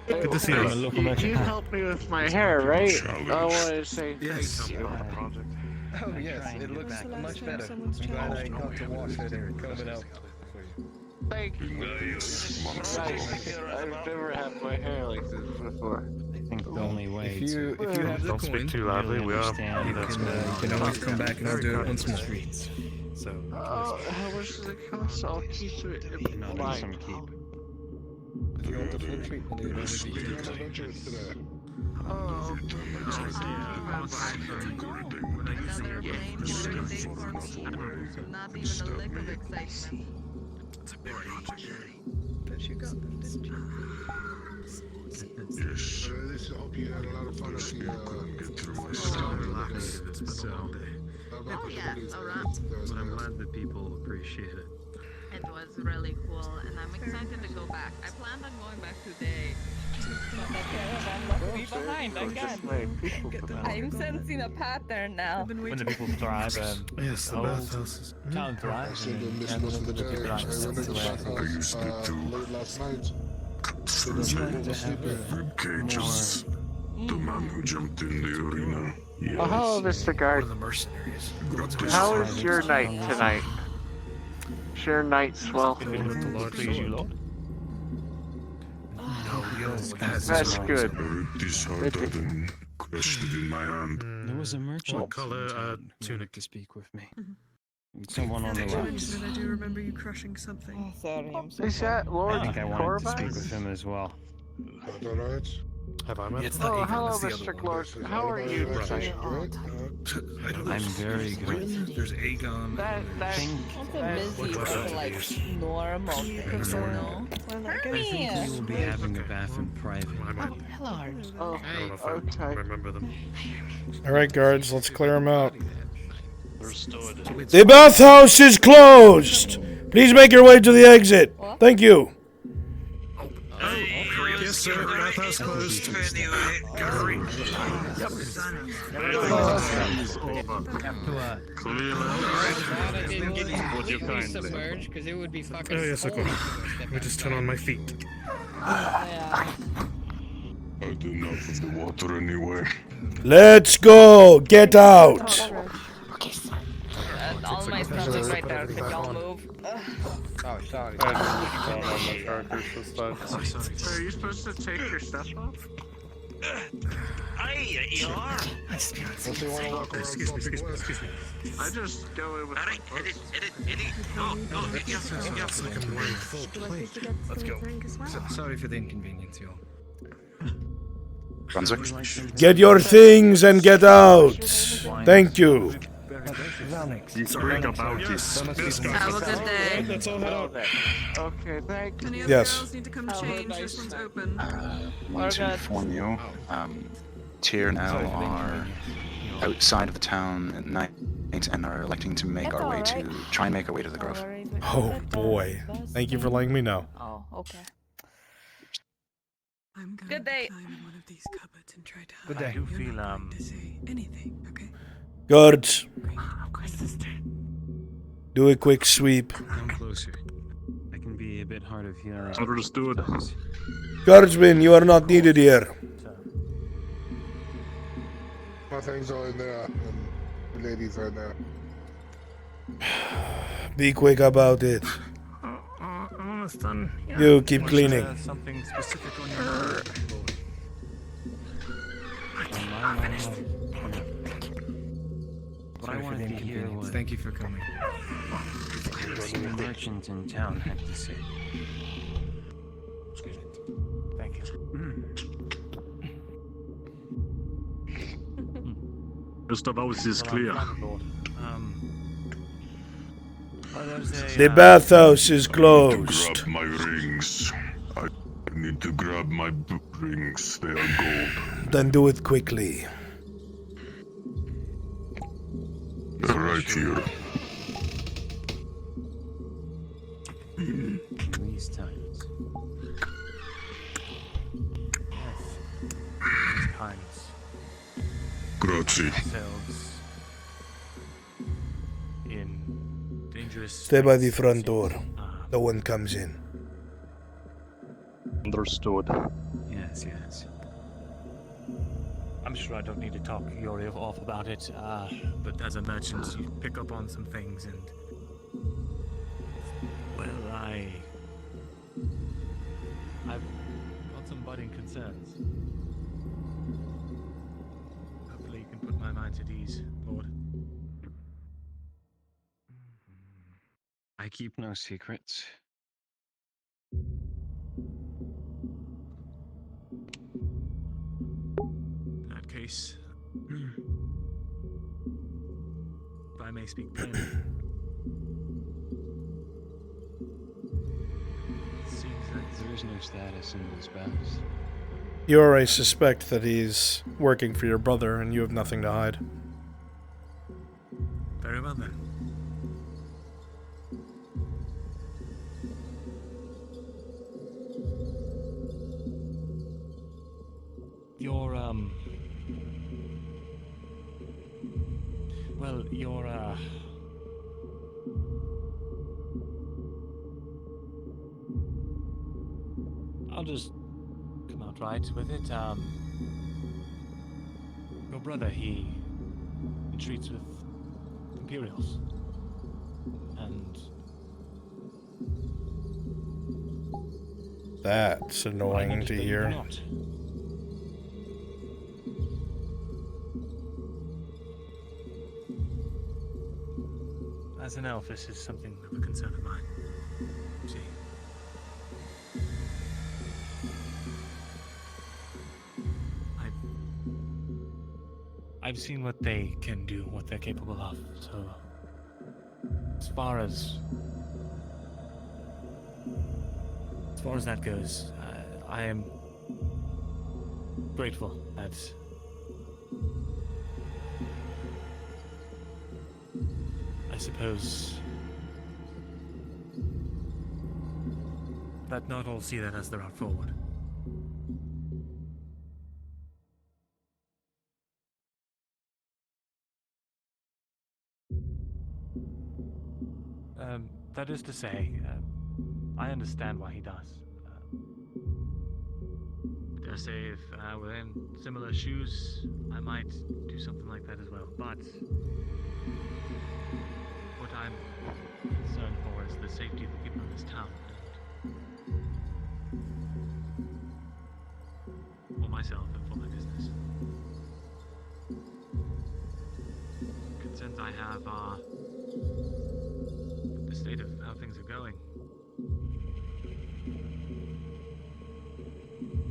Good to see you. I'm a local merchant. You helped me with my hair, right? I wanted to say thank you. Oh yes, it looks much better. I'm glad I got to wash it and comb it out. Thank you. I've never had my hair like this before. I think the only way If you have the Don't coin, speak too loudly. We are. you can always come back and I'll do it once more. So. How much does it cost? I'll keep it in mind. If you want the full treatment, it will be Not even a lick of excitement. But you got them, didn't you? Yes. I hope you had a lot of fun at Oh yeah, alright. But I'm glad that people appreciate it. It was really cool, and I'm excited to go back. I planned on going back today. But the caravan left me behind again. I'm sensing a pattern now. When the people thrive, yes, the bathhouse. Town thrives, and Late last night. Rib cages. The man who jumped in the arena. Yes. Oh, hello, Mr. Guard. How is your night tonight? Is your night swell? Please you, Lord. That's good. This harder than crushed it in my hand. There was a merchant. What color tunic? To speak with me. Someone on the I left. do remember you crushing something. Sorry, I'm so Is that Lord I think I wanted to speak Corvax? with him as well. Alright. Have I met? Oh, hello, Mr. Lord. How are you? I'm very good. There's Aegon. I'm busy for like normal things, you know? You will be having a bath in private. Hello. Oh, I don't know if okay. I remember them. All right, guards, let's clear them out. Restored. The bathhouse is closed. Please make your way to the exit. Thank you. Yes, sir. Bathhouse closed. Submerge, because it would be fucking. Oh, yes, okay. Let me just turn on my feet. I had enough of the water anyway. Let's go. Get out. All my stuff is right there. Could y'all move? Oh, sorry. Are you supposed to take your stuff off? Hi, you are. Excuse me. I just go in with Looks like I'm wearing full plate. Let's go. Sorry for the inconvenience, y'all. Brunswick? Get your things and get out. Thank you. Speak about this. Have a good day. Let's all head out. Okay, thank you. Any other Yes. girls need to come change? This one's open. Want to inform you, Tyr now are outside of the town at night and are electing to make our way to try and make our way to the grove. Oh boy. Thank you for letting me know. Oh, okay. I'm going Good day. to climb in one of these cupboards and try to Good day. hide. You're not going to say anything, okay? Guards, Of course, sister. do a quick sweep. Come closer. I can be a bit hard of hearing. Understood. Guardsmen, you are not needed here. My things are in there, and the ladies are in there. Be quick about it. Almost done. You keep cleaning. Something specific on your What I wanted to hear was... Thank you for coming. The merchant in town had to say. Thank you. Just about is clear. The bathhouse is closed. Grab my rings. I need to grab my rings. They are gold. Then do it quickly. They're right here. These times. These times. Grazie. Ourselves in dangerous. Stay by the front door. No one comes in. Understood. Yes, yes. I'm sure I don't need to talk Yuri off about it. But as a merchant, you pick up on some things, and Well, I've got some budding concerns. hopefully you can put my mind at ease, Lord. I keep no secrets. In that case, if I may speak plainly, It seems that there is no status in those baths. You already suspect that he's working for your brother and you have nothing to hide. very well then. You're, I'll just come out right with it. Your brother, he treats with Imperials. And That's annoying to hear. As an elf, this is something of a concern of mine. See. I've seen what they can do, what they're capable of, so as far as that goes, I am grateful that I suppose that not all see that as the route forward. That is to say, I understand why he does. Dare say if I were in similar shoes, I might do something like that as well. But what I'm concerned for is the safety of the people in this town. And for myself and for my business. Concerns I have are the state of how things are going.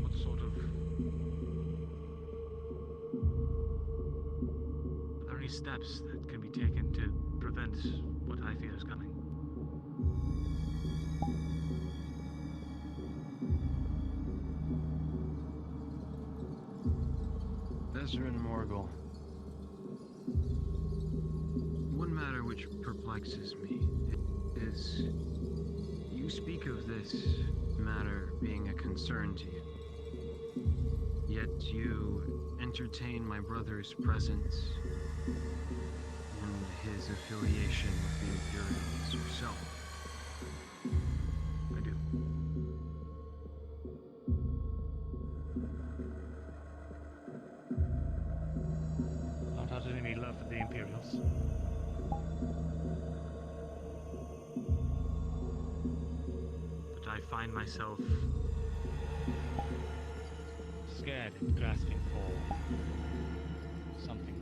What sort of... Are there any steps that can be taken to prevent what I fear is coming? Vezerin Morgul. One matter which perplexes me is you speak of this matter being a concern to you, yet you entertain my brother's presence and his affiliation with the Imperials yourself. I do. Not out of any love for the Imperials. I find myself scared and grasping for something.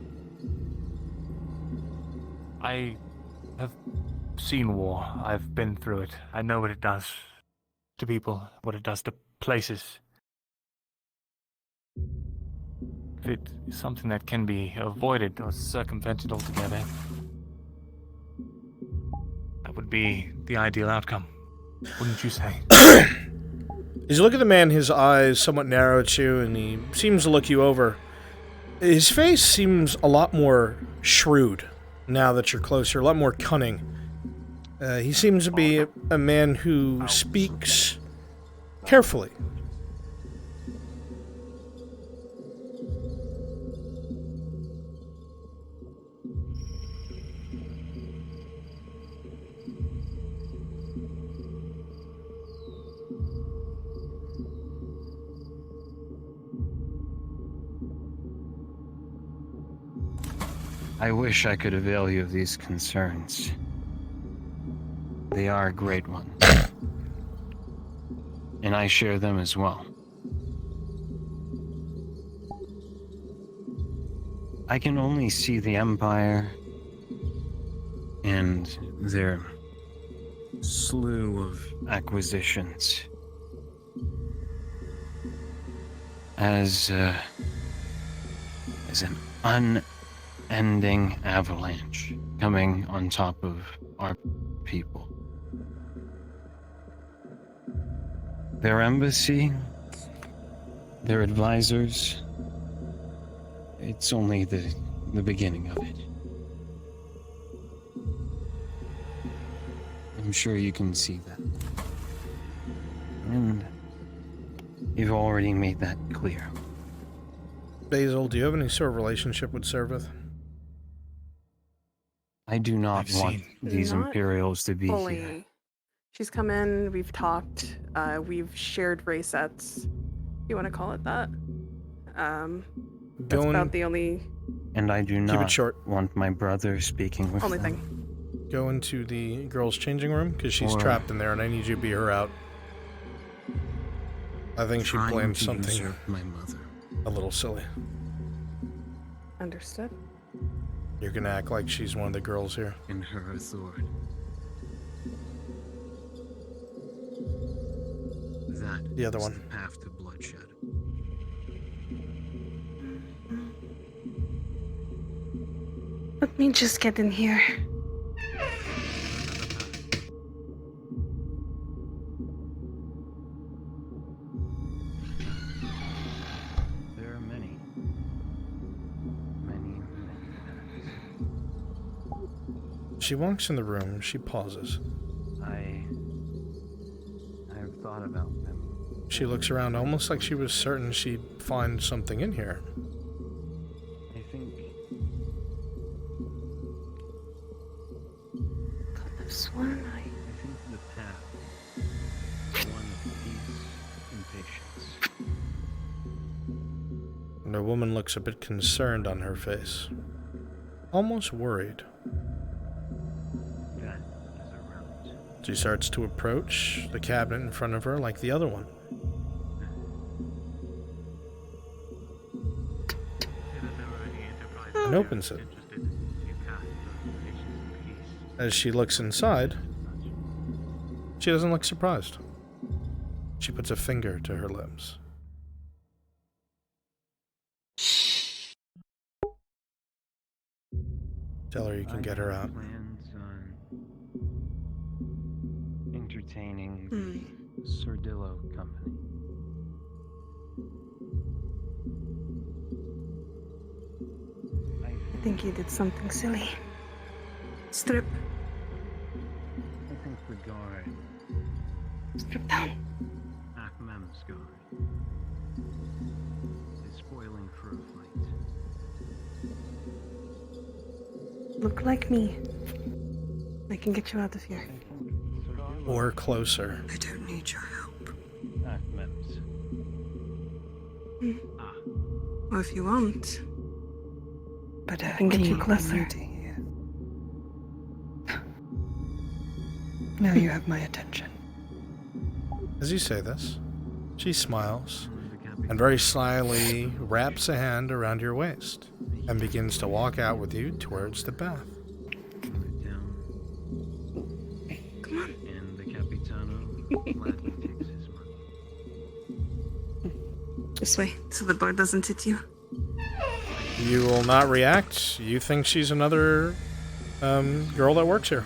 I have seen war. I've been through it. I know what it does to people, what it does to places. If it is something that can be avoided or circumvented altogether, that would be the ideal outcome. Wouldn't you say? As you look at the man, his eyes somewhat narrow at you, and he seems to look you over. His face seems a lot more shrewd now that you're closer, a lot more cunning. He seems to be a man who speaks carefully. I wish I could avail you of these concerns. They are a great one. And I share them as well. I can only see the Empire and their slew of acquisitions as an unending avalanche coming on top of our people. Their embassy, their advisors, it's only the beginning of it. I'm sure you can see that. And you've already made that clear. Basil, do you have any sort of relationship with Serveth? I do not want these Not Imperials to be fully. here. She's come in, we've talked, we've shared race sets. You want to call it that? That's about the only And I do Keep it not short. want my brother speaking with only them. thing. Go into the girls' changing room, because she's Or- trapped in there, and I need you to beat her out. I think she Trying blamed to something usurp my mother. a little silly. Understood. You're gonna act like she's one of the girls here. In her authority. That The other is one. the path to bloodshed. Let me just get in here. There are many. She walks in the room, she pauses. I've thought about them. She looks around almost like she was certain she'd find something in here. I think This one, I think the path is one of peace and patience. And the woman looks a bit concerned on her face. Almost worried. That is a route. She starts to approach the cabinet in front of her like the other one. And opens it. As she looks inside, she doesn't look surprised. She puts a finger to her lips. Tell her you can get her out. Plans on entertaining the Sordillo Company. I think you did something silly. Strip. I think the guard, Strip down. Ahmem's guard, is spoiling for a fight. Look like me. I can get you out of here. Or closer. I don't need your help. Ahmem's. Or if you want, But I can get you keep closer. meeting you. Now you have my attention. As you say this, she smiles and very slyly wraps a hand around your waist and begins to walk out with you towards the bath. Come on. And the Capitano gladly takes his money. This way, so the door doesn't hit you. You will not react. You think she's another girl that works here.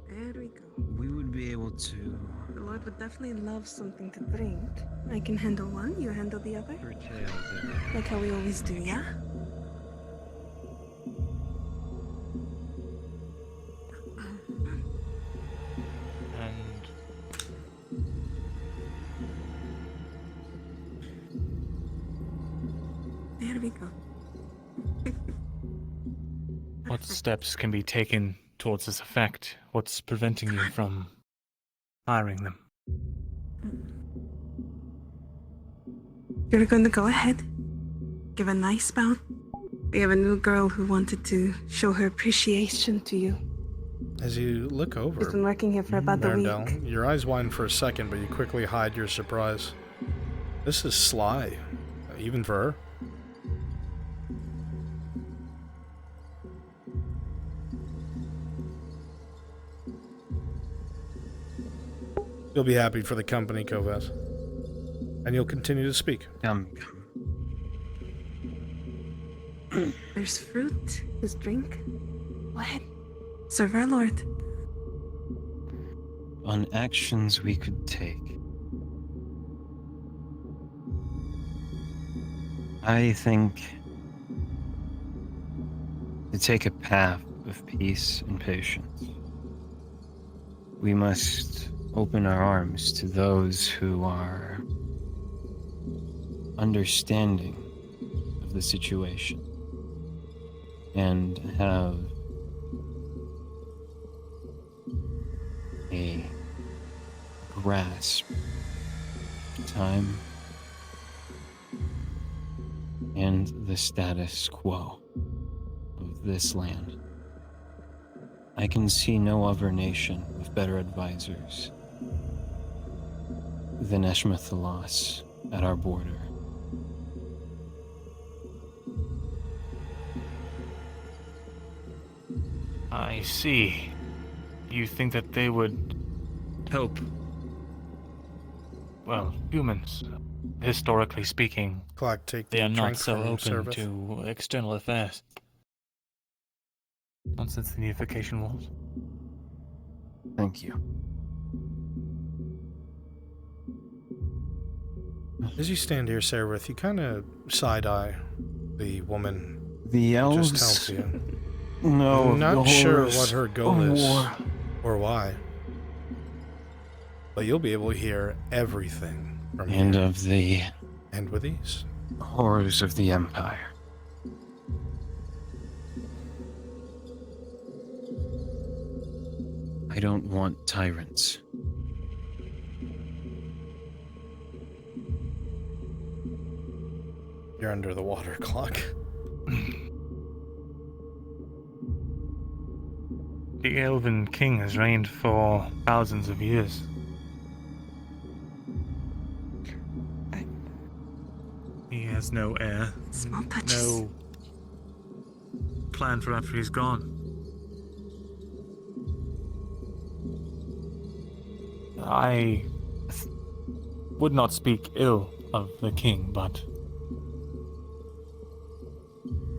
There we go. We would be able to The Lord would definitely love something to drink. I can handle one, you handle the other. Like how we always do, yeah? And There we go. what steps can be taken towards this effect? What's preventing you from hiring them? You're going to go ahead. Give a nice bow. We have a new girl who wanted to show her appreciation to you. As you look over, She's been working here for about a week. Marindel, your eyes widen for a second, but you quickly hide your surprise. This is sly, even for her. You'll be happy for the company, Kovas. And you'll continue to speak. There's fruit. There's drink. Go ahead. Serve our Lord. On actions we could take. I think to take a path of peace and patience, we must open our arms to those who are understanding of the situation and have a grasp of time and the status quo of this land. I can see no other nation with better advisors the Neshmathalas at our border. I see. You think that they would help, well, humans? Historically speaking, Clark, take they are the not drink so from open Servith. to external affairs. Not since the unification wars. Thank you. As you stand here, Seraph, you kind of side-eye the woman The who elves just tells you. know of Not the sure horrors what her goal of is war. or why, but you'll be able to hear everything from And here. of the And with ease. horrors of the Empire. I don't want tyrants. You're under the water, Clock. The Elven King has reigned for thousands of years. He has no heir. Small touches. No plan for after he's gone. I would not speak ill of the king, but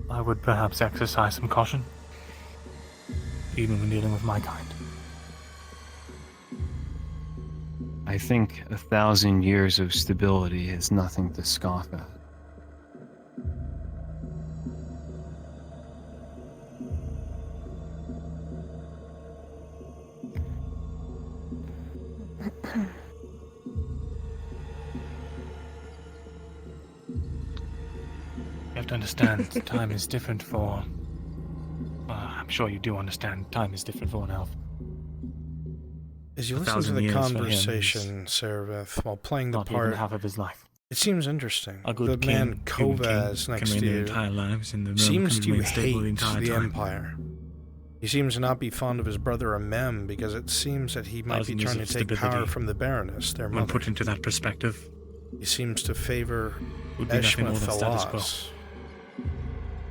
I would perhaps exercise some caution, even when dealing with my kind. I think 1,000 years of stability is nothing to scoff at. You have to understand, time is different for... I'm sure you do understand, time is different for an elf. As you A listen to 1,000 the years for him is conversation, Seraph, while playing the not even part, half of his life. it seems interesting. A good The man human Kovaz king next can to reign their you entire lives, and the realm seems can to remain stable the hate entire the time. Empire. He seems to not be fond of his brother Amem because it seems that he might be 1,000 years trying of to take stability. power from the Baroness, their When mother. put into that perspective, He seems to favor would be nothing more than status quo. Eshmathalas.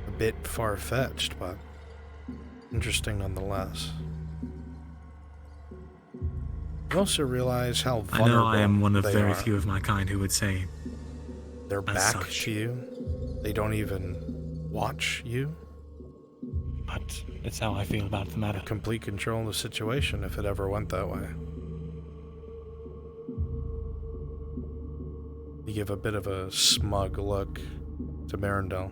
A bit far-fetched, but interesting nonetheless. You also realize how I vulnerable know I am one of they very are. few of my kind who would say They're as back such. to you. They don't even watch you. But it's how I feel about the matter. Complete control of the situation if it ever went that way. You give a bit of a smug look to Marindel,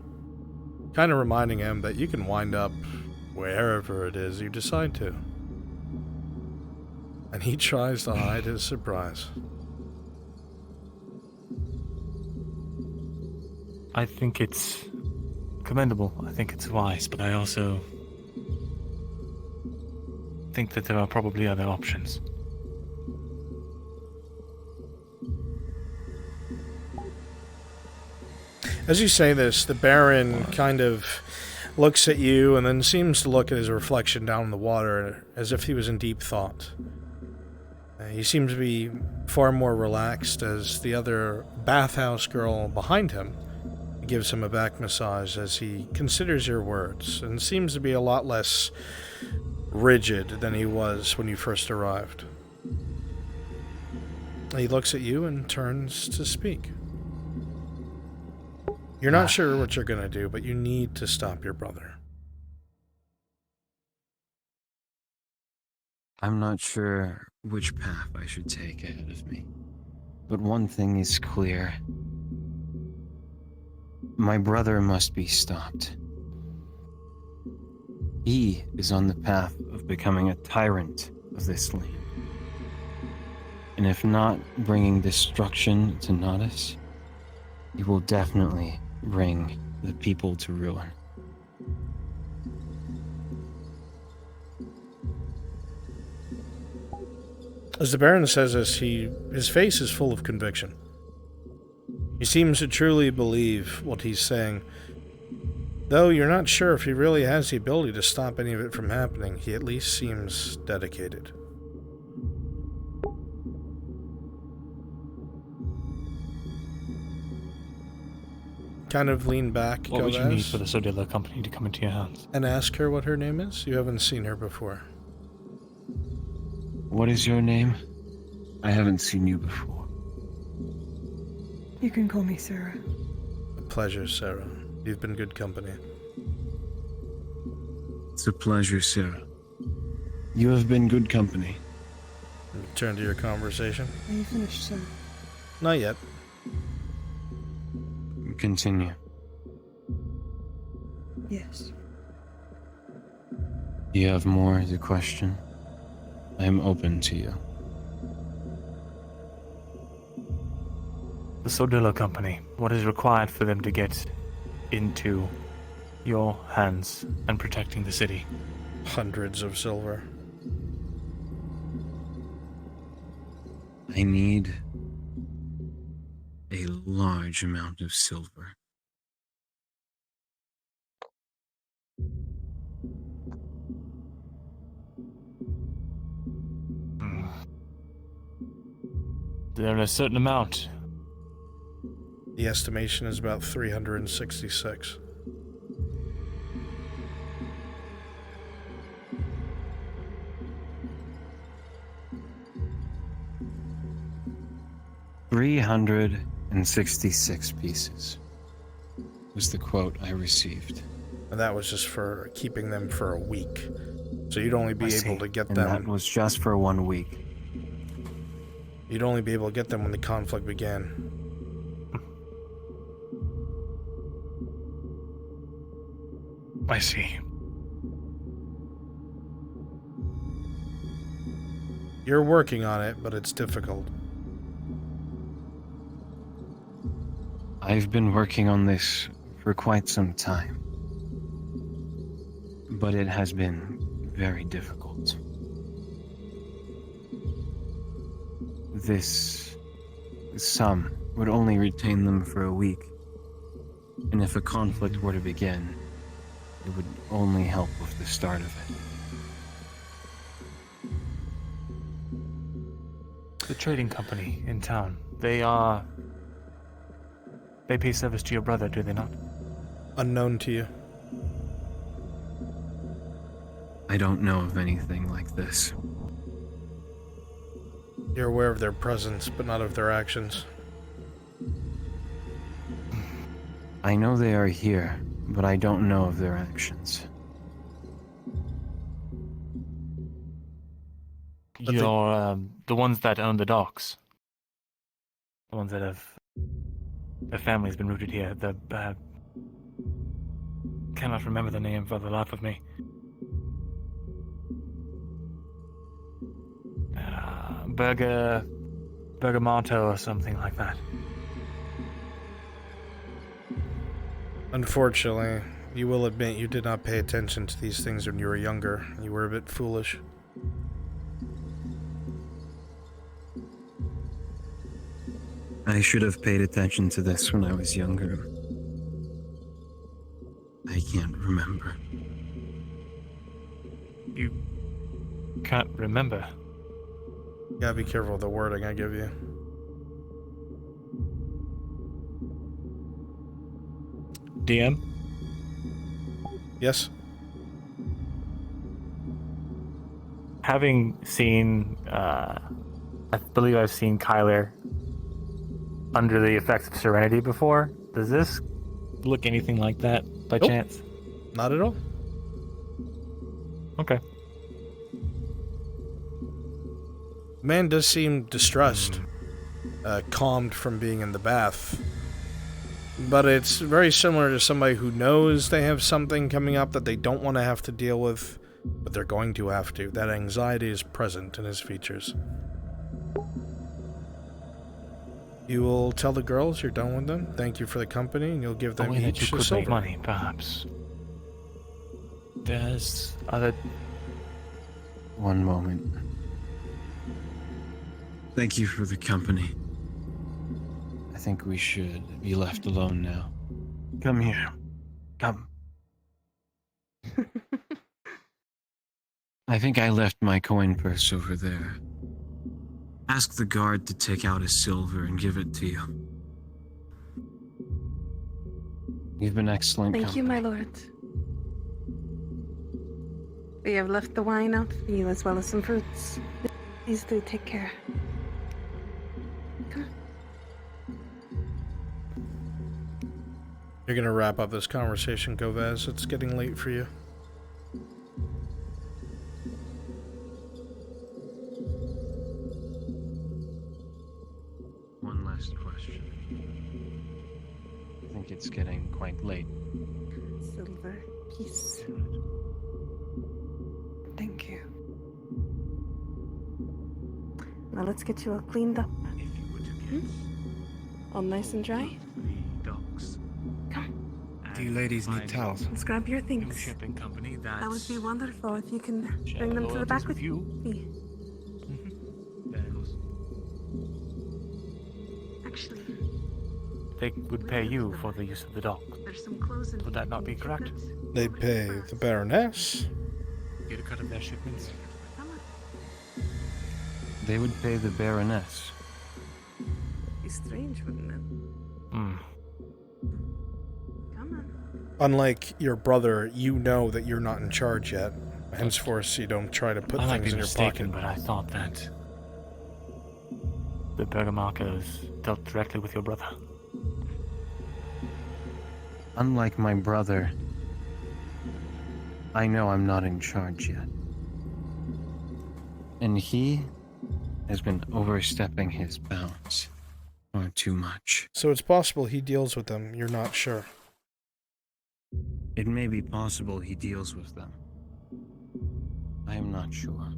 kind of reminding him that you can wind up wherever it is you decide to. And he tries to hide his surprise. I think it's commendable. I think it's wise, but I also think that there are probably other options. As you say this, the Baron kind of looks at you and then seems to look at his reflection down in the water as if he was in deep thought. He seems to be far more relaxed as the other bathhouse girl behind him gives him a back massage as he considers your words and seems to be a lot less rigid than he was when you first arrived. He looks at you and turns to speak. You're not sure what you're going to do, but you need to stop your brother. I'm not sure which path I should take ahead of me. But one thing is clear. My brother must be stopped. He is on the path of becoming a tyrant of this land. And if not bringing destruction to Nodus, he will definitely bring the people to ruin. As the Baron says this, his face is full of conviction. He seems to truly believe what he's saying. Though you're not sure if he really has the ability to stop any of it from happening, he at least seems dedicated. kind of lean back, What would you need Gomez, for the Sodilla company to come into your hands? and ask her what her name is? You haven't seen her before. What is your name? I haven't seen you before. You can call me Sarah. A pleasure, Sarah. You've been good company. It's a pleasure, Sarah. You have been good company. Return to your conversation. Are you finished, sir? Not yet. Continue. Yes. Do you have more to question? I am open to you. The Sodilla company, what is required for them to get into your hands and protecting the city? Hundreds of silver. I need a large amount of silver. There are a certain amount. The estimation is about 366. $366 pieces was the quote I received. And that was just for keeping them for a week. So you'd only be able to get and them... that was just for 1 week. You'd only be able to get them when the conflict began. I see. You're working on it, but it's difficult. I've been working on this for quite some time, but it has been very difficult. This sum would only retain them for a week, and if a conflict were to begin, it would only help with the start of it. The trading company in town, they pay service to your brother, do they not? Unknown to you. I don't know of anything like this. You're aware of their presence, but not of their actions. I know they are here, but I don't know of their actions. You're, the ones that own the docks. The ones that have... Their family's been rooted here. The, cannot remember the name for the life of me. Bergamoto or something like that. Unfortunately, you will admit you did not pay attention to these things when you were younger. You were a bit foolish. I should have paid attention to this when I was younger. I can't remember. You can't remember? You gotta be careful with the wording I give you. DM? Yes? Having seen, I believe I've seen Kyler under the effects of Serenity before. Does this look anything like that by chance? Not at all. Okay. Man does seem distressed, calmed from being in the bath. But it's very similar to somebody who knows they have something coming up that they don't want to have to deal with, but they're going to have to. That anxiety is present in his features. You will tell the girls you're done with them, thank you for the company, and you'll give them Only that each you a could silver. make money, perhaps. There's other... One moment. Thank you for the company. I think we should be left alone now. Come here. Come. I think I left my coin purse over there. Ask the guard to take out his silver and give it to you. You've been excellent Thank company. you, my lord. We have left the wine out for you as well as some fruits. Please do take care. Come on. You're gonna wrap up this conversation, Govez. It's getting late for you. One last question. I think it's getting quite late. Silver piece. Thank you. Now let's get you all cleaned up. All nice and dry? Do you ladies need towels? Let's grab your things. Shipping company That would be wonderful if you can bring them to the back with you. Actually, They would pay you for the use of the dock. there's some clothes in Would that not be correct? They pay the Baroness. Get a cut of their shipments. They would pay the Baroness. Be strange, wouldn't it? Hmm. Come on. Unlike your brother, you know that you're not in charge yet. Henceforth, you don't try to put I might things be in your mistaken, pocket. but I thought that the Bergamakers dealt directly with your brother. Unlike my brother, I know I'm not in charge yet. And he has been overstepping his bounds far too much. So it's possible he deals with them, you're not sure. It may be possible he deals with them. I am not sure.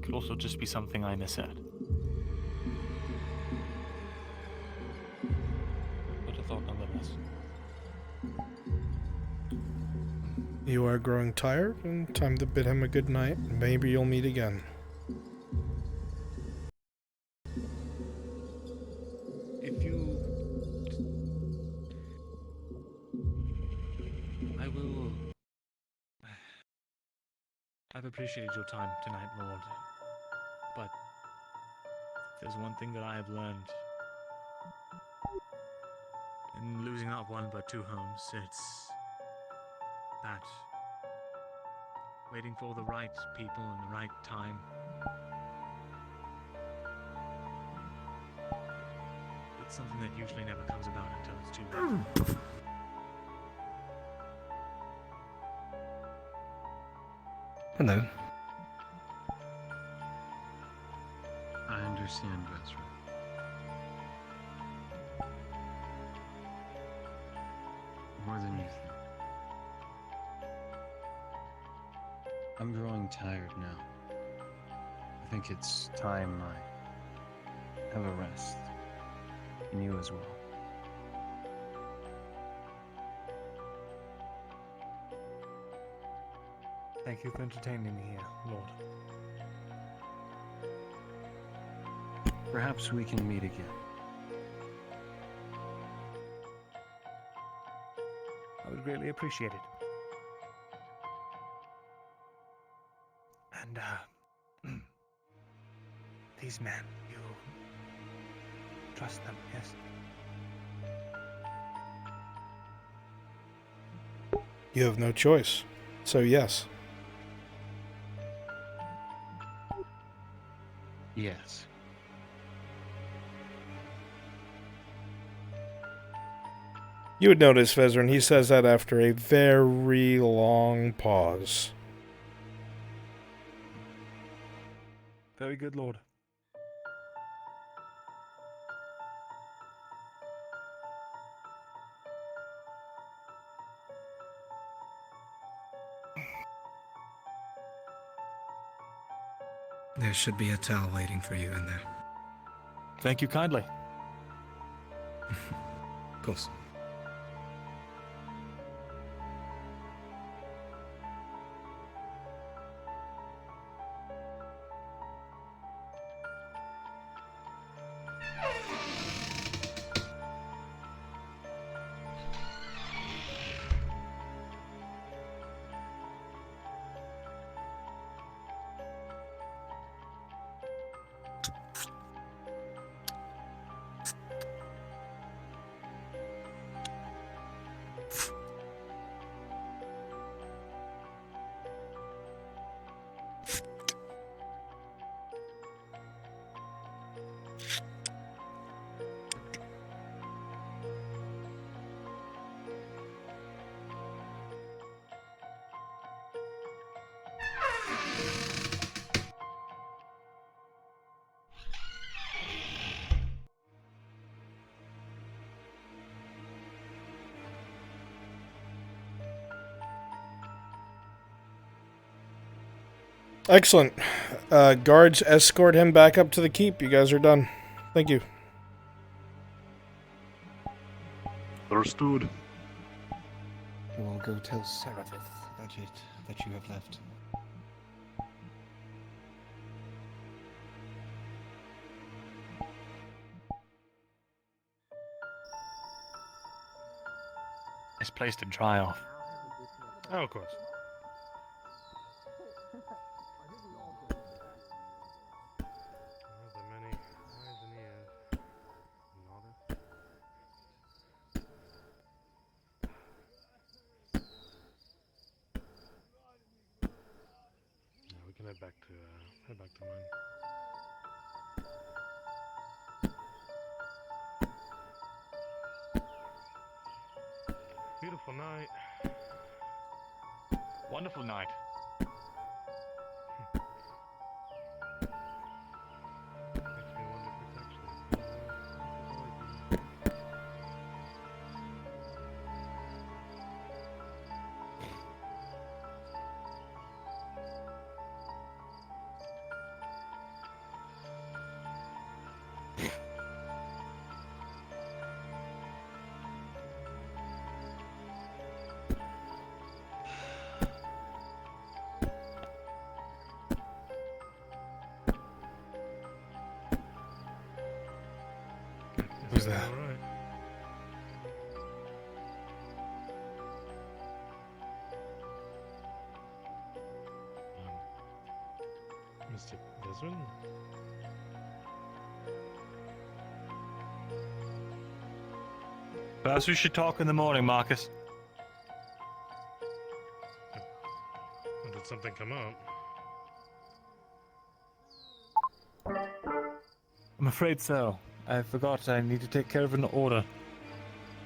Could also just be something I misheard. But a thought nonetheless. You are growing tired, and time to bid him a good night. Maybe you'll meet again. If you... I will... I've appreciated your time tonight, Lord. But if there's one thing that I have learned in losing not one but two homes, it's that waiting for the right people and the right time. It's something that usually never comes about until it's too late. Hello. I understand, Brunswick. More than you think. I'm growing tired now. I think it's time I have a rest. And you as well. Thank you for entertaining me here, Lord. Perhaps we can meet again. I would greatly appreciate it. And, these men, you trust them, yes? You have no choice. So yes. Yes. You would notice, Vezran, he says that after a very long pause. Very good, Lord. There should be a towel waiting for you in there. Thank you kindly. Of course. Excellent. Guards, escort him back up to the keep. You guys are done. Thank you. Understood. You will go tell Serapith that you have left. Nice place to dry off. Oh, of course. We can head back to mine. Beautiful night. Wonderful night. Makes me wonder if it's actually. Who's that? All right. Mr. Desmond? Perhaps we should talk in the morning, Marcus. Did something come up? I'm afraid so. I forgot I need to take care of an order.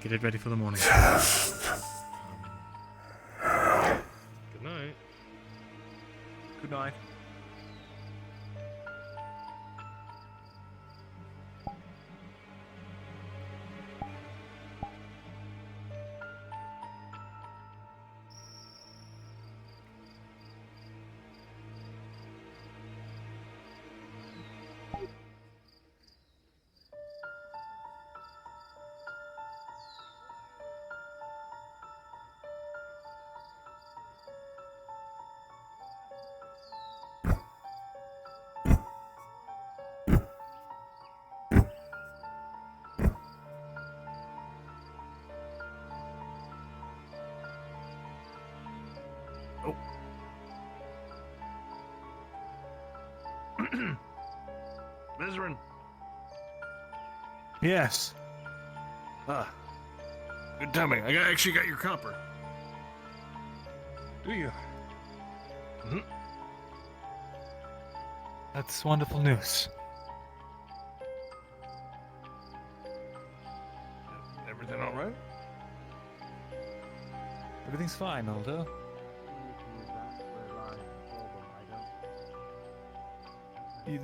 Get it ready for the morning. Good night. Good night. Mizrin. Yes. Good timing. I actually got your copper. Do you? That's wonderful news. Everything all right? Everything's fine, Aldo.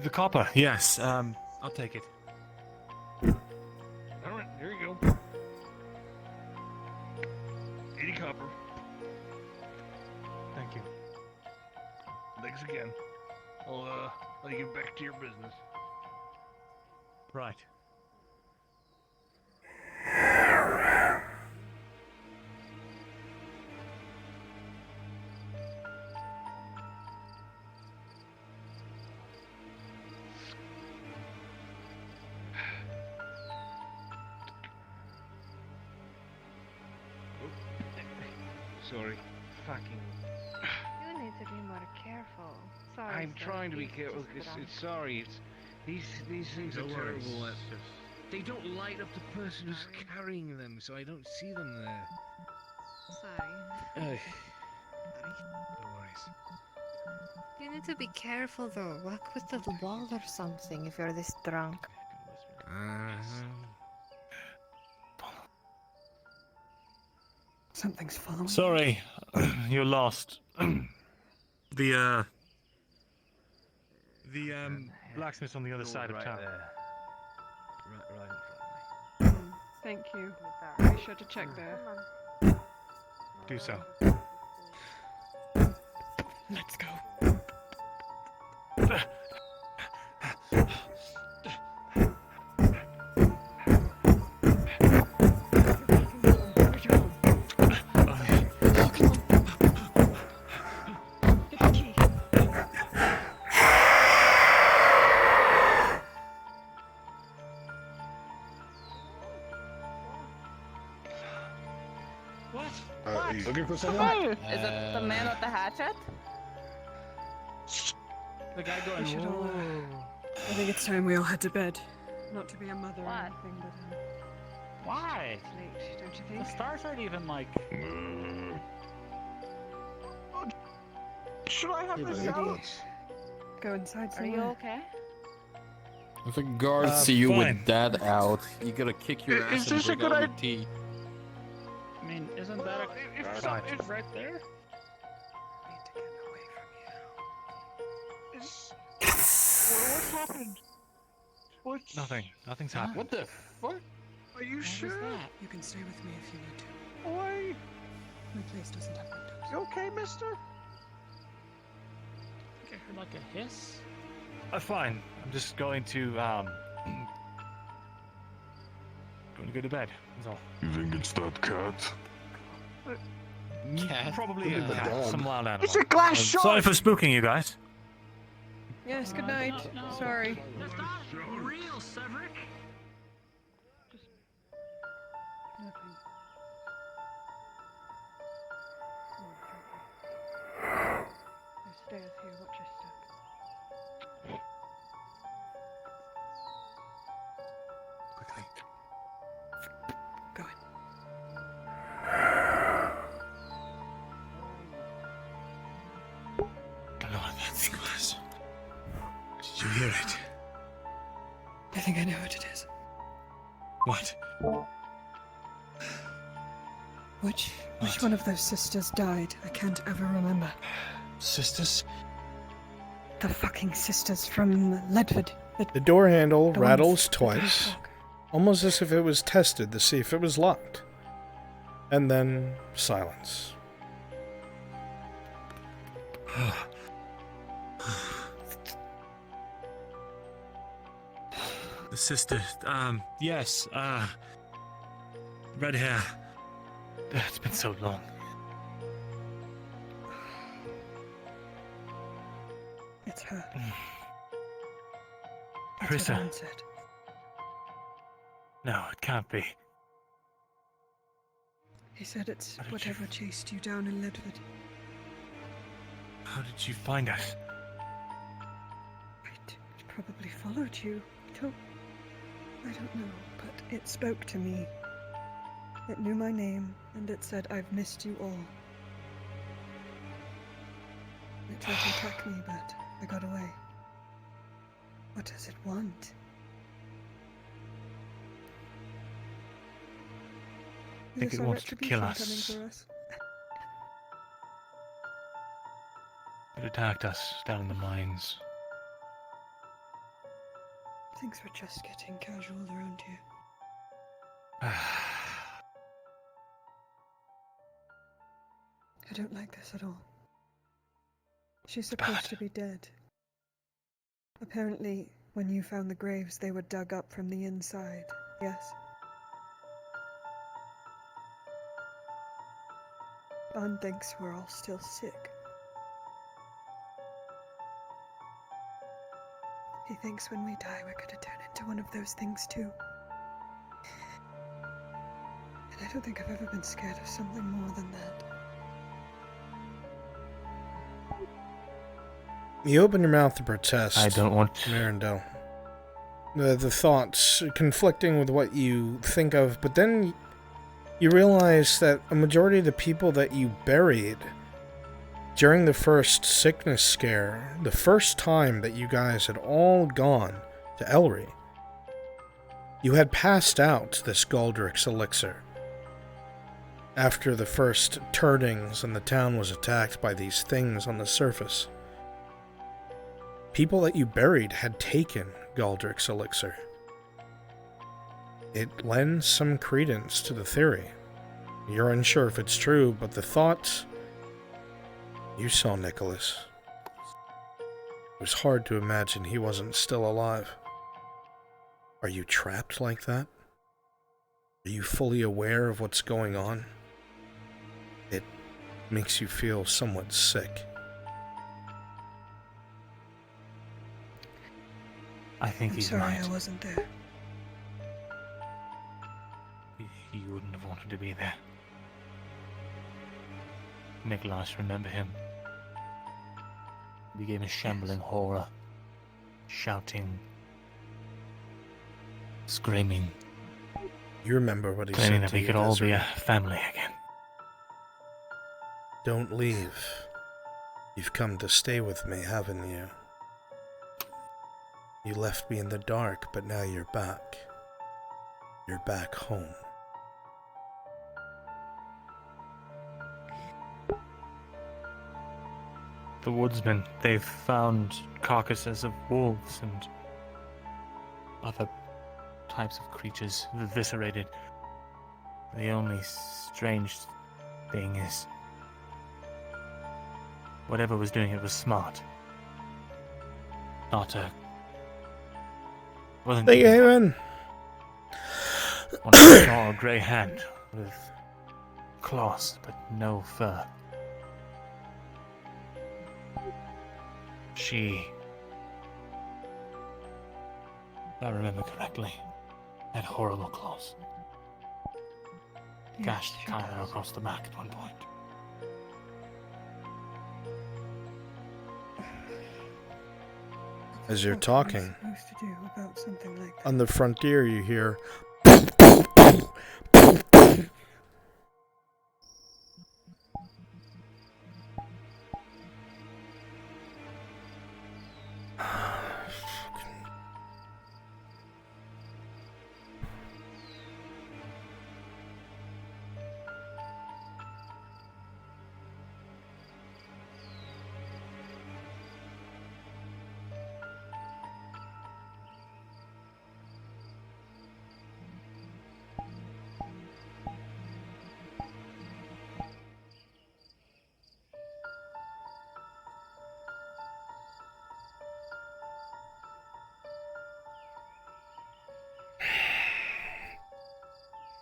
The copper, yes. I'll take it. All right, here you go. 80 copper. Thank you. Thanks again. I'll let you get back to your business. Right. Sorry. Fucking. You need to be more careful. Sorry. I'm trying to be careful. It's sorry. These things are terrible. They don't light up the person who's carrying them, so I don't see them there. Sorry. No worries. You need to be careful though. Walk with the wall or something if you're this drunk. Something's following. Sorry, you're lost. The blacksmith's on the other side of town. Thank you. Be sure to check there. Do so. Let's go. Looking for someone? Is it the man with the hatchet? The guy going, We should all, whoa. I think it's time we all head to bed. Not to be a mother or What? anything, but Why? Late, don't you The think? stars aren't even like. Should I have this out? go inside Are you somewhere. okay? If the guards see you fine. with that out, you gotta kick your Is ass and this a break good out idea? your teeth. I mean, isn't that a If it's right there? What's happened? What's... Nothing's happened. What the fuck? Are you sure? You can stay with me if you need to. Why? My place doesn't have windows. You okay, mister? I think I heard like a hiss. Fine. I'm just going to going to go to bed. That's all. You think it's that cat? Cat? Probably a Look at the cat. dog. Some wild animal. It's a glass shot! Sorry for spooking you guys. Yes, good night. Sorry. That's not real, Cedric. Nothing. There's stairs here, watch your step. Quickly. Go in. Don't know what that thing was. Did you hear it? I think I know what it is. What? Which one of those sisters died? I can't ever remember. Sisters? The fucking sisters from Ledford. The door handle The rattles ones with the twice, dog. almost as if it was tested to see if it was locked. And then silence. The sister, yes, red hair. It's been so long. It's her. Where That's is what her? Anne said. No, it can't be. He said it's How did whatever chased you down in Ledford. How did you find us? It probably followed you. I don't know, but it spoke to me. It knew my name, and it said, "I've missed you all." It tried to attack me, but I got away. What does it want? I think Is it our wants to kill retribution coming us. for us? It attacked us down in the mines. Things were just getting casual around here. I don't like this at all. She's supposed to be dead. Apparently, when you found the graves, they were dug up from the inside, yes? Bond thinks we're all still sick. He thinks when we die, we're gonna turn into one of those things too. And I don't think I've ever been scared of something more than that. You open your mouth to protest. I don't want to. Marindel. The thoughts conflicting with what you think of, but then you realize that a majority of the people that you buried during the first sickness scare, the first time that you guys had all gone to Elry, you had passed out this Galdrick's elixir. After the first turnings and the town was attacked by these things on the surface, people that you buried had taken Galdrick's elixir. It lends some credence to the theory. You're unsure if it's true, but the thought... You saw Nicholas. It was hard to imagine he wasn't still alive. Are you trapped like that? Are you fully aware of what's going on? It makes you feel somewhat sick. I think I'm he's sorry right. I wasn't there. He wouldn't have wanted to be there. Nicholas, remember him? He became a shambling horror, shouting, screaming. You remember what he claiming said that to we you, could all be Desiree. a family again. Don't leave. You've come to stay with me, haven't you? You left me in the dark, but now you're back. You're back home. The woodsmen, they've found carcasses of wolves and other types of creatures eviscerated. The only strange thing is, whatever was doing it was smart. Not a... wasn't Thank you, Aaron. One of a small grey hand with claws but no fur. She, if I remember correctly, had horrible claws. Gashed Kyler across the back at one point. As you're talking, Supposed to do about something like that? on the frontier you hear...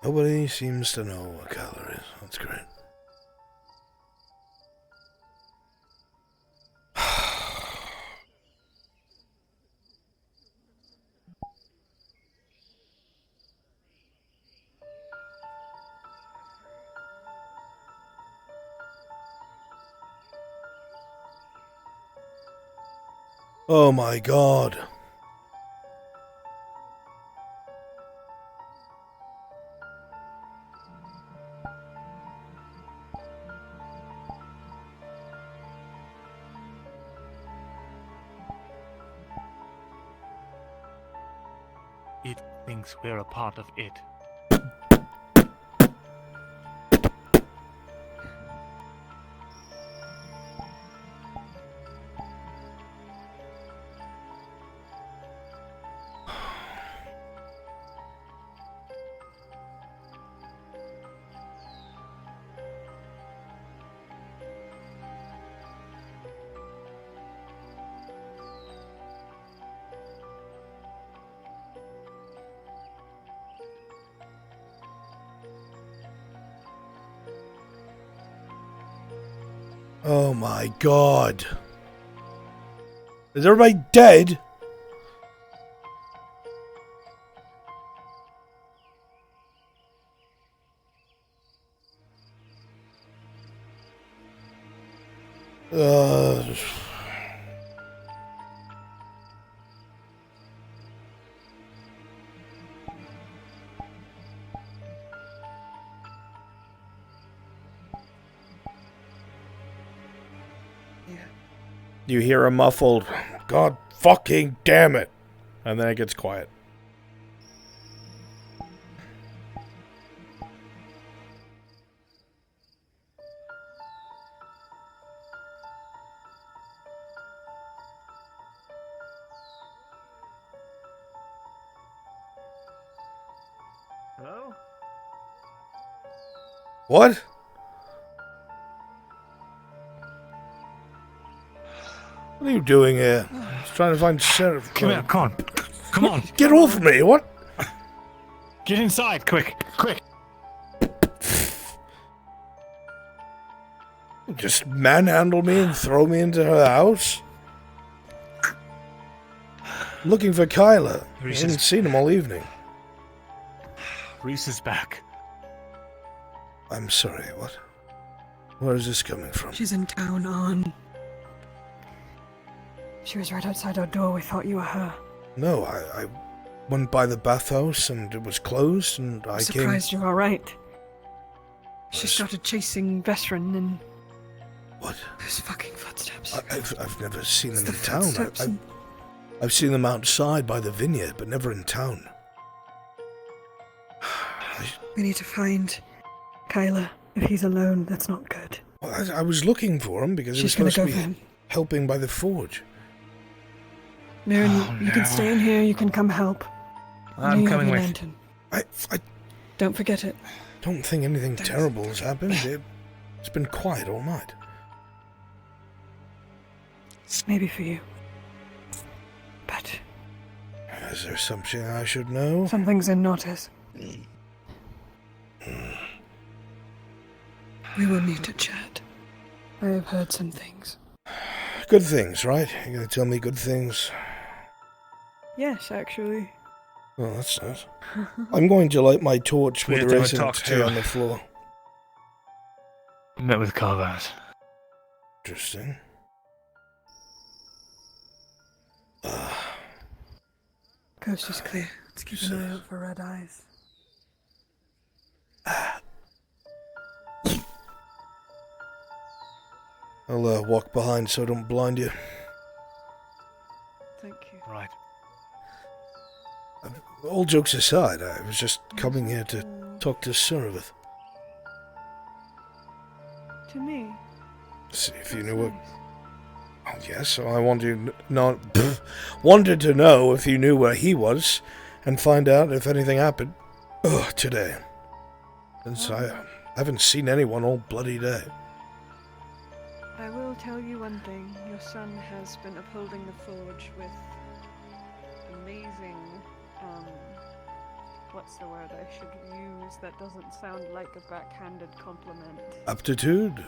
Nobody seems to know what color is. That's great. Oh my God. It thinks we're a part of it. Oh my God. Is everybody dead? You hear a muffled, God fucking damn it. And then it gets quiet. Hello? What? What are you doing here? I was trying to find Sheriff. Come here, come on. Come on. Get off me, what? Get inside, quick, quick. Just manhandle me and throw me into her house? I'm looking for Kyler. I haven't seen him all evening. Reese is back. I'm sorry, what? Where is this coming from? She's in town on. She was right outside our door. We thought you were her. No, I went by the bathhouse and it was closed and I came... Surprised you're alright. She started chasing Veteran and... What? Those fucking footsteps. I've never seen them It's in the town. footsteps I've seen them outside by the vineyard, but never in town. We need to find Kyler. If he's alone, that's not good. Well, I was looking for him because he was She's gonna supposed to go be for him. helping by the forge. Maren, you can stay in here. You can come help. I'm You have coming your with. lantern. I Don't forget it. don't think anything terrible has happened. It's been quiet all night. Maybe for you. But Is there something I should know? something's in notice. We will need to chat. I have heard some things. Good things, right? You're gonna tell me good things? Yes, actually. Oh, that's nice. I'm going to light my torch We where have there to isn't talk hay to- on the floor. Met with Carvat. Interesting. Coast is clear. Let's keep an eye out for red eyes. I'll walk behind so I don't blind you. Thank you. Right. All jokes aside, I was just coming here to talk to Serveth. To me. See if you knew what... Oh, yes, so I wanted to know if you knew where he was, and find out if anything happened today. Since I haven't seen anyone all bloody day. I will tell you one thing. Your son has been upholding the forge with amazing, what's the word I should use that doesn't sound like a backhanded compliment? Aptitude?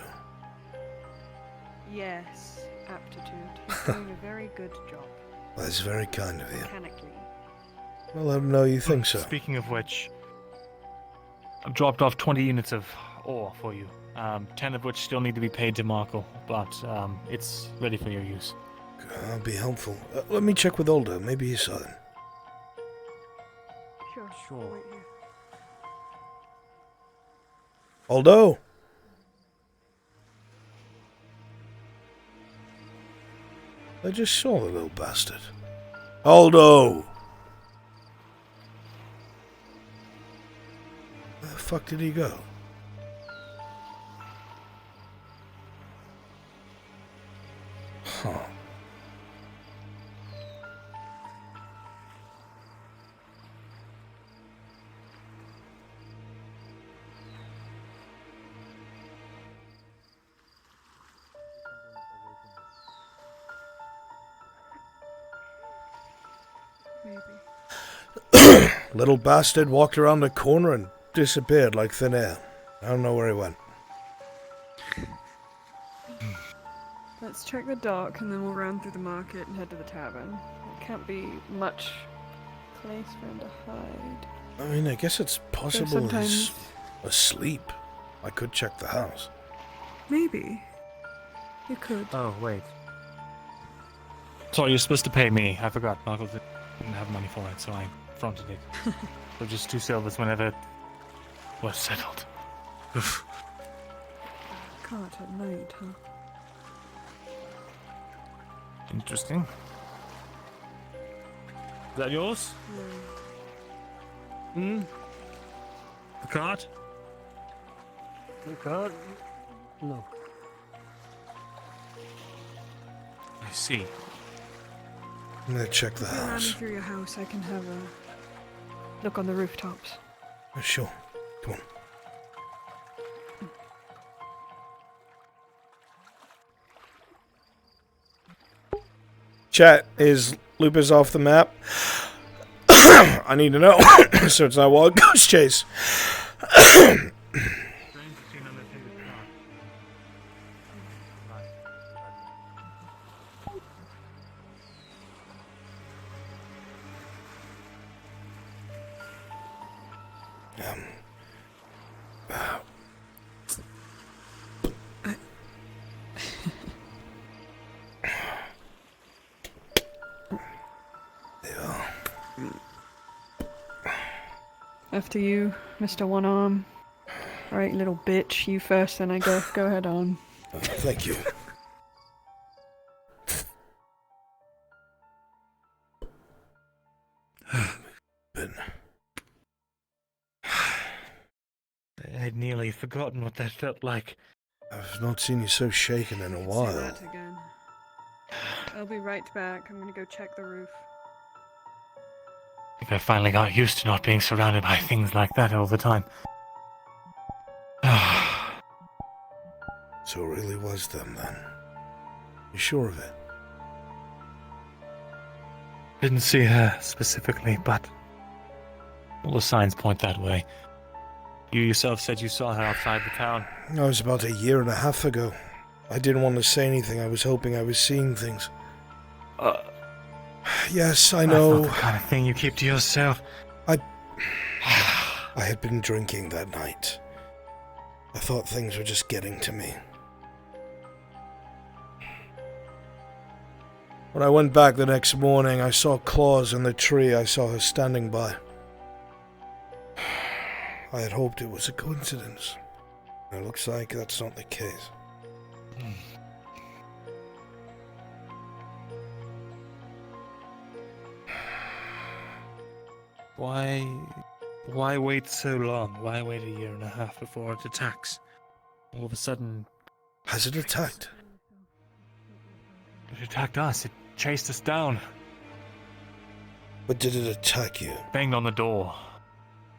Yes, aptitude. He's doing a very good job. That's very kind of you. Mechanically. Well, let him know you think so. Speaking of which, I've dropped off 20 units of ore for you. 10 of which still need to be paid to Markle, but it's ready for your use. That'll be helpful. Let me check with Older. Maybe he saw them. Sure. Sure. Wait here. Aldo! I just saw the little bastard. Aldo! Where the fuck did he go? Huh. Maybe. Little bastard walked around the corner and disappeared like thin air. I don't know where he went. Let's check the dock and then we'll round through the market and head to the tavern. There can't be much place for him to hide. I mean, I guess it's possible sometimes- he's asleep. I could check the house. Maybe. You could. Oh, wait. Sorry, you're supposed to pay me. I forgot. Markle didn't have money for it, so I fronted it. So just 2 silvers whenever it was settled. Cart at night, huh? Interesting. Is that yours? Hmm? The cart? The card? No. I see. I'm gonna check the If you allow me house. through your house, I can have a look on the rooftops. Sure. Come on. Chat, is Lupus off the map? I need to know. So it's not Wild Goose Chase. After you, Mr. One Arm. Alright, little bitch. You first, then I guess. Go ahead on. Thank you. I'd nearly forgotten what that felt like. I've not seen you so shaken in a Say while. that again. I'll be right back. I'm gonna go check the roof. I think I finally got used to not being surrounded by things like that all the time. So it really was them then. You sure of it? Didn't see her specifically, but all the signs point that way. You yourself said you saw her outside the town. That was about a year and a half ago. I didn't want to say anything. I was hoping I was seeing things. Yes, I know. That's not the kind of thing you keep to yourself. I had been drinking that night. I thought things were just getting to me. When I went back the next morning, I saw claws in the tree. I saw her standing by. I had hoped it was a coincidence. It looks like that's not the case. Why wait so long? Why wait a year and a half before it attacks? All of a sudden... Has it attacked? It attacked us. It chased us down. But did it attack you? Banged on the door.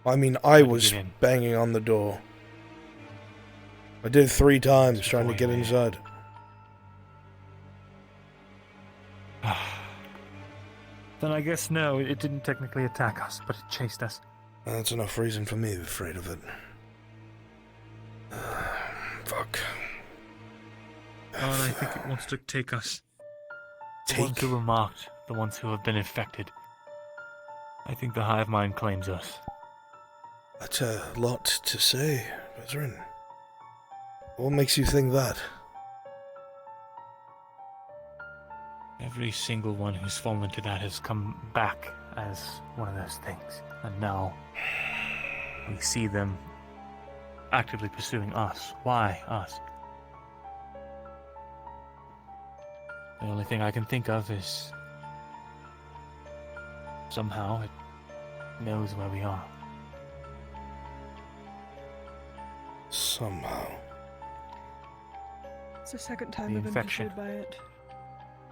I mean, I was banging on the door. I did 3 times trying to get inside. Then I guess no, it didn't technically attack us, but it chased us. That's enough reason for me to be afraid of it. Fuck. Oh, and I think it wants to take us. The ones who were marked, the ones who have been infected. I think the hive mind claims us. That's a lot to say, Veteran. What makes you think that? Every single one who's fallen to that has come back as one of those things. And now we see them actively pursuing us. Why us? The only thing I can think of is somehow it knows where we are. Somehow. It's the second time The I've been infection. pursued by it.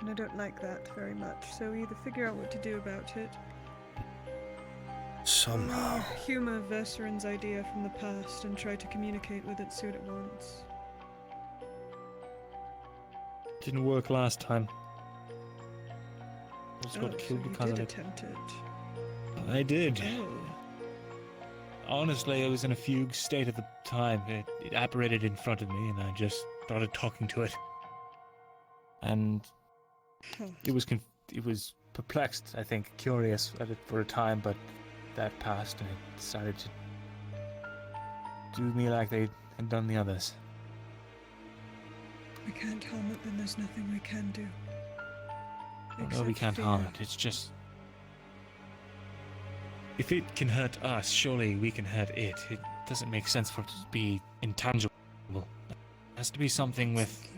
And I don't like that very much, so either figure out what to do about it. Somehow. Or humor Versarin's idea from the past and try to communicate with it, see what it wants. Didn't work last time. Just Oh, got killed so because you of did it. attempt it. I did. Oh. Honestly, I was in a fugue state at the time. It apparated in front of me, and I just started talking to it. And it was perplexed, I think, curious at it for a time, but that passed, and it decided to do me like they had done the others. We can't harm it, then there's nothing we can do. No, we Except can't fear. harm it. It's just... If it can hurt us, surely we can hurt it. It doesn't make sense for it to be intangible. It has to be something with...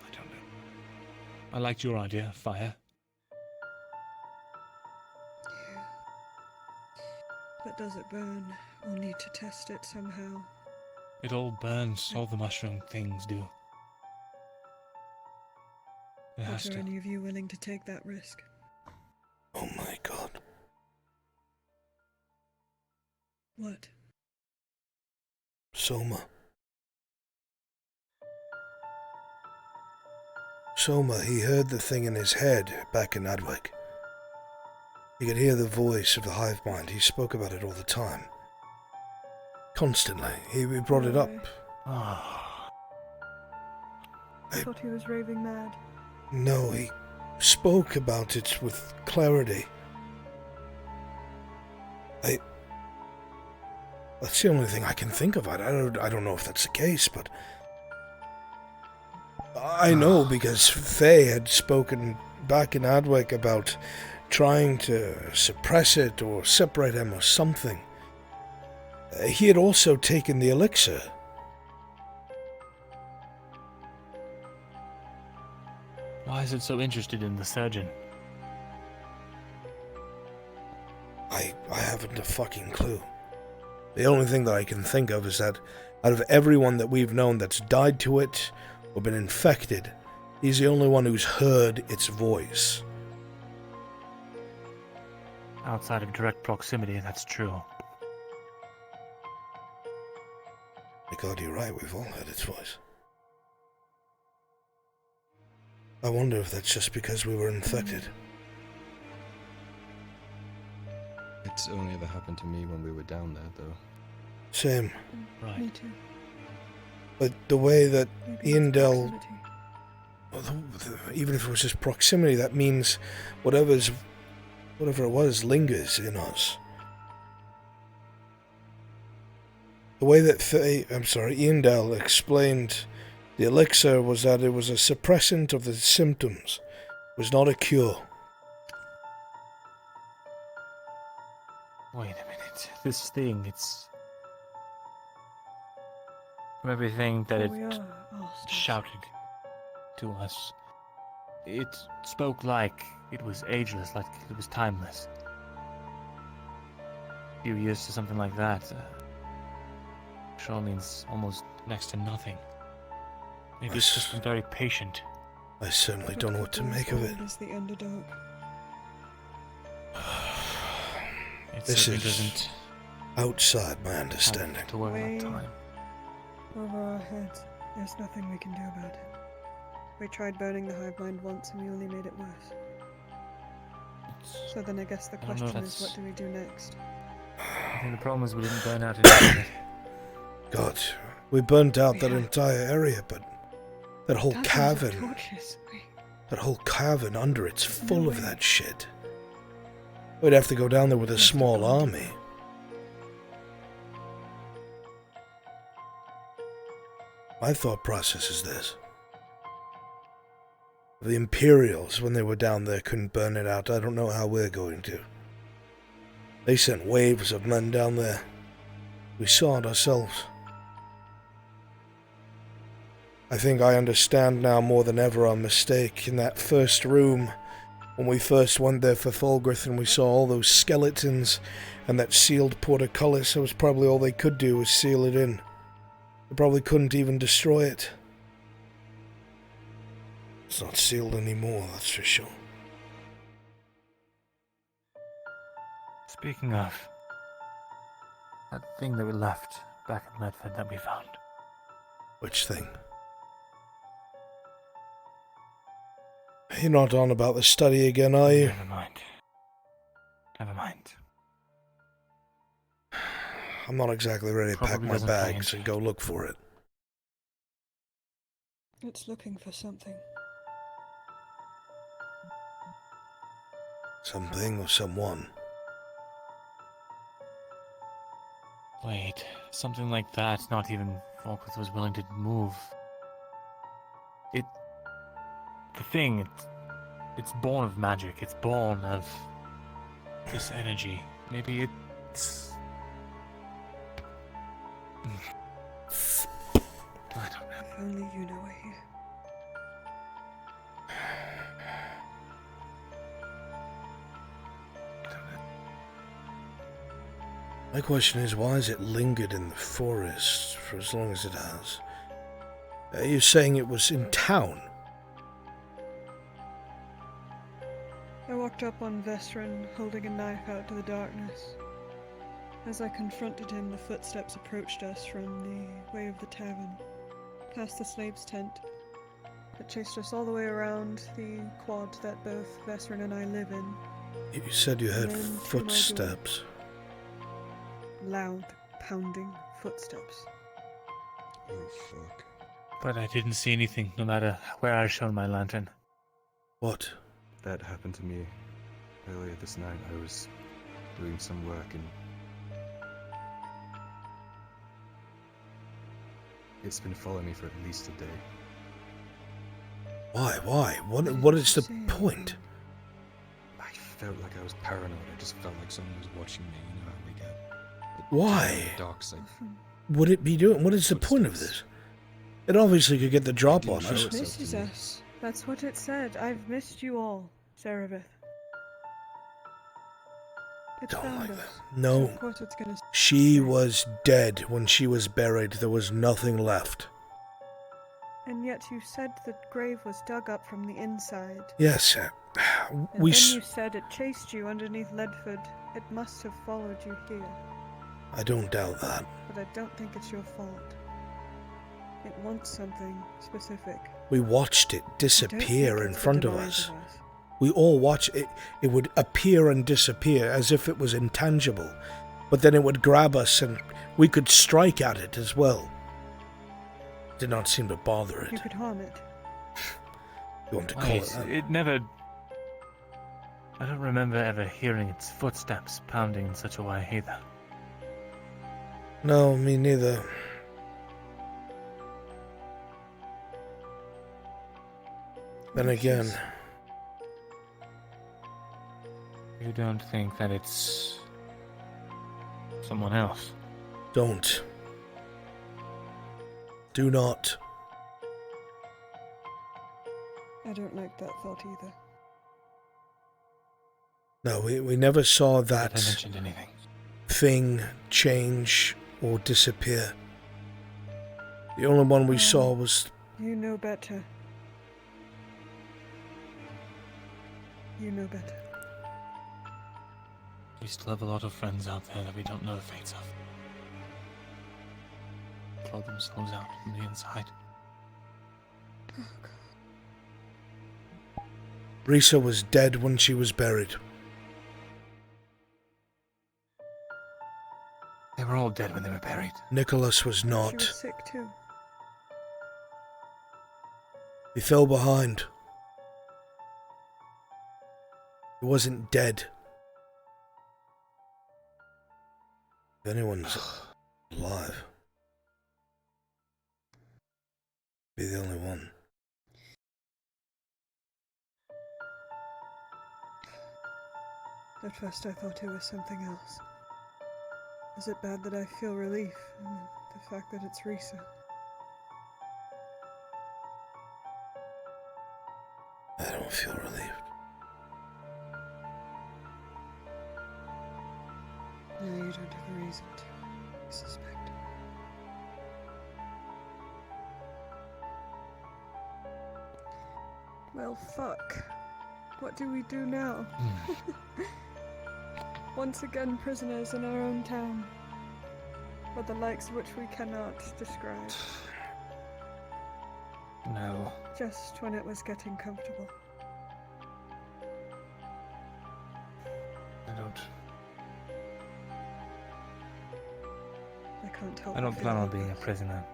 I don't know. I liked your idea, fire. But does it burn? We'll need to test it somehow. It all burns, all the mushroom things do. It has Are to. any of you willing to take that risk? Oh my god. What? Soma. Soma, he heard the thing in his head back in Adwick. He could hear the voice of the hive mind. He spoke about it all the time. Constantly. He brought it up. Ah. I thought he was raving mad. No, he spoke about it with clarity. That's the only thing I can think of. I don't know if that's the case, but I know because Faye had spoken back in Adwick about trying to suppress it or separate him or something. He had also taken the elixir. Why is it so interested in the surgeon? I haven't a fucking clue. The only thing that I can think of is that out of everyone that we've known that's died to it or been infected, he's the only one who's heard its voice. Outside of direct proximity, that's true. My God, you're right, we've all heard its voice. I wonder if that's just because we were infected. It's only ever happened to me when we were down there, though. Same. Right. Me too. But the way that Maybe Ian it's Dell, proximity. even if it was just proximity, that means whatever it was lingers in us. The way that Ian Dell explained the elixir was that it was a suppressant of the symptoms. It was not a cure. Wait a minute. This thing, it's... From everything that We it are all still shouted to us, it spoke like it was ageless, like it was timeless. A few years to something like that sure means almost next to nothing. Maybe it's just been very patient. I certainly don't know what to make of it. Is the Underdog. This certainly is doesn't outside my understanding. to worry about time. Over our heads. There's nothing we can do about it. We tried burning the hive mind once and we only made it worse. So then I guess the I don't know, question is, that's- what do we do next? I think the problem is we didn't burn out any God, we burnt out that entire area, but that whole Dozens of cavern, torches. that whole cavern under it's full of that shit. We'd have to go down there with a small army. My thought process is this. The Imperials, when they were down there, couldn't burn it out. I don't know how we're going to. They sent waves of men down there. We saw it ourselves. I think I understand now more than ever our mistake in that first room. When we first went there for Fulgrith and we saw all those skeletons and that sealed portcullis, that was probably all they could do was seal it in. They probably couldn't even destroy it. It's not sealed anymore, that's for sure. Speaking of, that thing that we left back in Medford that we found. Which thing? You're not on about the study again, are you? Never mind. Never mind. I'm not exactly ready to pack Probably my doesn't bags and go look for it. It's looking for something. Something or someone. Wait, something like that, not even Falkworth was willing to move. The thing, it's born of magic, it's born of this energy. Maybe it's... I don't know. If only you know it here. My question is, why has it lingered in the forest for as long as it has? Are you saying it was in town? I walked up on Vestrin, holding a knife out to the darkness. As I confronted him, the footsteps approached us from the way of the tavern, past the slave's tent. It chased us all the way around the quad that both Vestrin and I live in. You said you heard And then to my door. footsteps. Loud, pounding footsteps. Oh, fuck. But I didn't see anything, no matter where I shone my lantern. What? That happened to me earlier this night. I was doing some work and it's been following me for at least a day. Why? What is the point? I felt like I was paranoid. I just felt like someone was watching me. You know how we get. Why? The dark side. Would it be doing? What is the point of this? It obviously could get the drop on us. Misses us. That's what it said. I've missed you all, Serapith. It found us. No. So of course it's gonna... She was dead when she was buried. There was nothing left. And yet you said the grave was dug up from the inside. Yes, And we. then you said it chased you underneath Ledford. It must have followed you here. I don't doubt that. But I don't think it's your fault. It wants something specific. We watched it disappear in front of us. Of us. We all watched it. It would appear and disappear as if it was intangible. But then it would grab us and we could strike at it as well. Did not seem to bother it. You could harm it. You want to call it that? It never... I don't remember ever hearing its footsteps pounding in such a way either. No, me neither. Then again... You don't think that it's... someone else? Don't. Do not. I don't like that thought either. No, we never saw that I mentioned anything. thing change or disappear. The only one we saw was... You know better. You know better. We still have a lot of friends out there that we don't know the fates of. Throw themselves out from the inside. Risa was dead when she was buried. They were all dead when they were buried. Nicholas was She not. was sick too. He fell behind. He wasn't dead. If anyone's alive, be the only one. At first I thought it was something else. Is it bad that I feel relief in the fact that it's Risa? I don't feel relieved. No, you don't have a reason to, I suspect. Well, fuck. What do we do now? Once again, prisoners in our own town. For the likes of which we cannot describe. No. Just when it was getting comfortable. I can't help I don't but plan on feel being a prisoner.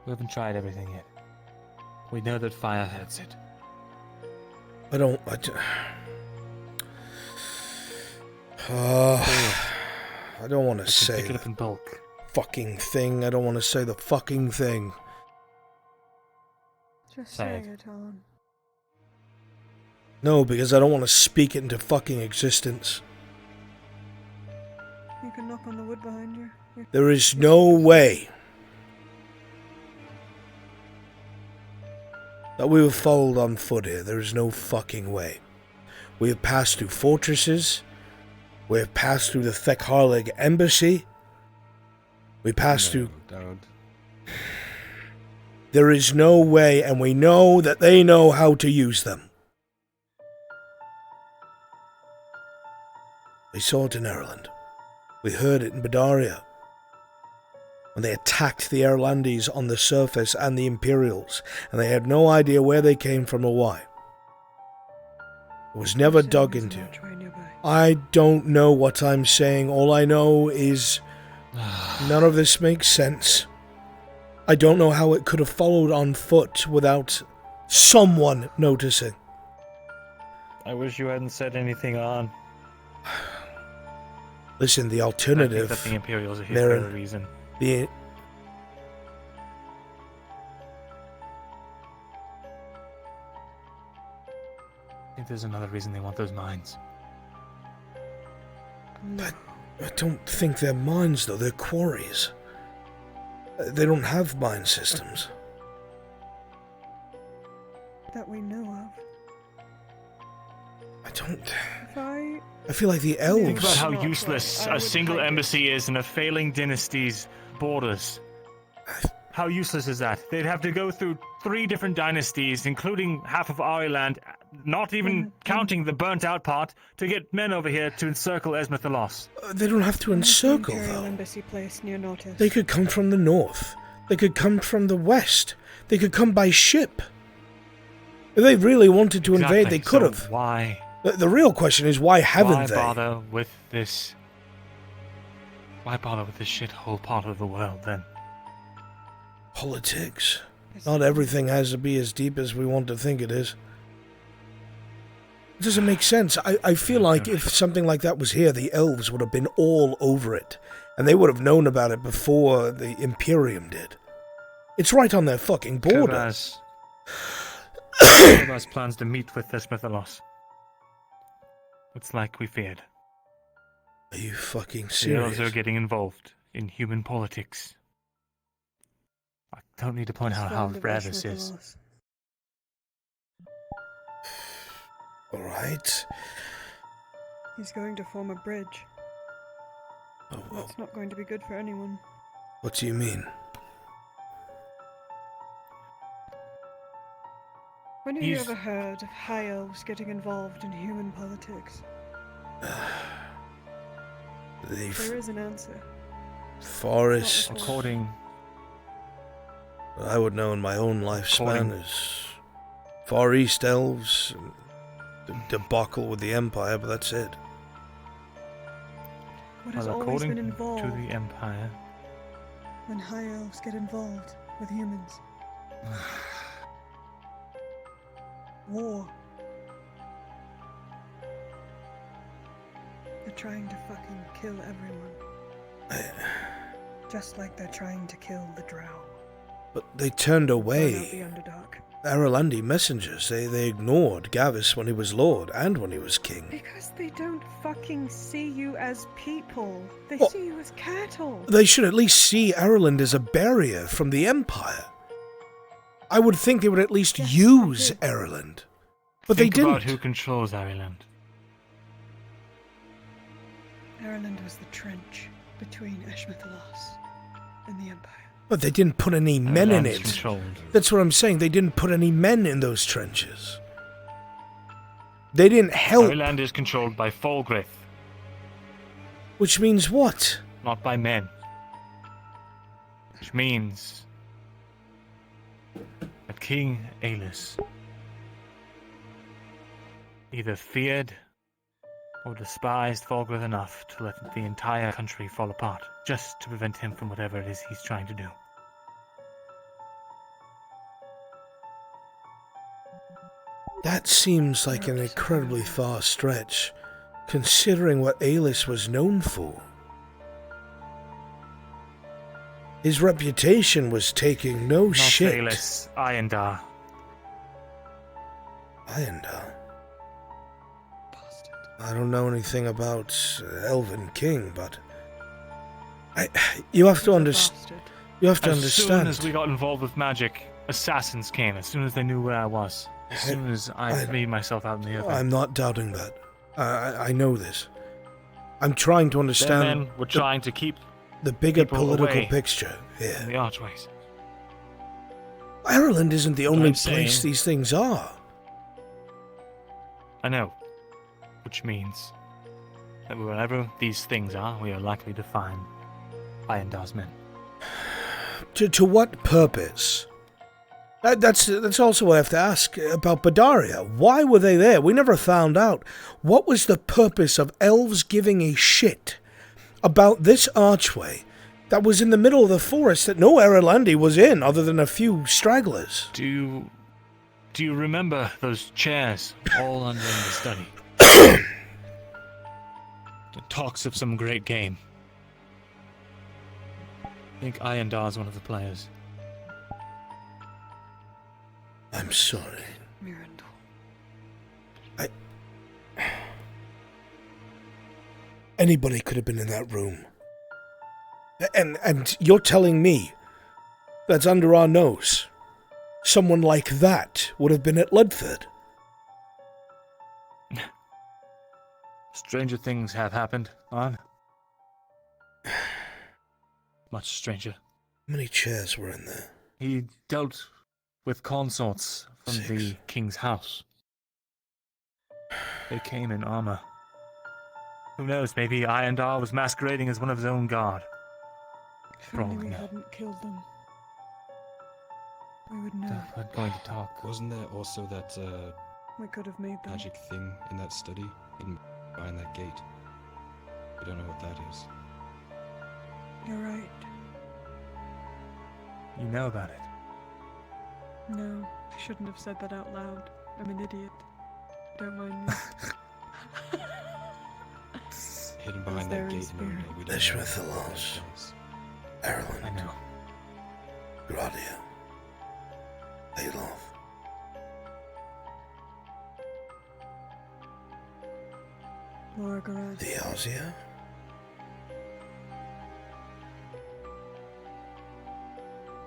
We haven't tried everything yet. We know that fire hurts it. I don't want to say pick it up in bulk. Fucking thing. I don't want to say the fucking thing. Just say it, Alan. No, because I don't want to speak it into fucking existence. You can knock on the wood behind you. There is no way that we were followed on foot here. There is no fucking way. We have passed through fortresses. We have passed through the Thekharlig embassy. We passed through... There is no way, and we know that they know how to use them. We saw it in Ireland. We heard it in Badaria. When they attacked the Erlandis on the surface and the Imperials, and they had no idea where they came from or why. It was never dug into. I don't know what I'm saying. All I know is none of this makes sense. I don't know how it could have followed on foot without someone noticing. I wish you hadn't said anything on. Listen, the alternative... I think that the Imperials are here for a reason. think there's another reason they want those mines. I don't think they're mines, though. They're quarries. They don't have mine systems. That we know of. I don't... If I feel like the elves... Think about how useless a single embassy is in a failing dynasty's borders. How useless is that? They'd have to go through 3 different dynasties, including half of Ireland, not even counting the burnt-out part, to get men over here to encircle Esmethalos. They don't have to encircle, though. Embassy place near Nautis. They could come from the north. They could come from the west. They could come by ship. If they really wanted to invade, they could have. So why? The real question is, why haven't they? Why bother with this? Why bother with this shithole part of the world, then? Politics. Not everything has to be as deep as we want to think it is. It doesn't make sense. I feel like if something like that was here, the elves would have been all over it. And they would have known about it before the Imperium did. It's right on their fucking border. Kobaz plans to meet with Esmethalos. It's like we feared. Are you fucking The serious? elves are getting involved in human politics. I don't need to point out how rare this is. Alright. He's going to form a bridge. That's not going to be good for anyone. What do you mean? When have you ever heard of high elves getting involved in human politics? There is an answer. Forest. According... What I would know in my own lifespan is Far East elves, the debacle with the Empire, but that's it. What has always been involved to the Empire. when high elves get involved with humans? War. They're trying to fucking kill everyone. Just like they're trying to kill the Drow. But they turned away The Underdark. Aralandi messengers. They ignored Gavis when he was Lord and when he was King. Because they don't fucking see you as people. They Well, see you as cattle. They should at least see Ireland as a barrier from the Empire. I would think they would at least use Ireland. But Think they about didn't. who controls Ireland. Ireland was the trench between Esmethalos and the Empire. But they didn't put any men in Ireland's it. controlled. That's what I'm saying. They didn't put any men in those trenches. They didn't help. Ireland is controlled by Folgrith, Which means what? not by men. Which means that King Aelus either feared or despised Folgrith enough to let the entire country fall apart, just to prevent him from whatever it is he's trying to do. That seems like an incredibly far stretch, considering what Aelus was known for. His reputation was taking no Not shit. Aelus, Iondar. Iondar? I don't know anything about Elven King, but you have to understand. You have to As understand. soon as we got involved with magic, assassins came. As soon as they knew where I was. As soon as I made myself out in the open. I'm not doubting that. I know this. I'm trying to understand. Their men were trying to keep the bigger people political away picture from here. the archways. Ireland isn't the only I'm place saying- these things are. I know. Which means that wherever these things are, we are likely to find Iondar's men. To what purpose? That's also what I have to ask about Badaria. Why were they there? We never found out. What was the purpose of elves giving a shit about this archway that was in the middle of the forest that no Aralandi was in other than a few stragglers? Do you remember those chairs all under in the study? It talks of some great game. I think Iondar's one of the players. I'm sorry. Mirandol. Anybody could have been in that room. And you're telling me that's under our nose. Someone like that would have been at Ledford. Stranger things have happened, Arn. Much stranger. How many chairs were in there? He dealt with consorts from the king's house. They came in armor. Who knows, maybe Iondar was masquerading as one of his own guard. If only we hadn't killed them. We would know. I'm going to talk. Wasn't there also that We could have made them. magic thing in that study hidden behind that gate? We don't know what that is. You're right. You know about it. No, I shouldn't have said that out loud. I'm an idiot. Don't mind me. Hidden behind that gate. We don't Ishmael know what that Loss. is. Ireland. I know. Gradia. Aloth. Margaret. Theosia.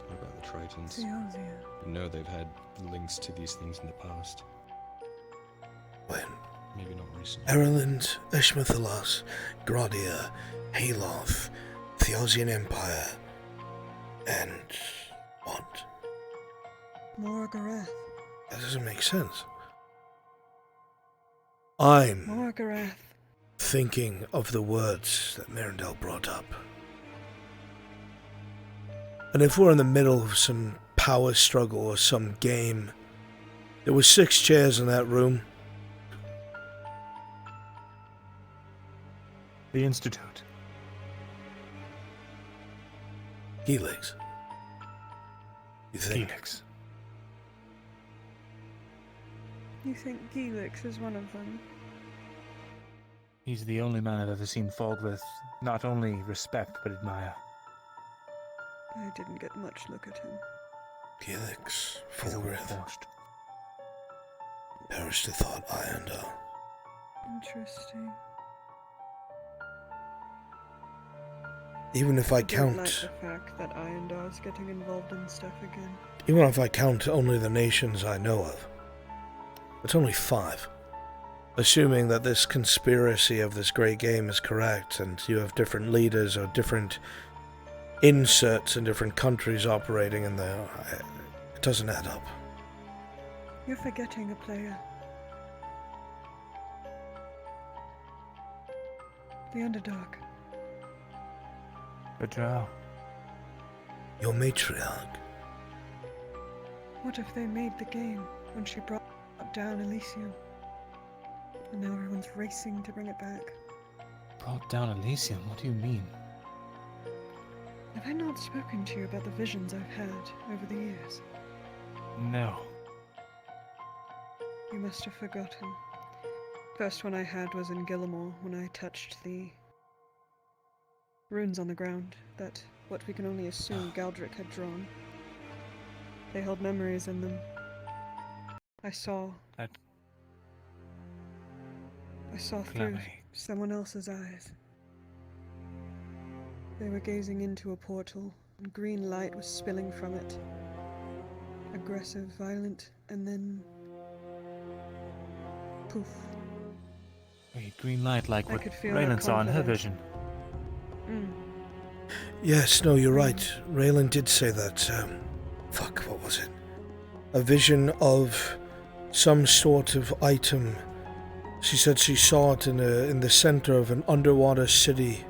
What about the Tritons? Theosia. You know they've had links to these things in the past. When? Maybe not recently. Ireland, Ishmathalas, Gradia, Haloth, Theosian Empire, and what? Margaret. That doesn't make sense. I'm Margaret. thinking of the words that Mirandel brought up. And if we're in the middle of some power struggle or some game, there were 6 chairs in that room. The Institute. Helix. You think? Helix. You think Helix is one of them? He's the only man I've ever seen Falgrith not only respect but admire. I didn't get much look at him. Helix, He's a Fulgrith, warforged. perished the thought Iondar. Interesting. Even if I don't like count, the fact that Iondar's getting involved in stuff again. even if I count only the nations I know of, it's only 5. Assuming that this conspiracy of this great game is correct, and you have different leaders or different inserts in different countries operating in there, it doesn't add up. You're forgetting a player. The Underdark. The Drow. Your matriarch. What if they made the game when she brought down Elysium? And now everyone's racing to bring it back. Brought down Elysium? What do you mean? Have I not spoken to you about the visions I've had over the years? No. You must have forgotten. First one I had was in Gillimore when I touched the runes on the ground that what we can only assume Galdric had drawn. They held memories in them. I saw through Calamity. someone else's eyes. They were gazing into a portal, and green light was spilling from it. Aggressive, violent, and then poof. Wait, green light like I what could feel Raylan her saw in her confidence. vision. Yes, no, you're right. Raylan did say that, fuck, what was it? A vision of some sort of item. She said she saw it in the center of an underwater city.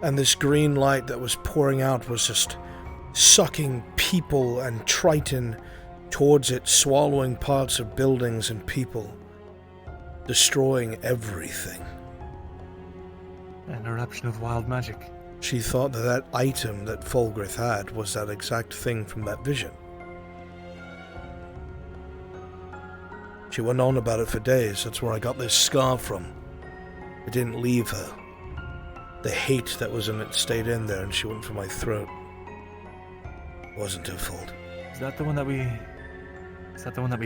And this green light that was pouring out was just sucking people and Triton towards it, swallowing parts of buildings and people, destroying everything. An eruption of wild magic. She thought that that item that Fulgrith had was that exact thing from that vision. She went on about it for days. That's where I got this scar from. It didn't leave her. The hate that was in it stayed in there, and she went for my throat. It wasn't her fault. Is that the one that we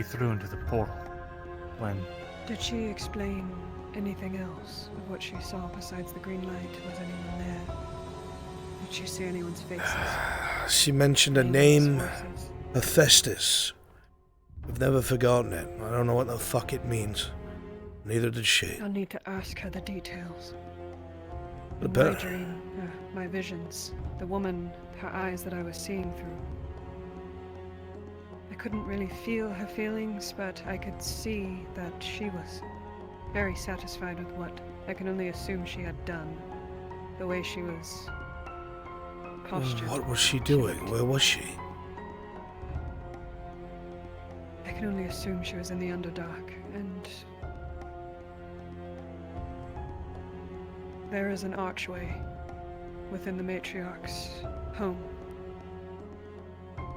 threw into the portal? When Did she explain anything else of what she saw besides the green light? Was anyone there? Did she see anyone's faces? She mentioned a name, Hephaestus. I've never forgotten it. I don't know what the fuck it means. Neither did she. I'll need to ask her the details. The In better. my dream, my visions, the woman, her eyes that I was seeing through. I couldn't really feel her feelings, but I could see that she was very satisfied with what I can only assume she had done. The way she was postured. What was she doing? Where was she? I can only assume she was in the Underdark, and there is an archway within the matriarch's home.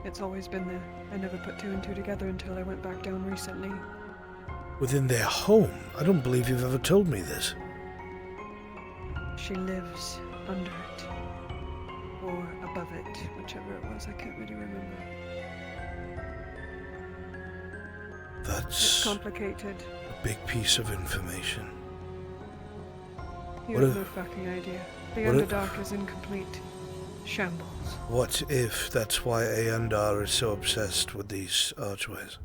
It's always been there. I never put two and two together until I went back down recently. Within their home? I don't believe you've ever told me this. She lives under it. Or above it, whichever it was, I can't really remember. That's It's complicated. a big piece of information. You What have if- no fucking idea. The what if- Underdark is in complete shambles. What if that's why Aendar is so obsessed with these archways?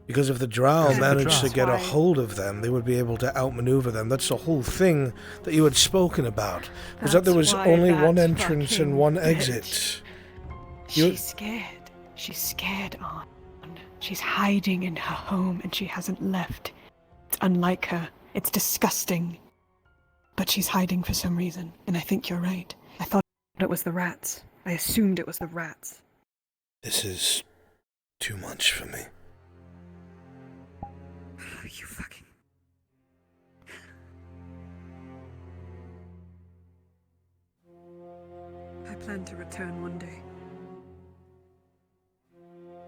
Because if the Drow managed to get a hold of them, they would be able to outmaneuver them. That's the whole thing that you had spoken about. Was that there was That's only why one that entrance and fucking one bitch. exit. She's scared. She's scared, Anne. She's hiding in her home and she hasn't left. It's unlike her. It's disgusting. But she's hiding for some reason, and I think you're right. I thought it was the rats. I assumed it was the rats. This is too much for me. You fucking... I plan to return one day.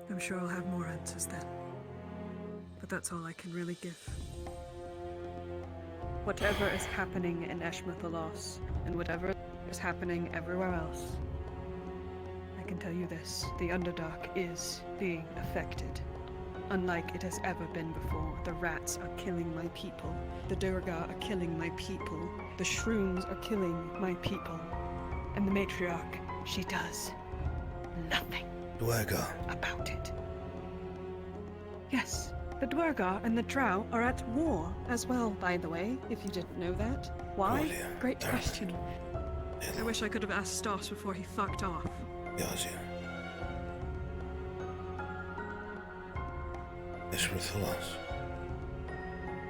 I'm sure I'll have more answers then. But that's all I can really give. Whatever is happening in Eshmethalos, and whatever is happening everywhere else, I can tell you this, the Underdark is being affected. Unlike it has ever been before, the rats are killing my people, the Durga are killing my people, the shrooms are killing my people, and the matriarch, she does nothing Dwergar. about it. Yes, the Dwergar and the Drow are at war as well, by the way, if you didn't know that. Why? Great question. I wish I could have asked Stas before he fucked off. Eshmethalos.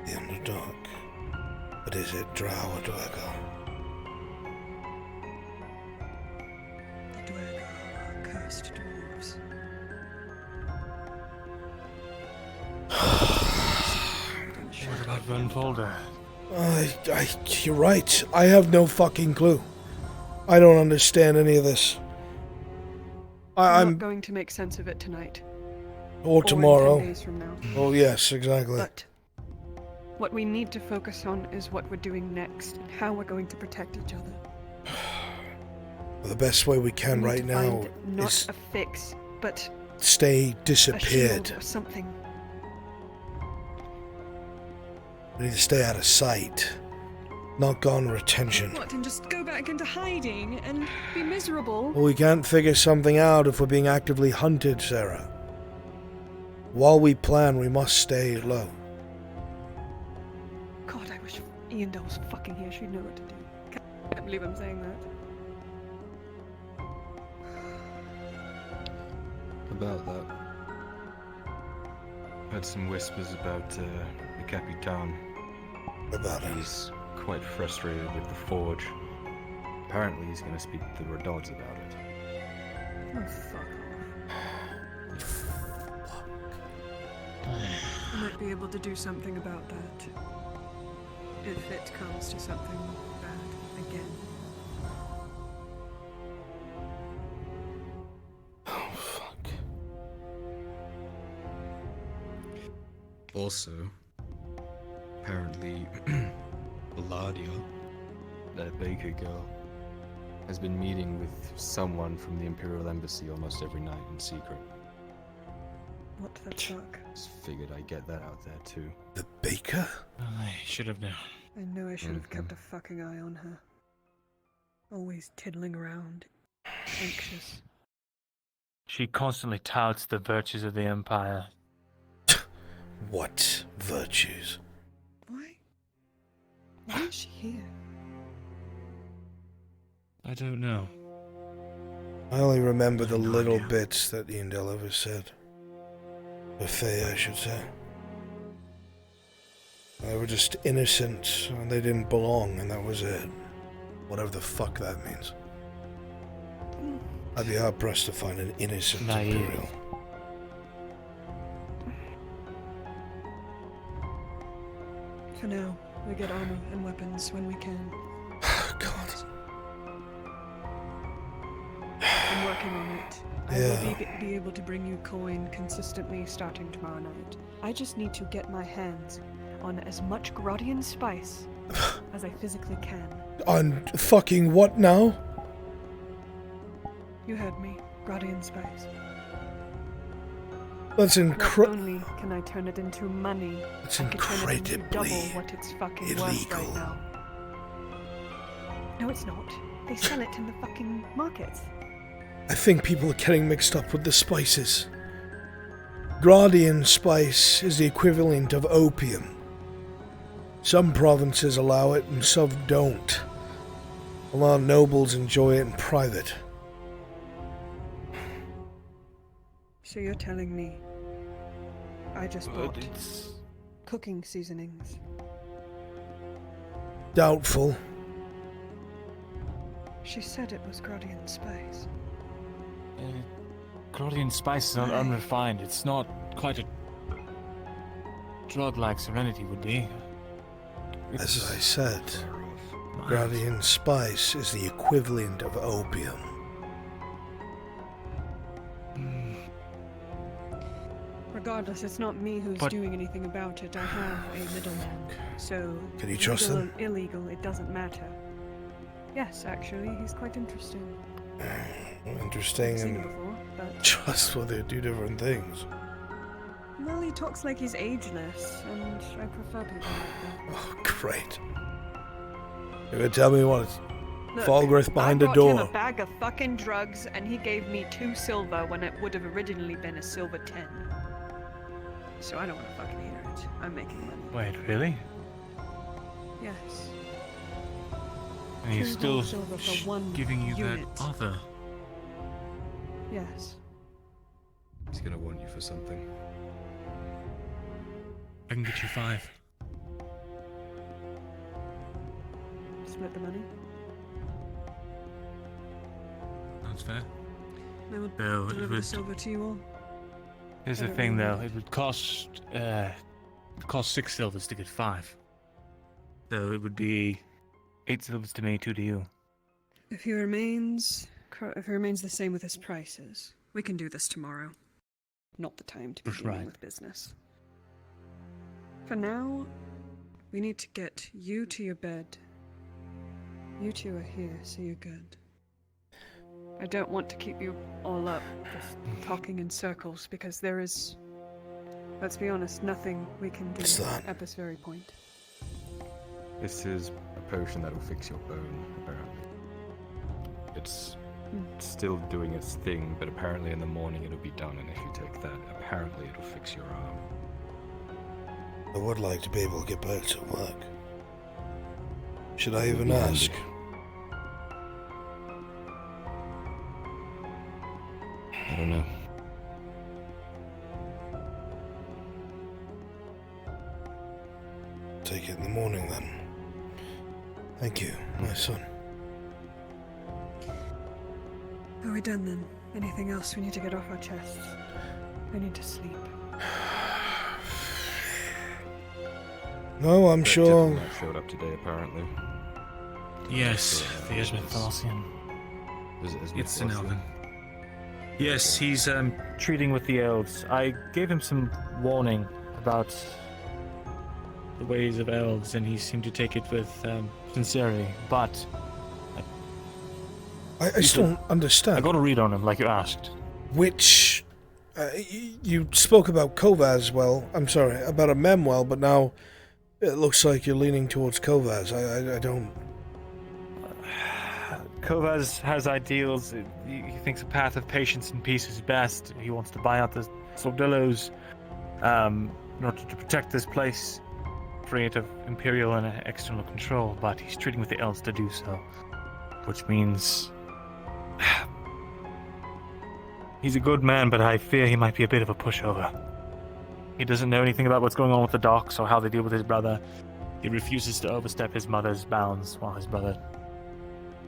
The Underdark. But is it Drow or Dwergar? The Dwergar are cursed dwarves. What about Renfolder? You're right. I have no fucking clue. I don't understand any of this. I'm I'm not going to make sense of it tonight. or in tomorrow. 10 days from now. Oh yes, exactly. But what we need to focus on is what we're doing next and how we're going to protect each other. The best way we can We need right to now find not is a fix, but stay a disappeared. shield or something. We need to stay out of sight. Not garner attention. What, and just go back into hiding and be miserable? Well, we can't figure something out if we're being actively hunted, Sarah. While we plan, we must stay low. God, I wish Iandel was fucking here. She'd know what to do. Can't believe I'm saying that. About that. Heard some whispers about the Capitan. About him. He's quite frustrated with the Forge. Apparently he's going to speak to the Redods about it. Oh, fuck off. I might be able to do something about that. If it comes to something bad again. Oh, fuck. Also, apparently, Valadia, That Baker girl has been meeting with someone from the Imperial Embassy almost every night in secret. What the fuck? Just figured I'd get that out there too. The baker? I should have known. I know I should have kept a fucking eye on her. Always tiddling around, anxious. She constantly touts the virtues of the Empire. What virtues? Why is she here? I don't know. I only remember the little bits that Ian Delver said. Or Faye, I should say. They were just innocent, and they didn't belong, and that was it. Whatever the fuck that means. I'd be hard-pressed to find an innocent Imperial. For now, we get armor and weapons when we can. God. I'm working on it. I will be able to bring you coin consistently starting tomorrow night. I just need to get my hands on as much Grodian spice as I physically can. On fucking what now? You heard me. Grodian spice. That's Not only can I turn it into money, That's I can turn it into double incredibly what it's fucking worth right now. No, it's not. They sell it in the fucking markets. I think people are getting mixed up with the spices. Grodian spice is the equivalent of opium. Some provinces allow it and some don't. A lot of nobles enjoy it in private. So you're telling me I just bought cooking seasonings? Doubtful. She said it was Grodian spice. Grodian spice is not unrefined. It's not quite a drug like Serenity would be. As I said, Grodian spice is the equivalent of opium. Regardless, it's not me who's doing anything about it. I have a middleman. So, Can you trust legal him? or illegal, it doesn't matter. Yes, actually, he's quite interesting. Interesting I've seen and him before, but... trustworthy are two different things. Well, he talks like he's ageless, and I prefer people like that. Oh, great. You're gonna tell me what it's Look, Falgrith behind I the brought him door. a bag of fucking drugs, and he gave me 2 silver when it would have originally been a silver 10. So I don't want to fucking hear it. I'm making money. Wait, really? Yes. And he's 2 still whole silver for 1 giving you unit. that offer. Yes. He's gonna want you for something. I can get you 5. Split the money. That's fair. I will No, it deliver the would- silver to you all. Here's I the don't thing, really though. It would cost 6 silvers to get 5. So it would be 8 silvers to me, 2 to you. If he remains the same with his prices, we can do this tomorrow. Not the time to be That's dealing right. with business. For now, we need to get you to your bed. You two are here, so you're good. I don't want to keep you all up, just talking in circles, because there is, let's be honest, nothing we can do at this very point. This is a potion that will fix your bone, apparently. It's still doing its thing, but apparently in the morning it'll be done, and if you take that, apparently it'll fix your arm. I would like to be able to get back to work. Should I It would even be ask? handy. I don't know. Take it in the morning then. Thank you, my son. Are we done then? Anything else we need to get off our chests? I need to sleep. No, I'm That sure. gentleman showed up today, apparently. Yes, the Esmond Thalassian. It's an elven. Yes, he's treating with the elves. I gave him some warning about the ways of elves, and he seemed to take it with sincerity. But I still don't understand. I got a read on him, like you asked. Which You spoke about Kovaz about a mem but now it looks like you're leaning towards Kovaz. I don't... Kovaz has ideals. He thinks a path of patience and peace is best. He wants to buy out the Sordillos in order to protect this place, free it of imperial and external control, but he's treating with the elves to do so, which means... He's a good man, but I fear he might be a bit of a pushover. He doesn't know anything about what's going on with the docks or how they deal with his brother. He refuses to overstep his mother's bounds while his brother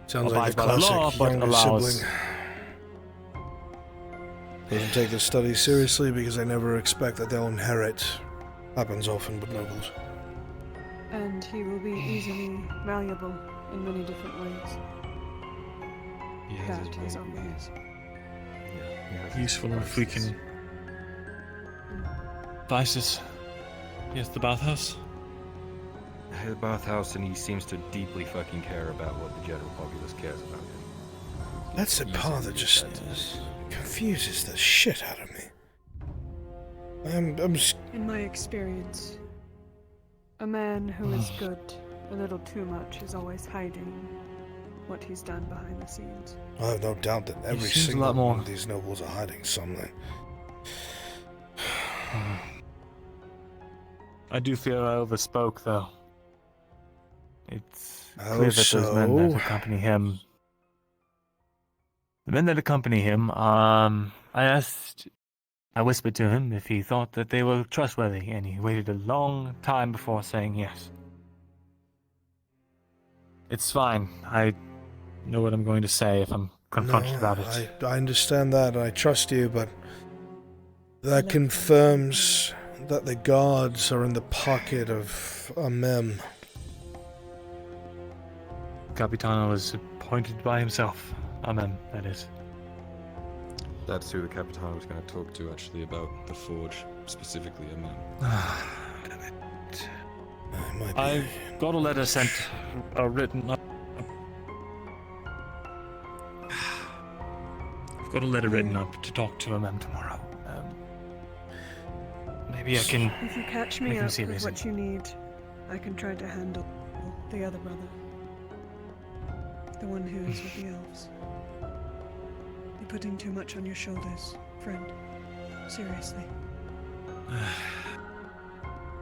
Sounds like abides a by the law, classic but younger allows... sibling. Doesn't take the studies seriously because they never expect that they'll inherit. Happens often with nobles. And he will be easily malleable in many different ways. He has his That is way, on he is. Yeah, he has his Useful if we can... Vices. Yes, the bathhouse. The bathhouse, and he seems to deeply fucking care about what the general populace cares about him. That's the part that just confuses the shit out of me. In my experience, a man who is good a little too much is always hiding what he's done behind the scenes. I have no doubt that every single one of these nobles are hiding something. I do feel I overspoke, though. It's clear that those men that accompany him... The men that accompany him, I whispered to him if he thought that they were trustworthy, and he waited a long time before saying yes. It's fine. I know what I'm going to say if I'm confronted about it. I understand that, and I trust you, but that confirms that the guards are in the pocket of a mem. Capitano was appointed by himself. Amen, that is. That's who the Capitano was going to talk to, actually, about the forge, specifically, Amen. Damn it. I've got a letter sent, written up. I've got a letter written up to talk to Amen tomorrow. Maybe I can... If you catch me up with what you need, I can try to handle the other brother. The one who is with the elves. You're putting too much on your shoulders, friend. Seriously.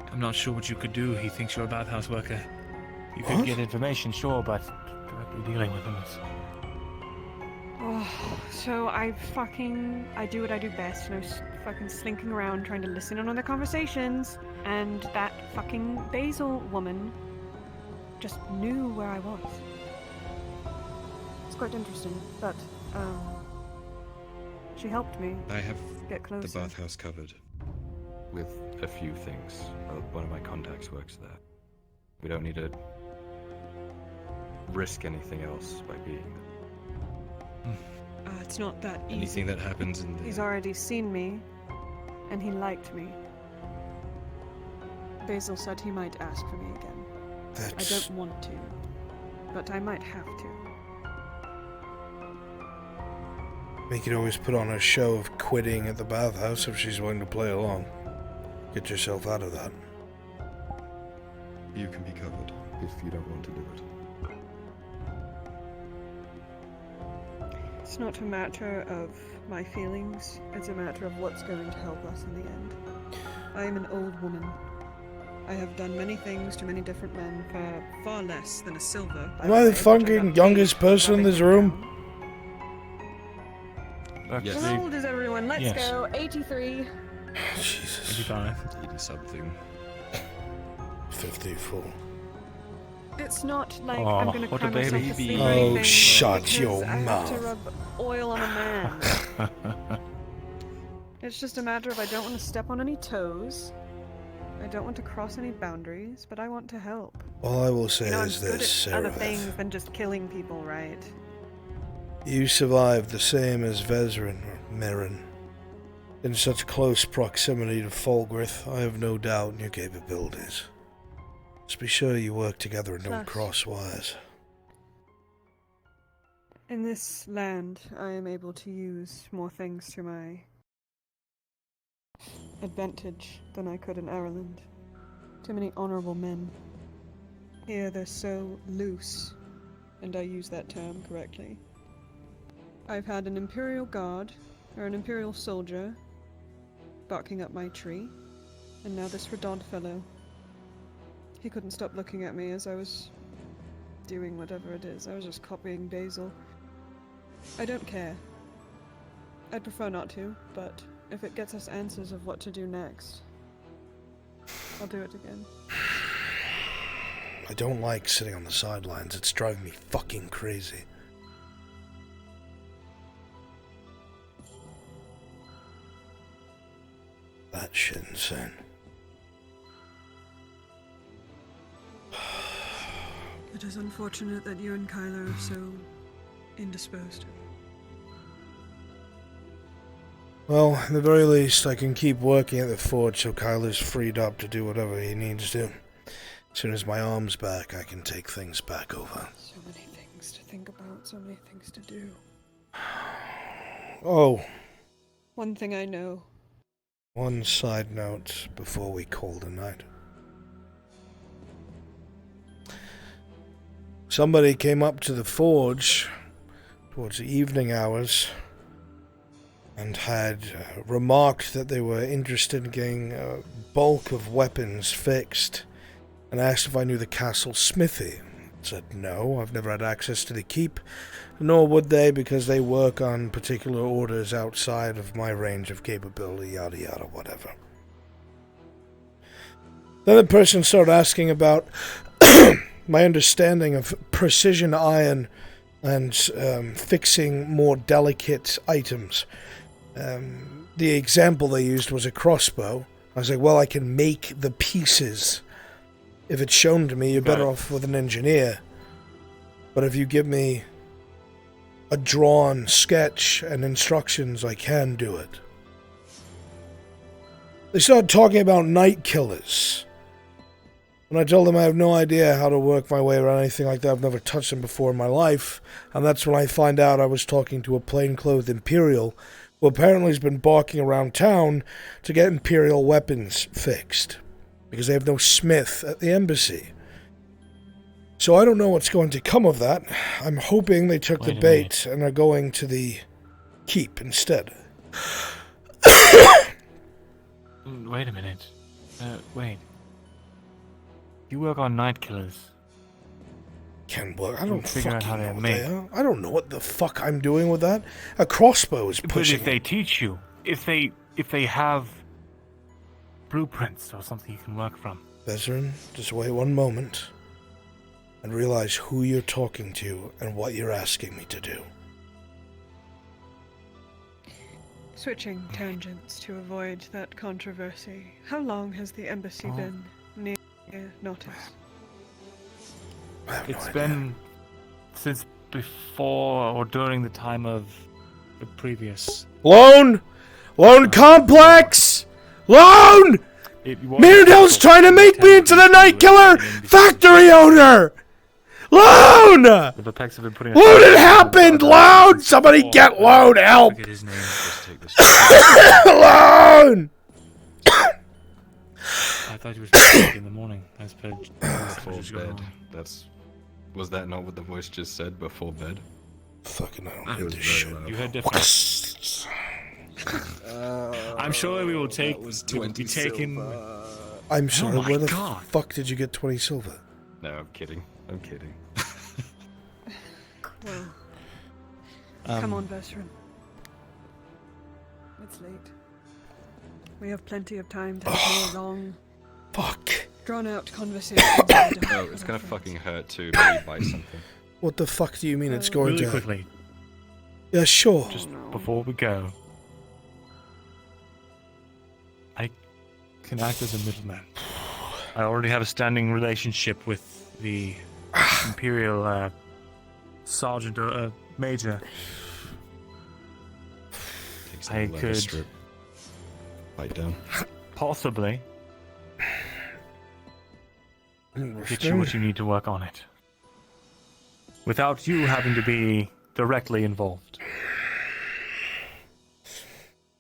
I'm not sure what you could do. He thinks you're a bathhouse worker. You could get information, sure, but directly dealing with him is... Oh, so I do what I do best, fucking slinking around trying to listen in on their conversations, and that fucking Basil woman just knew where I was. It's quite interesting, but, she helped me I have get closer. the bathhouse covered with a few things. One of my contacts works there. We don't need to risk anything else by being there. It's not that easy. Anything that happens in He's already seen me, and he liked me. Basil said he might ask for me again. I don't want to, but I might have to. You could always put on a show of quitting at the bathhouse if she's willing to play along. Get yourself out of that. You can be covered if you don't want to do it. It's not a matter of my feelings, it's a matter of what's going to help us in the end. I am an old woman. I have done many things to many different men for far less than a silver. Am I the fucking youngest person in this room? Yes. How old is everyone? Let's go. 83. Jesus. 85. 80-something. 54. It's not like I'm gonna cry myself to sleep or Oh, anything, shut your I have to mouth. rub oil on a man. It's just a matter of I don't want to step on any toes. I don't want to cross any boundaries, but I want to help. All I will say You know, is I'm good this, at other Sarah. things than just killing people, right? You survived the same as Vezrin or Merrin. In such close proximity to Falgrith, I have no doubt in your capabilities. Just be sure you work together and don't cross wires. In this land, I am able to use more things to my advantage than I could in Ireland. Too many honorable men. Here they're so loose, and I use that term correctly. I've had an Imperial Guard, or an Imperial soldier, barking up my tree, and now this Radon fellow. He couldn't stop looking at me as I was doing whatever it is. I was just copying Basil. I don't care. I'd prefer not to, but if it gets us answers of what to do next, I'll do it again. I don't like sitting on the sidelines. It's driving me fucking crazy. That shit insane. It is unfortunate that you and Kyler are so indisposed. Well, at the very least, I can keep working at the forge so Kyler's freed up to do whatever he needs to. As soon as my arm's back, I can take things back over. So many things to think about, so many things to do. Oh. One thing I know. One side note before we call it a night. Somebody came up to the forge towards the evening hours and had remarked that they were interested in getting a bulk of weapons fixed and asked if I knew the castle smithy. I said no, I've never had access to the keep, nor would they because they work on particular orders outside of my range of capability, yada yada, whatever. Then the person started asking about my understanding of precision iron and fixing more delicate items. The example they used was a crossbow. I was like, well, I can make the pieces. If it's shown to me, you're better off with an engineer. But if you give me a drawn sketch and instructions, I can do it. They started talking about night killers. And I told them I have no idea how to work my way around anything like that. I've never touched them before in my life. And that's when I find out I was talking to a plainclothed Imperial who apparently has been barking around town to get Imperial weapons fixed. Because they have no smith at the embassy. So I don't know what's going to come of that. I'm hoping they took the bait and are going to the keep instead. Wait a minute. Wait. You work on night killers. Can work. I don't figure out how fucking they're know what made. they are. I don't know what the fuck I'm doing with that. A crossbow is But pushing. if they teach you, if they have blueprints or something you can work from. Veteran, just wait one moment and realize who you're talking to and what you're asking me to do. Switching tangents to avoid that controversy. How long has the embassy been near Nautis? It's been since before or during the time of the previous. Lone Complex! Lone! Mirandell's trying to make me into the Night Killer factory owner! Lone! The Pecs have been putting Lone, it happened! Lone! Somebody get Lone! Help! Lone! I thought you were supposed to in the morning. As per Before bed. Was that not what the voice just said? Before bed? Fucking I don't hear this shit. You heard different. I'm sure we will take. We will be taken. I'm sorry, Oh my where the God. fuck did you get 20 silver? No, I'm kidding. I'm kidding. Well, Um, come on, veteran. It's late. We have plenty of time to have more long, drawn-out conversations. Oh, it's gonna fucking hurt too. Maybe buy something. What the fuck do you mean it's going Really to... quickly. Yeah, sure. Just before we go, I can act as a middleman. I already have a standing relationship with the Imperial Sergeant or Major. Takes out I a leather could strip. Bite down. possibly get you what you need to work on it, without you having to be directly involved.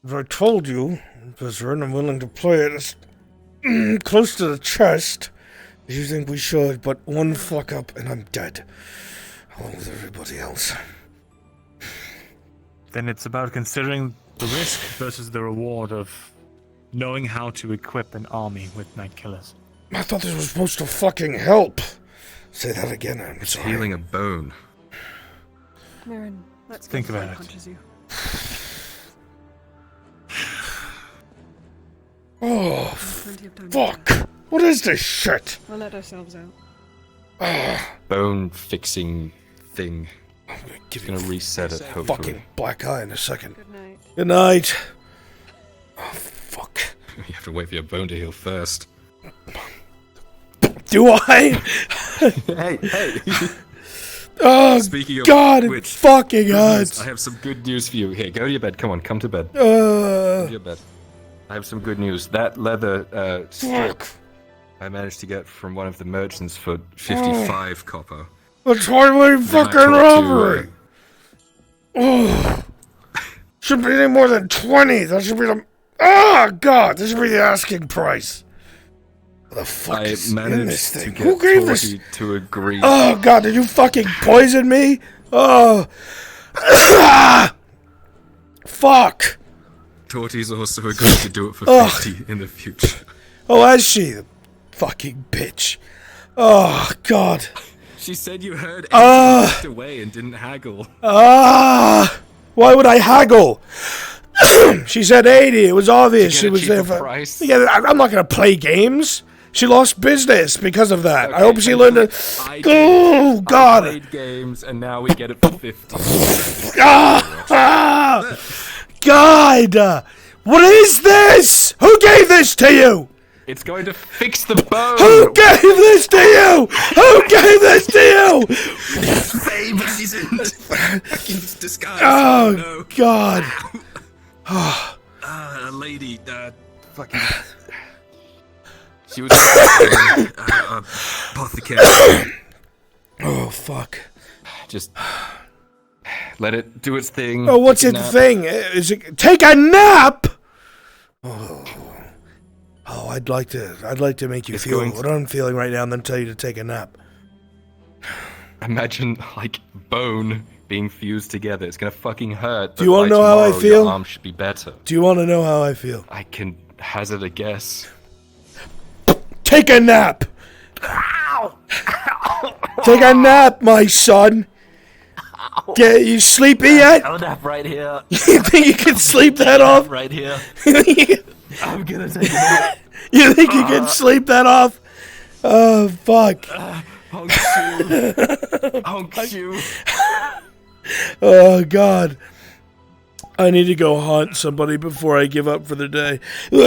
As I told you, Vizerin, I'm willing to play it as close to the chest as you think we should, but one fuck up and I'm dead. Along with everybody else. Then it's about considering the risk versus the reward of knowing how to equip an army with night killers. I thought this was supposed to fucking help. Say that again, I'm It's sorry. healing a bone. Marin, let's Think go before about he it. punches you. Oh, Plenty of time. fuck! What is this shit? We'll let ourselves out. Bone fixing thing. Give gonna reset it, hopefully. Fucking black eye in a second. Good night. Good night. Oh, fuck. You have to wait for your bone to heal first. Do I? Hey! Oh, Speaking of God, it which, fucking good news, hurts. I have some good news for you. Here, go to your bed. Come on, come to bed. Go to your bed. I have some good news. That leather strip I managed to get from one of the merchants for 55 copper. That's highway Then I fucking talked robbery. Oh, should be any more than 20. That should be the. Oh God, this should be the asking price. What the fuck I is in this managed to thing? get Who gave this? Torty to agree. Oh God, did you fucking poison me? Oh, fuck. Torty's also agreed to do it for Ugh. 50 in the future. Oh, has she? The fucking bitch. Oh God. She said you heard and walked away and didn't haggle. Why would I haggle? She said 80. It was obvious To get she a was there cheaper for. price? Yeah, I'm not gonna play games. She lost business because of that. I Okay, hope she learned to. I Oh did. God. I played games and now we get it for 50. God! What is this? Who gave this to you? It's going to fix the bone. Who gave this to you? Who gave this to you? Say, but she's in fucking disguise. Oh no. God! A lady, fucking. She was apothecary. Oh fuck! Just let it do its thing. Oh, what's Take it a nap. thing? Is it take a nap? Oh, I'd like to make you It's feel going what I'm feeling right now, and then tell you to take a nap. Imagine like bone being fused together. It's gonna fucking hurt. Do you want to know how I feel? Your arm should be better. Do you want to know how I feel? I can hazard a guess. Take a nap. Take a nap, my son. Get you sleepy yet? I'll nap right here. You think you can sleep that off? Right here. You I'm gonna take a nap. think you can sleep that off? Oh fuck. Honk you. Honk you. Oh God. I need to go haunt somebody before I give up for the day. Do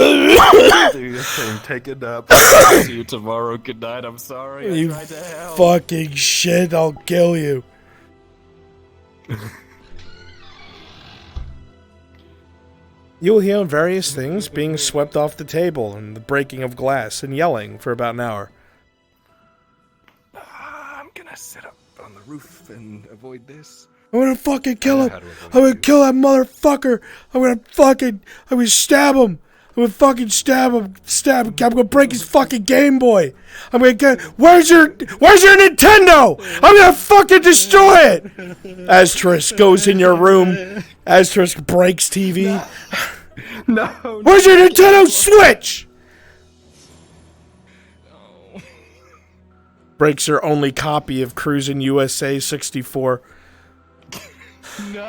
your thing. Take a nap. I'll see you tomorrow. Good night. I'm sorry. I You tried to help. fucking shit, I'll kill you. You will hear various things being swept off the table and the breaking of glass and yelling for about an hour. I'm gonna sit up on the roof and avoid this. I'm gonna fucking kill I know him. how to avoid I'm gonna kill that motherfucker. I'm gonna stab him. I'm gonna fucking stab him. I'm gonna break his fucking Game Boy. I'm gonna get. Where's your Nintendo? I'm gonna fucking destroy it. Asterisk goes in your room. Asterisk breaks TV. No. Where's your Nintendo Switch? Breaks her only copy of Cruisin' USA 64. No.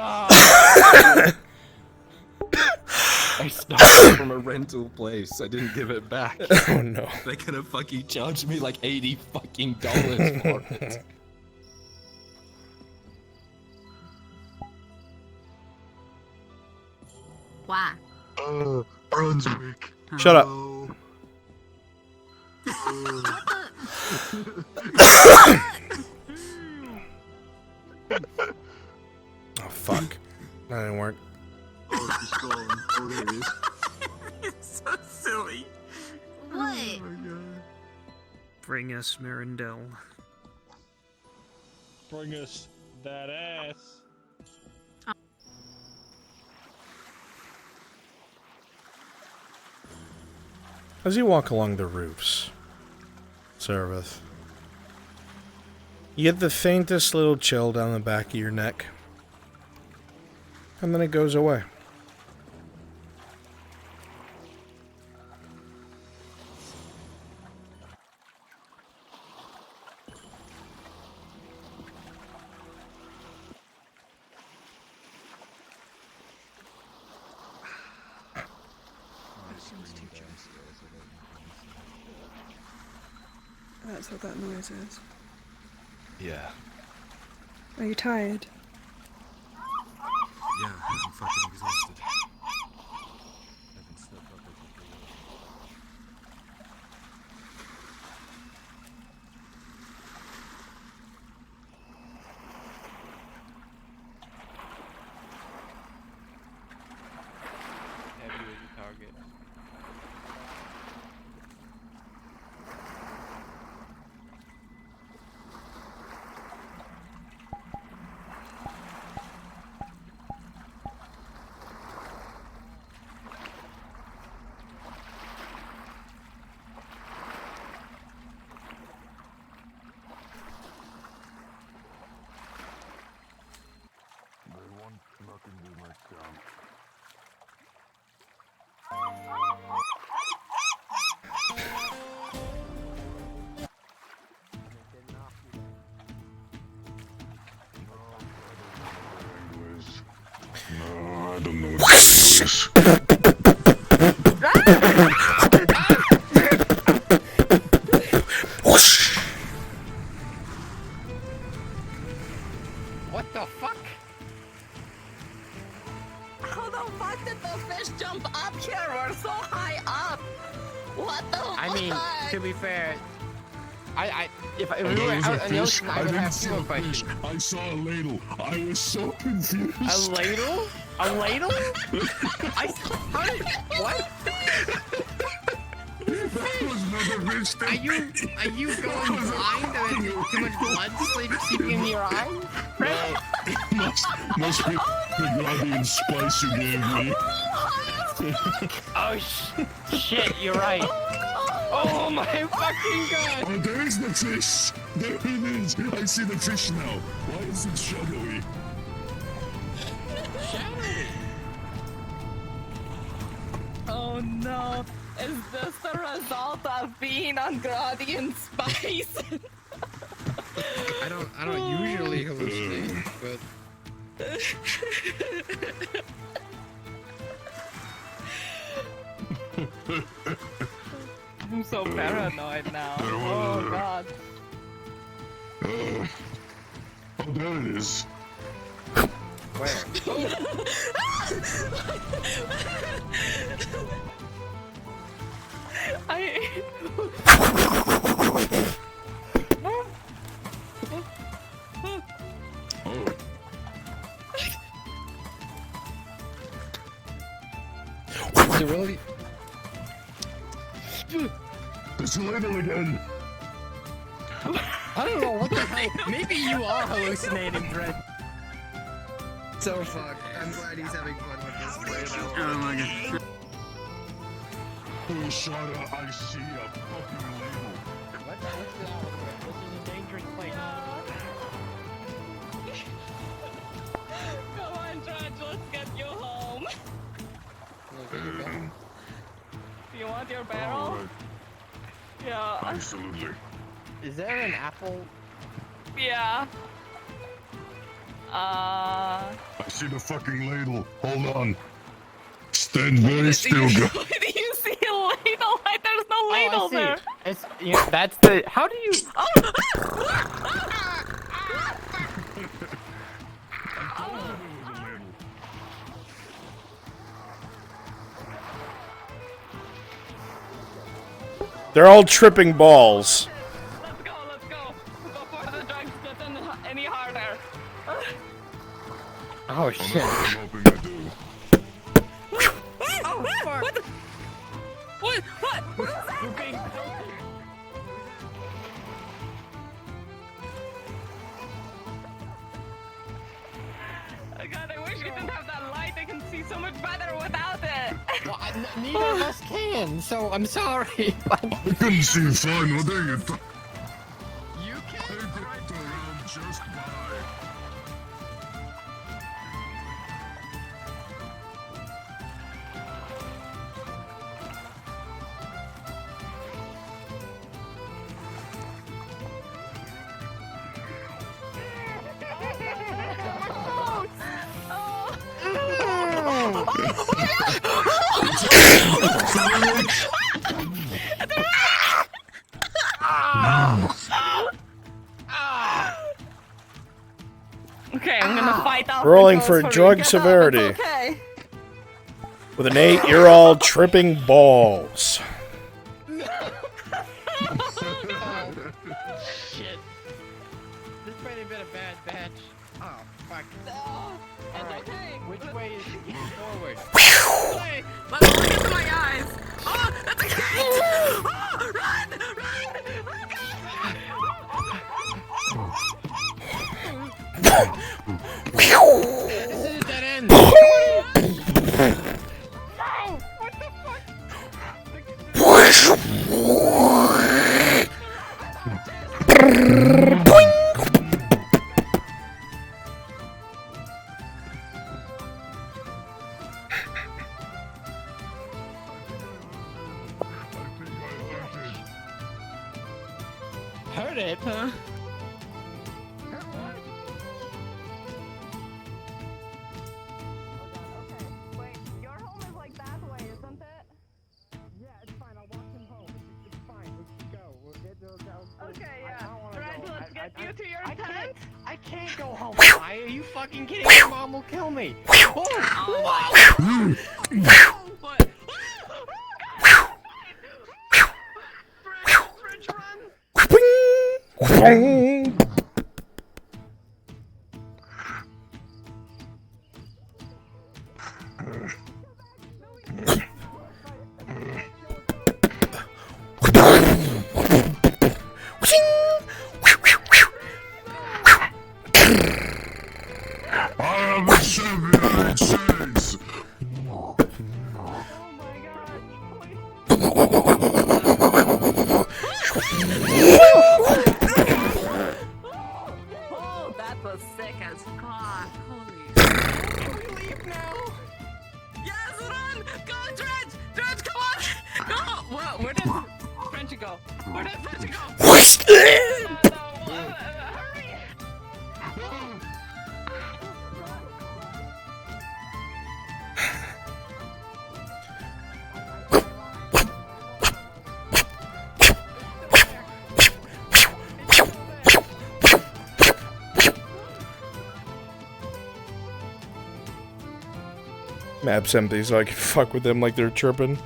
I stole it from a rental place. I didn't give it back. Oh no. They're gonna fucking charge me like $80 fucking for it. Why? Brunswick. Shut up. Oh fuck. That didn't work. Oh, she's gone. Oh, there it is. It's so silly. What? Bring us Mirandel. Bring us that ass. As you walk along the roofs, Seraph, you get the faintest little chill down the back of your neck. And then it goes away. That's what that noise is. Yeah. Are you tired? Yeah, I'm fucking exhausted. Haven't slept properly for 3 days. Heavy was the target. No, I don't know what this is. What the fuck? How the fuck did the fish jump up here? We're so high up. What the fuck? I mean, to be fair, if we There were was out a in the fish. ocean, I I would didn't have see fewer a fish. questions. I saw a ladle. I was so confused. A ladle? A ladle? How did? What? That was not a fish thing. Are you going blind and too much blood seeping in your eye? Must be the Guardian spice you gave me. Oh shit! You're right. Oh my fucking god! Oh, there is the fish. There it is. I see the fish now. Why is it shadowy? Oh no. Is this the result of being on Guardian Spice? I don't usually hallucinate, but I'm so paranoid now. Oh god. Oh, there it is. where? Is it really? It's a ladle again. I don't know what the hell. Maybe you are hallucinating, Dread. So fuck. I'm glad he's having fun with this play. Oh my god. Oh, Shada, I see a fucking ladle. What? This is a dangerous place. Come on, Dredge, let's get you home. Do you want your barrel? Right. Yeah. Absolutely. Is there an apple? Yeah. I see the fucking ladle. Hold on. Stand very still, guys. Do you see a ladle? There's no ladle there. It's that's the. How do you? They're all tripping balls. Let's go. Before the drugs get any harder. Oh shit. I'm hoping I do. Oh, fuck. What? What was that? You're being God, I wish you didn't have that light. I can see be so much better without it. Well, neither of us can, so I'm sorry. I can see fine. What are you talking? You can. Around just by. Okay, I'm gonna fight off. Rolling the for ghost drug we get severity. Up. It's okay. With an 8, you're all tripping balls. Shit. This might have been a bad batch. Oh, fuck. Alright, which way is forward? Hey, let me look into my eyes. Oh, that's a gate! Oh, run! Run! This is a dead end. No! What the fuck? Heard it, huh? Okay, yeah. Red, let's get you to your tent. I can't go home. Why are you fucking kidding me? Mom will kill me. Oh, What? I am a champion, it says. Oh, that was sick as fuck. Holy. Can we leave now? Yes, run! Go, Dredge! Dredge, come on! Go! Well, where did Frenchy go? Where did Frenchy go? Hurry! Map's empty, so I can fuck with them like they're chirping.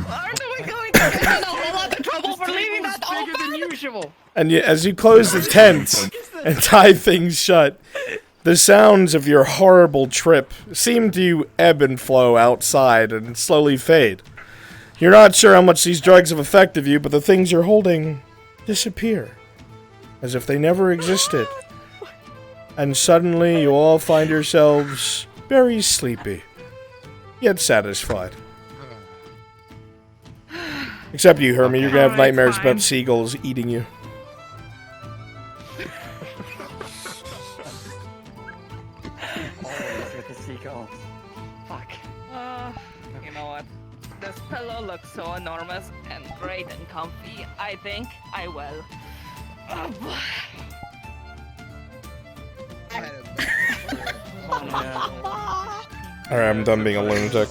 Aren't we going to get in a whole lot of trouble for leaving that open? Than usual. And as you close the tent and tie things shut, The sounds of your horrible trip seem to ebb and flow outside and slowly fade. You're not sure how much these drugs have affected you, but the things you're holding disappear, as if they never existed. And suddenly you all find yourselves very sleepy, yet satisfied. Except you, Hermie, you're gonna have nightmares about seagulls eating you. Fuck. You know what? This pillow looks so enormous and great and comfy. I think I will. Alright, I'm done being a lunatic.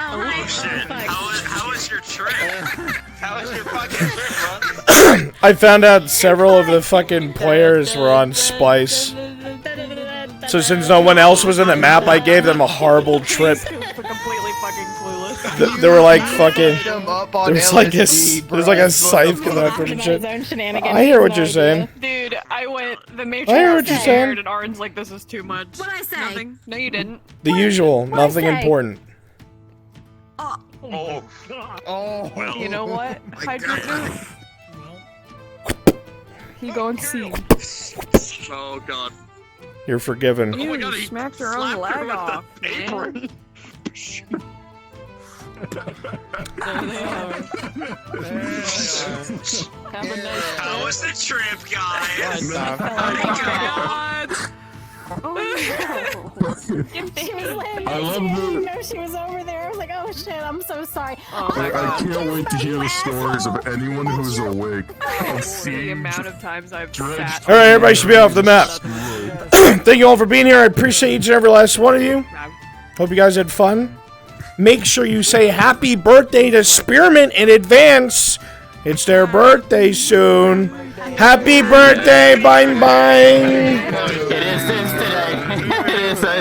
Oh shit. How was your trip? How was your fucking trip, bro? I found out several of the fucking players were on Spice. So since no one else was in the map, I gave them a horrible trip. Completely fucking clueless. They were like fucking... There's like a scythe coming out from the shit. I hear what you're saying. Dude, I went... The matron I hear was what you're scared, saying. and Arden's like, this is too much. What'd I say? Nothing. No, you didn't. The usual, nothing say? important. Oh. Well. You know what? Hydro You go and see. Oh god. You're forgiven. You smacked your own leg off, man. How was the trip, guys? Oh my god! She was landing. I love I didn't the- know she was over there. I was like, oh shit, I'm so sorry. I can't wait to hear the stories of anyone who's awake. The amount of times I've sat. Alright, everybody should be off the map. Thank you all for being here. I appreciate each and every last one of you. Hope you guys had fun. Make sure you say happy birthday to Spearmint in advance. It's their birthday soon. Happy birthday, Bang Bang!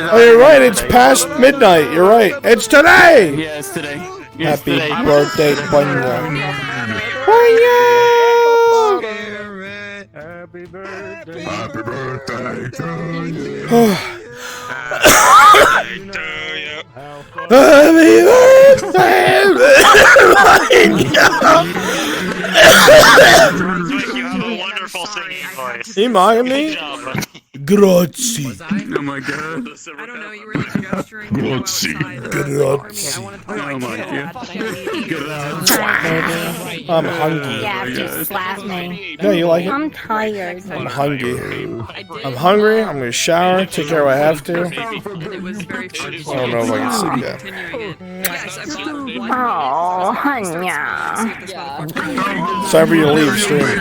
Oh, you're right, it's past midnight. You're right. It's today! Yeah, it's today. Happy birthday, Bang Bang! Happy birthday to you. Happy birthday! You have a wonderful singing voice. You mocking me? Grazie. Oh my god. I don't know, you were like gesturing. Grazie. Grazie. Oh my god. I'm hungry. Yeah, just slap me. Yeah, you like it? I'm tired. I'm hungry. I'm hungry. I'm gonna shower, take care of what I have to. I don't know if I can see that. Oh, yeah. Sorry for you to leave stream.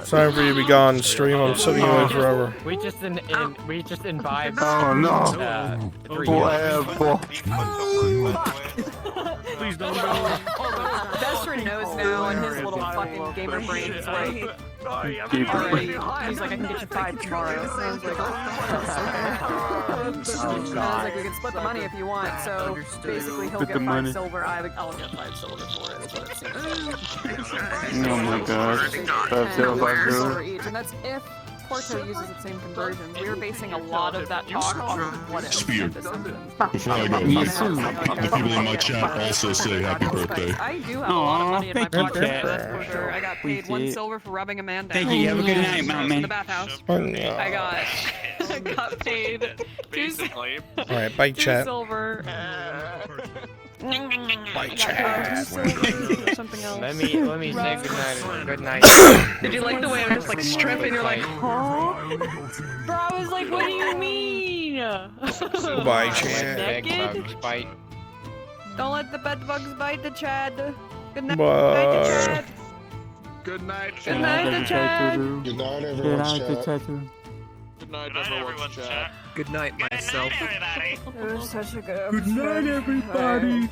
Sorry for you to be gone stream. I'm sitting away forever. We just imbibed. Oh no. 3 years. Please don't go. Vestrin knows now, and his little fucking gamer brain is like, already, he's like, I can get you 5 tomorrow. And I was like, okay. And I was like, we can split the money if you want. So basically, he'll get 5 silver. I'll get 5 silver for it. Is what it seems. Oh my god. Silver each, and that's if Porto uses the same conversions. We were basing a lot of that talk on what if. Spear. Before I go, the people in my chat also say happy birthday. I do have a lot of money in my pocket, that's for sure. I got paid 1 silver for rubbing a man down. Thank you. Have a good night, Mountain In Man. the bathhouse. I got paid 2 silver. Alright, bye, chat. 2 silver. Bye, chat. Something else. Let me say good night. Did you like the way I'm just like stripping? You're like, huh? Bro, I was like, what do you mean? Bye, chat. Naked? Bite. Don't let the bed bugs bite the Chad. Good night, Bye. Chad. Good night, Good night, the Chad. Good night, everyone's chat. Good night, everyone's chat. Good night, myself. It was such a good Good night, everybody.